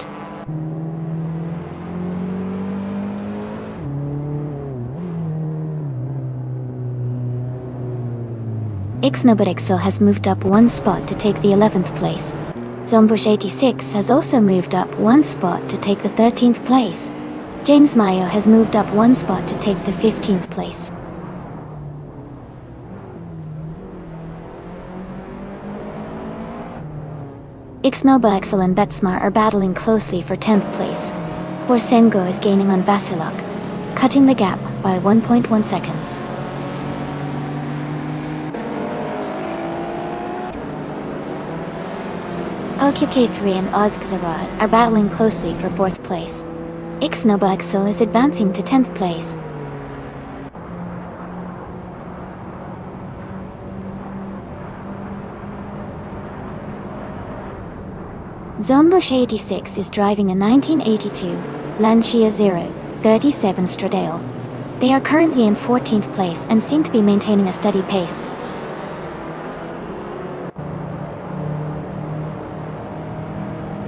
Ixnobotixel has moved up one spot to take the 11th place. Zombush 86 has also moved up one spot to take the 13th place. James Mayo has moved up one spot to take the 15th place. Ixnobotixel and Betsmar are battling closely for 10th place. Borsengo is gaining on Vasilok, cutting the gap by 1.1 seconds. OQK3 and Ozgzarad are battling closely for 4th place. Ixnobotixel is advancing to 10th place. Zombush 86 is driving a 1982 Lancia 037 Stradale. They are currently in 14th place and seem to be maintaining a steady pace.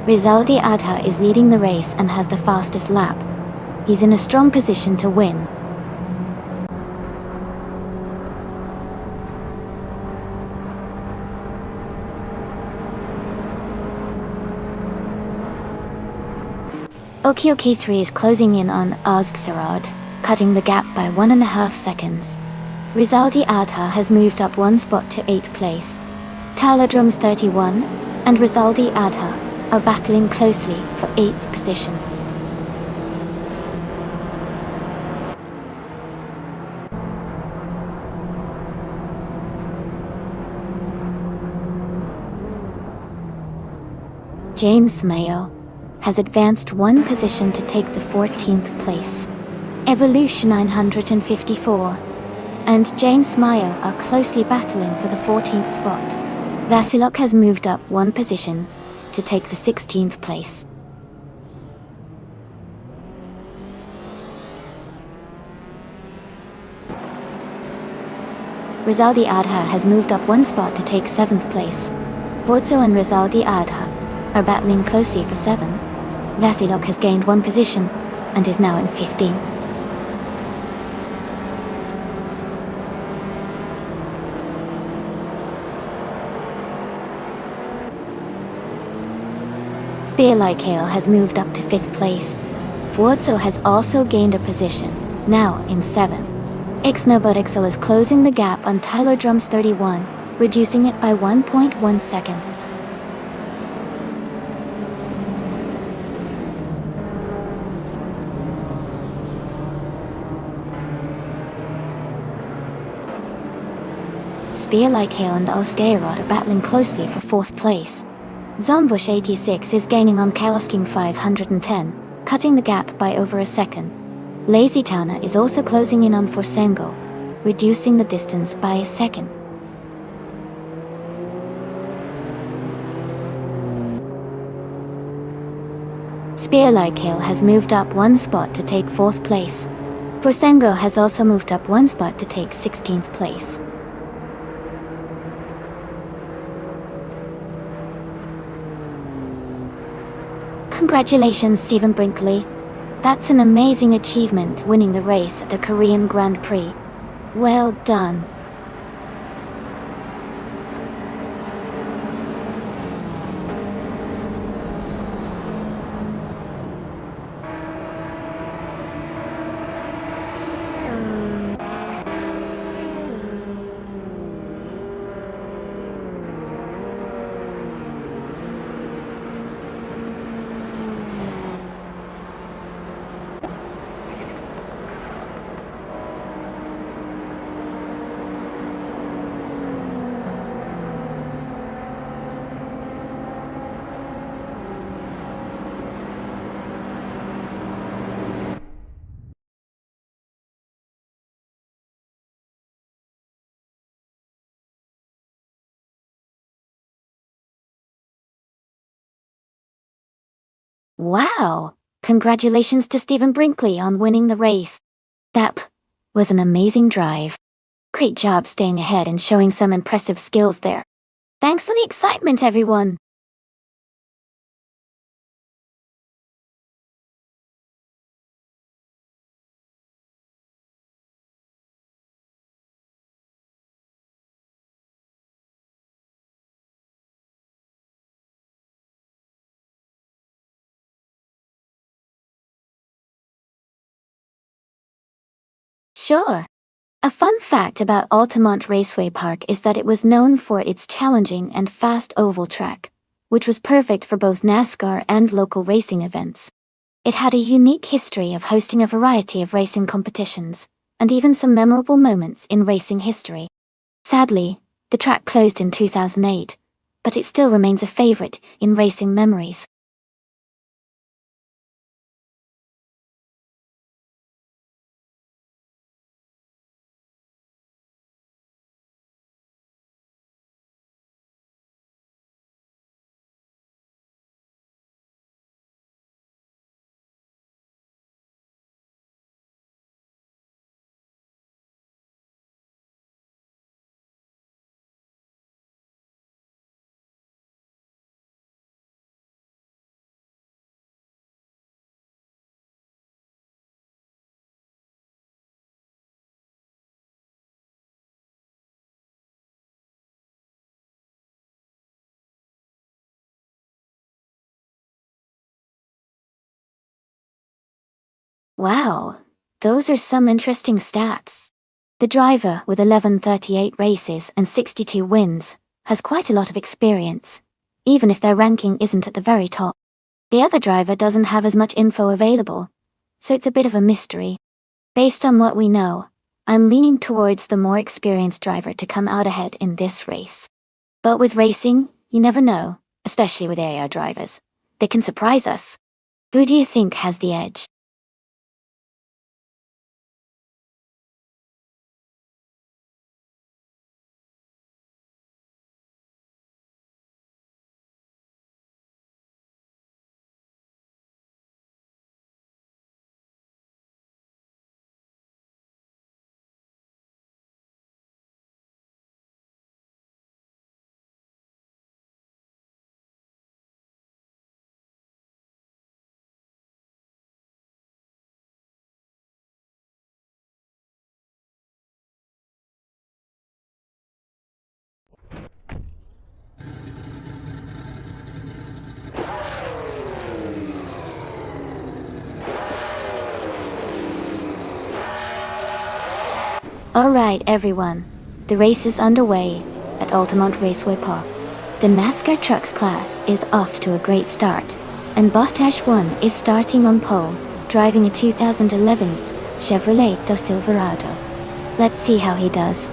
Rizaldi Adha is leading the race and has the fastest lap. He's in a strong position to win. Okioki 3 is closing in on Ozgzarad, cutting the gap by 1.5 seconds. Rizaldi Adha has moved up one spot to 8th place. Taladrums 31 and Rizaldi Adha are battling closely for 8th position. James Mayo has advanced one position to take the 14th place. Evolution 954 and James Mayo are closely battling for the 14th spot. Vasilok has moved up one position to take the 16th place. Rizaldi Adha has moved up one spot to take 7th place. Borzo and Rizaldi Adha are battling closely for 7. Vasilok has gained one position and is now in 15. Spearlike has moved up to 5th place. Borzo has also gained a position, now in 7. Ixnobotixel is closing the gap on Tyler Drums 31, reducing it by 1.1 seconds. Spearlike and Osgairod are battling closely for 4th place. Zombush 86 is gaining on Chaos King 510, cutting the gap by over a second. Lazy Tana is also closing in on Forsengo, reducing the distance by a second. Spearlike Hill has moved up one spot to take 4th place. Forsengo has also moved up one spot to take 16th place. Congratulations, Stephen Brinkley. That's an amazing achievement, winning the race at the Korean Grand Prix. Well done. Wow! Congratulations to Stephen Brinkley on winning the race. That was an amazing drive. Great job staying ahead and showing some impressive skills there. Thanks for the excitement, everyone. Sure. A fun fact about Altamont Raceway Park is that it was known for its challenging and fast oval track, which was perfect for both NASCAR and local racing events. It had a unique history of hosting a variety of racing competitions, and even some memorable moments in racing history. Sadly, the track closed in 2008, but it still remains a favorite in racing memories. Wow, those are some interesting stats. The driver, with 1138 races and 62 wins, has quite a lot of experience, even if their ranking isn't at the very top. The other driver doesn't have as much info available, so it's a bit of a mystery. Based on what we know, I'm leaning towards the more experienced driver to come out ahead in this race. But with racing, you never know, especially with AI drivers. They can surprise us. Who do you think has the edge? Alright everyone, the race is underway at Altamont Raceway Park. The NASCAR Trucks class is off to a great start, and Bottas 1 is starting on pole, driving a 2011 Chevrolet Silverado. Let's see how he does.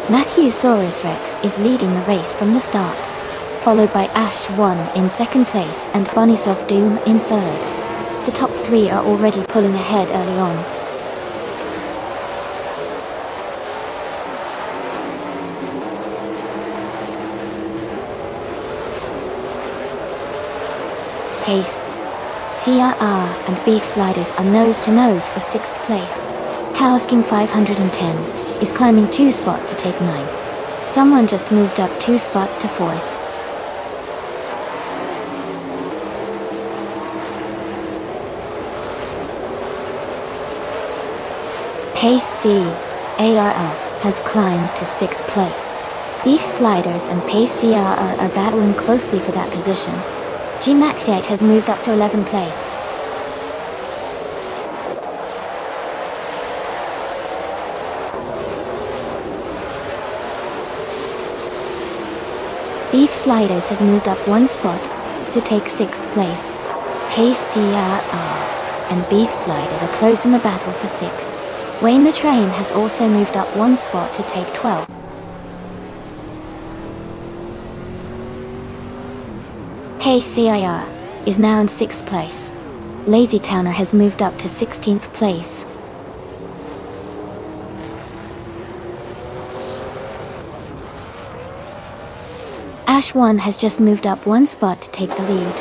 Matthew Saurus Rex is leading the race from the start. followed by Ash 1 in second place and Bunnies of Doom in third. The top three are already pulling ahead early on. Pace, CRR and Beef Sliders are nose to nose for 6th place. Chaos King 510 is climbing 2 spots to take 9. Someone just moved up 2 spots to 4th. Pace CARL has climbed to 6th place. Beef Sliders and Pace CRR are battling closely for that position. G-Maxiate has moved up to 11th place. Beef Sliders has moved up 1 spot to take 6th place. Pace CRR and Beef Sliders are close in the battle for 6th. Wayne the Train has also moved up 1 spot to take 12th. Pace CIR is now in 6th place. Lazy Towner has moved up to 16th place. Ash 1 has just moved up 1 spot to take the lead.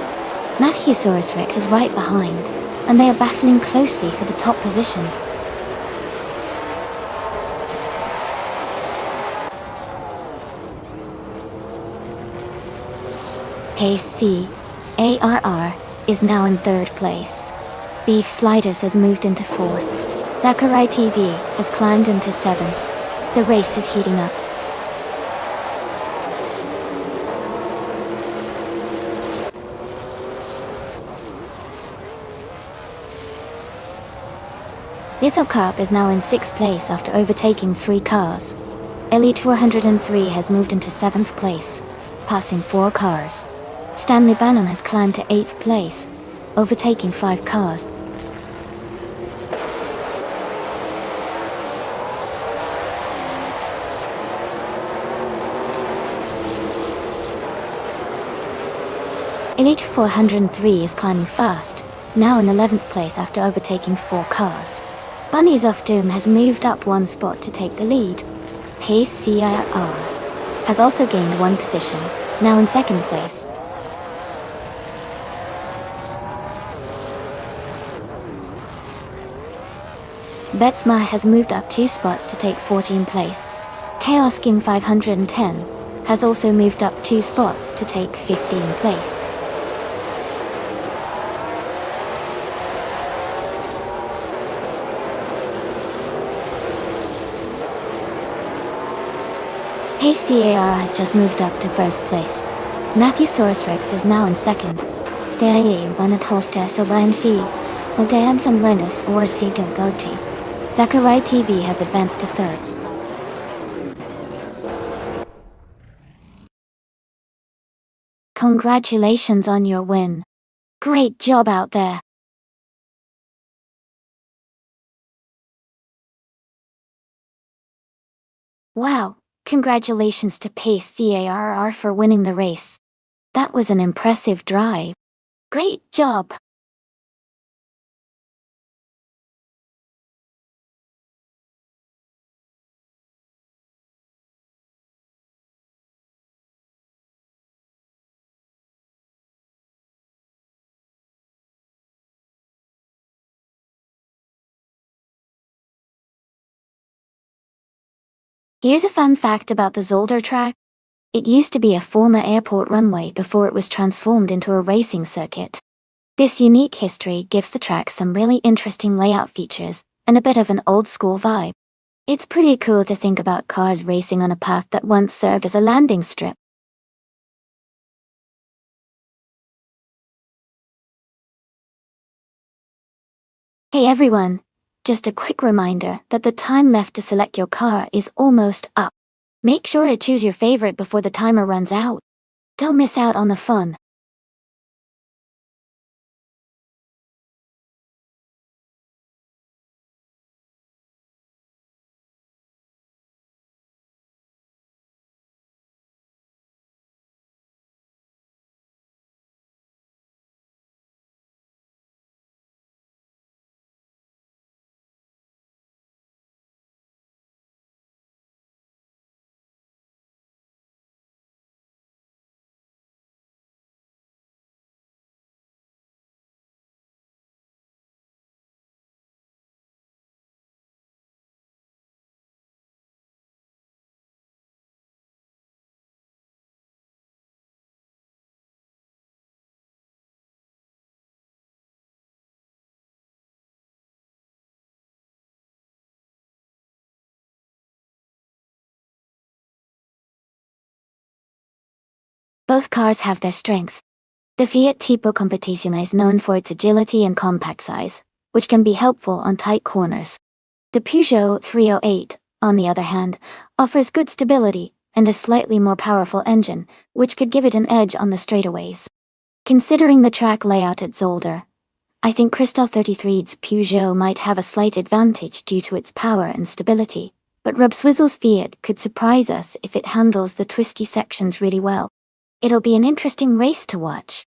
Matthewsaurus Rex is right behind, and they are battling closely for the top position. Pace CARR is now in 3rd place. Beef Sliders has moved into 4th. Sakurai TV has climbed into 7th. The race is heating up. Lithocarp is now in 6th place after overtaking 3 cars. Elite 403 has moved into 7th place, passing 4 cars. Stanley Banham has climbed to 8th place, overtaking 5 cars. Elite 403 is climbing fast, now in 11th place after overtaking 4 cars. Bunnies of Doom has moved up 1 spot to take the lead. Pace CIR has also gained 1 position, now in 2nd place. Betsma has moved up 2 spots to take 14th place. Chaos King 510 has also moved up 2 spots to take 15th place. HCAR has just moved up to 1st place. Matthewsaurus Rex is now in 2nd. Daye Wanathosta Sobansi, Odayan Lenus or Sigal Goti. Sakurai TV has advanced to 3rd. Congratulations on your win. Great job out there. Wow, congratulations to Pace CARR for winning the race. That was an impressive drive. Great job. Here's a fun fact about the Zolder track. It used to be a former airport runway before it was transformed into a racing circuit. This unique history gives the track some really interesting layout features and a bit of an old-school vibe. It's pretty cool to think about cars racing on a path that once served as a landing strip. Hey everyone! Just a quick reminder that the time left to select your car is almost up. Make sure to choose your favorite before the timer runs out. Don't miss out on the fun. Both cars have their strengths. The Fiat Tipo Competizione is known for its agility and compact size, which can be helpful on tight corners. The Peugeot 308, on the other hand, offers good stability and a slightly more powerful engine, which could give it an edge on the straightaways. Considering the track layout at Zolder, I think Crystal 33's Peugeot might have a slight advantage due to its power and stability, but Rob Swizzle's Fiat could surprise us if it handles the twisty sections really well. It'll be an interesting race to watch.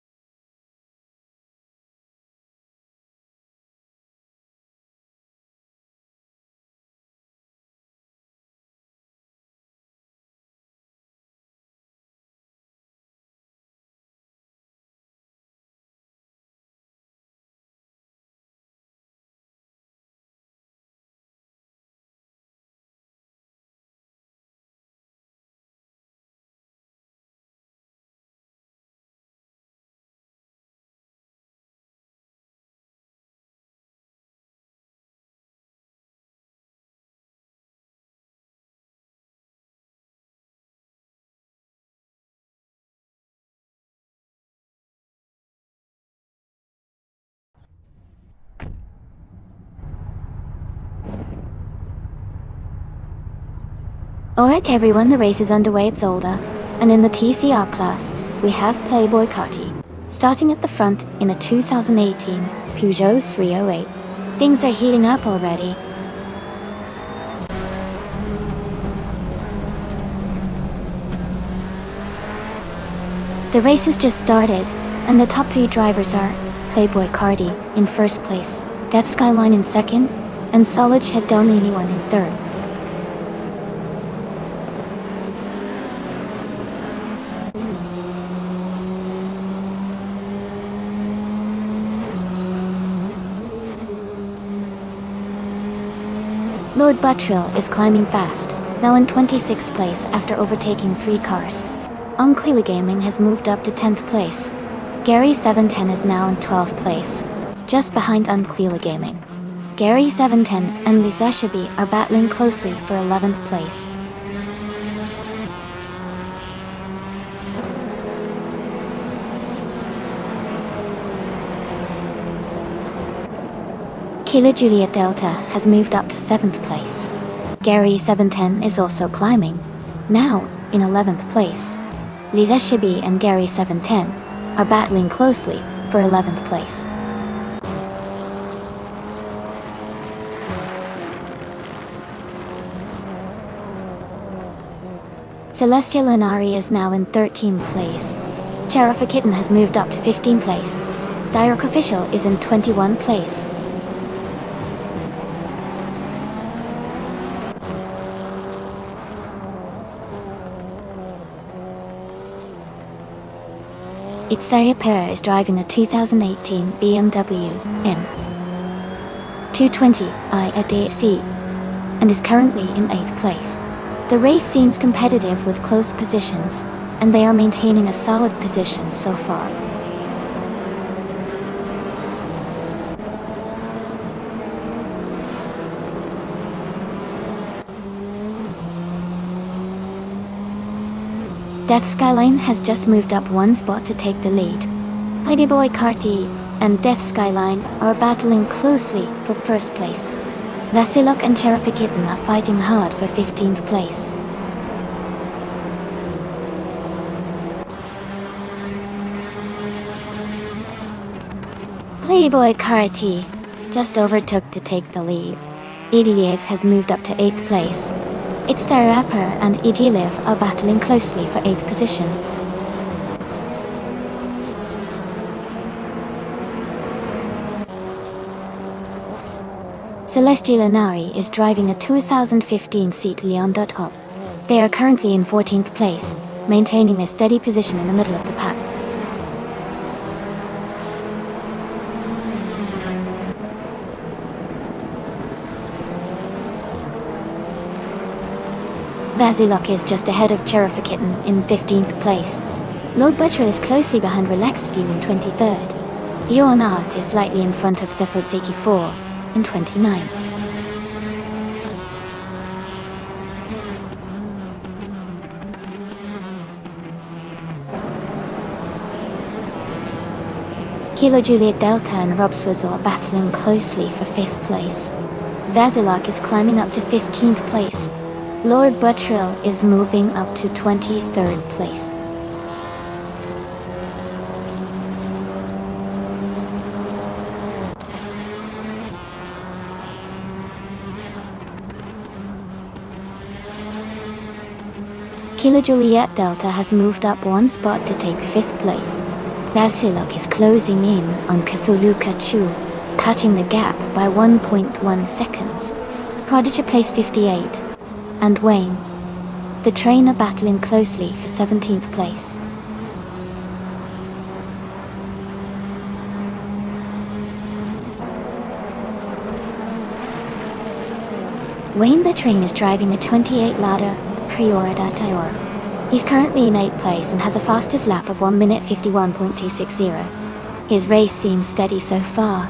Alright everyone, the race is underway at Zolder, and in the TCR class, we have Playboy Carti, starting at the front in a 2018 Peugeot 308. Things are heating up already. The race has just started, and the top 3 drivers are Playboy Carti in first place, Death Skyline in second, and Solid Hedoniniwan in third. Lord Buttrill is climbing fast, now in 26th place after overtaking 3 cars. Unclearly Gaming has moved up to 10th place. Gary 710 is now in 12th place, just behind Unclearly Gaming. Gary 710 and Lisa Shibi are battling closely for 11th place. Kilo Juliet Delta has moved up to 7th place. Gary 710 is also climbing, now in 11th place. Lisa Shibi and Gary 710 are battling closely for 11th place. Celestia Linari is now in 13th place. Charafa Kitten has moved up to 15th place. Direk Official is in 21st place. Itzaya Per is driving a 2018 BMW M220i at DSC and is currently in 8th place. The race seems competitive with close positions, and they are maintaining a solid position so far. Death Skyline has just moved up 1 spot to take the lead. Playboy Carti and Death Skyline are battling closely for first place. Vasilok and Charafa Kitten are fighting hard for 15th place. Playboy Carti just overtook to take the lead. Idiliev has moved up to 8th place. Itzdarapper and Idiliv are battling closely for 8th position. Celestia Linari is driving a 2015 Seat Leon.Hop. They are currently in 14th place, maintaining a steady position in the middle of the pack. Vasilok is just ahead of Charafa Kitten in 15th place. Lord Butcher is closely behind Relaxed View in 23rd. Bjorn Art is slightly in front of Thefoots 84 in 29. Kilo Juliet Delta and Rob Swizzle are battling closely for 5th place. Vasilok is climbing up to 15th place. Lord Buttrill is moving up to 23rd place. Kilo Juliet Delta has moved up 1 spot to take 5th place. Vasilok is closing in on Cthulhu Kachu, cutting the gap by 1.1 seconds. Prodigy placed 58. And Wayne, the train, are battling closely for 17th place. Wayne the train is driving a 28 ladder Priorida Tayor. He's currently in 8th place and has a fastest lap of 1 minute 51.260. His race seems steady so far.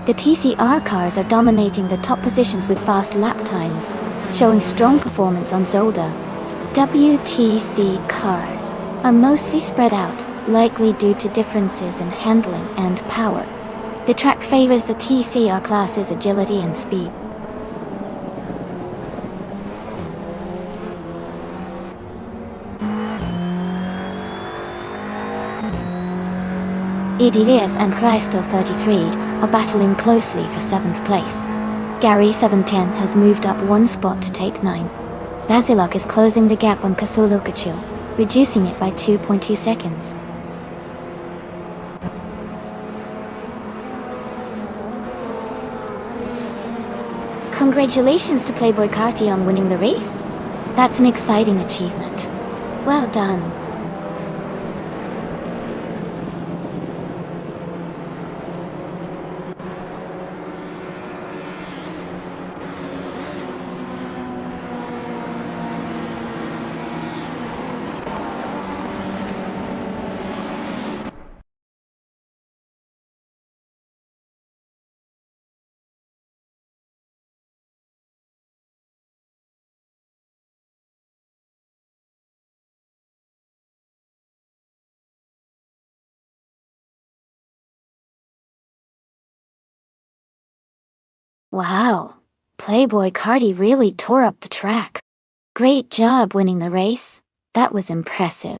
The TCR cars are dominating the top positions with fast lap times, showing strong performance on Zolder. WTC cars are mostly spread out, likely due to differences in handling and power. The track favors the TCR class's agility and speed. Idiliv and Crystal 33 are battling closely for 7th place. Gary 710 has moved up 1 spot to take 9. Vasilok is closing the gap on Cthulhu Kachu, reducing it by 2.2 seconds. Congratulations to Playboy Carty on winning the race. That's an exciting achievement. Well done. Wow, Playboy Carty really tore up the track. Great job winning the race. That was impressive.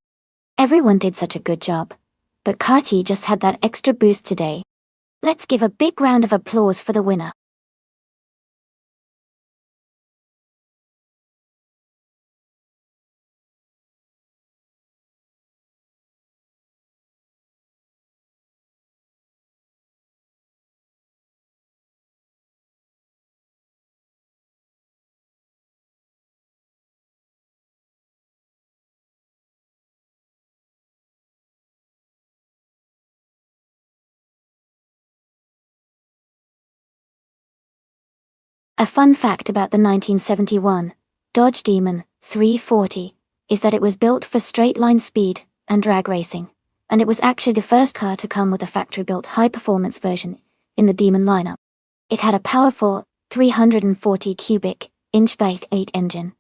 Everyone did such a good job. But Carty just had that extra boost today. Let's give a big round of applause for the winner. A fun fact about the 1971 Dodge Demon 340 is that it was built for straight-line speed and drag racing, and it was actually the first car to come with a factory-built high-performance version in the Demon lineup. It had a powerful 340 cubic inch V8 engine,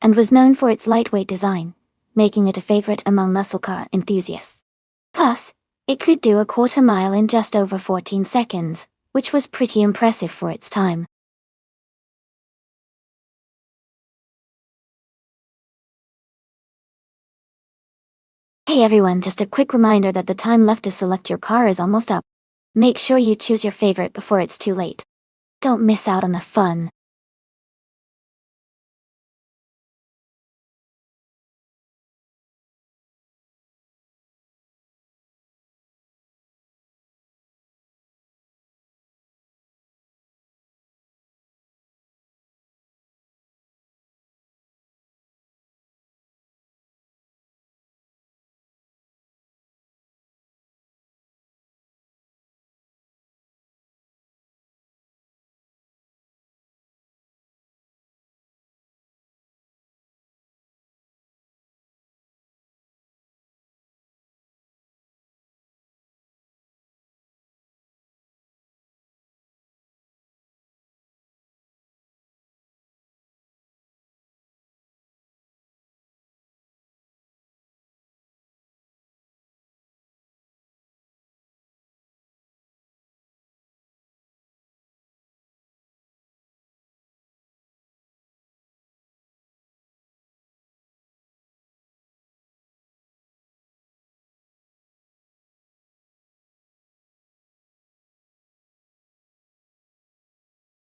and was known for its lightweight design, making it a favorite among muscle car enthusiasts. Plus, it could do a quarter mile in just over 14 seconds, which was pretty impressive for its time. Hey everyone, just a quick reminder that the time left to select your car is almost up. Make sure you choose your favorite before it's too late. Don't miss out on the fun.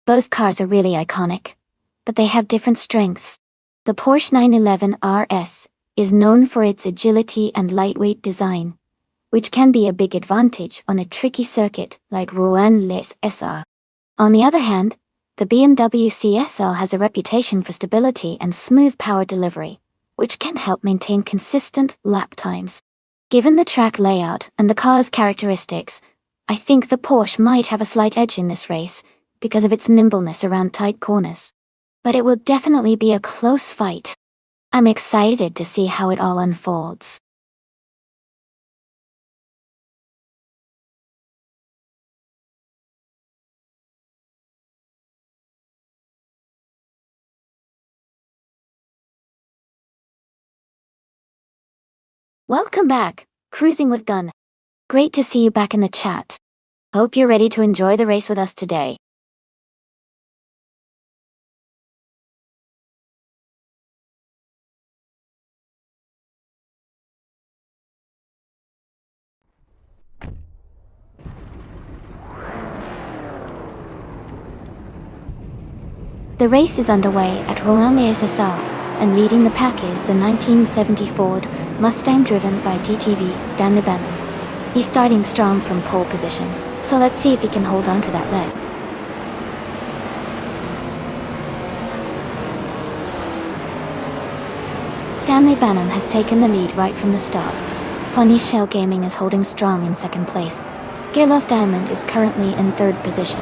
Both cars are really iconic, but they have different strengths. The Porsche 911 RS is known for its agility and lightweight design, which can be a big advantage on a tricky circuit like Rouen-les SR. On the other hand, the BMW CSL has a reputation for stability and smooth power delivery, which can help maintain consistent lap times. Given the track layout and the car's characteristics, I think the Porsche might have a slight edge in this race because of its nimbleness around tight corners. But it will definitely be a close fight. I'm excited to see how it all unfolds. Welcome back, Cruising with Gun. Great to see you back in the chat. Hope you're ready to enjoy the race with us today. The race is underway at Rouen-les-SR, and leading the pack is the 1970 Ford Mustang driven by DTV Stanley Bannon. He's starting strong from pole position, so let's see if he can hold on to that lead. Stanley Bannon has taken the lead right from the start. Funny Shell Gaming is holding strong in second place. Gerloff Diamond is currently in third position.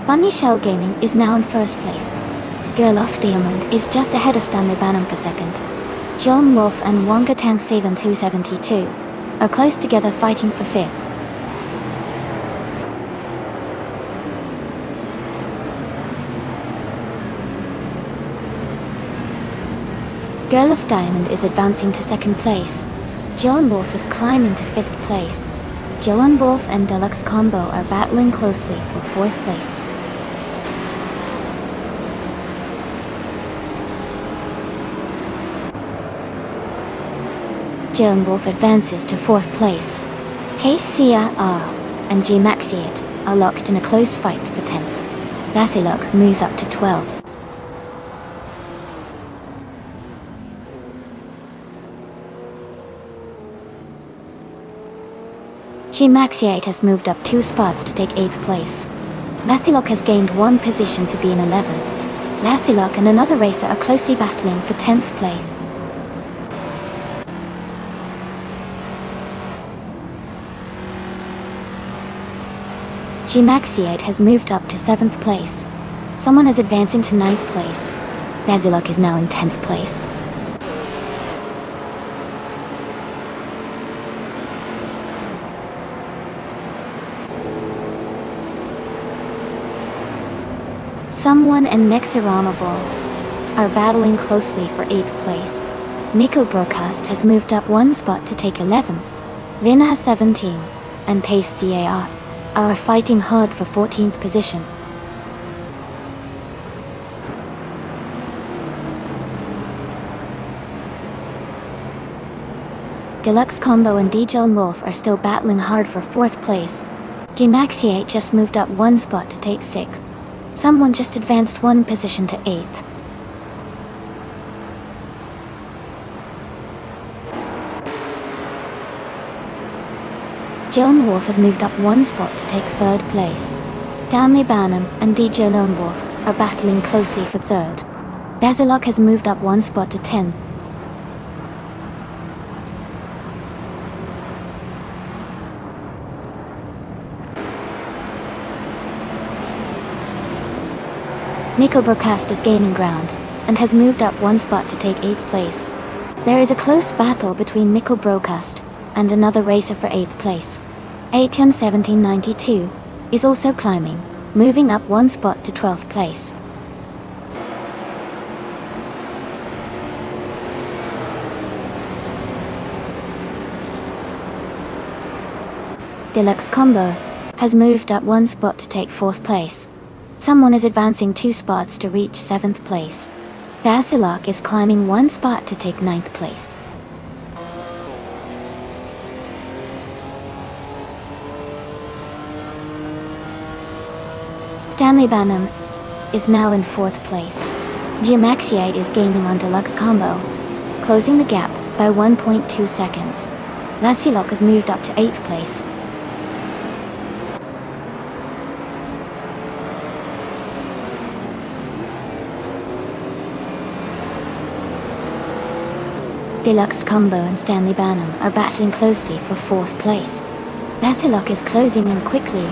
Funny Shell Gaming is now in first place. Gerloff Diamond is just ahead of Stanley Bannon for second. John Wolf and Wonga Tank 7272 are close together fighting for fifth. Gerloff Diamond is advancing to second place. John Wolf is climbing to fifth place. Joan Wolf and Deluxe Combo are battling closely for fourth place. Joan Wolf advances to fourth place. Pace CRR and G Maxiate are locked in a close fight for 10th. Vasilok moves up to 12th. G Maxiate has moved up 2 spots to take 8th place. Vasilok has gained 1 position to be in 11th. Vasilok and another racer are closely battling for 10th place. G Maxiate has moved up to 7th place. Someone is advancing to 9th place. Vasilok is now in 10th place. Someone and Nexiramovol are battling closely for 8th place. Miko Broadcast has moved up 1 spot to take 11th. Vina has 17, and Pace CAR are fighting hard for 14th position. Deluxe Combo and Dijon Wolf are still battling hard for 4th place. G Maxiate just moved up 1 spot to take 6th. Someone just advanced 1 position to 8th. Joan Wolf has moved up 1 spot to take 3rd place. Stanley Bannon and DJ Lone Wolf are battling closely for 3rd. Vasilok has moved up 1 spot to 10th. Nico Broadcast is gaining ground, and has moved up 1 spot to take 8th place. There is a close battle between Mikkel Broadcast and another racer for 8th place. Aton 1792 is also climbing, moving up 1 spot to 12th place. Deluxe Combo has moved up 1 spot to take 4th place. Someone is advancing 2 spots to reach 7th place. Vasilok is climbing 1 spot to take 9th place. Stanley Banham is now in 4th place. Giamaxiate is gaining on Deluxe Combo, closing the gap by 1.2 seconds. Vasilok has moved up to 8th place. Deluxe Combo and Stanley Banham are battling closely for 4th place. Vasilok is closing in quickly,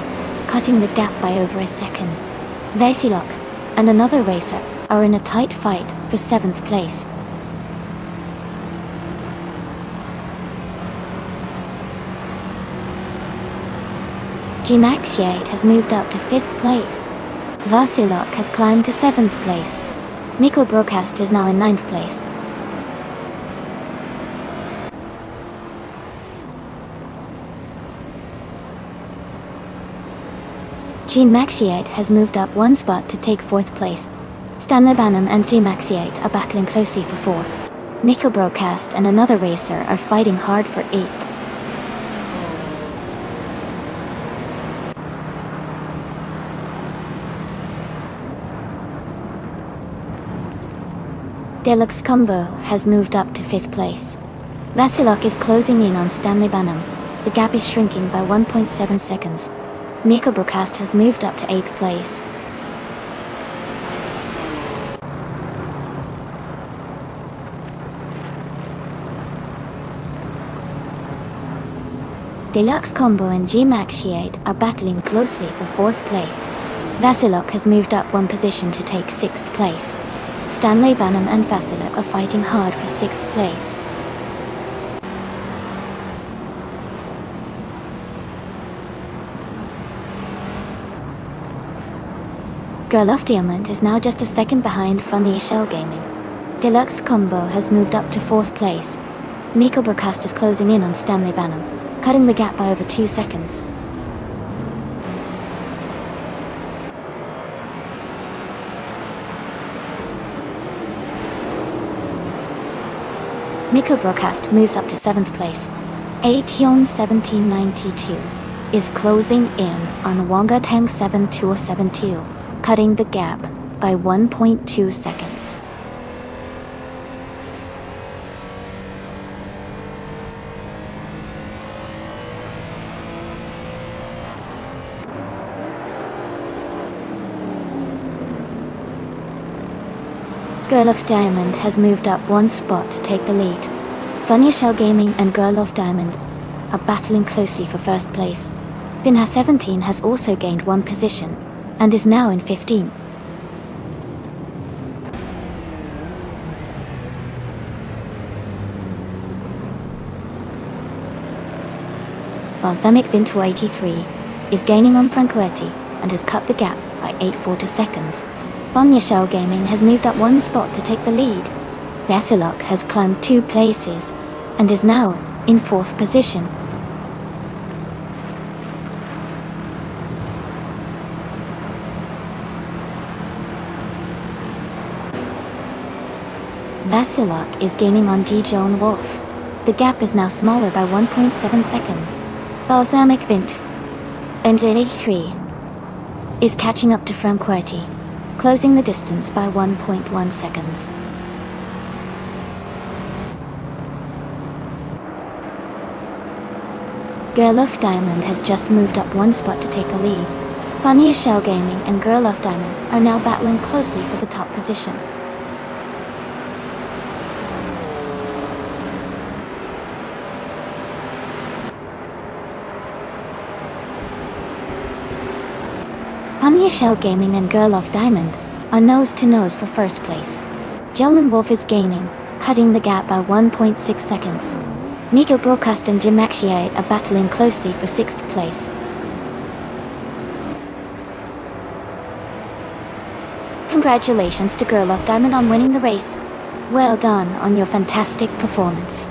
cutting the gap by over a second. Vasilok and another racer are in a tight fight for 7th place. Giamaxiate has moved up to 5th place. Vasilok has climbed to 7th place. Miko Broadcast is now in 9th place. Giamaxiate has moved up 1 spot to take 4th place. Stanley Banham and Giamaxiate are battling closely for 4th. Miko Broadcast and another racer are fighting hard for 8th. Deluxe Combo has moved up to 5th place. Vasilok is closing in on Stanley Banham. The gap is shrinking by 1.7 seconds. Miko Broadcast has moved up to 8th place. Deluxe Combo and Giamaxiate are battling closely for 4th place. Vasilok has moved up 1 position to take 6th place. Stanley Banham and Vasilok are fighting hard for 6th place. Girl of Diamond is now just a second behind Funny Shell Gaming. Deluxe Combo has moved up to 4th place. Miko Broadcast is closing in on Stanley Banham, cutting the gap by over 2 seconds. Miko Broadcast moves up to 7th place. Aetion 1792 is closing in on Wonga Tang 7272, cutting the gap by 1.2 seconds. Girl of Diamond has moved up 1 spot to take the lead. Funny Shell Gaming and Girl of Diamond are battling closely for 1st place. Vinha 17 has also gained 1 position and is now in 15th. Balsamic Vinto 83 is gaining on Franquetti and has cut the gap by 8.4 seconds. Funny Shell Gaming has moved up 1 spot to take the lead. Vasilok has climbed 2 places and is now in 4th position. Vasilok is gaining on Dijon Wolf. The gap is now smaller by 1.7 seconds. Balsamic Vint and 83 is catching up to Franquetti, closing the distance by 1.1 seconds. Girl of Diamond has just moved up 1 spot to take the lead. Funny Shell Gaming and Girl of Diamond are now battling closely for the top position. Funny Shell Gaming and Girl of Diamond are nose-to-nose for 1st place. Jelen Wolf is gaining, cutting the gap by 1.6 seconds. Miko Broadcast and Giamaxiate are battling closely for 6th place. Congratulations to Girl of Diamond on winning the race. Well done on your fantastic performance.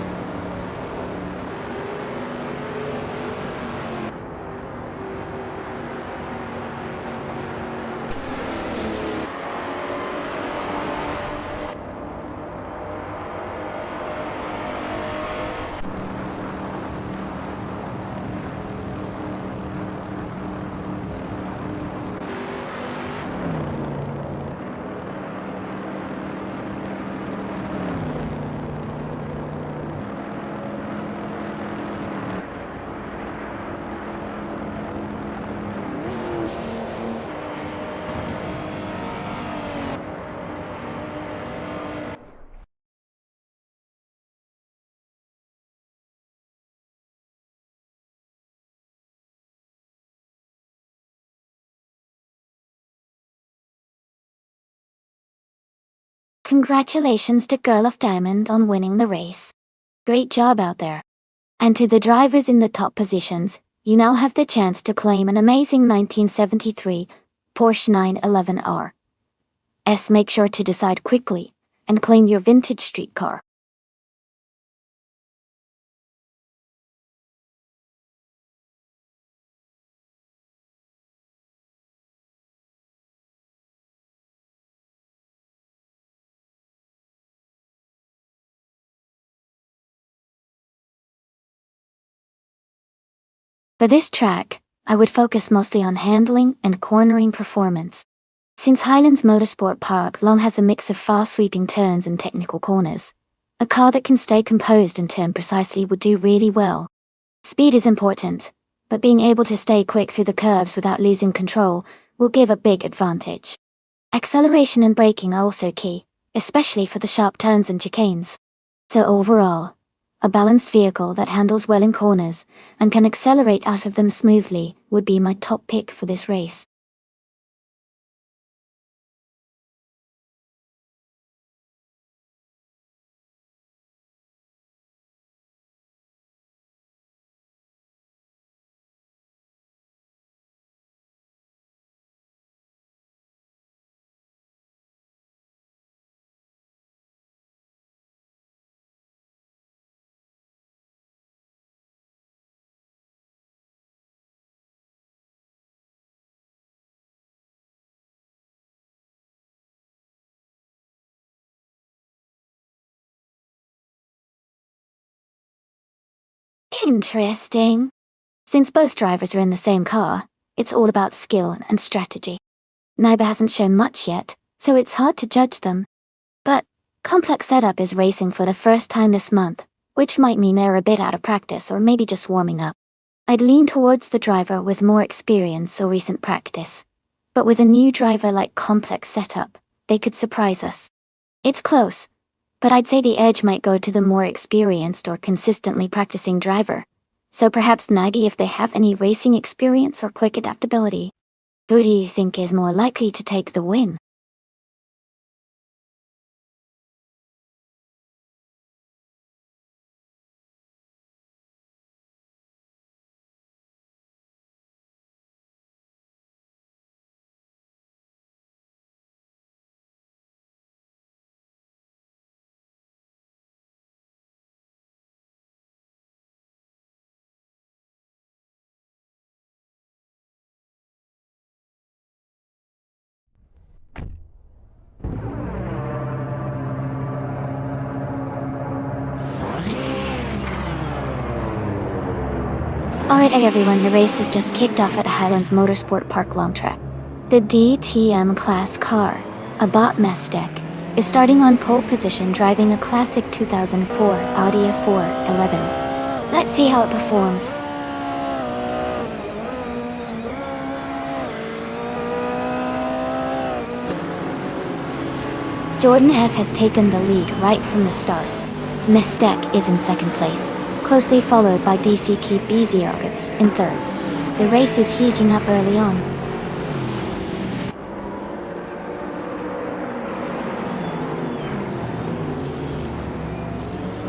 Congratulations to Girl of Diamond on winning the race. Great job out there. And to the drivers in the top positions, you now have the chance to claim an amazing 1973 Porsche 911R. Make sure to decide quickly and claim your vintage street car. For this track, I would focus mostly on handling and cornering performance. Since Highlands Motorsport Park long has a mix of fast sweeping turns and technical corners, a car that can stay composed and turn precisely would do really well. Speed is important, but being able to stay quick through the curves without losing control will give a big advantage. Acceleration and braking are also key, especially for the sharp turns and chicanes. So overall, a balanced vehicle that handles well in corners and can accelerate out of them smoothly would be my top pick for this race. Interesting. Since both drivers are in the same car, it's all about skill and strategy. Neither hasn't shown much yet, so it's hard to judge them. But Complex Setup is racing for the first time this month, which might mean they're a bit out of practice or maybe just warming up. I'd lean towards the driver with more experience or recent practice. But with a new driver like Complex Setup, they could surprise us. It's close, but I'd say the edge might go to the more experienced or consistently practicing driver. So perhaps Nagi if they have any racing experience or quick adaptability. Who do you think is more likely to take the win? Alright everyone, the race has just kicked off at Highlands Motorsport Park Long Track. The DTM class car, a bot Mestec, is starting on pole position driving a classic 2004 Audi A4 11. Let's see how it performs. Jordan F has taken the lead right from the start. Mestec is in second place, closely followed by DC Keep Beziargats in third. The race is heating up early on.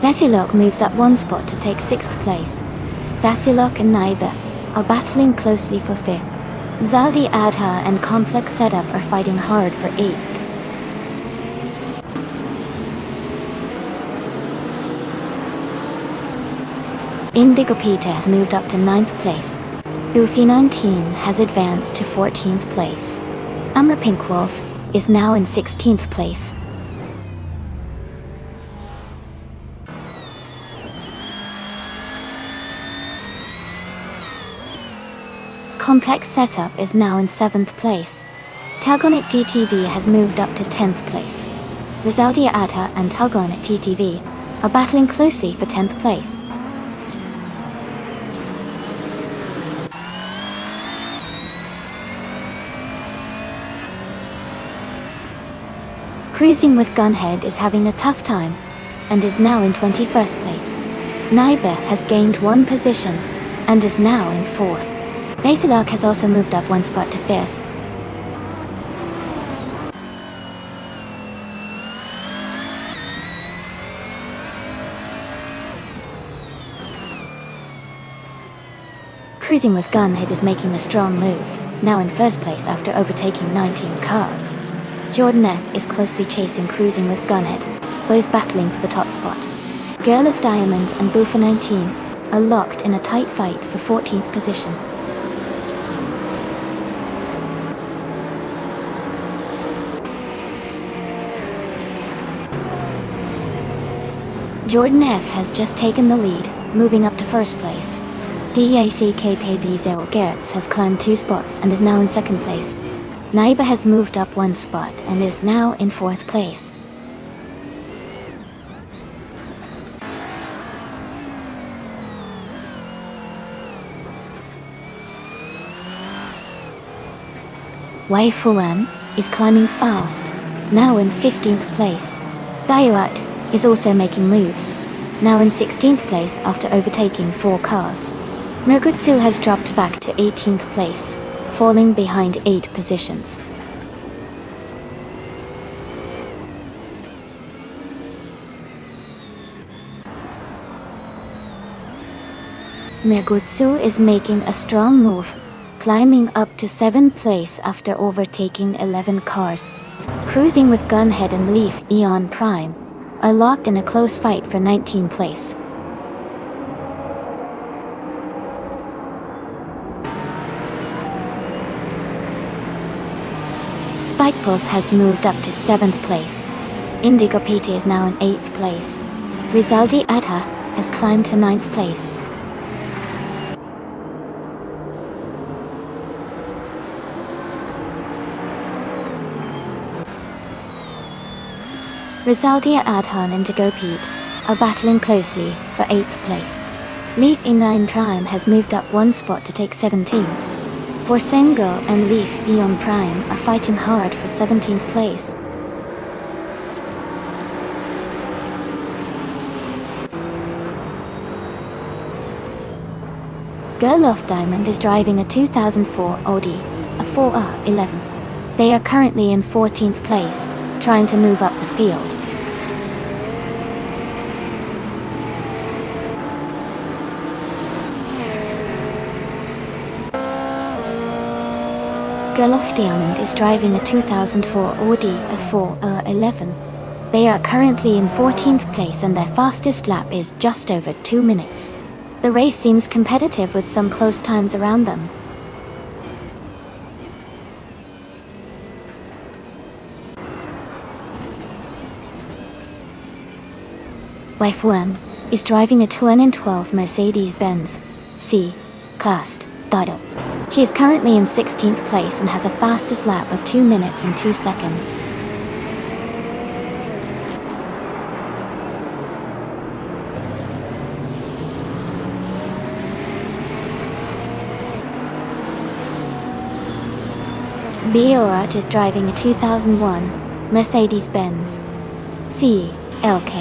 Vasilok moves up one spot to take 6th place. Vasilok and Naiba are battling closely for 5th. Zaldi Adha and Complex Setup are fighting hard for 8th. Indigo Peter has moved up to 9th place. Goofy 19 has advanced to 14th place. Amber Pink Wolf is now in 16th place. Complex Setup is now in 7th place. Talgonet DTV has moved up to 10th place. Rizaldia Adha and Talgonet TTV are battling closely for 10th place. Cruising with Gunhead is having a tough time, and is now in 21st place. Naiba has gained 1 position, and is now in 4th. Basilok has also moved up 1 spot to 5th. Cruising with Gunhead is making a strong move, now in first place after overtaking 19 cars. Jordan F is closely chasing Cruising with Gunhead, both battling for the top spot. Girl of Diamond and Boofer 19 are locked in a tight fight for 14th position. Jordan F has just taken the lead, moving up to first place. DACKPD0 Gertz has climbed 2 spots and is now in second place. Naiba has moved up 1 spot and is now in 4th place. Waifuan is climbing fast, now in 15th place. Dayuat is also making moves, now in 16th place after overtaking 4 cars. Mergutsu has dropped back to 18th place, falling behind 8 positions. Mergutsu is making a strong move, climbing up to 7th place after overtaking 11 cars. Cruising with Gunhead and Leaf Eon Prime are locked in a close fight for 19th place. Spike Pulse has moved up to 7th place. Indigo PT is now in 8th place. Rizaldi Adha has climbed to 9th place. Rizaldi Adhan and Indigo Pete are battling closely for 8th place. Leaf E9 Prime has moved up 1 spot to take 17th. Forsengo and Leaf Eon Prime are fighting hard for 17th place. Girl of Diamond is driving a 2004 Audi, a 4R11. They are currently in 14th place, trying to move up the field. Girl of Diamond is driving a 2004 Audi, a 4R11. They are currently in 14th place and their fastest lap is just over 2 minutes. The race seems competitive with some close times around them. Waifuan is driving a 2012 Mercedes-Benz C-Class Dado. She is currently in 16th place and has a fastest lap of 2 minutes and 2 seconds. Biorat is driving a 2001 Mercedes-Benz C-LK.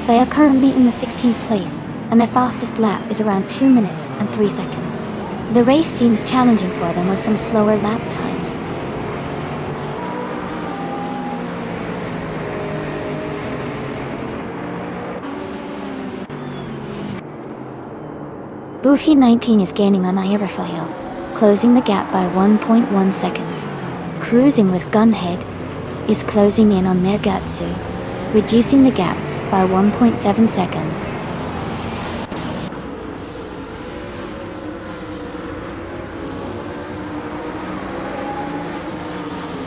They are currently in the 16th place, and their fastest lap is around 2 minutes and 3 seconds. The race seems challenging for them with some slower lap times. Buffy 19 is gaining on Aerofoil, closing the gap by 1.1 seconds. Cruising with Gunhead is closing in on Mergatsu, reducing the gap by 1.7 seconds.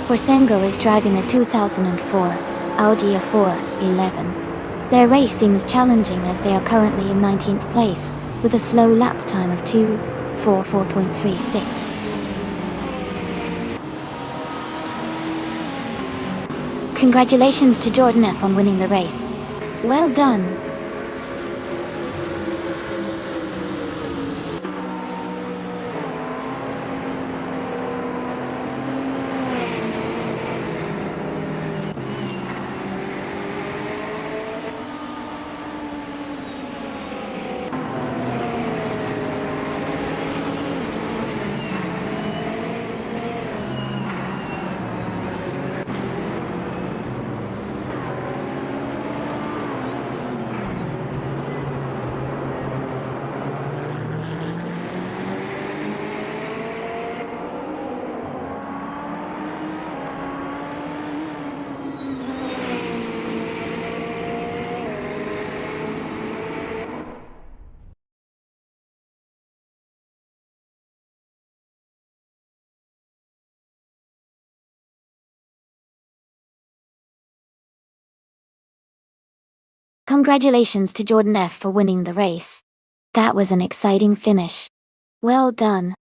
Forsengo is driving a 2004 Audi A411. Their race seems challenging as they are currently in 19th place, with a slow lap time of 2:44.36. Congratulations to Jordan F on winning the race. Well done! Congratulations to Jordan F for winning the race. That was an exciting finish. Well done.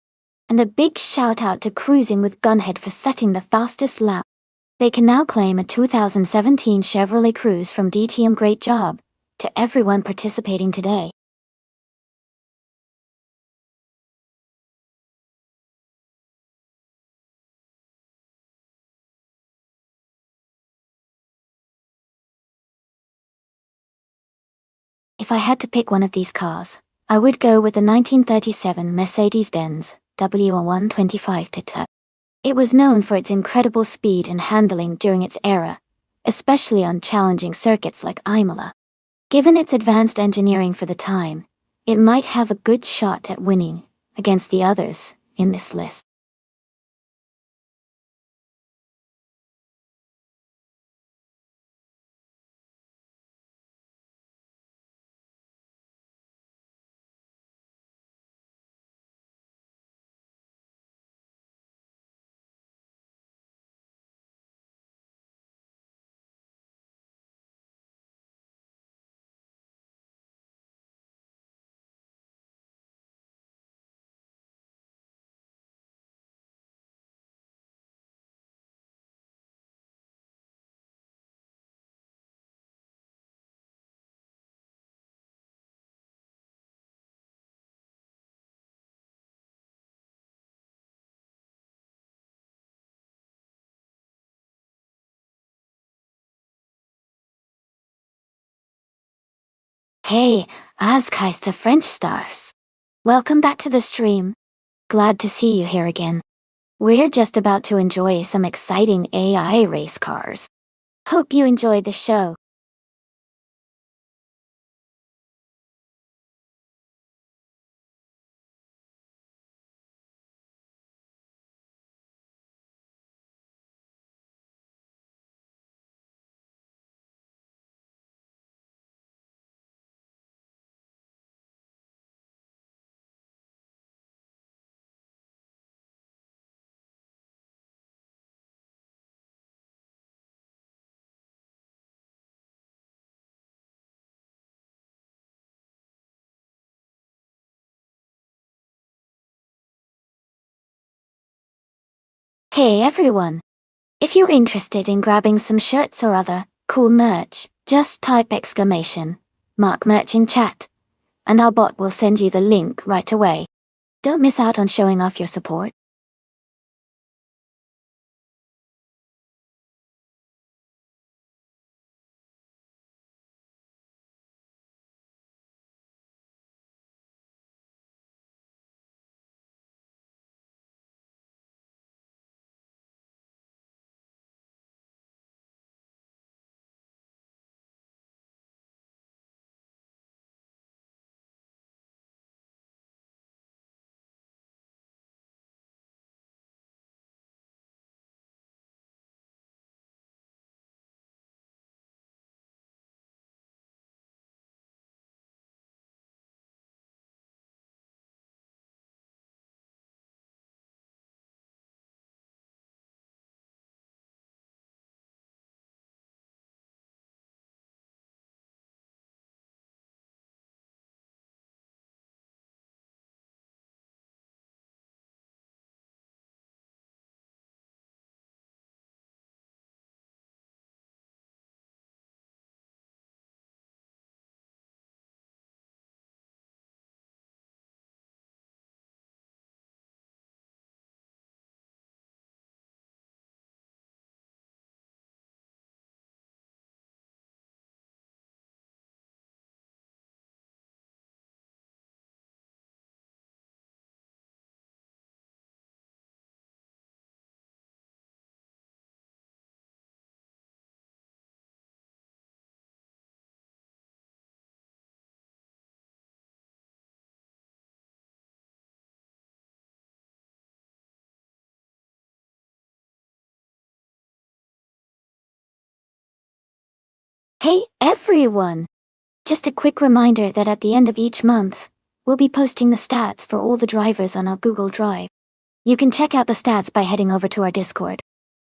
And a big shout out to Cruising with Gunhead for setting the fastest lap. They can now claim a 2017 Chevrolet Cruze from DTM. Great job to everyone participating today. If I had to pick one of these cars, I would go with the 1937 Mercedes-Benz WR125 TT. It was known for its incredible speed and handling during its era, especially on challenging circuits like Imola. Given its advanced engineering for the time, it might have a good shot at winning against the others in this list. Hey, Azkaister French stars. Welcome back to the stream. Glad to see you here again. We're just about to enjoy some exciting AI race cars. Hope you enjoyed the show. Hey everyone. If you're interested in grabbing some shirts or other cool merch, just type !mark merch in chat, and our bot will send you the link right away. Don't miss out on showing off your support. Hey everyone! Just a quick reminder that at the end of each month, we'll be posting the stats for all the drivers on our Google Drive. You can check out the stats by heading over to our Discord.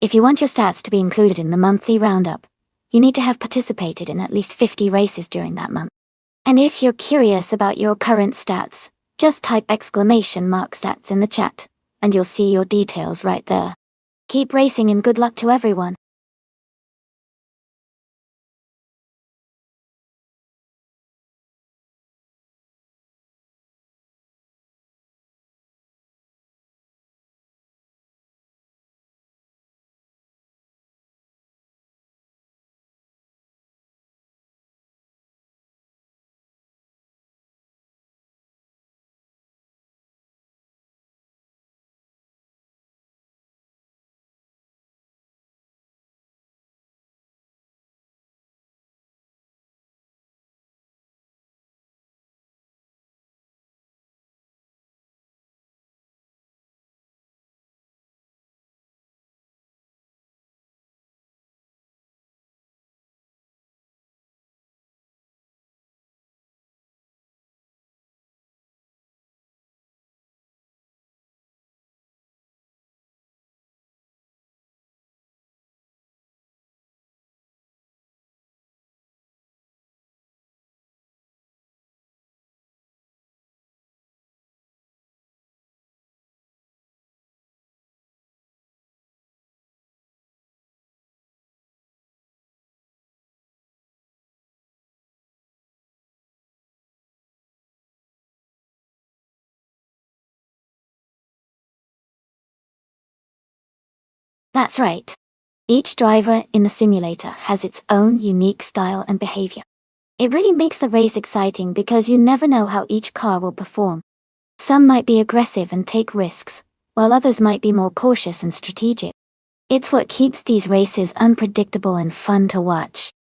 If you want your stats to be included in the monthly roundup, you need to have participated in at least 50 races during that month. And if you're curious about your current stats, just type !stats in the chat, and you'll see your details right there. Keep racing and good luck to everyone. That's right. Each driver in the simulator has its own unique style and behavior. It really makes the race exciting because you never know how each car will perform. Some might be aggressive and take risks, while others might be more cautious and strategic. It's what keeps these races unpredictable and fun to watch.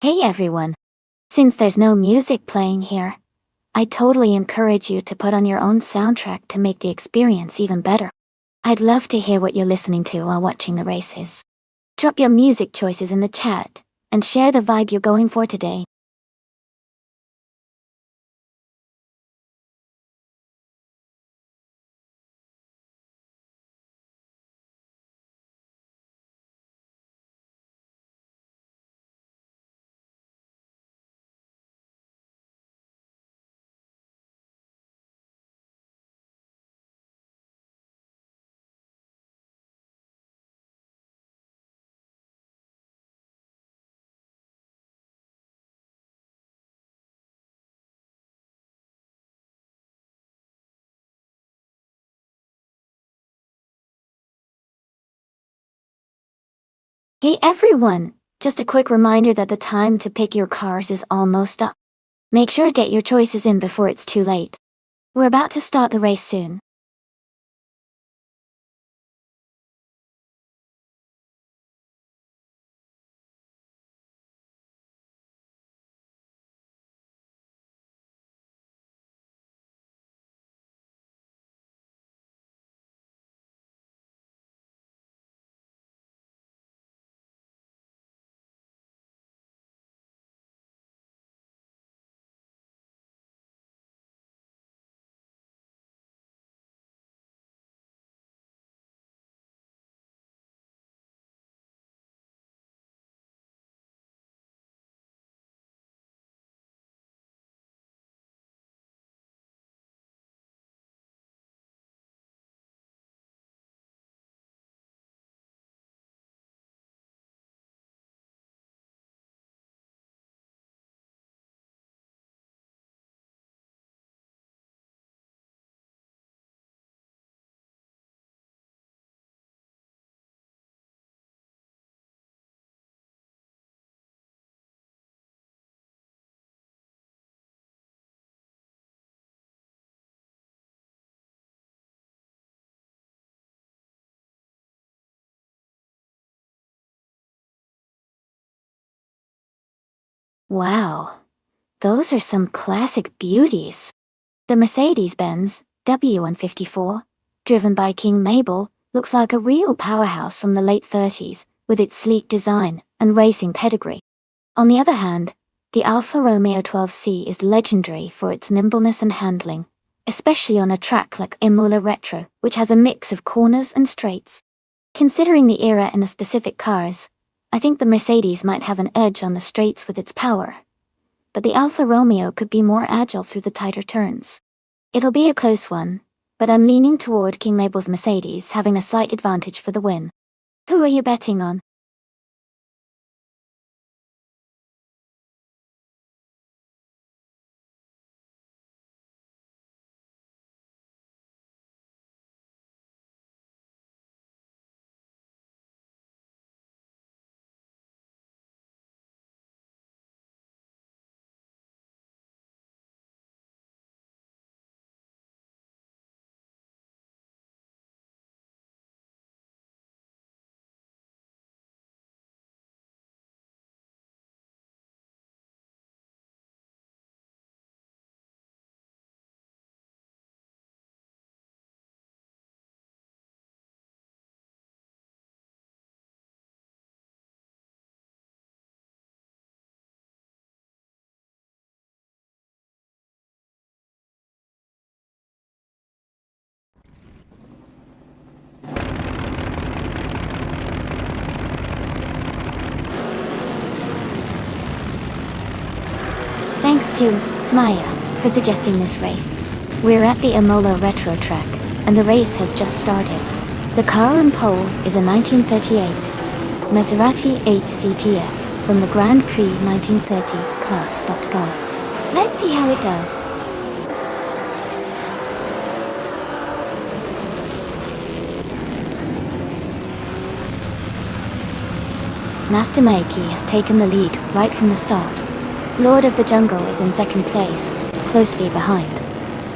Hey everyone! Since there's no music playing here, I totally encourage you to put on your own soundtrack to make the experience even better. I'd love to hear what you're listening to while watching the races. Drop your music choices in the chat, and share the vibe you're going for today. Hey everyone! Just a quick reminder that the time to pick your cars is almost up. Make sure to get your choices in before it's too late. We're about to start the race soon. Wow, those are some classic beauties. The Mercedes-Benz W154, driven by King Mabel, looks like a real powerhouse from the late 30s, with its sleek design and racing pedigree. On the other hand, the Alfa Romeo 12C is legendary for its nimbleness and handling, especially on a track like Imola Retro, which has a mix of corners and straights. Considering the era and the specific cars, I think the Mercedes might have an edge on the straights with its power. But the Alfa Romeo could be more agile through the tighter turns. It'll be a close one, but I'm leaning toward King Mabel's Mercedes having a slight advantage for the win. Who are you betting on? Thanks to Maya for suggesting this race. We're at the Imola Retro track, and the race has just started. The car on pole is a 1938 Maserati 8 CTF from the Grand Prix 1930 class.com. Let's see how it does. Nastamaiki has taken the lead right from the start. Lord of the Jungle is in second place, closely behind.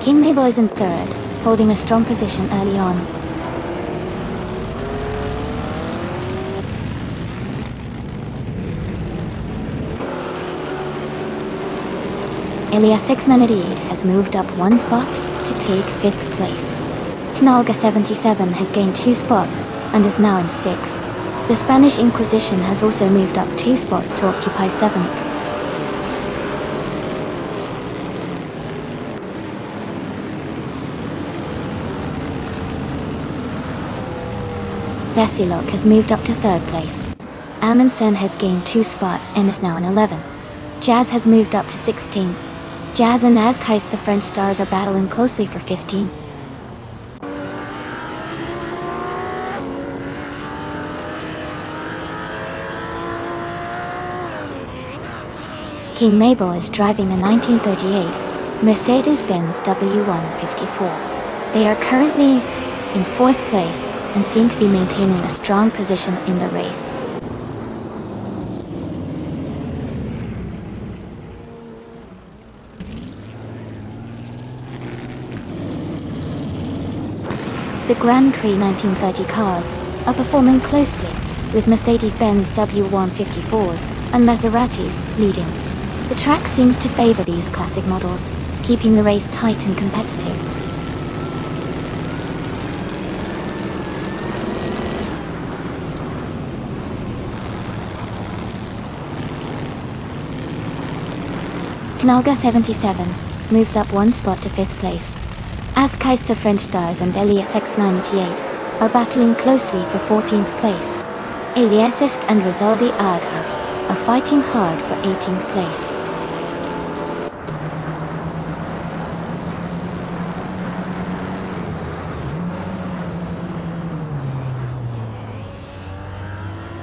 King Mabel is in third, holding a strong position early on. Ilya 698 has moved up one spot to take 5th place. Knalga 77 has gained 2 spots and is now in 6th. The Spanish Inquisition has also moved up 2 spots to occupy 7th. Vesilok has moved up to 3rd place. Amundsen has gained 2 spots and is now in 11th. Jazz has moved up to 16th. Jazz and Azkais, the French stars, are battling closely for 15th. King Mabel is driving a 1938 Mercedes-Benz W154. They are currently in 4th place and seem to be maintaining a strong position in the race. The Grand Prix 1930 cars are performing closely, with Mercedes-Benz W154s and Maseratis leading. The track seems to favor these classic models, keeping the race tight and competitive. Knalga 77 moves up 1 spot to 5th place. Azkais, the French stars, and Elias X98 are battling closely for 14th place. Eliasisk and Rizaldi Agha are fighting hard for 18th place.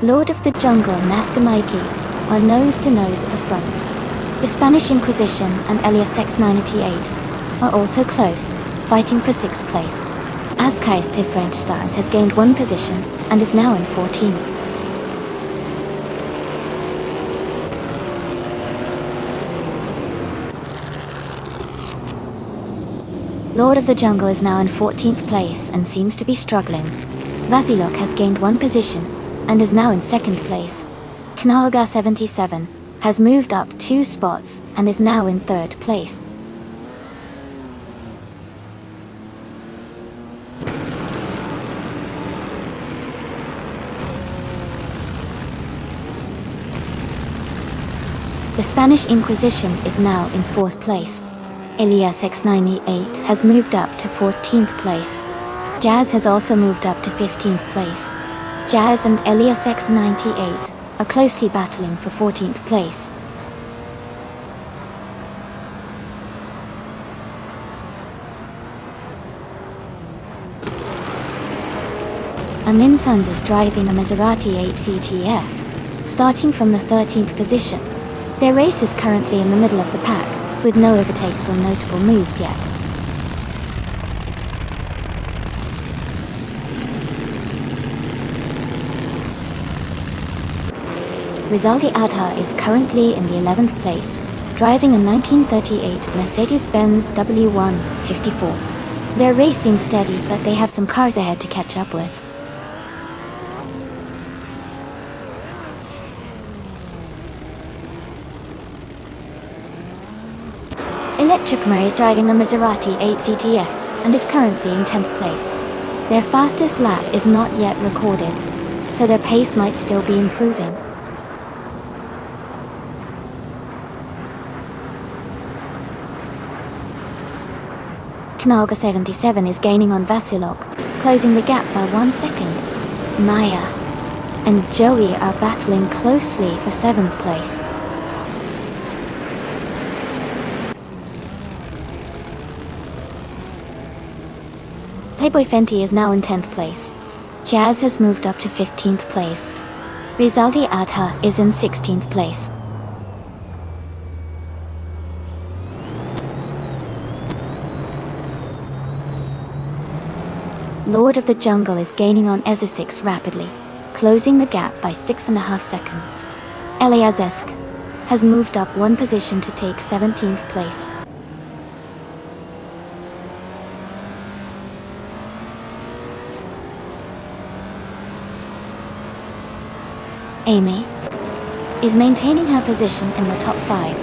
Lord of the Jungle and Nastamaiki are nose to nose at the front. The Spanish Inquisition and Elias X98 are also close, fighting for 6th place. Azkais, the French stars, has gained 1 position and is now in 14th. Lord of the Jungle is now in 14th place and seems to be struggling. Vasilok has gained 1 position and is now in 2nd place. Knalga 77 has moved up 2 spots and is now in 3rd place. The Spanish Inquisition is now in 4th place. Elias X98 has moved up to 14th place. Jazz has also moved up to 15th place. Jazz and Elias X98 are closely battling for 14th place. Amin Sons is driving a Maserati 8 CTF, starting from the 13th position. Their race is currently in the middle of the pack, with no overtakes or notable moves yet. Rizaldi Adha is currently in the 11th place, driving a 1938 Mercedes-Benz W154. Their race seems steady, but they have some cars ahead to catch up with. Electric Murray is driving a Maserati 8 CTF and is currently in 10th place. Their fastest lap is not yet recorded, so their pace might still be improving. Knalga 77 is gaining on Vasilok, closing the gap by 1 second. Maya and Joey are battling closely for 7th place. Playboy Fenty is now in 10th place. Jazz has moved up to 15th place. Rizaldi Adha is in 16th place. Lord of the Jungle is gaining on Ezesix rapidly, closing the gap by 6.5 seconds. Eliazesk has moved up 1 position to take 17th place. Amy is maintaining her position in the top 5.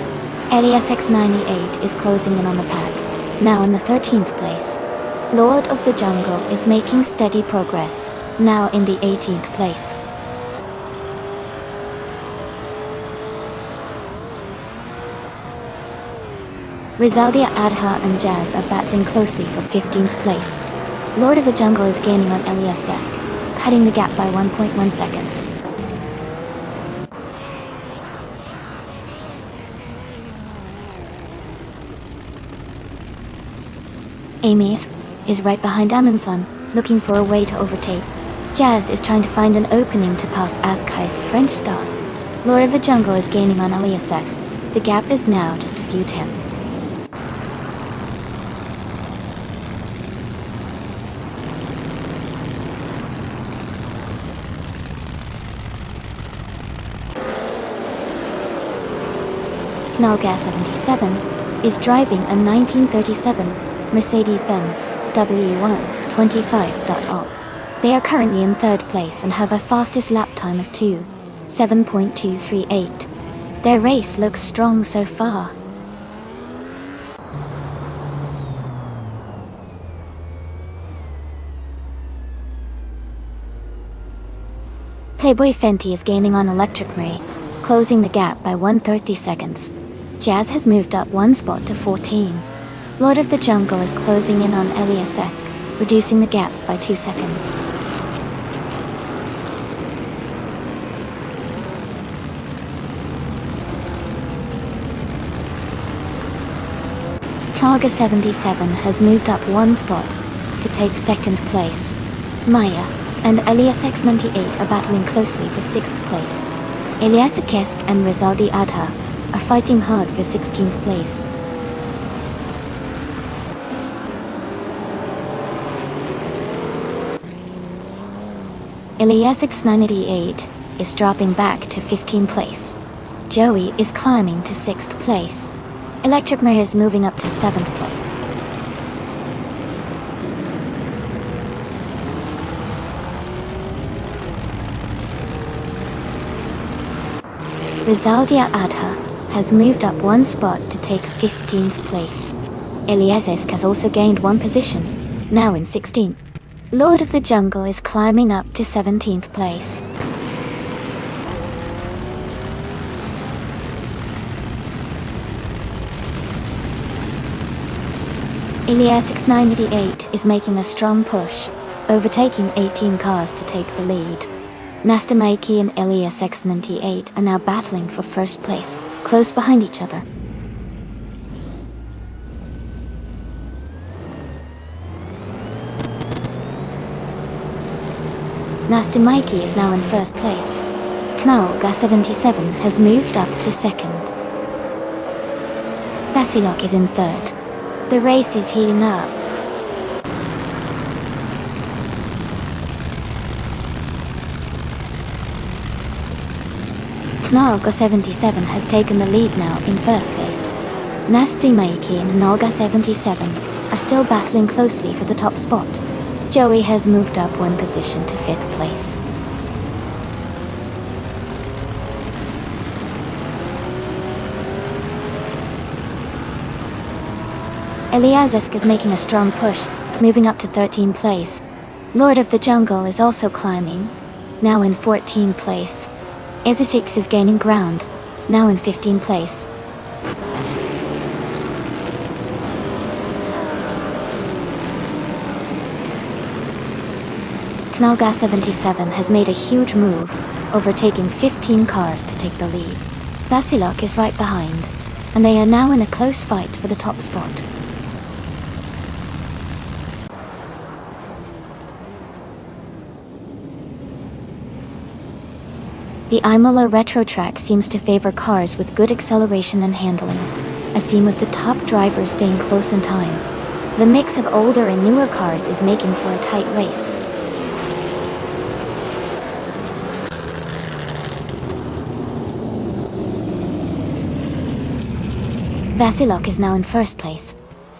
Elias X98 is closing in on the pack, now in the 13th place. Lord of the Jungle is making steady progress, now in the 18th place. Rizaldia Adha and Jazz are battling closely for 15th place. Lord of the Jungle is gaining on Elias Sesk, cutting the gap by 1.1 seconds. Amy is right behind Amundsen, looking for a way to overtake. Jazz is trying to find an opening to pass Askheist French stars. Lord of the Jungle is gaining on Elias X. The gap is now just a few tenths. Knalgas 77 is driving a 1937 Mercedes-Benz W125.0. They are currently in 3rd place and have a fastest lap time of 7.238. Their race looks strong so far. Playboy Fenty is gaining on Electric Marie, closing the gap by 130 seconds. Jazz has moved up 1 spot to 14. Lord of the Jungle is closing in on Elias Esk, reducing the gap by 2 seconds. Knalga 77 has moved up 1 spot to take 2nd place. Maya and Elias X98 are battling closely for 6th place. Elias Kesk and Rizaldi Adha are fighting hard for 16th place. Elias X98 is dropping back to 15th place. Joey is climbing to 6th place. Electric Mare is moving up to 7th place. Rizaldia Adha has moved up one spot to take 15th place. Ilyasesk has also gained one position, now in 16th. Lord of the Jungle is climbing up to 17th place. Ilyasesk 98 is making a strong push, overtaking 18 cars to take the lead. Nastamaiki and Ilyasesk 98 are now battling for first place, close behind each other. Nastamaiki is now in first place. Knauga 77 has moved up to second. Vasilok is in third. The race is heating up. Knauga 77 has taken the lead now in first place. Nastamaiki and Knauga 77 are still battling closely for the top spot. Joey has moved up one position to 5th place. Ilyasesk is making a strong push, moving up to 13th place. Lord of the Jungle is also climbing, now in 14th place. Ezotix is gaining ground, now in 15th place. Knauga 77 has made a huge move, overtaking 15 cars to take the lead. Vasilok is right behind, and they are now in a close fight for the top spot. The Imola retro track seems to favor cars with good acceleration and handling, as seen with the top drivers staying close in time. The mix of older and newer cars is making for a tight race. Vasilok is now in first place.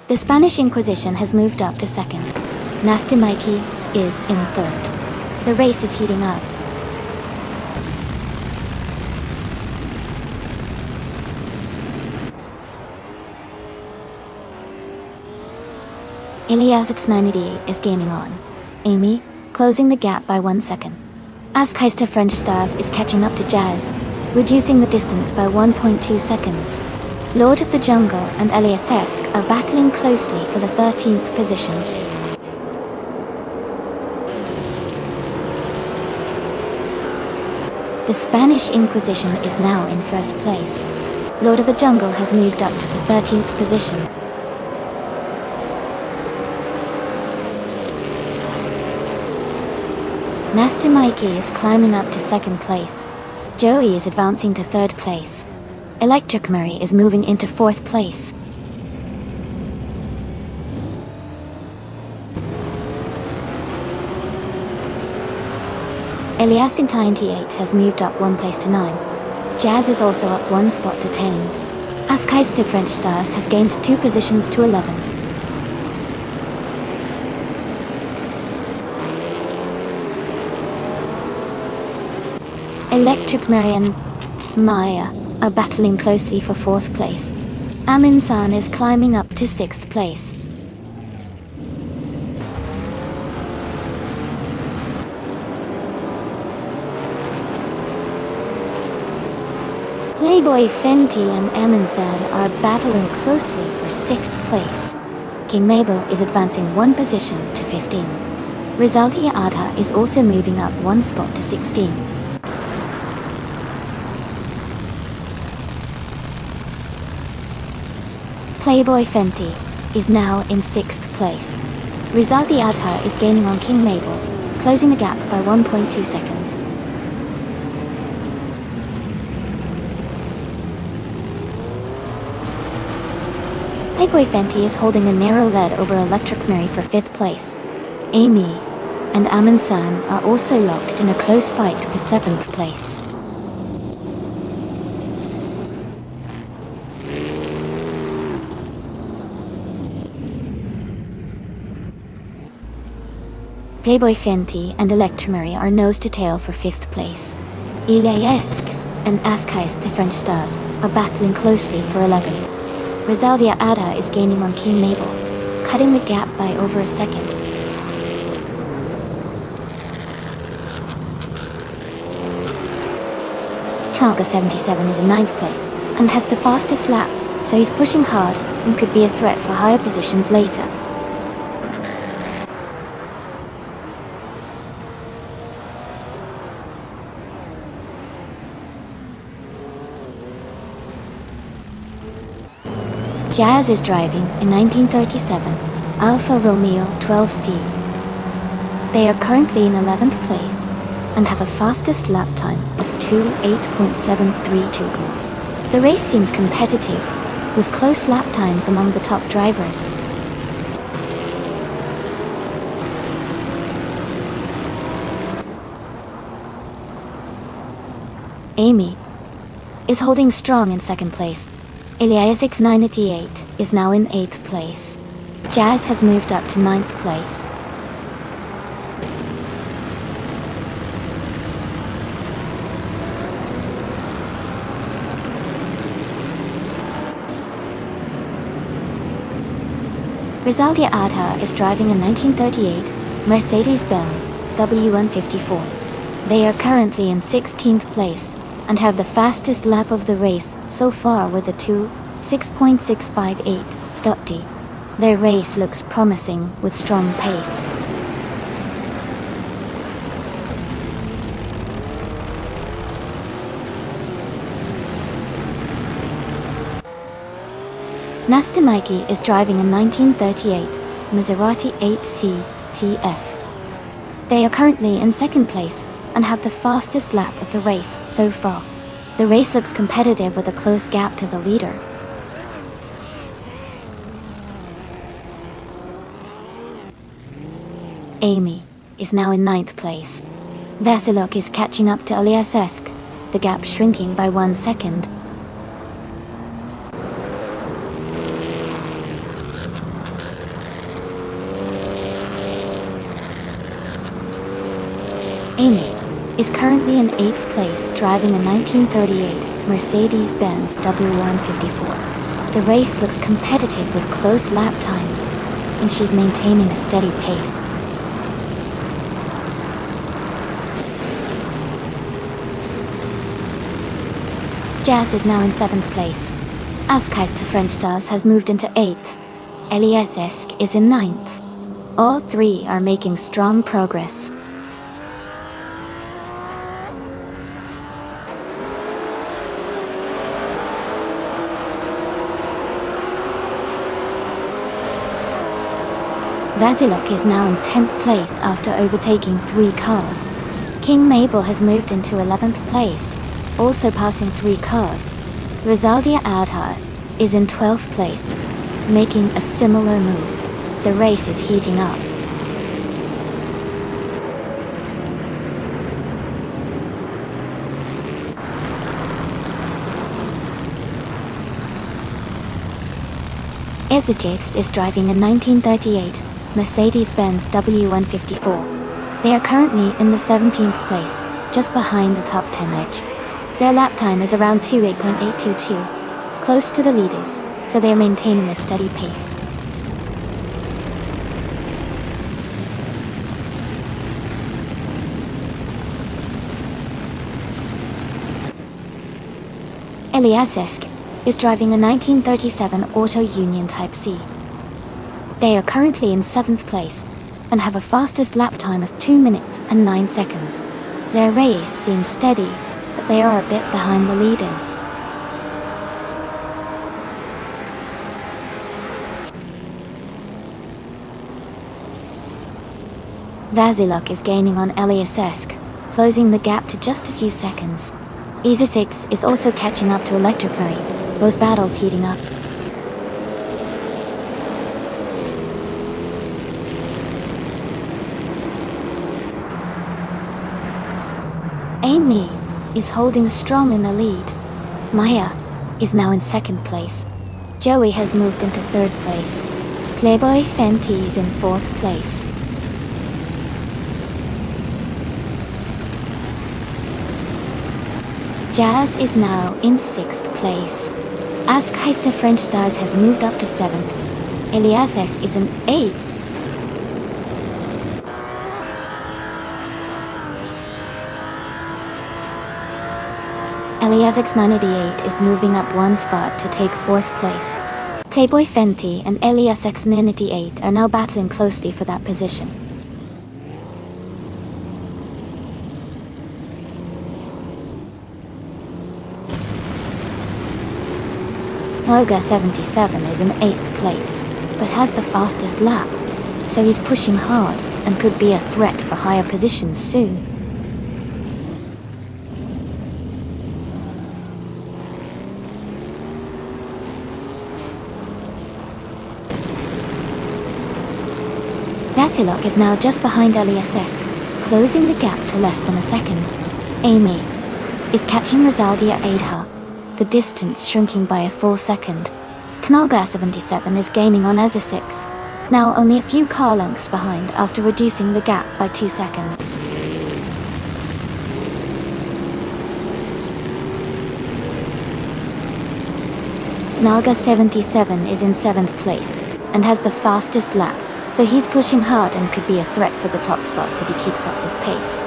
The Spanish Inquisition has moved up to second. Nastamaiki is in third. The race is heating up. Ilyasesk 98 is gaining on. Amy, closing the gap by 1 second. Askeister French Stars is catching up to Jazz, reducing the distance by 1.2 seconds. Lord of the Jungle and Ilyasesk are battling closely for the 13th position. The Spanish Inquisition is now in first place. Lord of the Jungle has moved up to the 13th position. Nastamaiki is climbing up to second place. Joey is advancing to third place. Electric Murray is moving into fourth place. Ilyasesk 98 has moved up one place to 9. Jazz is also up one spot to 10. Askeister French Stars has gained 2 positions to 11. Electric Murray and Maya are battling closely for 4th place. Amin-san is climbing up to 6th place. Playboy Fenty and Amin-san are battling closely for 6th place. King Mabel is advancing one position to 15. Rizaldia Adha is also moving up one spot to 16. Playboy Fenty is now in 6th place. Rizaldi Adha is gaining on King Mabel, closing the gap by 1.2 seconds. Playboy Fenty is holding a narrow lead over Electric Mary for 5th place. Amy and Amin-san are also locked in a close fight for 7th place. Playboy Fenty and Electrimary are nose to tail for 5th place. Ilyasesk and Askais, the French stars, are battling closely for 11th. Rizaldia Ada is gaining on King Mabel, cutting the gap by over a second. Kalga 77 is in 9th place, and has the fastest lap, so he's pushing hard and could be a threat for higher positions later. Jazz is driving in 1937 Alfa Romeo 12C. They are currently in 11th place and have a fastest lap time of 2:8.732. The race seems competitive, with close lap times among the top drivers. Amy is holding strong in 2nd place. Eliasix 988 is now in 8th place. Jazz has moved up to 9th place. Rizaldia Adha is driving a 1938 Mercedes-Benz W154. They are currently in 16th place and have the fastest lap of the race so far with a 2:6.658 .d. Their race looks promising with strong pace. Nasta Mikey is driving a 1938 Maserati 8C TF. They are currently in 2nd place and have the fastest lap of the race so far. The race looks competitive with a close gap to the leader. Amy is now in 9th place. Vasilok is catching up to Aliasesk, the gap shrinking by 1 second. Amy is currently in 8th place driving a 1938 Mercedes-Benz W154. The race looks competitive with close lap times, and she's maintaining a steady pace. Jazz is now in 7th place. Askais to French Stars has moved into 8th. Eliasesk is in 9th. All three are making strong progress. Vasilok is now in 10th place after overtaking 3 cars. King Mabel has moved into 11th place, also passing 3 cars. Rizaldia Adha is in 12th place, making a similar move. The race is heating up. Ezitix is driving a 1938 Mercedes-Benz W154. They are currently in the 17th place, just behind the top 10 edge. Their lap time is around 2:8.822, close to the leaders, so they are maintaining a steady pace. Eliasesk is driving a 1937 Auto Union Type C. They are currently in 7th place and have a fastest lap time of 2 minutes and 9 seconds. Their race seems steady, but they are a bit behind the leaders. Vasilok is gaining on Eliasesk, closing the gap to just a few seconds. Ezusix is also catching up to Electric Marine, both battles heating up. Amy is holding strong in the lead. Maya is now in 2nd place. Joey has moved into 3rd place. Playboy Fenty is in 4th place. Jazz is now in 6th place. Askeister French Stars has moved up to 7th. Elias is in 8th. Elias X988 is moving up one spot to take 4th place. Playboy Fenty and Elias X988 are now battling closely for that position. Noga 77 is in 8th place, but has the fastest lap, so he's pushing hard and could be a threat for higher positions soon. Vasilok is now just behind Elias, closing the gap to less than a second. Amy is catching Rizaldia Aidha, the distance shrinking by a full second. Knalga 77 is gaining on Ezesix, now only a few car lengths behind after reducing the gap by 2 seconds. Knalga 77 is in 7th place and has the fastest lap, so he's pushing hard and could be a threat for the top spots if he keeps up this pace.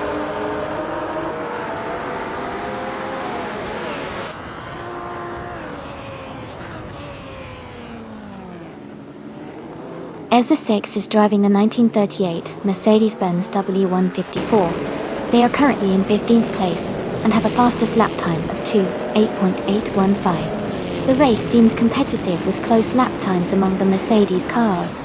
Ezra 6 is driving a 1938 Mercedes-Benz W154. They are currently in 15th place and have a fastest lap time of 2:8.815. The race seems competitive with close lap times among the Mercedes cars.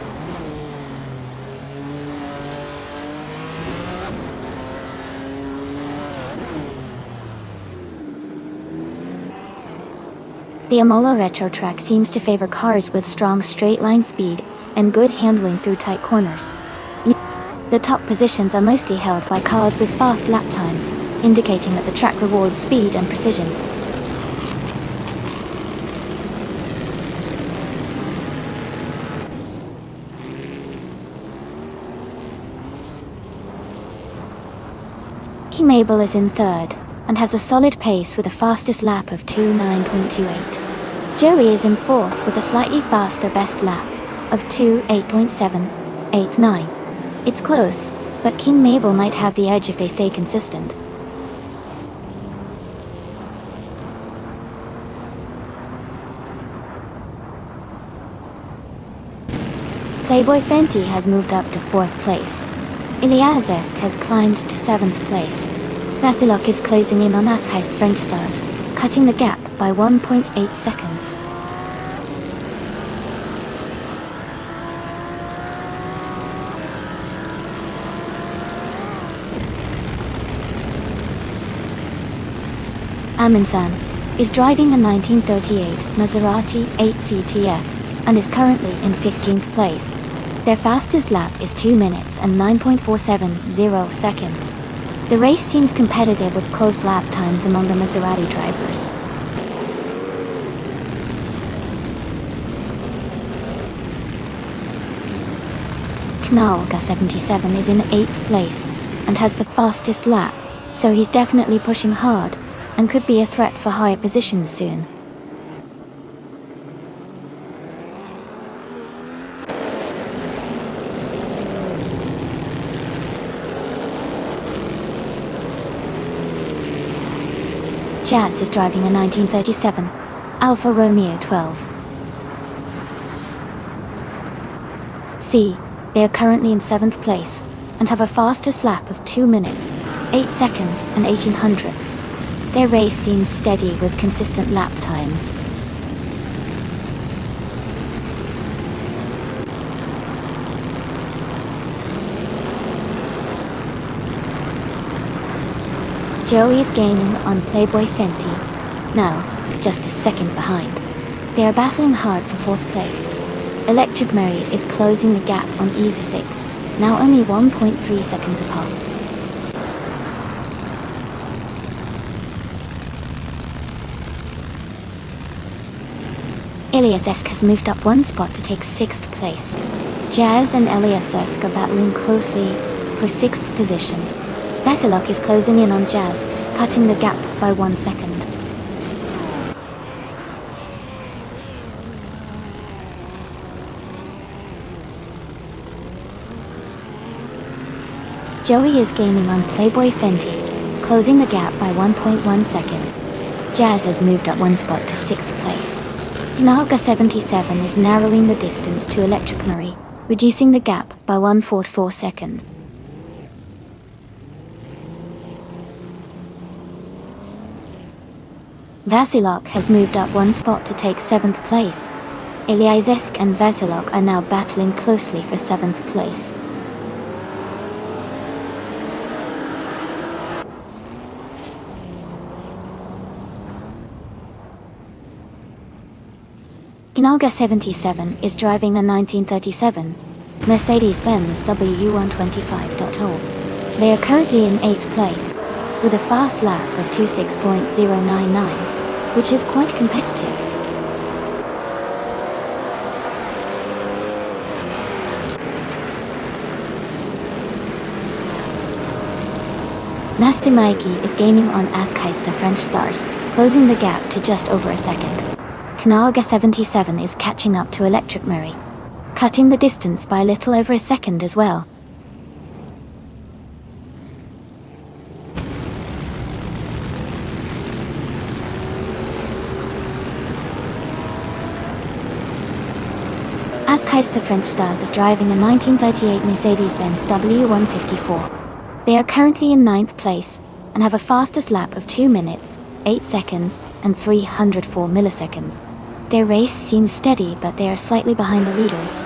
The Imola Retro track seems to favor cars with strong straight-line speed and good handling through tight corners. The top positions are mostly held by cars with fast lap times, indicating that the track rewards speed and precision. King Mabel is in 3rd and has a solid pace with a fastest lap of 2:9.28. Joey is in 4th with a slightly faster best lap of 2:8.789. It's close, but King Mabel might have the edge if they stay consistent. Playboy Fenty has moved up to 4th place. Iliazesk has climbed to 7th place. Vasilok is closing in on Ashai's French Stars, cutting the gap by 1.8 seconds. Aminsan is driving a 1938 Maserati 8CTF and is currently in 15th place. Their fastest lap is 2 minutes and 9.470 seconds. The race seems competitive with close lap times among the Maserati drivers. Knalga 77 is in 8th place and has the fastest lap, so he's definitely pushing hard and could be a threat for higher positions soon. Jazz is driving a 1937 Alfa Romeo 12. They are currently in 7th place and have a fastest lap of 2 minutes, 8 seconds and 18 hundredths. Their race seems steady with consistent lap times. Joey is gaining on Playboy Fenty, now just a second behind. They are battling hard for 4th place. Electric Merit is closing the gap on Easy 6, now only 1.3 seconds apart. Eliasesk has moved up one spot to take 6th place. Jazz and Eliasesk are battling closely for 6th position. Vasilok is closing in on Jazz, cutting the gap by 1 second. Joey is gaining on Playboy Fenty, closing the gap by 1.1 seconds. Jazz has moved up one spot to 6th place. Knaga 77 is narrowing the distance to Electric Marie, reducing the gap by 1.44 seconds. Vasilok has moved up one spot to take 7th place. Eliazesk and Vasilok are now battling closely for 7th place. Knaga 77 is driving a 1937 Mercedes-Benz W125.0. They are currently in 8th place, with a fast lap of 26.099, which is quite competitive. Nasty Mikey is gaining on Askeister French Stars, closing the gap to just over a second. Knaga 77 is catching up to Electric Marie, cutting the distance by a little over a second as well. Askeister French Stars is driving a 1938 Mercedes-Benz W154. They are currently in 9th place and have a fastest lap of 2 minutes, 8 seconds, and 304 milliseconds. Their race seems steady, but they are slightly behind the leaders.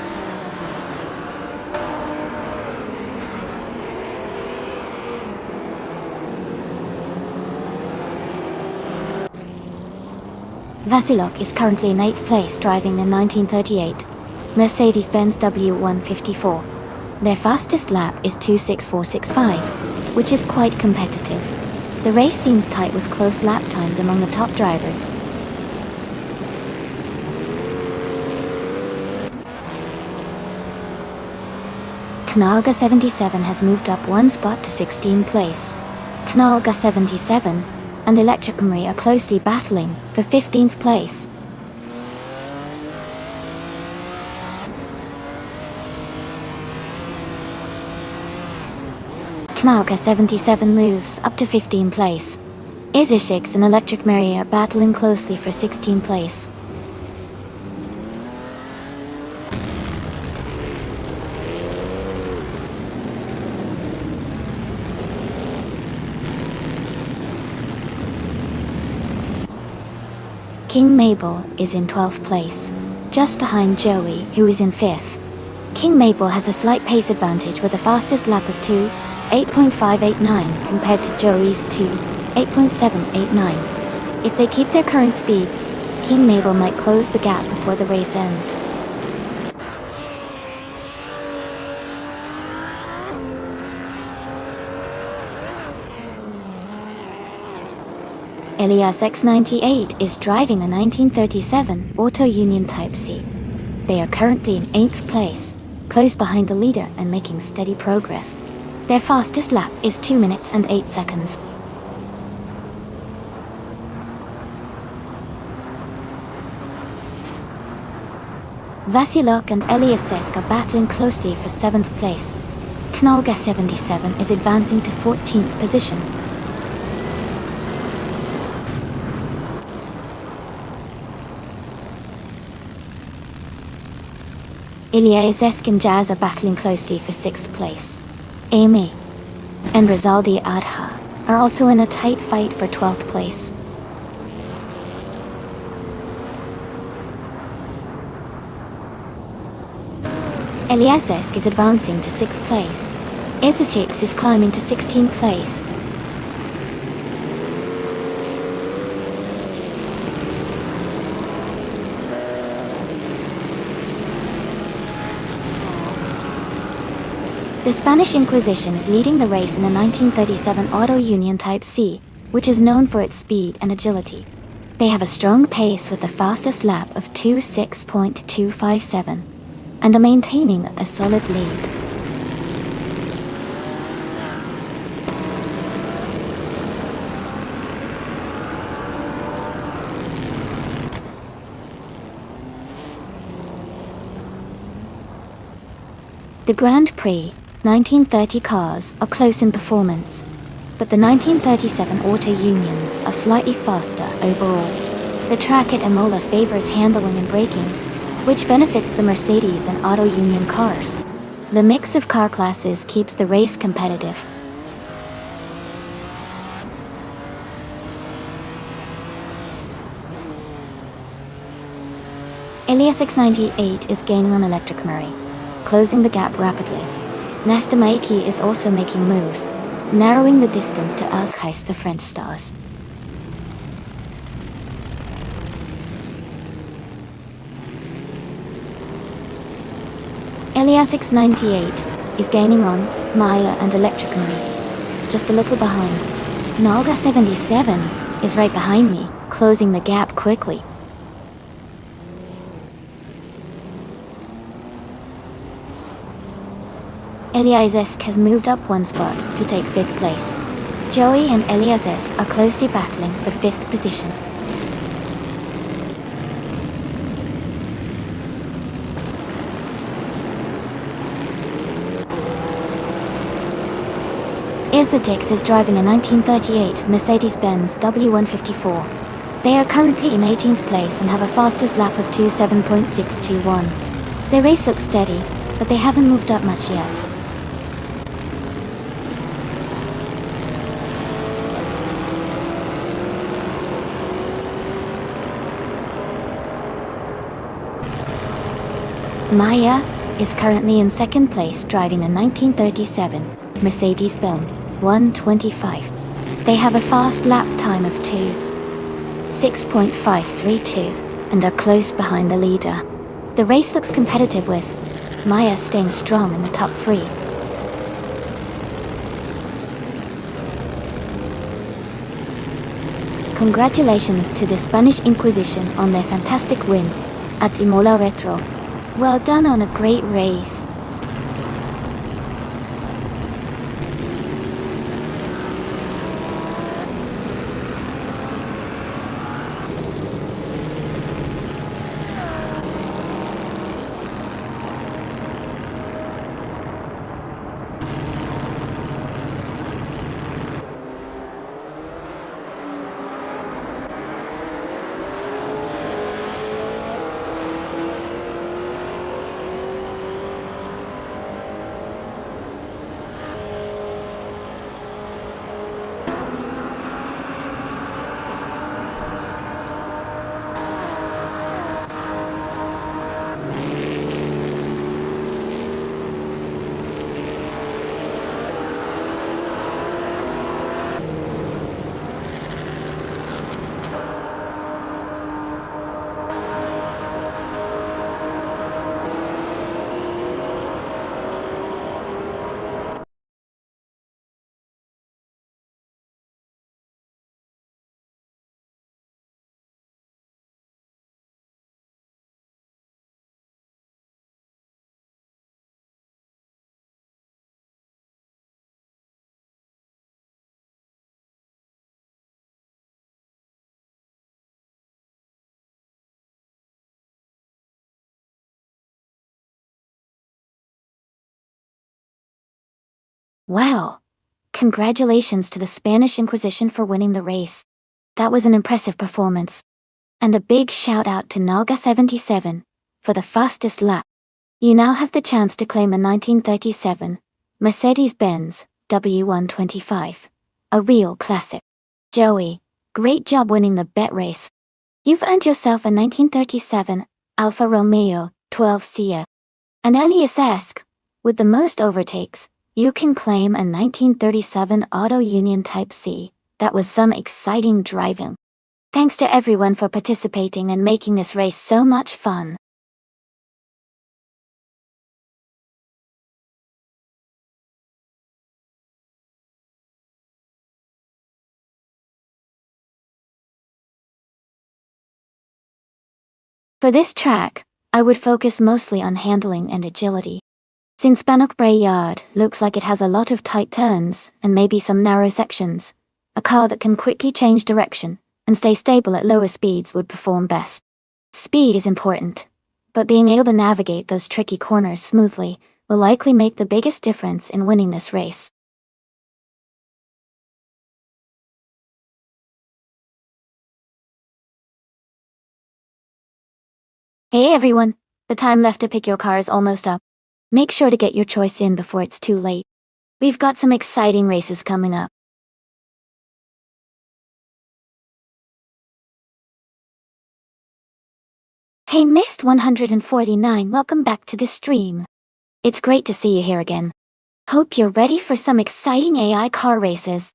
Vasilok is currently in 8th place driving the 1938 Mercedes-Benz W154. Their fastest lap is 2.6465, which is quite competitive. The race seems tight with close lap times among the top drivers. Knaga 77 has moved up one spot to 16th place. Knaga 77 and Electric Marie are closely battling for 15th place. Knaga 77 moves up to 15th place. Izir6 and Electric Marie are battling closely for 16th place. King Mabel is in 12th place, just behind Joey, who is in 5th. King Mabel has a slight pace advantage with a fastest lap of 2.8.589 compared to Joey's 2.8.789. If they keep their current speeds, King Mabel might close the gap before the race ends. Elias X98 is driving a 1937 Auto Union Type C. They are currently in 8th place, close behind the leader and making steady progress. Their fastest lap is 2 minutes and 8 seconds. Vasilok and Eliasesk are battling closely for 7th place. Knaga 77 is advancing to 14th position. Eliasesk and Jazz are battling closely for 6th place. Amy and Rizaldi Adha are also in a tight fight for 12th place. Eliasesk is advancing to 6th place. Izir6 is climbing to 16th place. The Spanish Inquisition is leading the race in a 1937 Auto Union Type C, which is known for its speed and agility. They have a strong pace with the fastest lap of 2.6.257, and are maintaining a solid lead. The Grand Prix 1930 cars are close in performance, but the 1937 Auto Unions are slightly faster overall. The track at Imola favors handling and braking, which benefits the Mercedes and Auto Union cars. The mix of car classes keeps the race competitive. Elias 698 is gaining on Electric Murray, closing the gap rapidly. Nesta Maiki is also making moves, narrowing the distance to Ausheis, the French stars. Elias 698 is gaining on Maya and Electric Murray, just a little behind. Nalga 77 is right behind me, closing the gap quickly. Eliasesk has moved up one spot to take 5th place. Joey and Eliasesk are closely battling for 5th position. Irzotix is driving a 1938 Mercedes-Benz W154. They are currently in 18th place and have a fastest lap of 27.621. Their race looks steady, but they haven't moved up much yet. Maya is currently in 2nd place driving a 1937 Mercedes-Benz 125. They have a fast lap time of 6.532 and are close behind the leader. The race looks competitive with Maya staying strong in the top 3. Congratulations to the Spanish Inquisition on their fantastic win at Imola Retro. Well done on a great race. Wow! Congratulations to the Spanish Inquisition for winning the race. That was an impressive performance. And a big shout out to Nalga 77 for the fastest lap. You now have the chance to claim a 1937 Mercedes-Benz W125. A real classic. Joey, great job winning the bet race. You've earned yourself a 1937 Alfa Romeo 12 Cia. And Elias-esque, with the most overtakes, you can claim a 1937 Auto Union Type C. That was some exciting driving. Thanks to everyone for participating and making this race so much fun. For this track, I would focus mostly on handling and agility. Since Bannockbrae Yard looks like it has a lot of tight turns and maybe some narrow sections, a car that can quickly change direction and stay stable at lower speeds would perform best. Speed is important, but being able to navigate those tricky corners smoothly will likely make the biggest difference in winning this race. Hey everyone, the time left to pick your car is almost up. Make sure to get your choice in before it's too late. We've got some exciting races coming up. Hey Mist 149, welcome back to the stream. It's great to see you here again. Hope you're ready for some exciting AI car races.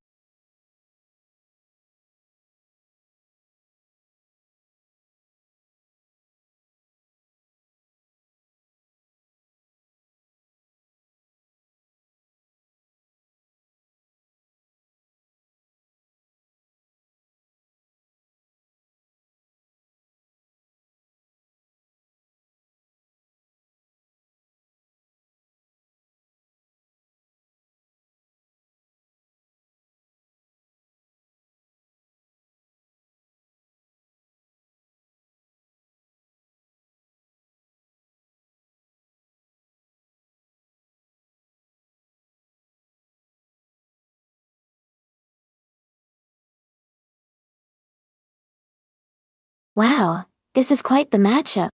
Wow, this is quite the matchup.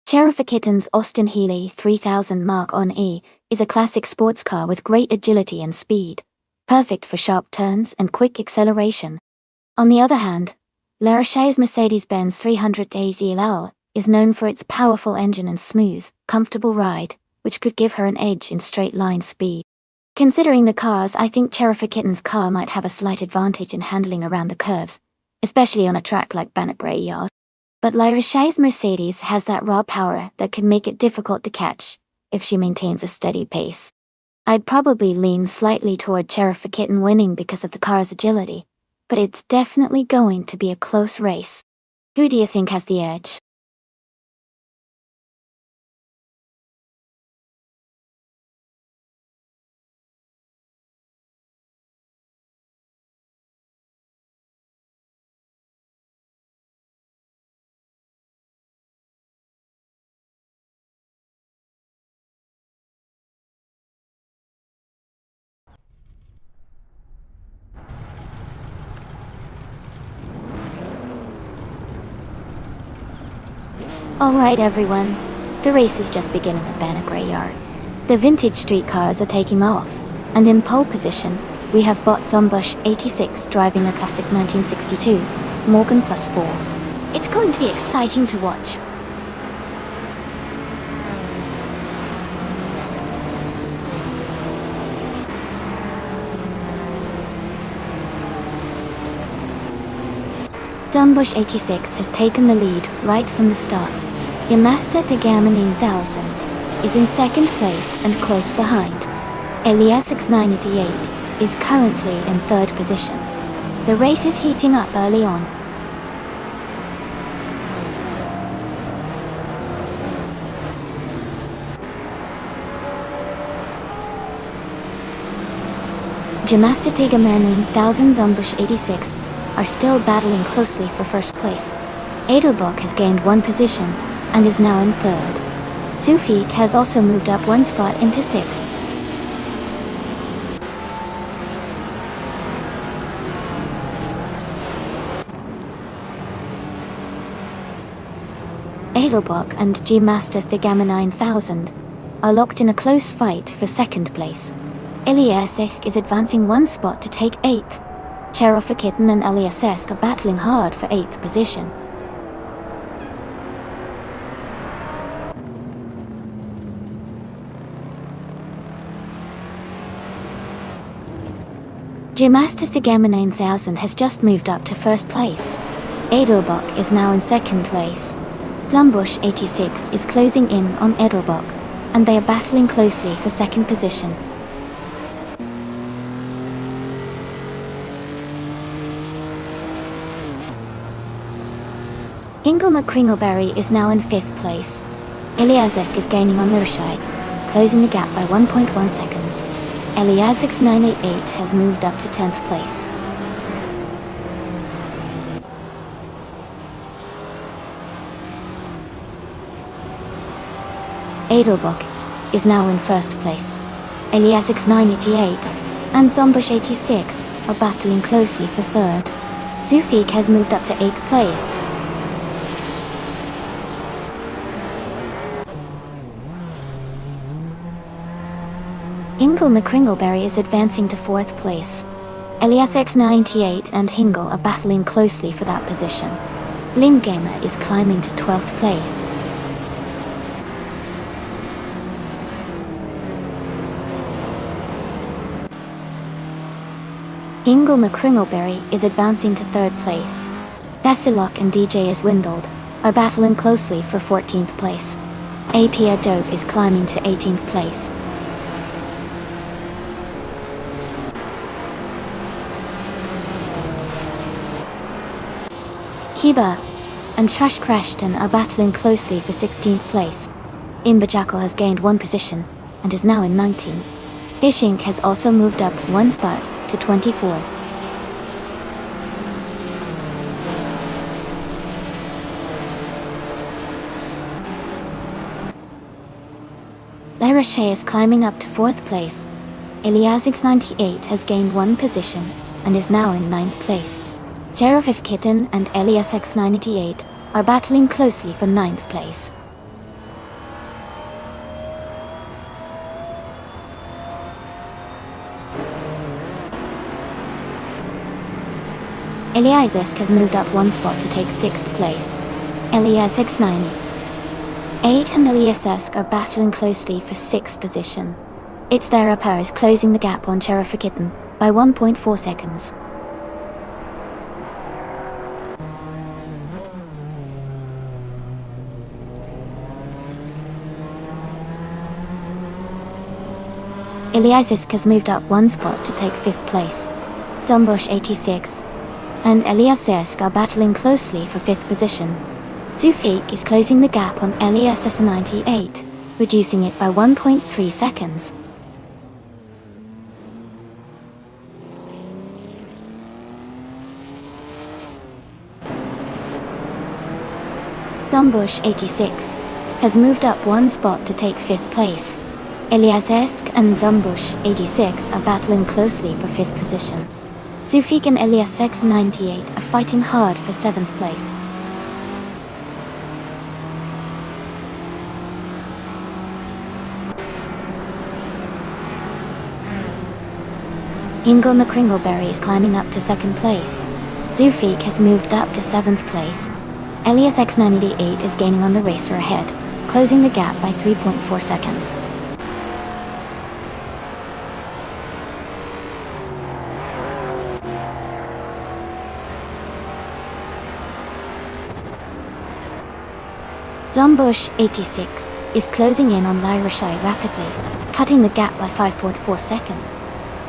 Kitten's Austin Healey 3000 Mark-On E is a classic sports car with great agility and speed, perfect for sharp turns and quick acceleration. On the other hand, Laroche's Mercedes-Benz 300 AZL is known for its powerful engine and smooth, comfortable ride, which could give her an edge in straight-line speed. Considering the cars, I think Kitten's car might have a slight advantage in handling around the curves, especially on a track like Bannockbury Yard. But Laroche's Mercedes has that raw power that could make it difficult to catch, if she maintains a steady pace. I'd probably lean slightly toward Kitten winning because of the car's agility, but it's definitely going to be a close race. Who do you think has the edge? Alright everyone, the race is just beginning at Bannockbury Yard. The vintage street cars are taking off, and in pole position, we have Bot Zombush 86 driving a classic 1962, Morgan +4. It's going to be exciting to watch. Zombush 86 has taken the lead right from the start. Yamasta Tegamanin 1000 is in second place and close behind. Elias X988 is currently in third position. The race is heating up early on. Jamasta Tegamanin 1000 Zombush 86 are still battling closely for first place. Edelbock has gained one position and is now in third. Sufik has also moved up one spot into sixth. Edelbock and G-Master Thigama 9000 are locked in a close fight for second place. Eliasesk is advancing one spot to take 8th. Kitten and Eliasesk are battling hard for 8th position. G-Master Thigama 9000 has just moved up to first place. Edelbock is now in second place. Zombush 86 is closing in on Edelbock, and they are battling closely for second position. Kingle McCringleberry is now in 5th place. Eliasesk is gaining on Lurshai, closing the gap by 1.1 seconds. Eliasix 988 has moved up to 10th place. Edelbock is now in first place. Elias X988 and Zombush 86 are battling closely for third. Zufik has moved up to 8th place. Hingle McCringleberry is advancing to 4th place. Elias X98 and Hingle are battling closely for that position. Bling Gamer is climbing to 12th place. Hingle McCringleberry is advancing to 3rd place. Vesilok and DJ is Windled are battling closely for 14th place. AP Dope is climbing to 18th place. Kiba and Trash Crashton are battling closely for 16th place. Imbajako has gained 1 position and is now in 19th. Fishink has also moved up 1 spot to 24th. Lyrashe is climbing up to 4th place. Eliasix98 has gained 1 position and is now in 9th place. Jerofif Kitten and Eliasx98 are battling closely for 9th place. Eliasisk has moved up 1 spot to take 6th place. Eliasx98 and Eliasisk are battling closely for 6th position. Its Therapar is closing the gap on Jerofif Kitten by 1.4 seconds. Eliasisk has moved up 1 spot to take 5th place. Dumbush 86 and Eliasisk are battling closely for 5th position. Zufik is closing the gap on Eliassk98, reducing it by 1.3 seconds. Dumbush 86 has moved up 1 spot to take 5th place. Eliasisk and Zombush 86 are battling closely for 5th position. Zufik and Eliasx 98 are fighting hard for 7th place. Hingle McCringleberry is climbing up to 2nd place. Zufik has moved up to 7th place. Eliasx 98 is gaining on the racer ahead, closing the gap by 3.4 seconds. Zombush 86 is closing in on Lyrashai rapidly, cutting the gap by 5.4 seconds.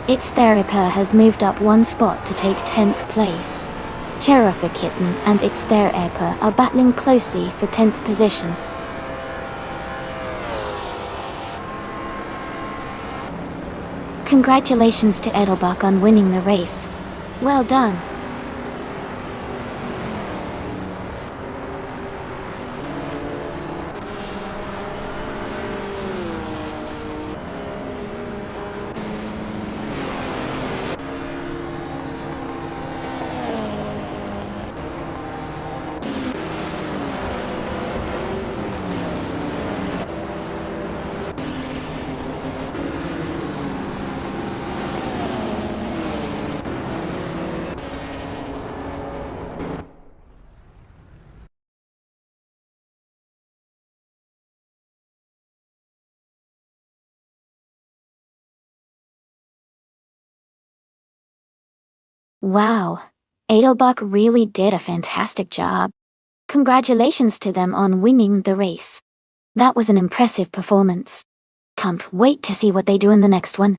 Its Therapar has moved up 1 spot to take 10th place. Cherofa Kitten and its Therapar are battling closely for 10th position. Congratulations to Edelbach on winning the race. Well done. Wow, Edelbach really did a fantastic job. Congratulations to them on winning the race. That was an impressive performance. Can't wait to see what they do in the next one.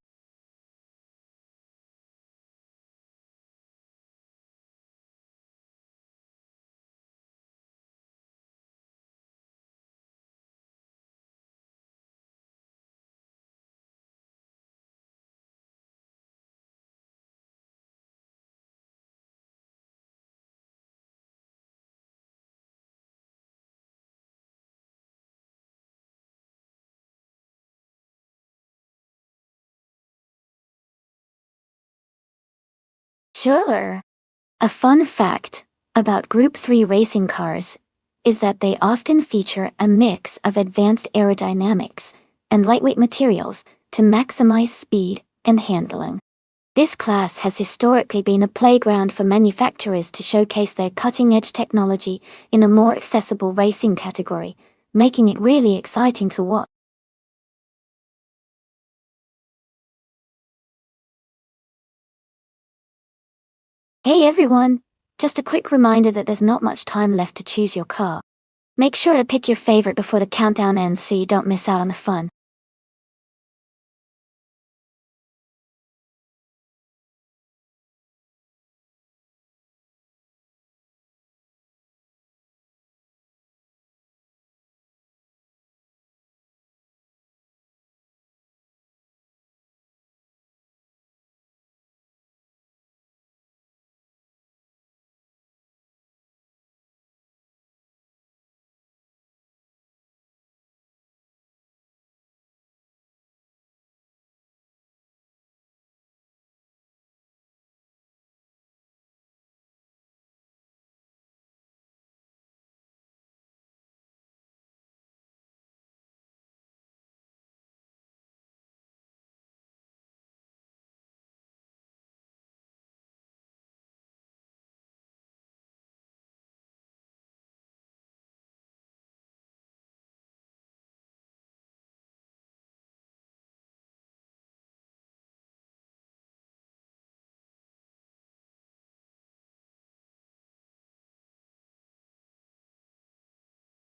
Sure. A fun fact about Group 3 racing cars is that they often feature a mix of advanced aerodynamics and lightweight materials to maximize speed and handling. This class has historically been a playground for manufacturers to showcase their cutting-edge technology in a more accessible racing category, making it really exciting to watch. Hey everyone! Just a quick reminder that there's not much time left to choose your car. Make sure to pick your favorite before the countdown ends so you don't miss out on the fun.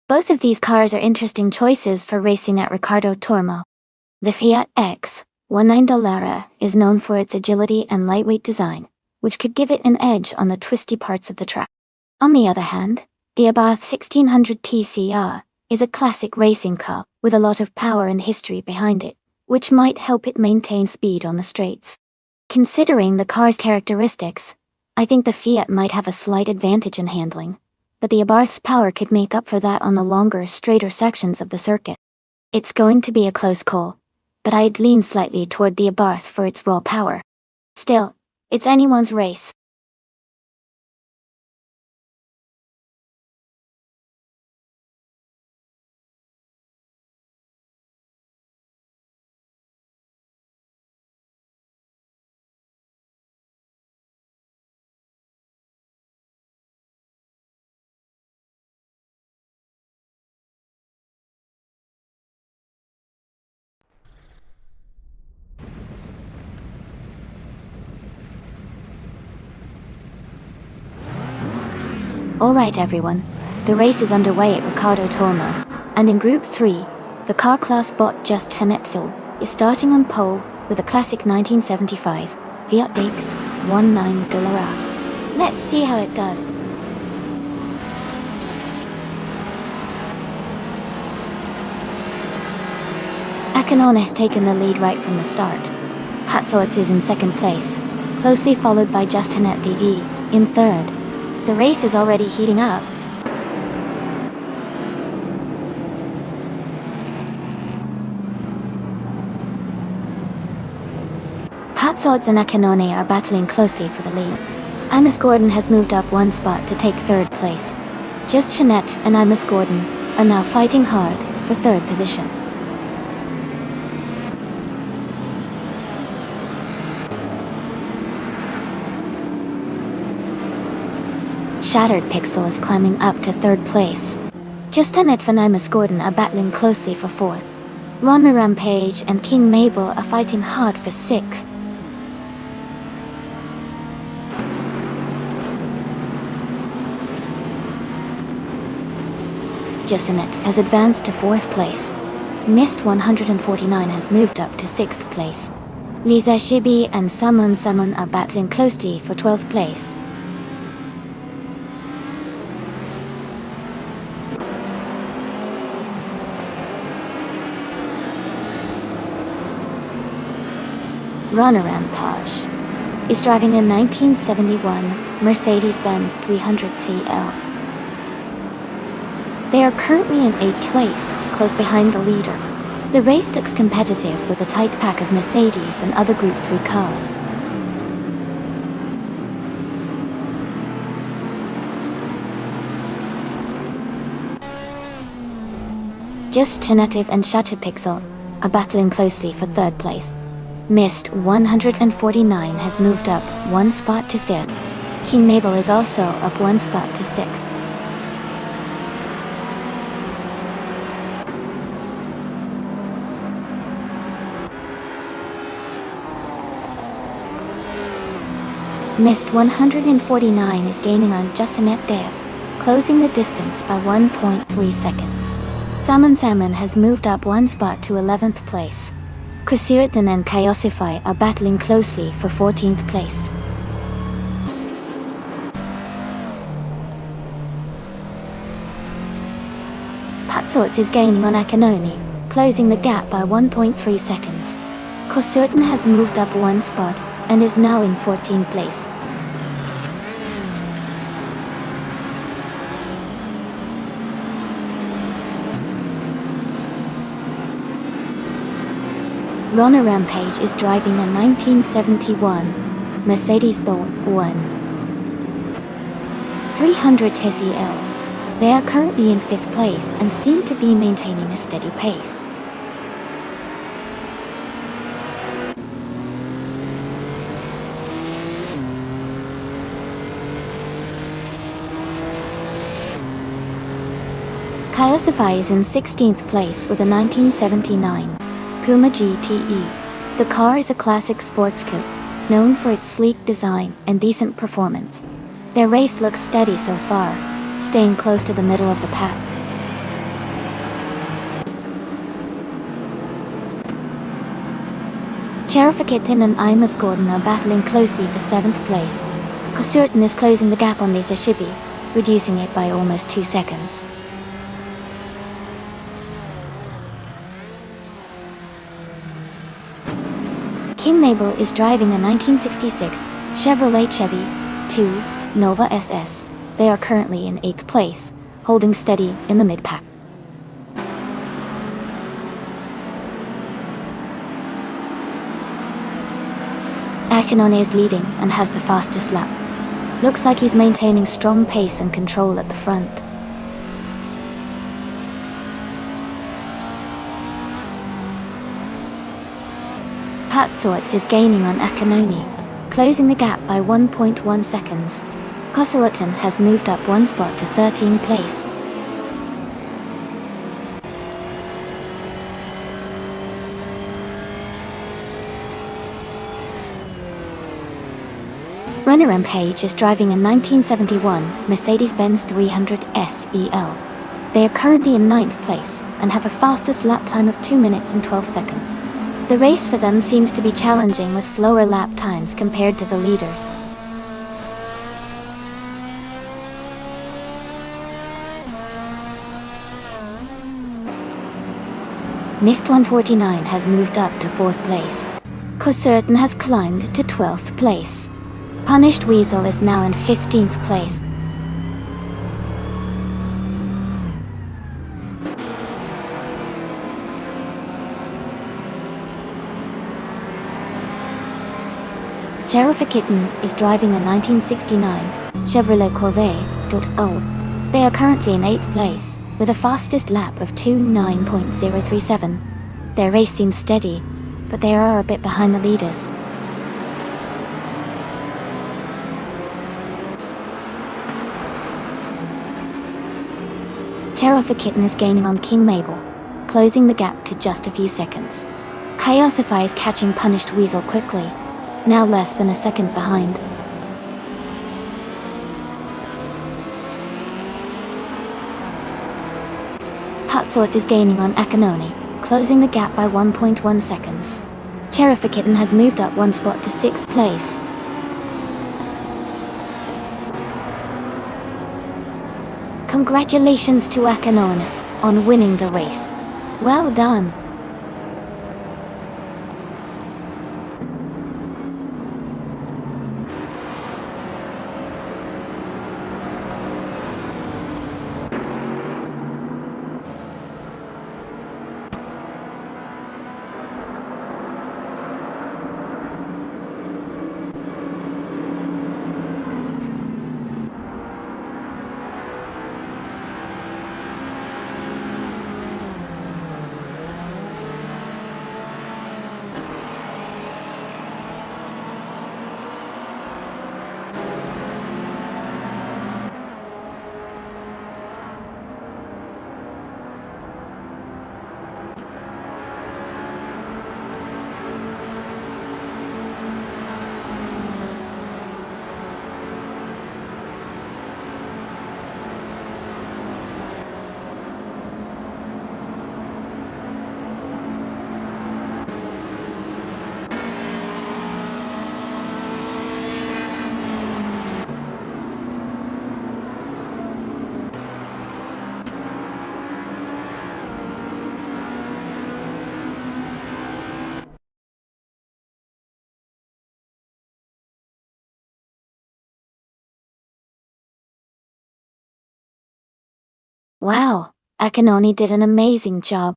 Both of these cars are interesting choices for racing at Riccardo Tormo. The Fiat X19 is known for its agility and lightweight design, which could give it an edge on the twisty parts of the track. On the other hand, the Abarth 1600 TCR is a classic racing car with a lot of power and history behind it, which might help it maintain speed on the straights. Considering the car's characteristics, I think the Fiat might have a slight advantage in handling, but the Abarth's power could make up for that on the longer, straighter sections of the circuit. It's going to be a close call, but I'd lean slightly toward the Abarth for its raw power. Still, it's anyone's race. Alright everyone, the race is underway at Riccardo Tormo, and in Group 3, the car class bot Just Hanetfil is starting on pole with a classic 1975 Fiat X19. Let's see how it does. Akanon has taken the lead right from the start. Patsoets is in second place, closely followed by Just Hanet DV in third. The race is already heating up. Patsods and Akanone are battling closely for the lead. Imus Gordon has moved up one spot to take third place. Just Jeanette and Imus Gordon are now fighting hard for third position. Shattered Pixel is climbing up to third place. Just Annette and Imus Gordon are battling closely for fourth. Ron Rampage and King Mabel are fighting hard for sixth. Jasonet has advanced to fourth place. Mist 149 has moved up to sixth place. Lisa Shibi and Summon are battling closely for 12th place. Runner Rampage is driving a 1971 Mercedes-Benz 300 CL. They are currently in 8th place, close behind the leader. The race looks competitive with a tight pack of Mercedes and other Group 3 cars. Just Tentative and Shutterpixel are battling closely for third place. Mist 149 has moved up one spot to fifth. King Mabel is also up one spot to sixth. Mist 149 is gaining on Justinette Dev, closing the distance by 1.3 seconds. Salmon has moved up one spot to 11th place. Kusirtan and Chaosify are battling closely for 14th place. Patsorts is gaining on Akanoni, closing the gap by 1.3 seconds. Kusirtan has moved up one spot and is now in 14th place. Rona Rampage is driving a 1971 Mercedes-Benz 300 SEL. They are currently in 5th place and seem to be maintaining a steady pace. Chaosify is in 16th place with a 1979 Puma GTE. The car is a classic sports coupe, known for its sleek design and decent performance. Their race looks steady so far, staying close to the middle of the pack. Cherifikatin and Imus Gordon are battling closely for 7th place. Kusirtan is closing the gap on Lisa Shibi, reducing it by almost 2 seconds. King Mabel is driving a 1966 Chevrolet Chevy 2 Nova SS. They are currently in 8th place, holding steady in the mid-pack. Akinone is leading and has the fastest lap. Looks like he's maintaining strong pace and control at the front. Patsorts is gaining on Akanoni, closing the gap by 1.1 seconds. Kosawatan has moved up one spot to 13th place. Runner Rampage is driving a 1971 Mercedes-Benz 300 SEL. They are currently in 9th place and have a fastest lap time of 2 minutes and 12 seconds. The race for them seems to be challenging with slower lap times compared to the leaders. Mist 149 has moved up to 4th place. Kusirtan has climbed to 12th place. Punished Weasel is now in 15th place. Cherifikatin is driving a 1969 Chevrolet Corvette .0. They are currently in 8th place, with a fastest lap of 29.037. Their race seems steady, but they are a bit behind the leaders. Cherifikatin is gaining on King Mabel, closing the gap to just a few seconds. Chaosify is catching Punished Weasel quickly, now less than a second behind. Patsorts is gaining on Akanoni, closing the gap by 1.1 seconds. Cherifikatin has moved up one spot to 6th place. Congratulations to Akanoni on winning the race. Well done. Wow, Akinoni did an amazing job.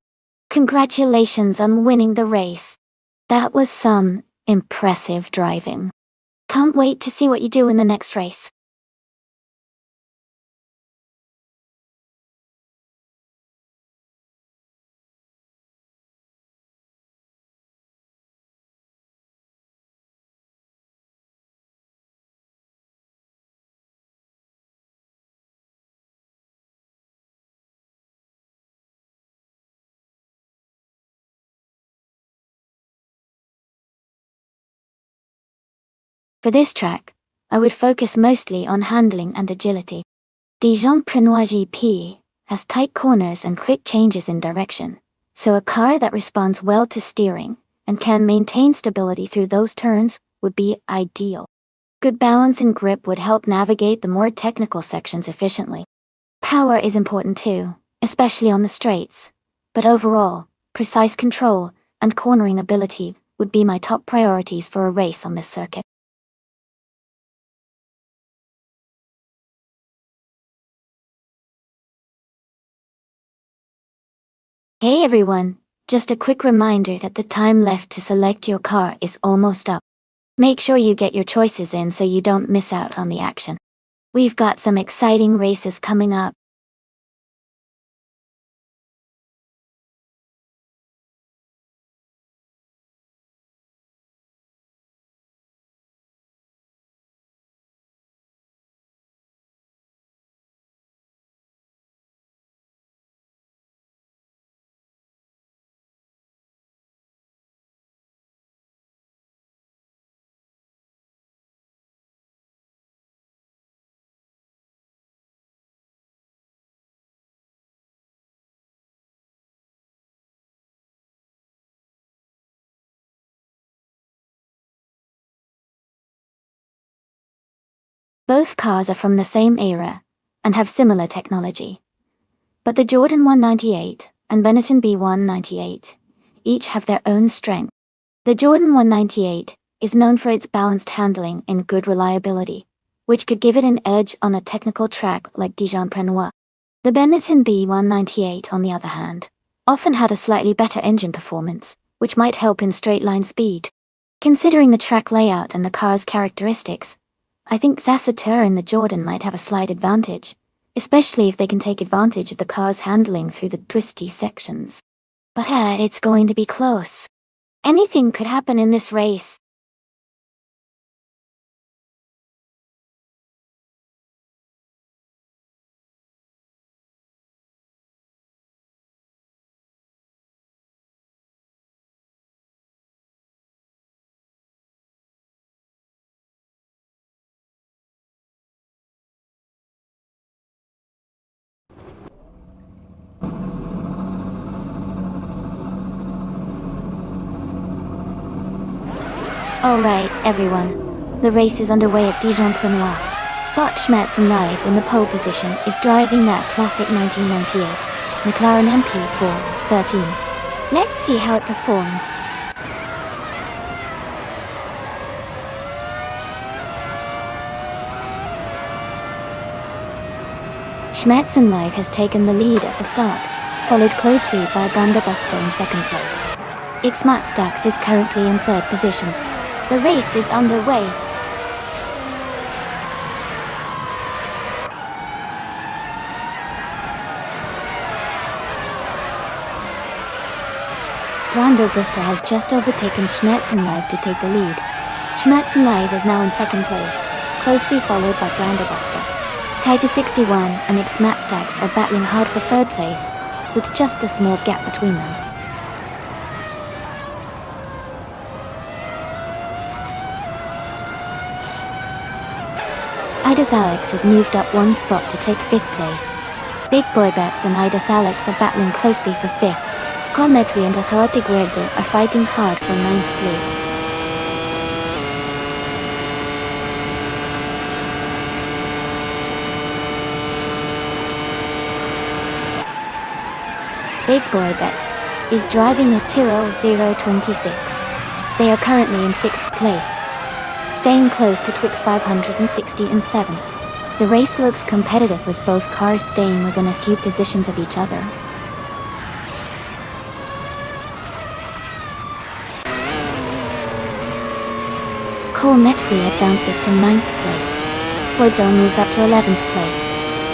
Congratulations on winning the race. That was some impressive driving. Can't wait to see what you do in the next race. For this track, I would focus mostly on handling and agility. Dijon-Prenois GP has tight corners and quick changes in direction, so a car that responds well to steering and can maintain stability through those turns would be ideal. Good balance and grip would help navigate the more technical sections efficiently. Power is important too, especially on the straights, but overall, precise control and cornering ability would be my top priorities for a race on this circuit. Hey everyone, just a quick reminder that the time left to select your car is almost up. Make sure you get your choices in so you don't miss out on the action. We've got some exciting races coming up. Both cars are from the same era and have similar technology. But the Jordan 198 and Benetton B198 each have their own strength. The Jordan 198 is known for its balanced handling and good reliability, which could give it an edge on a technical track like Dijon-Prenois. The Benetton B198, on the other hand, often had a slightly better engine performance, which might help in straight-line speed. Considering the track layout and the car's characteristics, I think Zasateur and the Jordan might have a slight advantage, especially if they can take advantage of the car's handling through the twisty sections. But it's going to be close. Anything could happen in this race. Alright, everyone. The race is underway at Dijon-Prenois. Bot Schmerzen live in the pole position is driving that classic 1998 McLaren MP4-13. Let's see how it performs. Schmerzen live has taken the lead at the start, followed closely by Branderbuster in second place. Xmatstax is currently in third position. The race is underway. Branderbuster has just overtaken Schmerzen live to take the lead. Schmerzen live is now in second place, closely followed by Branderbuster. Titus 61 and Xmatstax are battling hard for third place, with just a small gap between them. Idas Alex has moved up one spot to take fifth place. Big Boy Bets and Idas Alex are battling closely for fifth. Cometri and Achaotic Guerdo are fighting hard for ninth place. Big Boy Bets is driving a Tyrrell 026. They are currently in sixth place, staying close to Twix 560 and 7. The race looks competitive with both cars staying within a few positions of each other. Metri advances to 9th place. Fuzo moves up to 11th place.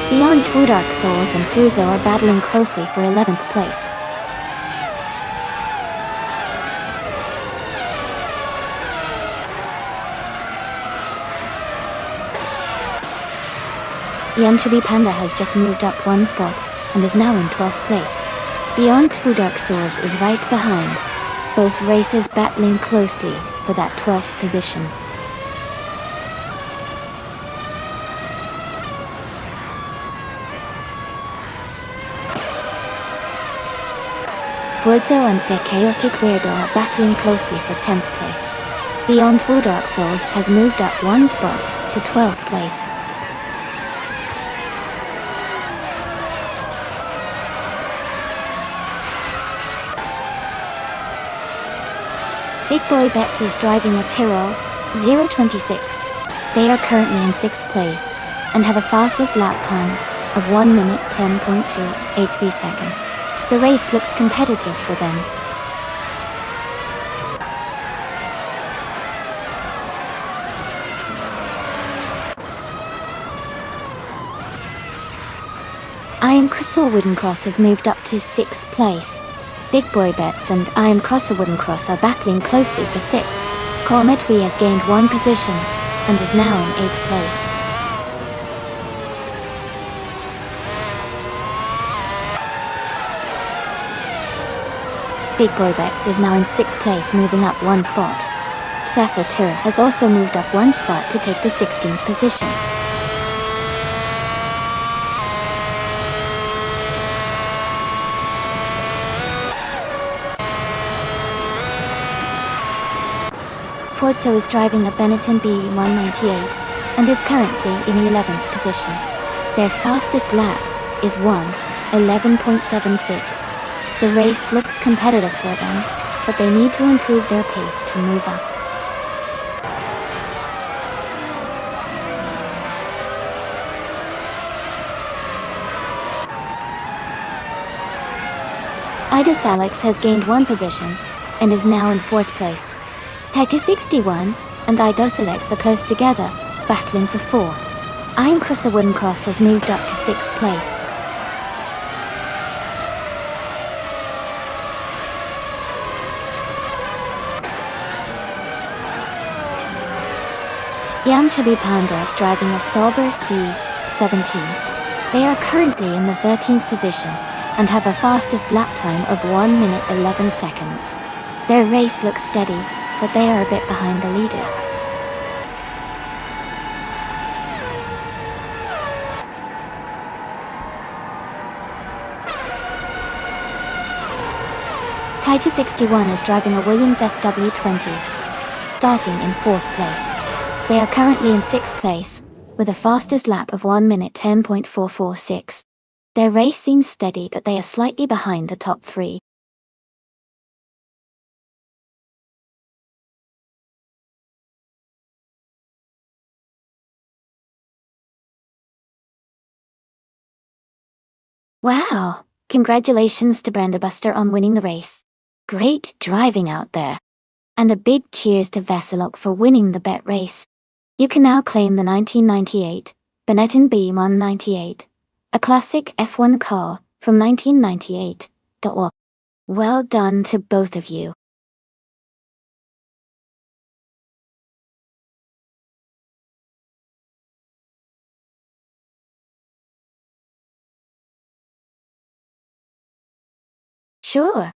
Beyond Two Dark Souls and Fuzo are battling closely for 11th place. Yamchabi Panda has just moved up one spot and is now in 12th place. Beyond Two Dark Souls is right behind. Both racers battling closely for that 12th position. Fuzo and the Chaotic Weirdo are battling closely for 10th place. Beyond Two Dark Souls has moved up one spot to 12th place. Big Boy Bets is driving a Tyrrell 026. They are currently in 6th place and have a fastest lap time of 1 minute 10.283 seconds. The race looks competitive for them. Iron Crystal Wooden Cross has moved up to 6th place. Big Boy Bets and Iron Crosser Wooden Cross are battling closely for 6th. Metri has gained one position and is now in 8th place. Big Boy Bets is now in 6th place, moving up one spot. Sasatura has also moved up one spot to take the 16th position. Forzo is driving a Benetton B198 and is currently in the 11th position. Their fastest lap is 1:11.76. The race looks competitive for them, but they need to improve their pace to move up. Idus Alex has gained one position and is now in 4th place. Titus 61 and Idus Alex are close together, battling for 4th. Iron Crosser Wooden Cross has moved up to 6th place. Yamchabi Panda is driving a Sauber C17. They are currently in the 13th position and have a fastest lap time of 1 minute 11 seconds. Their race looks steady, but they are a bit behind the leaders. Titus 61 is driving a Williams FW20, starting in 4th place. They are currently in 6th place, with a fastest lap of 1 minute 10.446. Their race seems steady, but they are slightly behind the top 3. Wow! Congratulations to Brenda Buster on winning the race. Great driving out there. And a big cheers to Veselok for winning the bet race. You can now claim the 1998 Benetton B198, a classic F1 car from 1998. Well done to both of you. Sure.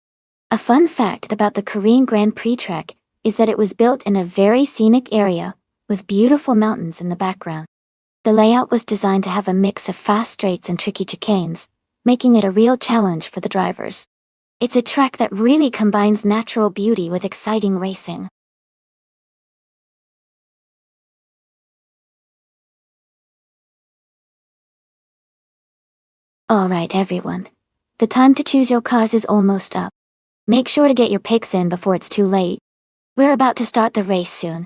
A fun fact about the Korean Grand Prix track is that it was built in a very scenic area with beautiful mountains in the background. The layout was designed to have a mix of fast straights and tricky chicanes, making it a real challenge for the drivers. It's a track that really combines natural beauty with exciting racing. Alright everyone, the time to choose your cars is almost up. Make sure to get your picks in before it's too late. We're about to start the race soon.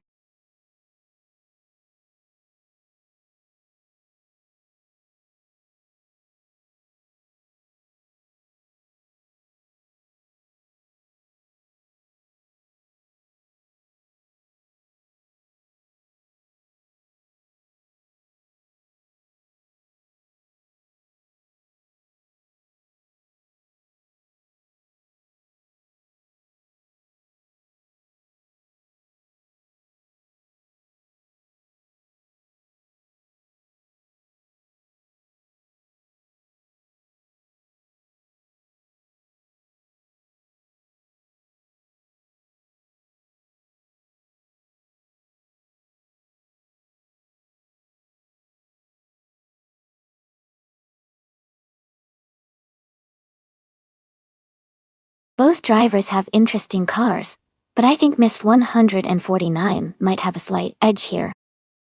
Both drivers have interesting cars, but I think Mist 149 might have a slight edge here.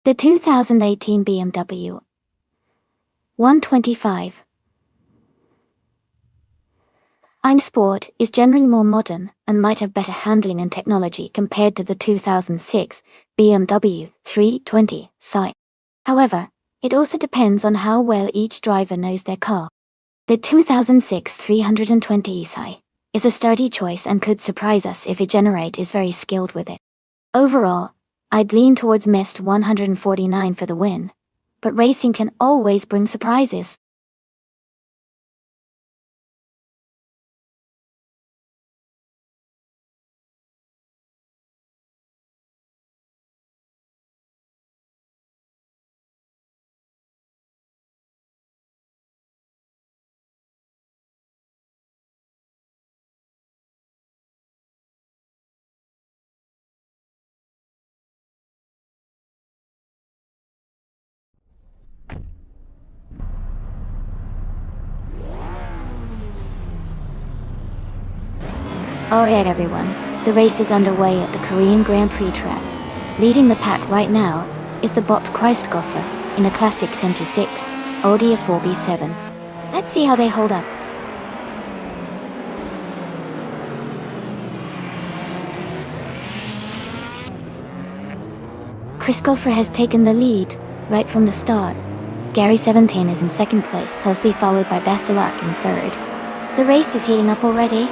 The 2018 BMW 125 Sport is generally more modern and might have better handling and technology compared to the 2006 BMW 320 Si. However, it also depends on how well each driver knows their car. The 2006 320 Si is a sturdy choice and could surprise us if Generate is very skilled with it. Overall, I'd lean towards Mist 149 for the win, but racing can always bring surprises. Alright everyone, the race is underway at the Korean Grand Prix track. Leading the pack right now is the Bob Christgoffer in a classic 26 Audi A4B7. Let's see how they hold up. Christgoffer has taken the lead right from the start. Gary 17 is in second place, closely followed by Vasilak in third. The race is heating up already.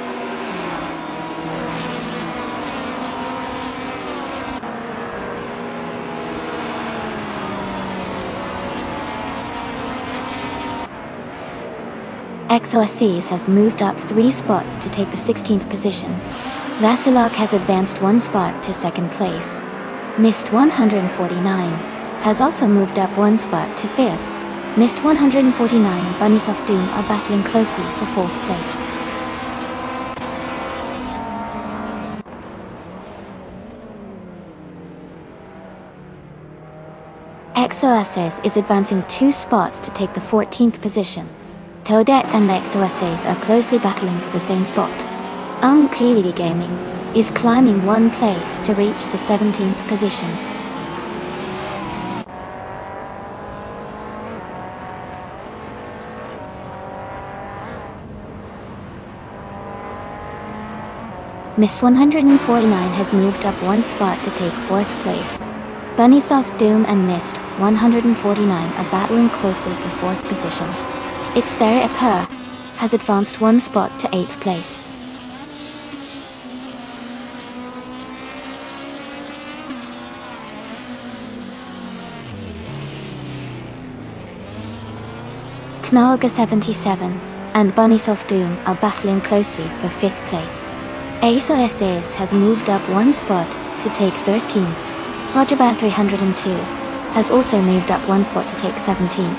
XOSCs has moved up 3 spots to take the 16th position. Vasilak has advanced 1 spot to second place. Mist 149 has also moved up 1 spot to 5th. Mist 149 and Bunnies of Doom are battling closely for 4th place. XOSs is advancing 2 spots to take the 14th position. Toadette and the XOSs are closely battling for the same spot. Clearly Gaming is climbing 1 place to reach the 17th position. Mist 149 has moved up 1 spot to take 4th place. Bunnies of Doom and Mist 149 are battling closely for 4th position. It's there Per has advanced 1 spot to 8th place. Knalga 77 and Bunnies of Doom are battling closely for 5th place. XOSs has moved up 1 spot to take 13. Rogerbar 302 has also moved up 1 spot to take 17.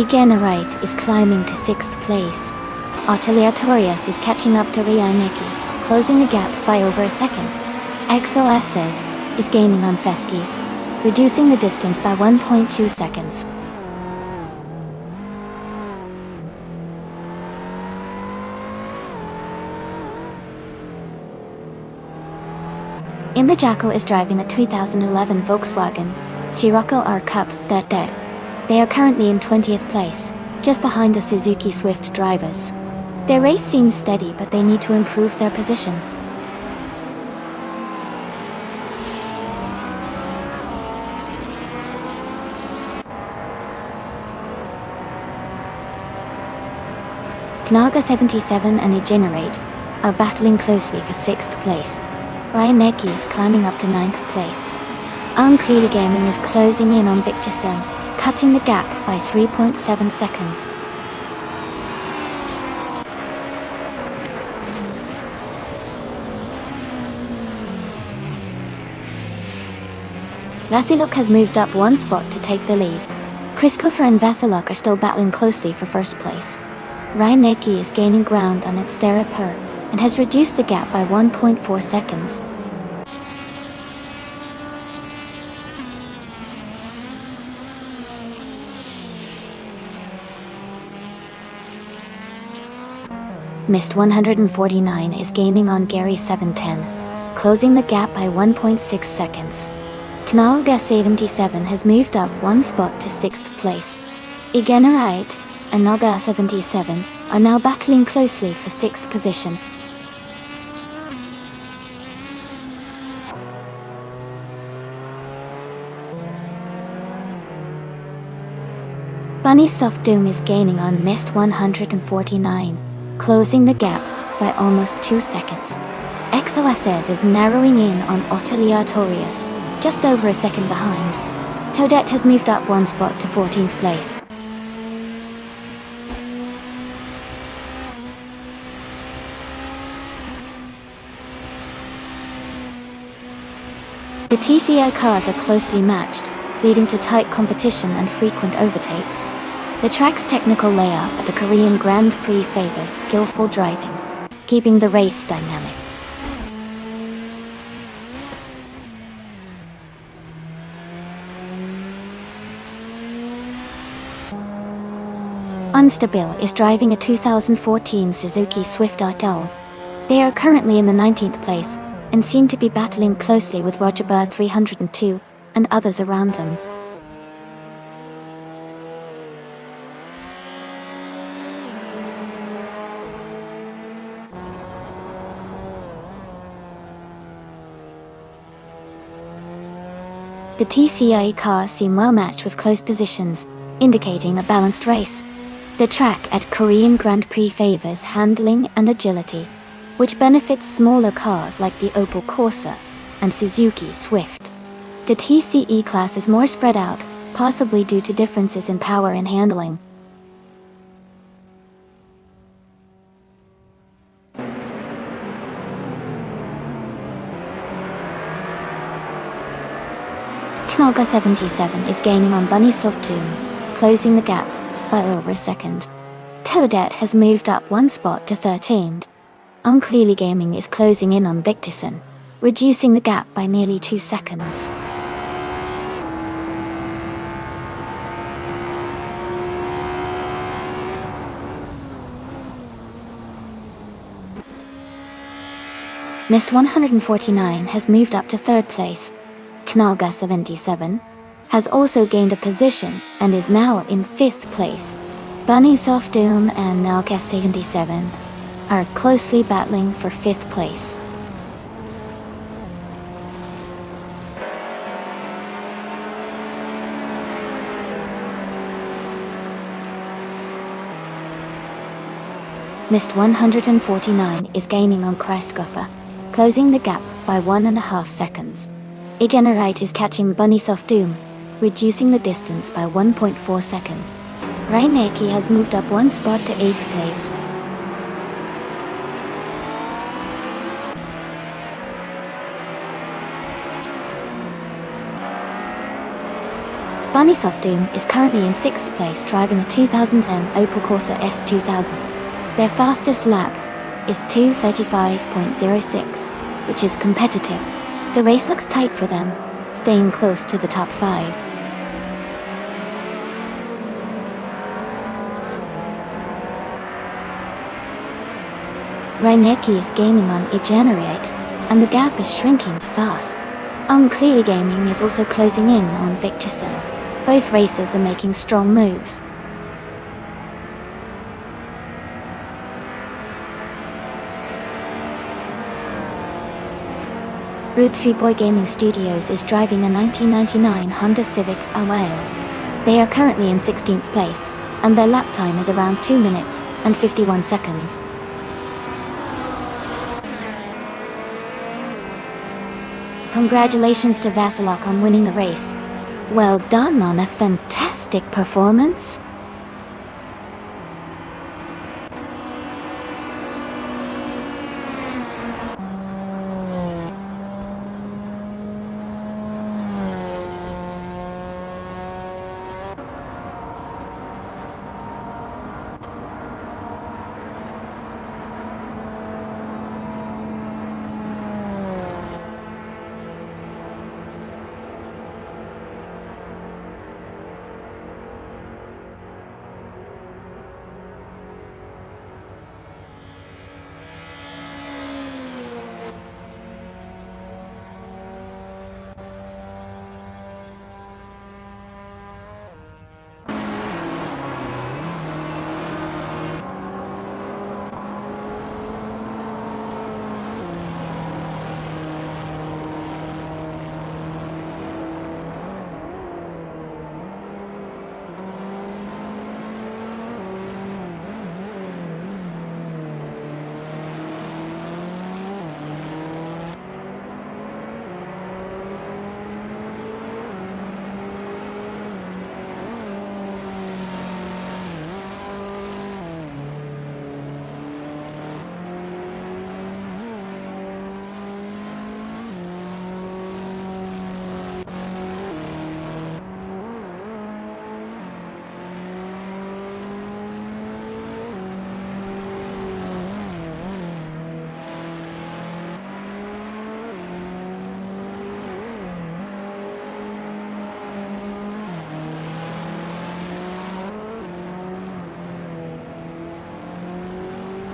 Generate is climbing to 6th place. Aleatorius is catching up to Ryaneki, closing the gap by over a second. XOSs is gaining on Feskis, reducing the distance by 1.2 seconds. Jackal is driving a 2011 Volkswagen Scirocco R Cup that day. They are currently in 20th place, just behind the Suzuki Swift drivers. Their race seems steady, but they need to improve their position. Knaga 77 and Generate are battling closely for 6th place. Ryaneki is climbing up to 9th place. Clearly Gaming is closing in on Victor Sen, cutting the gap by 3.7 seconds. Vasiluk has moved up 1 spot to take the lead. Christopher and Vasiluk are still battling closely for 1st place. Ryaneki is gaining ground on its Per and has reduced the gap by 1.4 seconds. Mist 149 is gaining on Gary 710, closing the gap by 1.6 seconds. Knalga 77 has moved up one spot to 6th place. Igenarite and Naga 77 are now battling closely for 6th position. Bunny Soft Doom is gaining on Mist 149, closing the gap by almost 2 seconds. XOSS is narrowing in on Otiliatorius, just over a second behind. Toadette has moved up one spot to 14th place. The TCO cars are closely matched, leading to tight competition and frequent overtakes. The track's technical layout at the Korean Grand Prix favors skillful driving, keeping the race dynamic. Unstable is driving a 2014 Suzuki Swift RL. They are currently in the 19th place, and seem to be battling closely with Roger Burr 302 and others around them. The TCA cars seem well matched with close positions, indicating a balanced race. The track at Korean Grand Prix favors handling and agility, which benefits smaller cars like the Opel Corsa and Suzuki Swift. The TCE class is more spread out, possibly due to differences in power and handling. Knalga 77 is gaining on Bunny Soft Doom, closing the gap by over a second. Toadette has moved up one spot to 13th. Unclearly Gaming is closing in on Victorson, reducing the gap by nearly 2 seconds. Mist 149 has moved up to 3rd place. Knalga 77 has also gained a position and is now in 5th place. Bunny Soft Doom and Nalka 77 are closely battling for 5th place. Mist 149 is gaining on Christgoffer, closing the gap by 1.5 seconds. Igenerite is catching Bunny Soft Doom, reducing the distance by 1.4 seconds. Reineki has moved up one spot to 8th place. Bunny Soft Doom is currently in 6th place driving a 2010 Opel Corsa S2000. Their fastest lap is 2:35.06, which is competitive. The race looks tight for them, staying close to the top 5. Reineki is gaining on Igenerate, and the gap is shrinking fast. Unclear Gaming is also closing in on Victorson. Both racers are making strong moves. Root 3 Boy Gaming Studios is driving a 1999 Honda Civic Awale. They are currently in 16th place, and their lap time is around 2 minutes and 51 seconds. Congratulations to Vasilok on winning the race. Well done on a fantastic performance.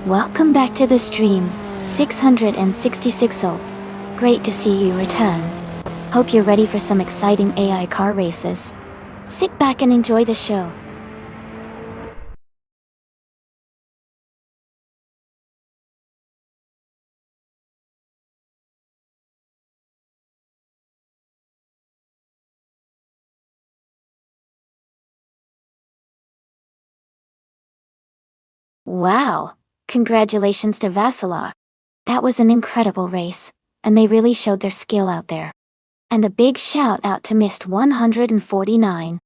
Welcome back to the stream, 666. Great to see you return. Hope you're ready for some exciting AI car races. Sit back and enjoy the show. Wow! Congratulations to Vassila. That was an incredible race, and they really showed their skill out there. And a big shout out to Missed 149.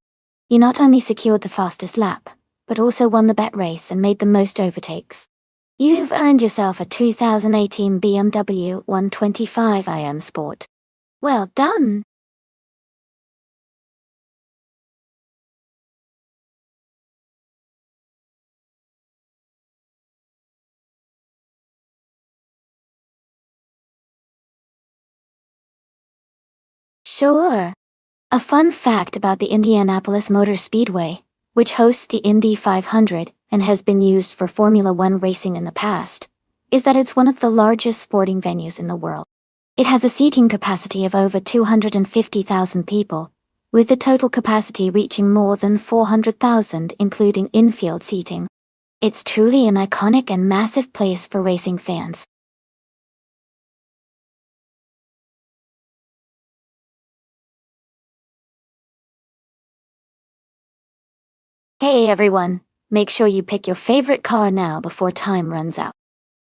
You not only secured the fastest lap, but also won the bet race and made the most overtakes. You've earned yourself a 2018 BMW 125 IM Sport. Well done! Sure. A fun fact about the Indianapolis Motor Speedway, which hosts the Indy 500 and has been used for Formula One racing in the past, is that it's one of the largest sporting venues in the world. It has a seating capacity of over 250,000 people, with the total capacity reaching more than 400,000 including infield seating. It's truly an iconic and massive place for racing fans. Hey everyone, make sure you pick your favorite car now before time runs out.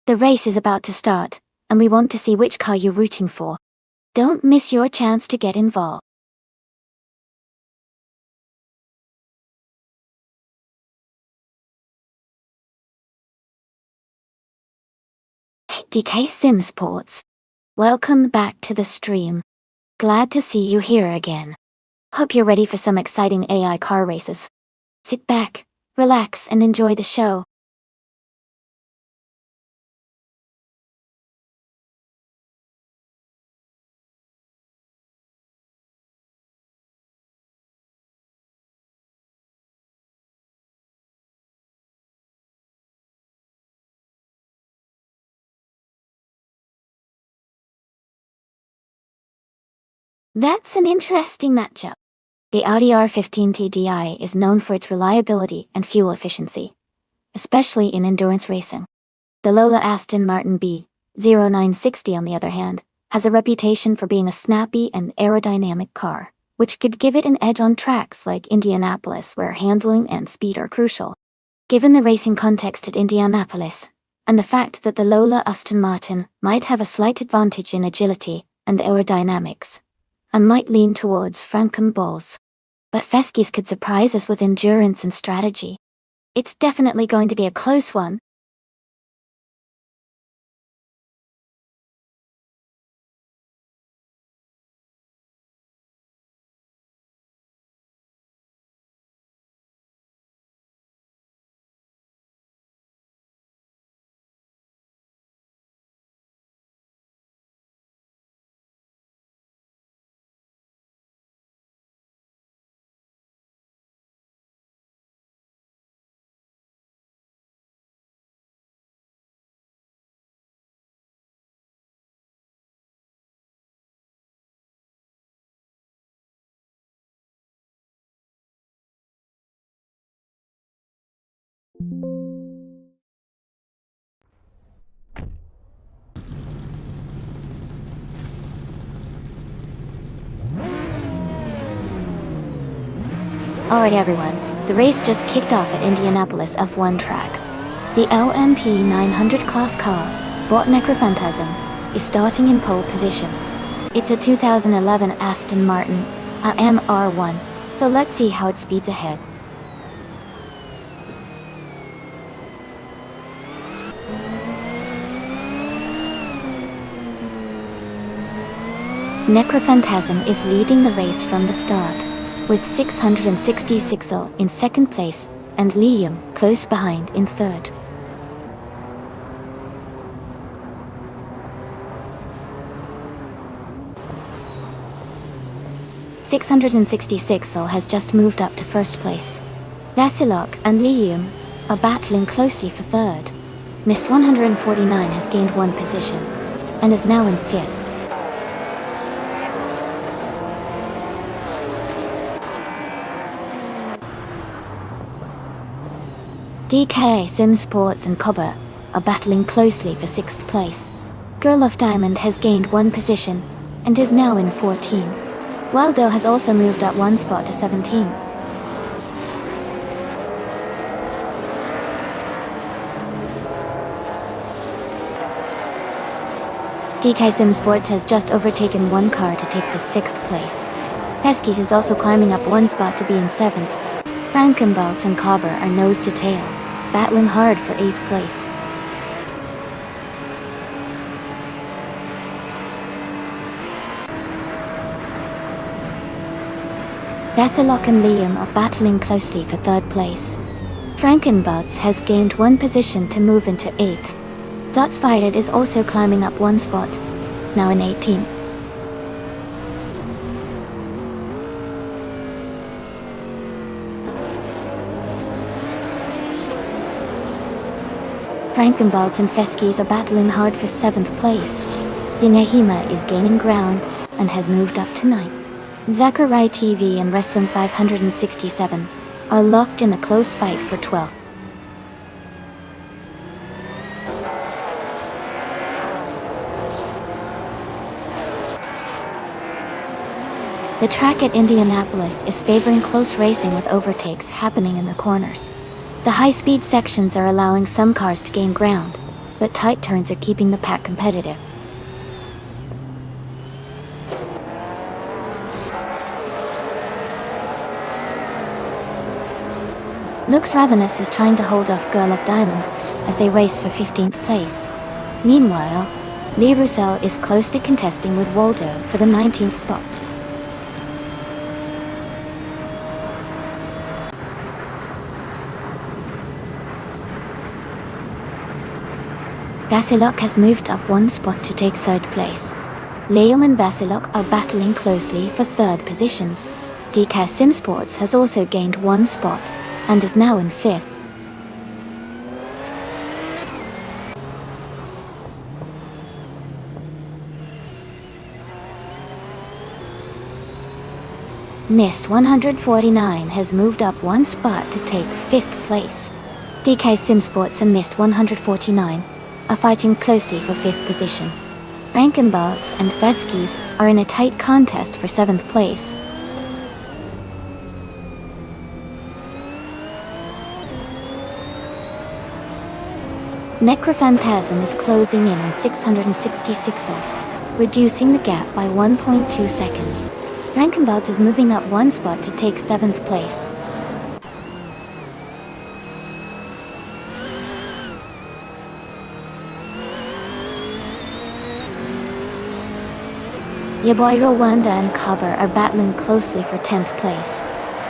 The race is about to start, and we want to see which car you're rooting for. Don't miss your chance to get involved. DK Sim Sports. Welcome back to the stream. Glad to see you here again. Hope you're ready for some exciting AI car races. Sit back, relax and enjoy the show. That's an interesting matchup. The Audi R15 TDI is known for its reliability and fuel efficiency, especially in endurance racing. The Lola Aston Martin B0960 on the other hand, has a reputation for being a snappy and aerodynamic car, which could give it an edge on tracks like Indianapolis where handling and speed are crucial. Given the racing context at Indianapolis, and the fact that the Lola Aston Martin might have a slight advantage in agility and aerodynamics, I might lean towards Frankenballs. But Feskis could surprise us with endurance and strategy. It's definitely going to be a close one. Alright everyone, the race just kicked off at Indianapolis F1 track. The LMP 900 class car, bought Necrophantasm, is starting in pole position. It's a 2011 Aston Martin, a MR1, so let's see how it speeds ahead. Necrophantasm is leading the race from the start, with 666 in second place, and Liam close behind in third. .666 has just moved up to first place. Vasilok and Liam are battling closely for third. Missed 149 has gained 1 position, and is now in 5th. DK, Sim Sports and Cobber are battling closely for 6th place. Girl of Diamond has gained 1 position, and is now in 14th. Waldo has also moved up 1 spot to 17. DK Sim Sports has just overtaken 1 car to take the 6th place. Pesky's is also climbing up 1 spot to be in 7th. Frankenballs and Cobber are nose to tail, battling hard for 8th place. Veselok and Liam are battling closely for 3rd place. Frankenballs has gained 1 position to move into 8th. Zotsfired is also climbing up 1 spot, now in 18th. Frankenbalds and Feskies are battling hard for 7th place. Dinahima is gaining ground and has moved up to 9th. Zachary TV and Wrestling 567 are locked in a close fight for 12th. The track at Indianapolis is favoring close racing with overtakes happening in the corners. The high-speed sections are allowing some cars to gain ground, but tight turns are keeping the pack competitive. Looks Ravenous is trying to hold off Girl of Diamond as they race for 15th place. Meanwhile, Lee Roussel is closely contesting with Waldo for the 19th spot. Vasilok has moved up 1 spot to take 3rd place. Liam and Vasilok are battling closely for 3rd position. DK Sim Sports has also gained 1 spot and is now in 5th. Mist 149 has moved up 1 spot to take 5th place. DK Sim Sports and Mist 149 are fighting closely for 5th position. Frankenballs and Feskies are in a tight contest for 7th place. Necrophantasm is closing in on 666, reducing the gap by 1.2 seconds. Frankenballs is moving up 1 spot to take 7th place. Yaboy Rwanda and Cobber are battling closely for 10th place.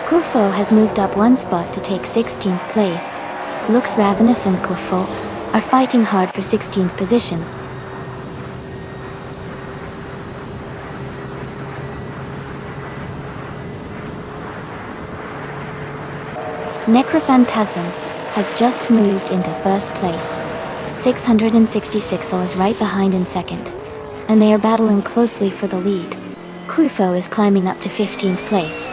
Kufo has moved up 1 spot to take 16th place. Looks Ravenous and Kufo are fighting hard for 16th position. Necrophantasm has just moved into 1st place. 666 is right behind in 2nd, and they are battling closely for the lead. Kufo is climbing up to 15th place.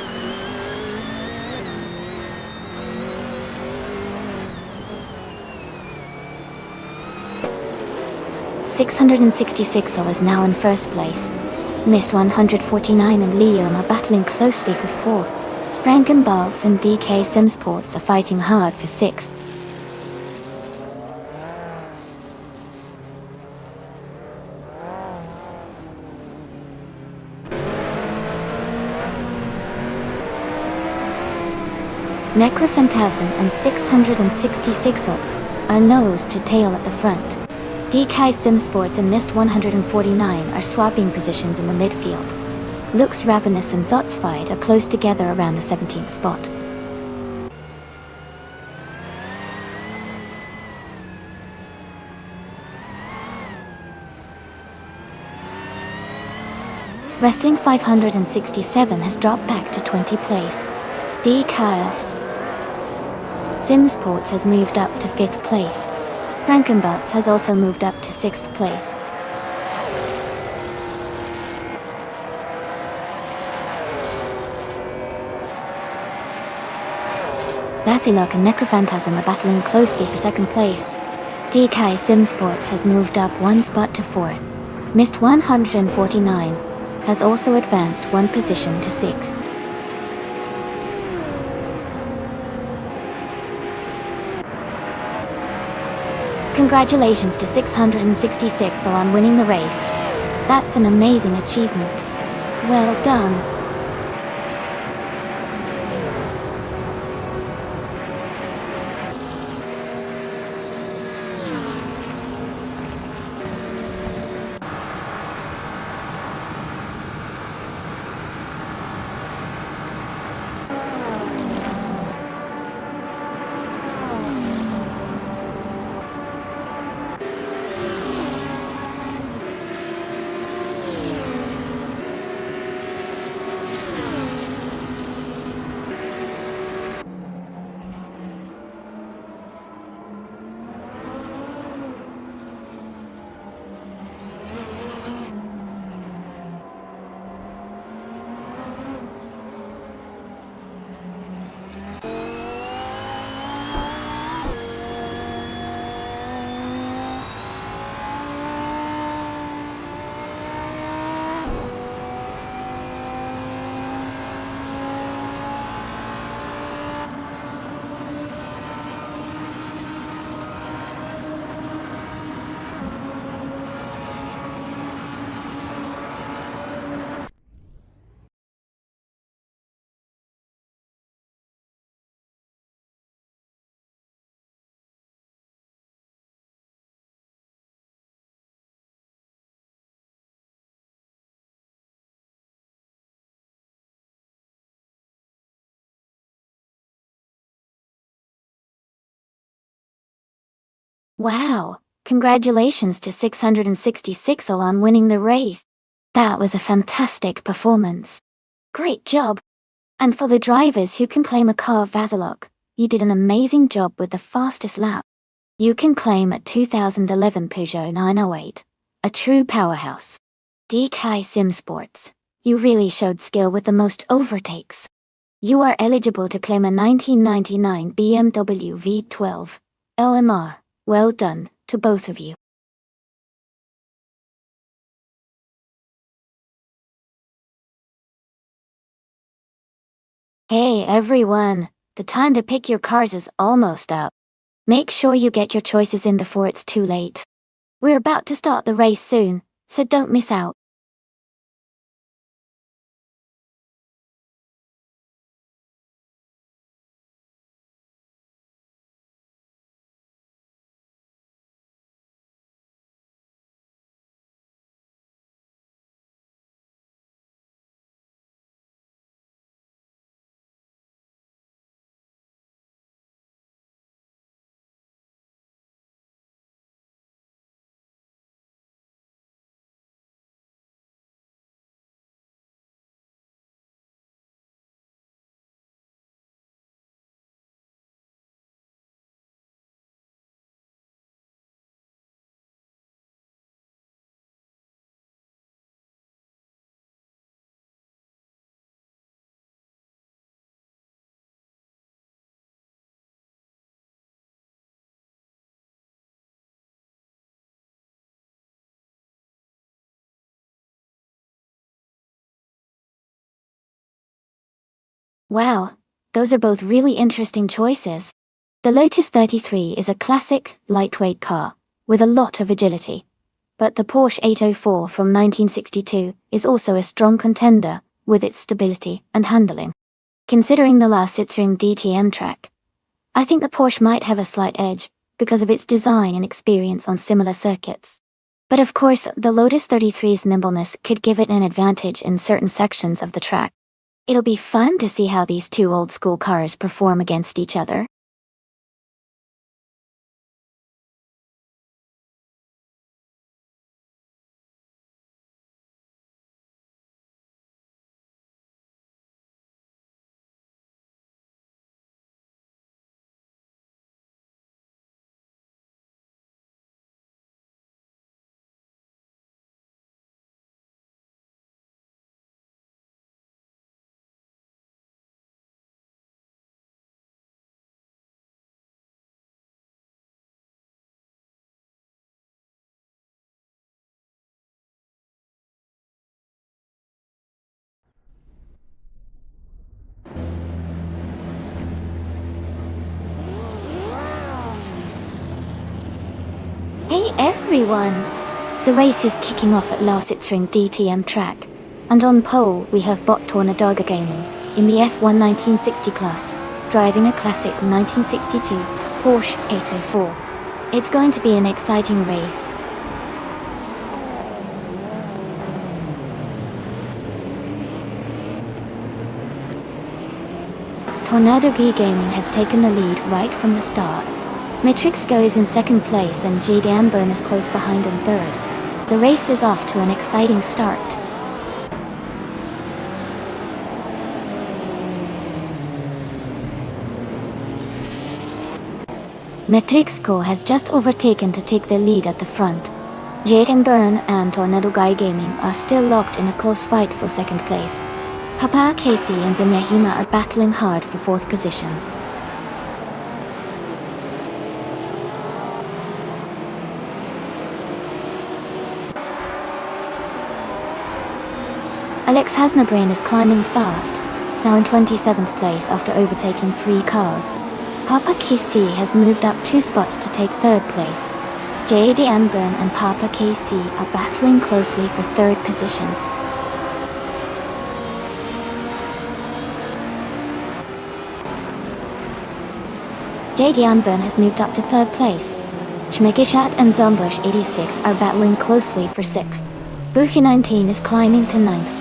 $666 is now in 1st place. Mist 149 and Liam are battling closely for 4th. Frankenballs and DK Sim Sports are fighting hard for 6th. Necrophantasm and 666 are nose to tail at the front. DK Sim Sports and Mist 149 are swapping positions in the midfield. Looks Ravenous and Zotsfied are close together around the 17th spot. Wrestling 567 has dropped back to 20th place. DK Sim Sports has moved up to 5th place. Frankenbots has also moved up to 6th place. Vasilok and Necrophantasm are battling closely for 2nd place. DK Sim Sports has moved up 1 spot to 4th. Missed 149 has also advanced 1 position to 6th. Congratulations to 666 on winning the race. That's an amazing achievement. Well done. Wow, congratulations to 666 on winning the race. That was a fantastic performance. Great job. And for the drivers who can claim a car Vasilok, you did an amazing job with the fastest lap. You can claim a 2011 Peugeot 908, a true powerhouse. DK Sim Sports, you really showed skill with the most overtakes. You are eligible to claim a 1999 BMW V12 LMR. Well done to both of you. Hey everyone, the time to pick your cars is almost up. Make sure you get your choices in before it's too late. We're about to start the race soon, so don't miss out. Wow, those are both really interesting choices. The Lotus 33 is a classic, lightweight car, with a lot of agility. But the Porsche 804 from 1962 is also a strong contender, with its stability and handling. Considering the last Sitzring DTM track, I think the Porsche might have a slight edge, because of its design and experience on similar circuits. But of course, the Lotus 33's nimbleness could give it an advantage in certain sections of the track. It'll be fun to see how these two old-school cars perform against each other. Hey everyone! The race is kicking off at Larsitzring DTM track. And on pole we have bot Tornadoga Gaming, in the F1 1960 class, driving a classic 1962 Porsche 804. It's going to be an exciting race. Tornado G Gaming has taken the lead right from the start. Matrix Go is in second place and Jade Amburn is close behind in third. The race is off to an exciting start. Matrix Go has just overtaken to take the lead at the front. Jade Amburn and Tornado Guy Gaming are still locked in a close fight for second place. Papa Casey and Zenyahima are battling hard for fourth position. Alex Hasnabrain is climbing fast, now in 27th place after overtaking 3 cars. Papa Casey has moved up 2 spots to take third place. J.D. Amburn and Papa Casey are battling closely for third position. J.D. Amburn has moved up to third place. Chmegishat and Zombush 86 are battling closely for 6th. Buffy 19 is climbing to 9th place.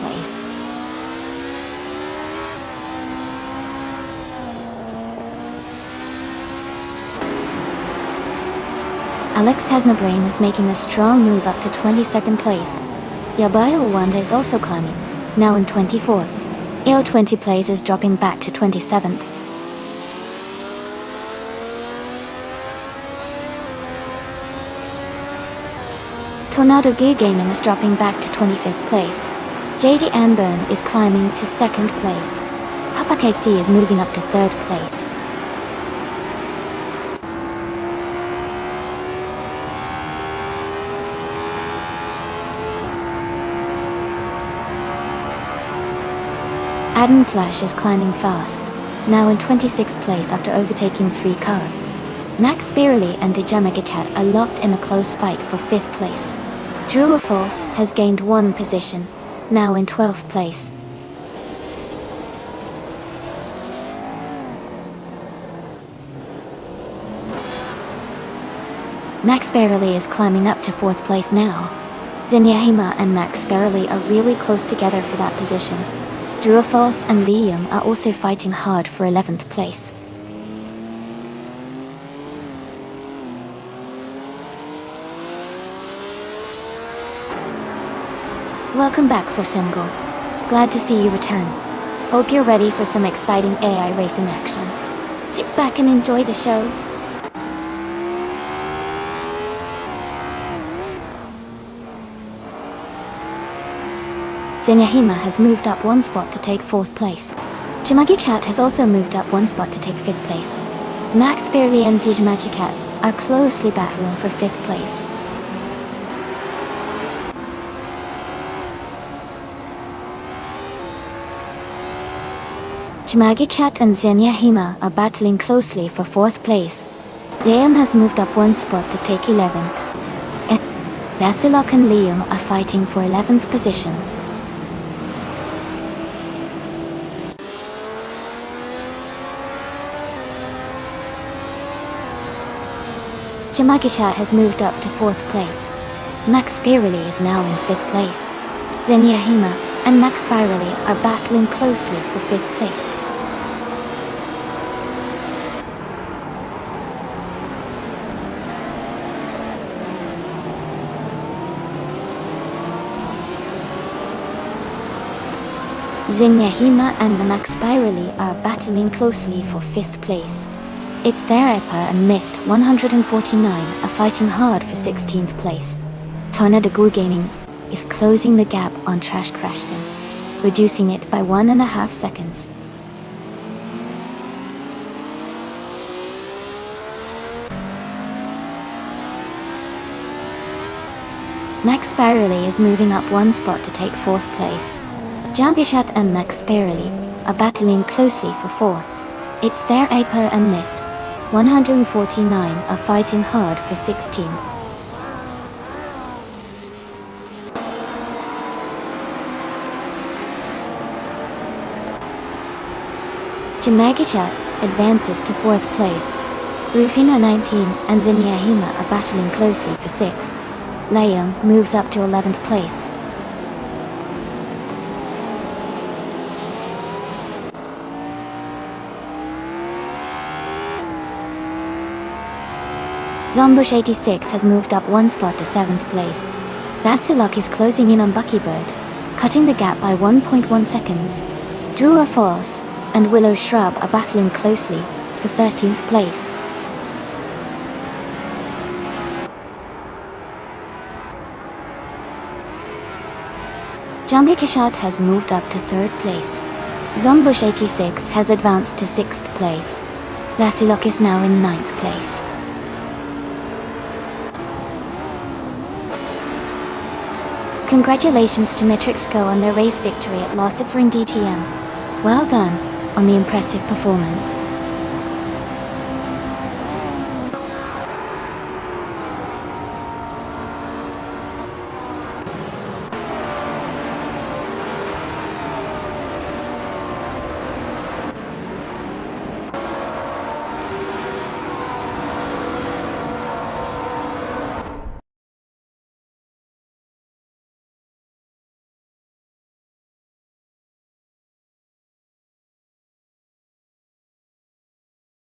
Alex Hasnabrain is making a strong move up to 22nd place. Yabayo Wanda is also climbing, now in 24th. AO 20 place is dropping back to 27th. Tornado Gear Gaming is dropping back to 25th place. JD Amburn is climbing to 2nd place. Papa Ketsi is moving up to 3rd place. Adam Flash is climbing fast, now in 26th place after overtaking 3 cars. Max Beerley and Dijamagicat are locked in a close fight for 5th place. Drew Falls has gained 1 position, now in 12th place. Max Beerley is climbing up to 4th place now. Zenyahima and Max Beerley are really close together for that position. Drew Falls and Liam are also fighting hard for 11th place. Welcome back for Simgo. Glad to see you return. Hope you're ready for some exciting AI racing action. Sit back and enjoy the show. Zenyahima has moved up 1 spot to take 4th place. Jimagichat has also moved up 1 spot to take 5th place. Max Beerley and Dijamagicat are closely battling for 5th place. Jimagichat and Zenyahima are battling closely for 4th place. Liam has moved up 1 spot to take 11th. Vasilok and Liam are fighting for 11th position. Jimagichat has moved up to 4th place. Max Beerley is now in 5th place. Zenyahima and Max Beerley are battling closely for 5th place. Zenyahima and Max Beerley are battling closely for 5th place. It's their Epa and Mist 149 are fighting hard for 16th place. Tornado Gaming is closing the gap on Trash Crashton, reducing it by 1.5 seconds. Max Beerley is moving up 1 spot to take 4th place. Jambishat and Max Beerley are battling closely for 4th. It's their Aper and Mist 149 are fighting hard for 16th. Shimagisha advances to 4th place. Rufina 19 and Zinyahima are battling closely for 6th. Leon moves up to 11th place. Zombush 86 has moved up 1 spot to 7th place. Vasilok is closing in on Buckybird, cutting the gap by 1.1 seconds. Drua Falls and Willow Shrub are battling closely for 13th place. Jambikishat has moved up to 3rd place. Zombush 86 has advanced to 6th place. Vasilok is now in 9th place. Congratulations to Matrixco on their race victory at Lossitzring DTM. Well done on the impressive performance.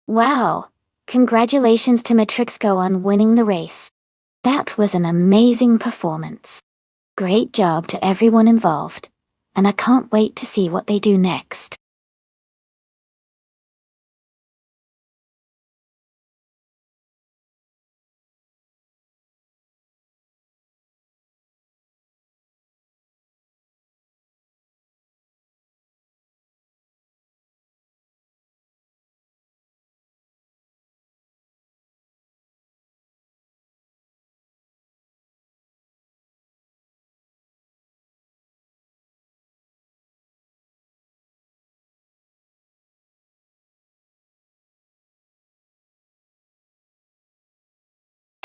Wow! Congratulations to Matrixco on winning the race. That was an amazing performance. Great job to everyone involved, and I can't wait to see what they do next.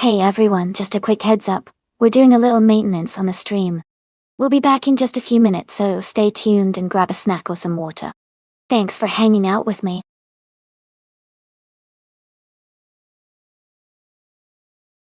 Hey everyone, just a quick heads up. We're doing a little maintenance on the stream. We'll be back in just a few minutes, so stay tuned and grab a snack or some water. Thanks for hanging out with me.